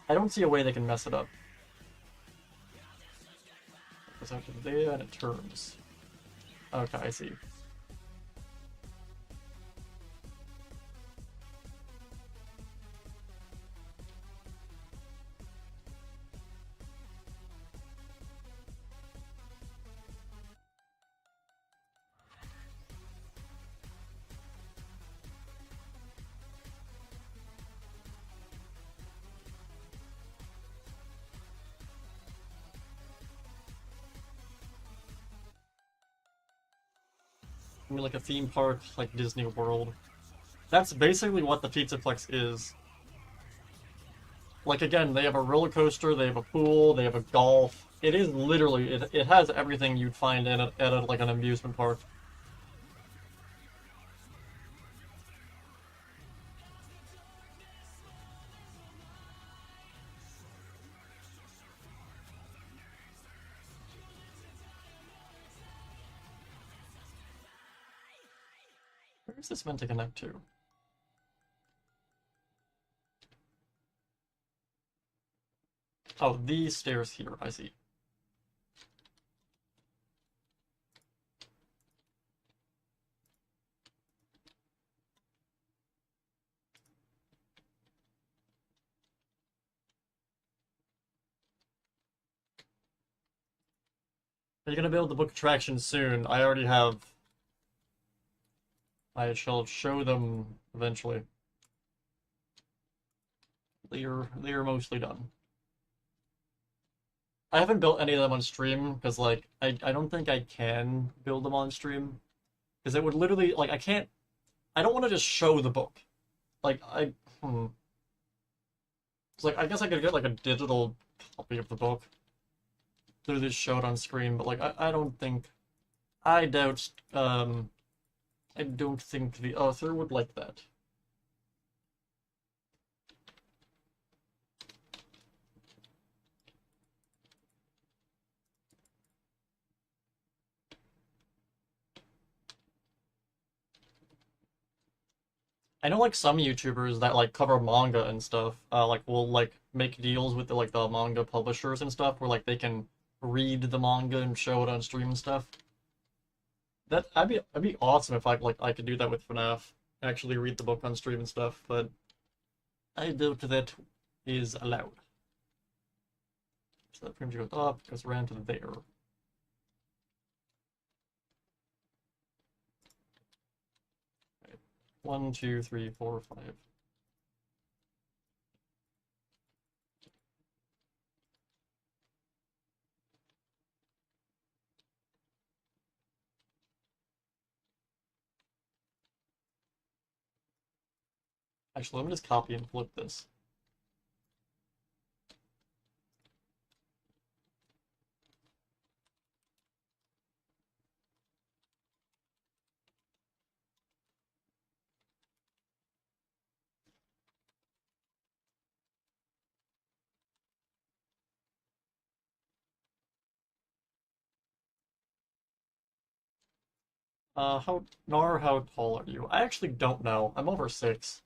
don't see a way they can mess it up. It goes out to there and it turns. Okay, I see. I mean, like a theme park, like Disney World. That's basically what the Pizzaplex is. Like, again, they have a roller coaster, they have a pool, they have a golf. It is literally, it has everything you'd find in at like an amusement park. Where is this meant to connect to? Oh, these stairs here, I see. Are you gonna build the book attraction soon? I already have. I shall show them eventually. They are mostly done. I haven't built any of them on stream because like I don't think I can build them on stream because it would literally like I don't want to just show the book. Like It's like I guess I could get like a digital copy of the book. Literally just show it on screen, but like I don't think I doubt I don't think the author would like that. I know like some YouTubers that like cover manga and stuff, like will like make deals with the manga publishers and stuff where like they can read the manga and show it on stream and stuff. That'd be awesome if I could do that with FNAF, actually read the book on stream and stuff, but I doubt that is allowed. So that frame goes up, goes around to there. Right. 1, 2, 3, 4, 5. Actually, let me just copy and flip this. How tall are you? I actually don't know. I'm over 6.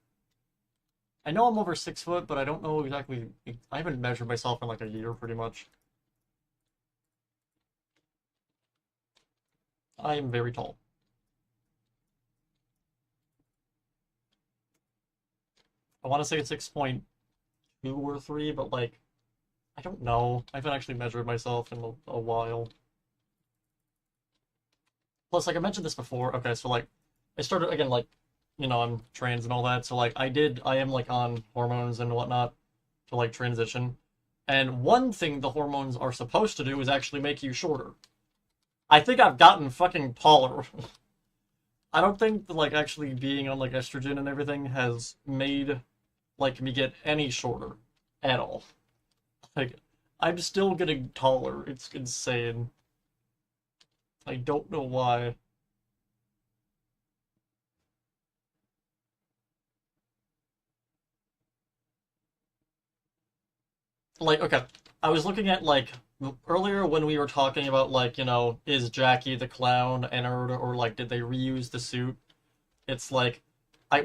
I know I'm over 6 foot, but I don't know exactly. I haven't measured myself in like a year, pretty much. I am very tall. I want to say it's 6.2 or 3, but like, I don't know. I haven't actually measured myself in a while. Plus, like I mentioned this before, okay, so like, I started, again, like, you know, I'm trans and all that, so like, I am like on hormones and whatnot to like transition. And one thing the hormones are supposed to do is actually make you shorter. I think I've gotten fucking taller. I don't think that, like, actually being on, like, estrogen and everything has made, like, me get any shorter at all. Like, I'm still getting taller. It's insane. I don't know why. Like, okay, I was looking at, like, earlier when we were talking about, like, you know, is Jackie the clown entered, or, like, did they reuse the suit? It's like,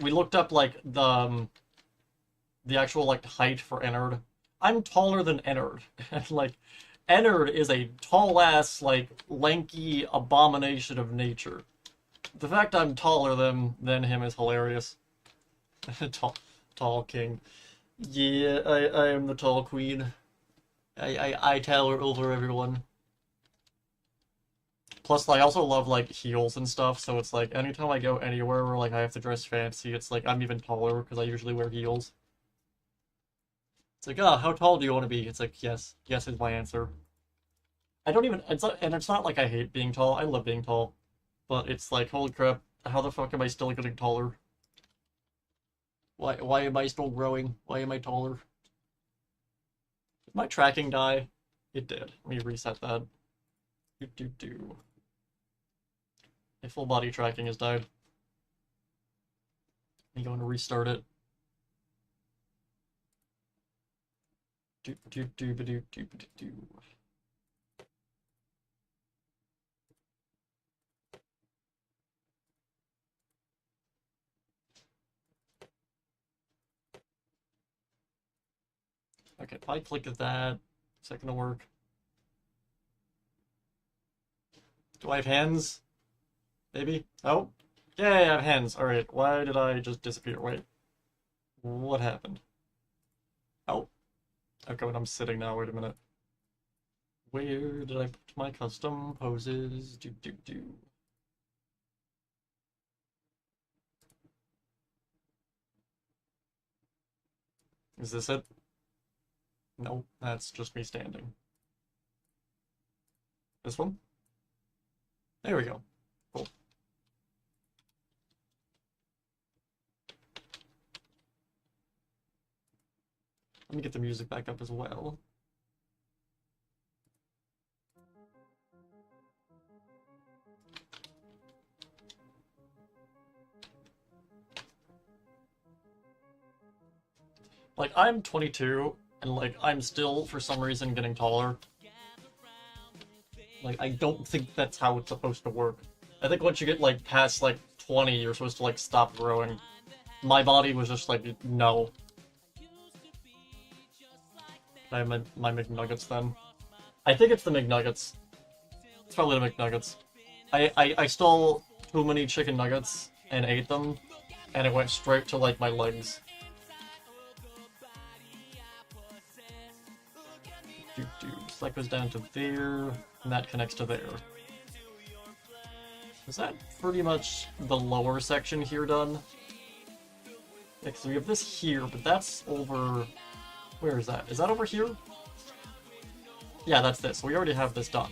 we looked up, like, the actual, like, height for Ennard. I'm taller than Ennard. And, like, Ennard is a tall-ass, like, lanky abomination of nature. The fact I'm taller than him is hilarious. Tall king. Yeah, I am the tall queen. I tower over everyone. Plus, I also love, like, heels and stuff, so it's like, anytime I go anywhere where, like, I have to dress fancy, it's like, I'm even taller, because I usually wear heels. It's like, how tall do you want to be? It's like, yes. Yes is my answer. I don't even, it's not like I hate being tall, I love being tall. But it's like, holy crap, how the fuck am I still getting taller? Why am I still growing? Why am I taller? Did my tracking die? It did. Let me reset that. Do. My full body tracking has died. I'm going to restart it. Do. Okay, if I click that, Is that gonna work? Do I have hands? Maybe? Oh. Yay, I have hands. Alright, why did I just disappear? Wait. What happened? Oh. Okay, when I'm sitting now, wait a minute. Where did I put my custom poses? Do. Is this it? No, that's just me standing. This one? There we go. Cool. Let me get the music back up as well. Like, I'm 22, and like, I'm still, for some reason, getting taller. Like, I don't think that's how it's supposed to work. I think once you get, like, past, like, 20, you're supposed to, like, stop growing. My body was just like, no. I have my McNuggets then. I think it's the McNuggets. It's probably the McNuggets. I stole too many chicken nuggets and ate them, and it went straight to, like, my legs. So that goes down to there, and that connects to there. Is that pretty much the lower section here done? Yeah, because we have this here, but that's over... Where is that? Is that over here? Yeah, that's this. We already have this done.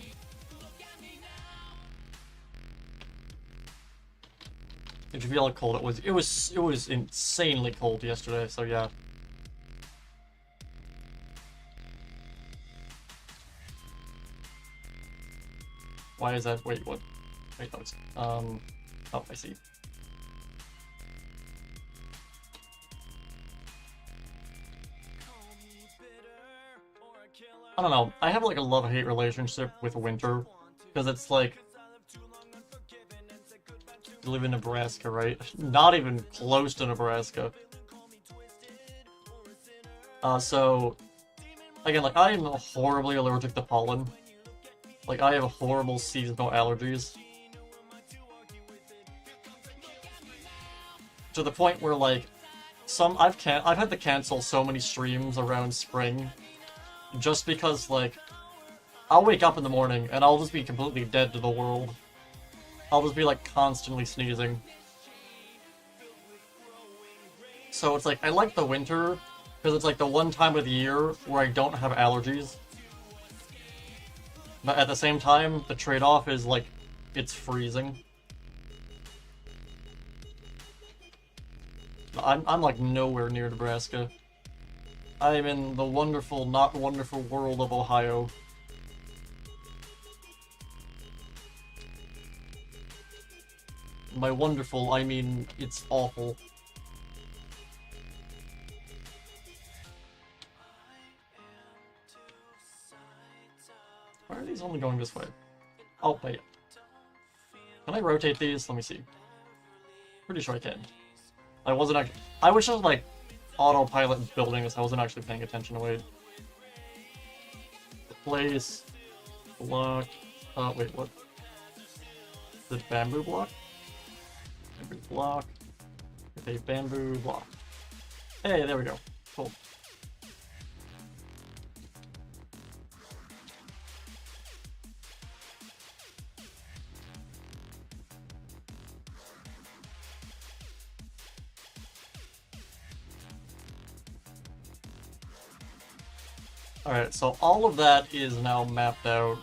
Did you feel how cold it was? It was insanely cold yesterday, so yeah. Why is that? Wait, what? Wait, no, it's, oh, I see. I don't know, I have like a love-hate relationship with winter, because it's like, you live in Nebraska, right? Not even close to Nebraska. So, again, like, I am horribly allergic to pollen. Like, I have horrible seasonal allergies. To the point where, like, I've had to cancel so many streams around spring, just because, like, I'll wake up in the morning and I'll just be completely dead to the world. I'll just be, like, constantly sneezing. So it's like, I like the winter, because it's like the one time of the year where I don't have allergies. But at the same time, the trade-off is, like, it's freezing. I'm like, nowhere near Nebraska. I am in the wonderful, not wonderful world of Ohio. By wonderful, I mean, it's awful. Why are these only going this way? Oh, wait. Can I rotate these? Let me see. Pretty sure I can. I wasn't actually... I wish I was, like, autopilot building this. I wasn't actually paying attention. Wait. Replace. Block. Wait, what? Is it bamboo block? Bamboo block. With a bamboo block. Hey, there we go. Cool. Alright, so all of that is now mapped out.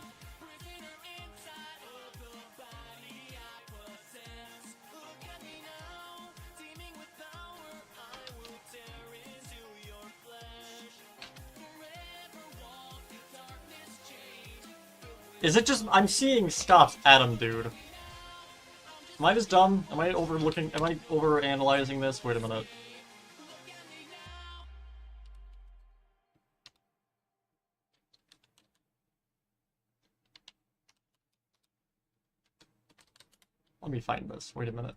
Is it just... I'm seeing Scott's Adam, dude. Am I just dumb? Am I over-analyzing this? Wait a minute. Let me find this. Wait a minute.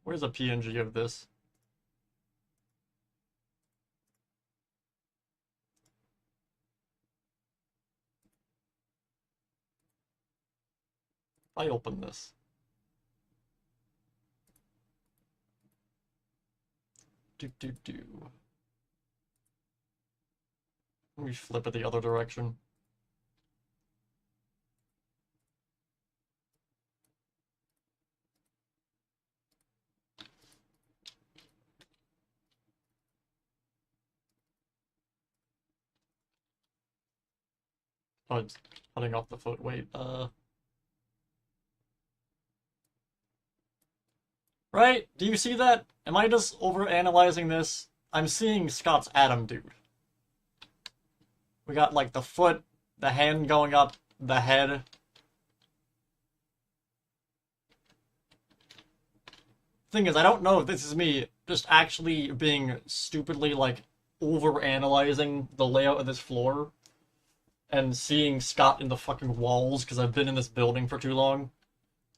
Where's a PNG of this? I open this. Do. Let me flip it the other direction. Oh, it's cutting off the foot. Wait, Right? Do you see that? Am I just over-analyzing this? I'm seeing Scott's Adam dude. We got, like, the foot, the hand going up, the head. Thing is, I don't know if this is me just actually being stupidly, like, over-analyzing the layout of this floor and seeing Scott in the fucking walls because I've been in this building for too long.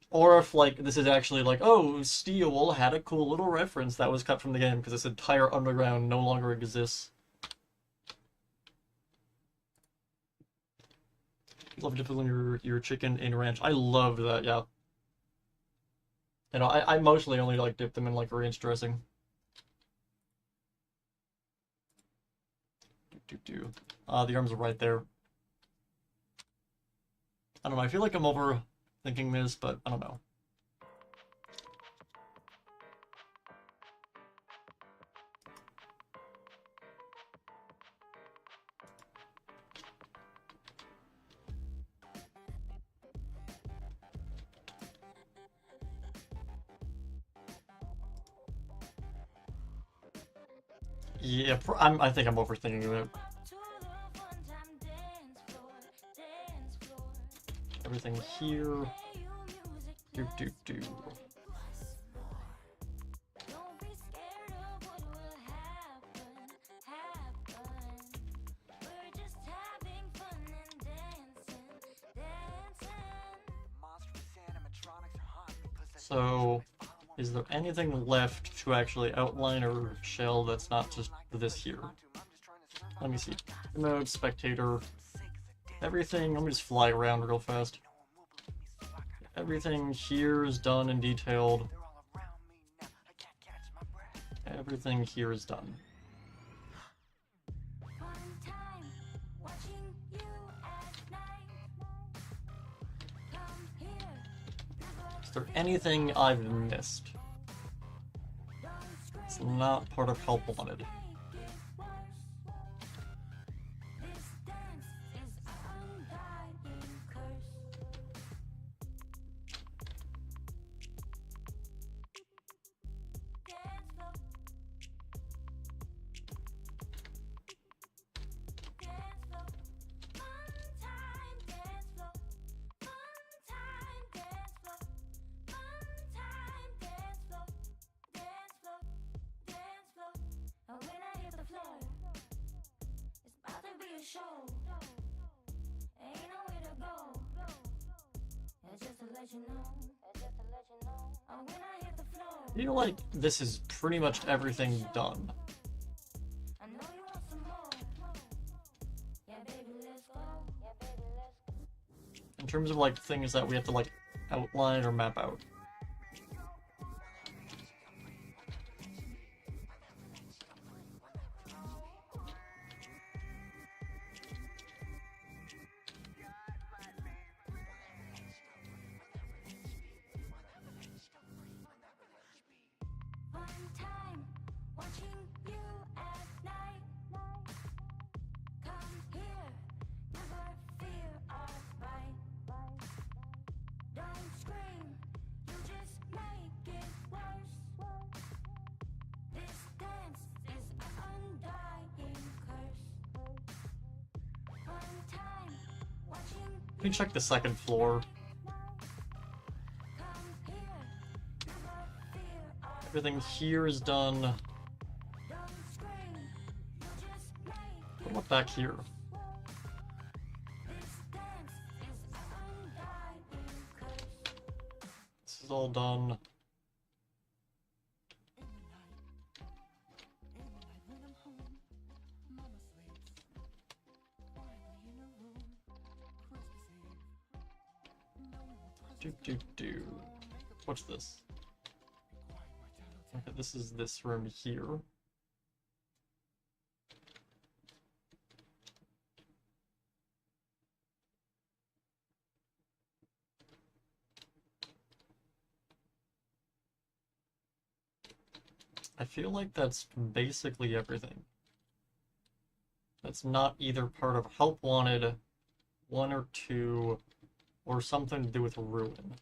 Or if, like, this is actually like, oh, Steel had a cool little reference that was cut from the game because this entire underground no longer exists. Love dipping your chicken in ranch. I loved that, yeah. You know, I mostly only, like, dip them in, like, ranch dressing. The arms are right there. I don't know, I feel like I'm overthinking this, but I don't know. Yeah, I think I'm overthinking it. Everything here. Do. So, is there anything left to actually outline or shell that's not just this here? Let me see. Mode, spectator, everything. Let me just fly around real fast. Everything here is done and detailed. Everything here is done. Is there anything I've missed? It's not part of help wanted. I feel like this is pretty much everything done. In terms of like things that we have to like outline or map out. Let me check the second floor. Everything here is done. What about back here? This is all done. What's this? Okay, this is this room here. I feel like that's basically everything. That's not either part of Help Wanted, 1 or 2, or something to do with Ruin.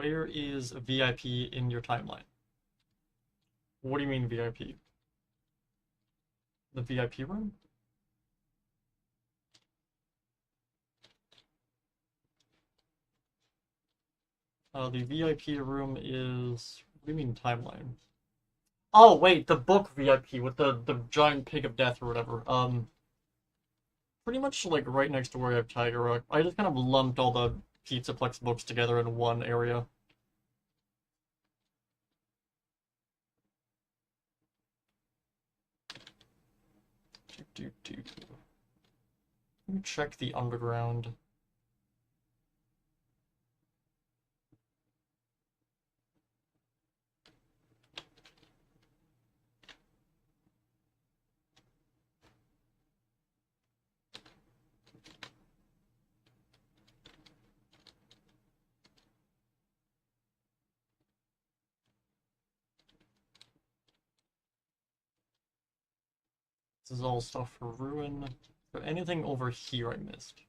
Where is VIP in your timeline? What do you mean VIP? The VIP room? The VIP room is... What do you mean timeline? Oh, wait, the book VIP with the giant pig of death or whatever. Pretty much like right next to where I have Tiger Rock. I just kind of lumped all the Pizzaplex books together in one area. Let me check the underground. This is all stuff for Ruin. Is there anything over here I missed?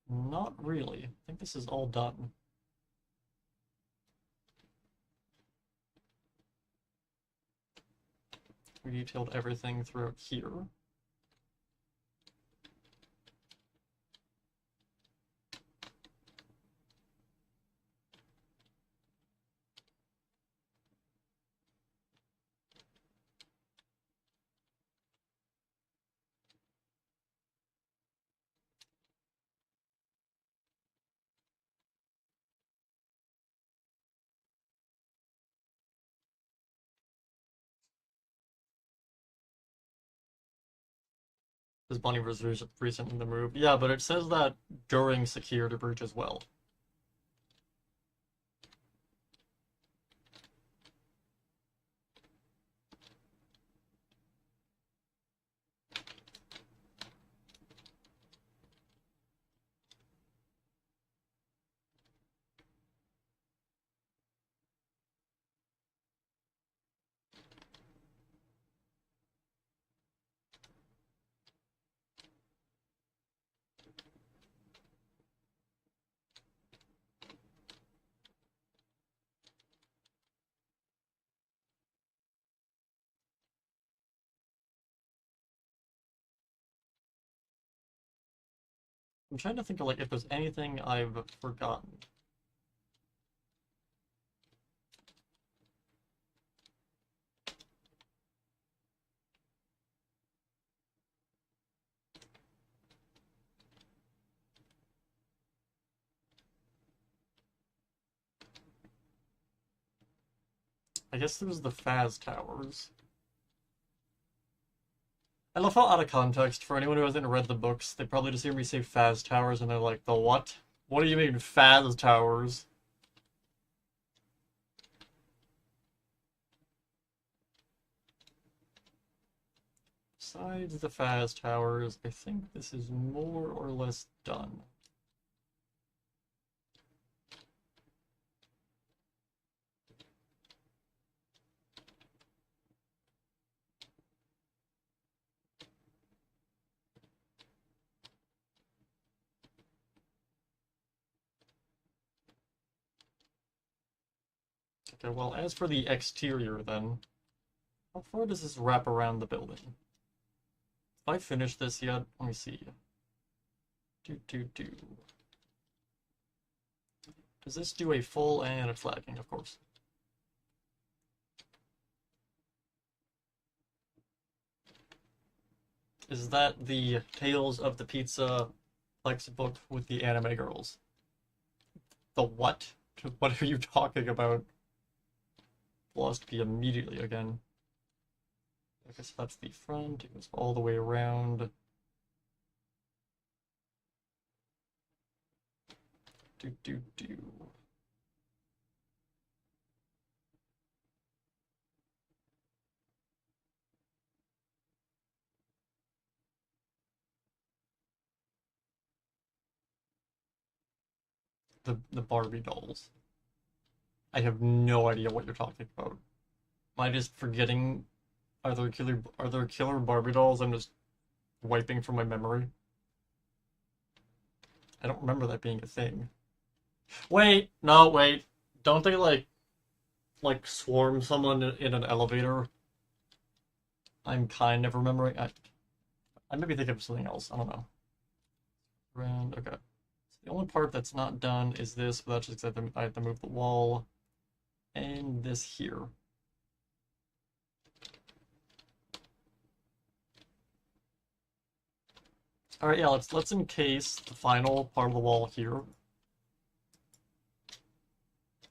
Not really. I think this is all done. We detailed everything throughout here. This bunny was recently removed. Yeah, but it says that during security breach as well. I'm trying to think of like if there's anything I've forgotten. I guess there was the Faz Towers. I love how out of context, for anyone who hasn't read the books, they probably just hear me say Faz Towers and they're like, the what? What do you mean Faz Towers? besides the Faz Towers, I think this is more or less done. Okay, well, as for the exterior then, how far does this wrap around the building? Have I finished this yet? Let me see. Does this do a full and a flagging, of course? Is that the Tales of the Pizza Plex book with the anime girls? The what? What are you talking about? Lost me immediately again. I guess that's the front. It goes all the way around. Do. The Barbie dolls. I have no idea what you're talking about. Am I just forgetting? Are there killer Barbie dolls I'm just wiping from my memory? I don't remember that being a thing. Wait, no, wait. Don't they like swarm someone in an elevator? I'm kind of remembering. I maybe think of something else. I don't know. Around, okay. So the only part that's not done is this, but that's just because I have to move the wall. And this here. Alright, yeah, let's encase the final part of the wall here.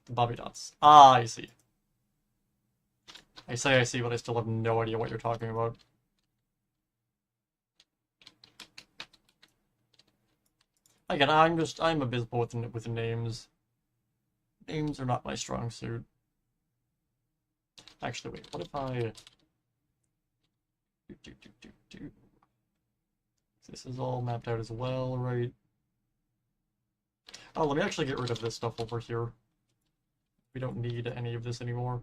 The Bobby dots. Ah, I see. I say I see, but I still have no idea what you're talking about. Again, I'm abysmal with names. Names are not my strong suit. Actually, wait, what if I... This is all mapped out as well, right? Oh, let me actually get rid of this stuff over here. We don't need any of this anymore.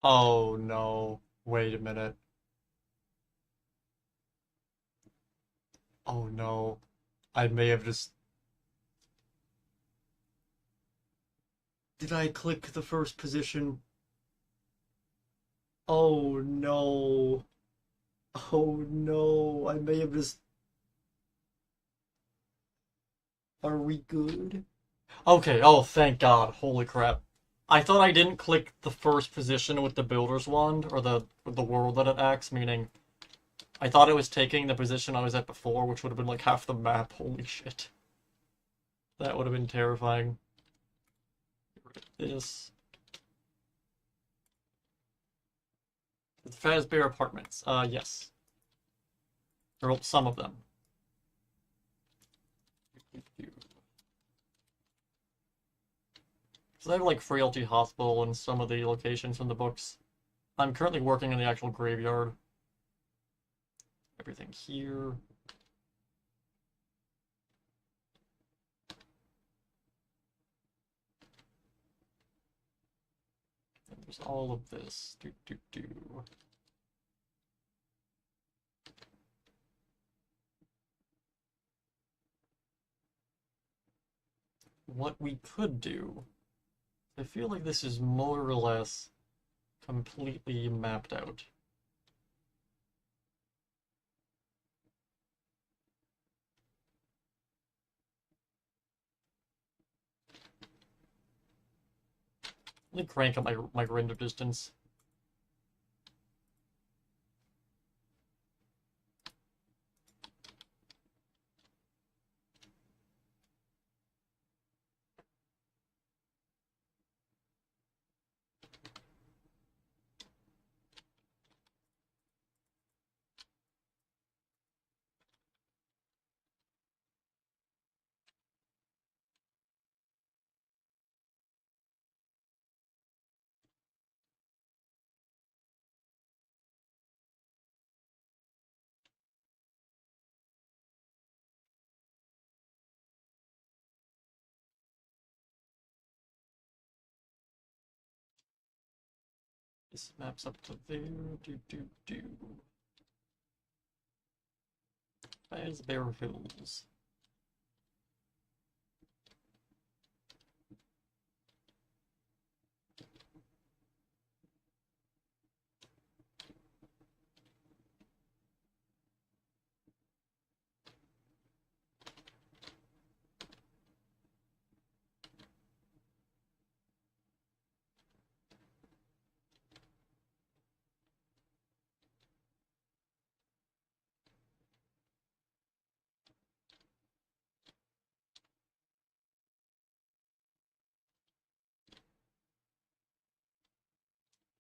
Oh no, wait a minute. Oh no, I may have just... Did I click the first position? Oh no. Oh no, I may have just... Are we good? Okay, oh thank God, holy crap. I thought I didn't click the first position with the builder's wand, or with the world that it acts, meaning I thought it was taking the position I was at before, which would have been like half the map. Holy shit. That would have been terrifying. Get rid of this. The Fazbear Apartments. Yes. Or some of them. So they have like Frailty Hospital and some of the locations in the books. I'm currently working in the actual graveyard. Everything here. And there's all of this. What we could do, I feel like this is more or less completely mapped out. Let me crank up my render distance. This maps up to there. There's Bear Hills.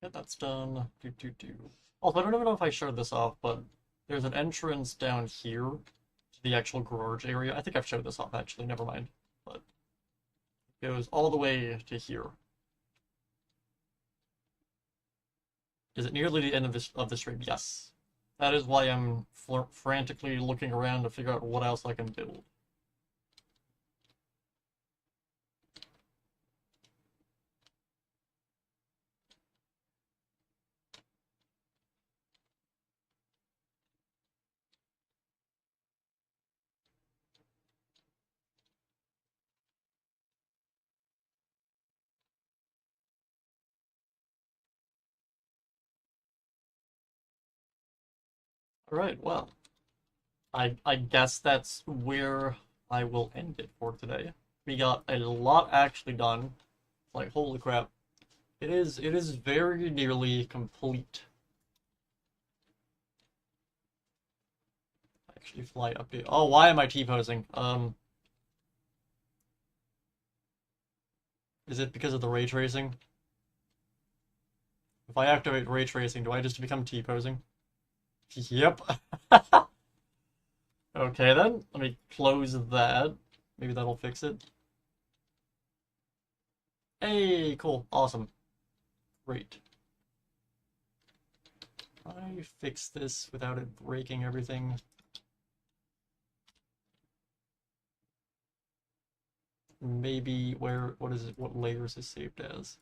Yeah, that's done. Also, I don't even know if I showed this off, but there's an entrance down here to the actual garage area. I think I've showed this off, actually. Never mind. But it goes all the way to here. Is it nearly the end of the stream? Yes. That is why I'm frantically looking around to figure out what else I can build. Alright, well, I guess that's where I will end it for today. We got a lot actually done. Like, holy crap. It is very nearly complete. Actually fly update. Oh, why am I T-posing? Is it because of the ray tracing? If I activate ray tracing, do I just become T-posing? Yep. Okay then, let me close that. Maybe that'll fix it. Hey, cool, awesome. Great. I fix this without it breaking everything. Maybe what is it, what layers is saved as?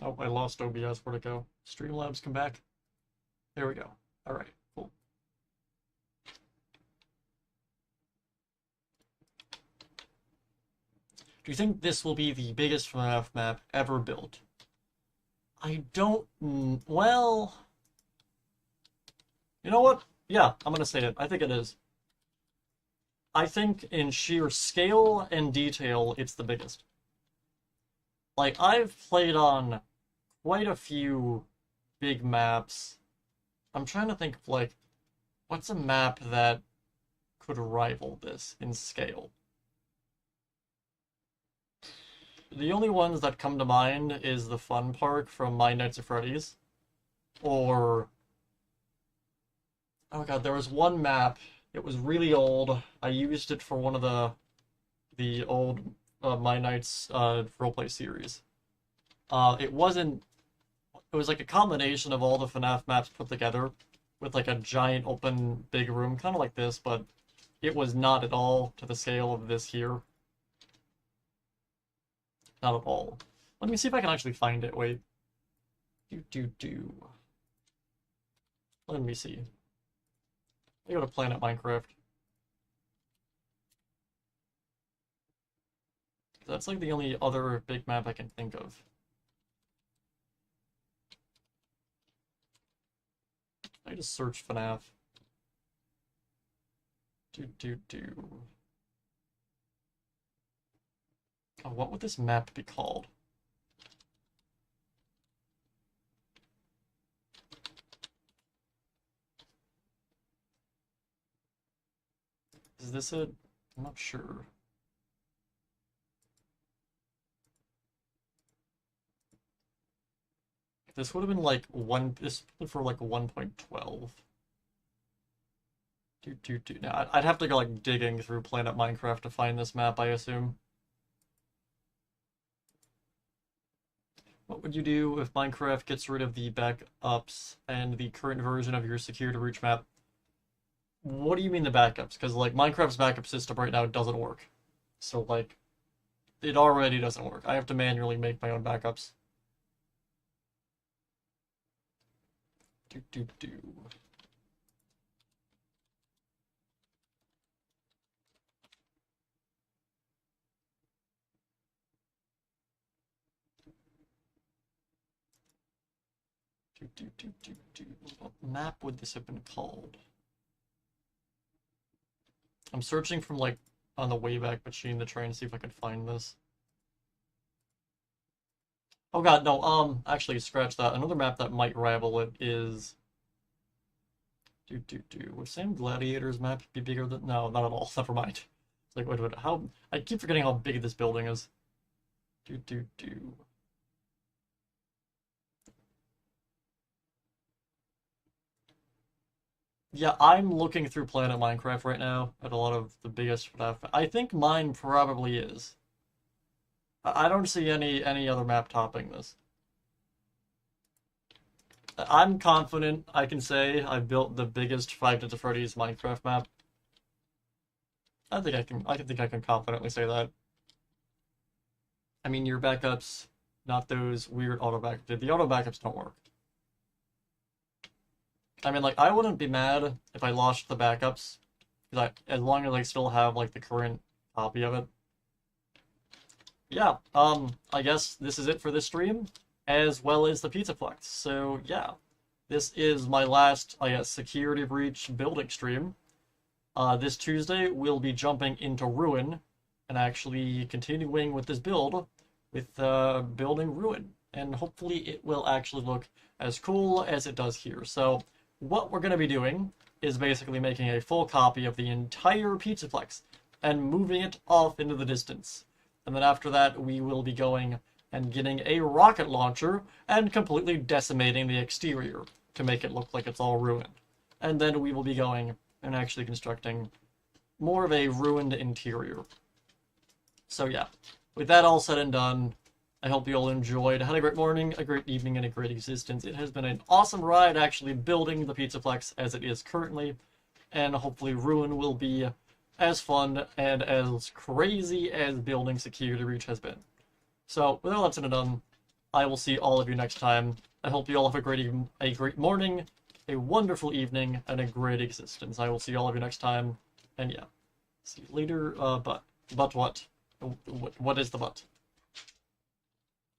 Oh, I lost OBS. Where'd it go? Streamlabs, come back. There we go. All right, cool. Do you think this will be the biggest FNAF map ever built? I don't... well... You know what? Yeah, I'm gonna say it. I think it is. I think in sheer scale and detail, it's the biggest. Like, I've played on quite a few big maps. I'm trying to think of, like, what's a map that could rival this in scale? The only ones that come to mind is the Fun Park from Five Nights at Freddy's. Or... oh god, there was one map. It was really old. I used it for one of the old My Nights roleplay series. It was like a combination of all the FNAF maps put together with like a giant open big room, kind of like this, but it was not at all to the scale of this here. Not at all. Let me see if I can actually find it. Wait. Let me see. I go to Planet Minecraft. That's like the only other big map I can think of. I just search FNAF. Oh, what would this map be called? Is this it? I'm not sure. This would have been like this for like 1.12. Now, I'd have to go like digging through Planet Minecraft to find this map, I assume. What would you do if Minecraft gets rid of the backups and the current version of your security breach map? What do you mean the backups? Because like Minecraft's backup system right now doesn't work. So like, it already doesn't work. I have to manually make my own backups. What map would this have been called? I'm searching from like on the Wayback Machine to try and see if I can find this. Oh god, no, actually scratch that. Another map that might rival it is would Sam Gladiator's map be bigger than no, not at all. Never mind. Like wait, how I keep forgetting how big this building is. Yeah, I'm looking through Planet Minecraft right now at a lot of the biggest FNAF. I think mine probably is. I don't see any other map topping this. I'm confident I can say I built the biggest Five Nights at Freddy's Minecraft map. I think I can confidently say that. I mean, your backups, not those weird auto backups. The auto backups don't work. I mean, like, I wouldn't be mad if I lost the backups, as long as I still have, like, the current copy of it. Yeah, I guess this is it for this stream, as well as the Pizzaplex. So, yeah, this is my last, I guess, security breach building stream. This Tuesday, we'll be jumping into Ruin, and actually continuing with this build, with, building Ruin. And hopefully it will actually look as cool as it does here. So, what we're going to be doing is basically making a full copy of the entire Pizzaplex and moving it off into the distance. And then after that, we will be going and getting a rocket launcher and completely decimating the exterior to make it look like it's all ruined. And then we will be going and actually constructing more of a ruined interior. So yeah, with that all said and done, I hope you all enjoyed. Had a great morning, a great evening, and a great existence. It has been an awesome ride actually building the Pizzaplex as it is currently, and hopefully Ruin will be as fun and as crazy as building Security Breach has been. So, with all that said and done, I will see all of you next time. I hope you all have a great morning, a wonderful evening, and a great existence. I will see all of you next time, and yeah. See you later, but what? What is the but?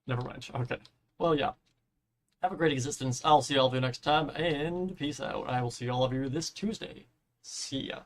Never mind. Okay. Well, yeah. Have a great existence. I'll see all of you next time, and peace out. I will see all of you this Tuesday. See ya.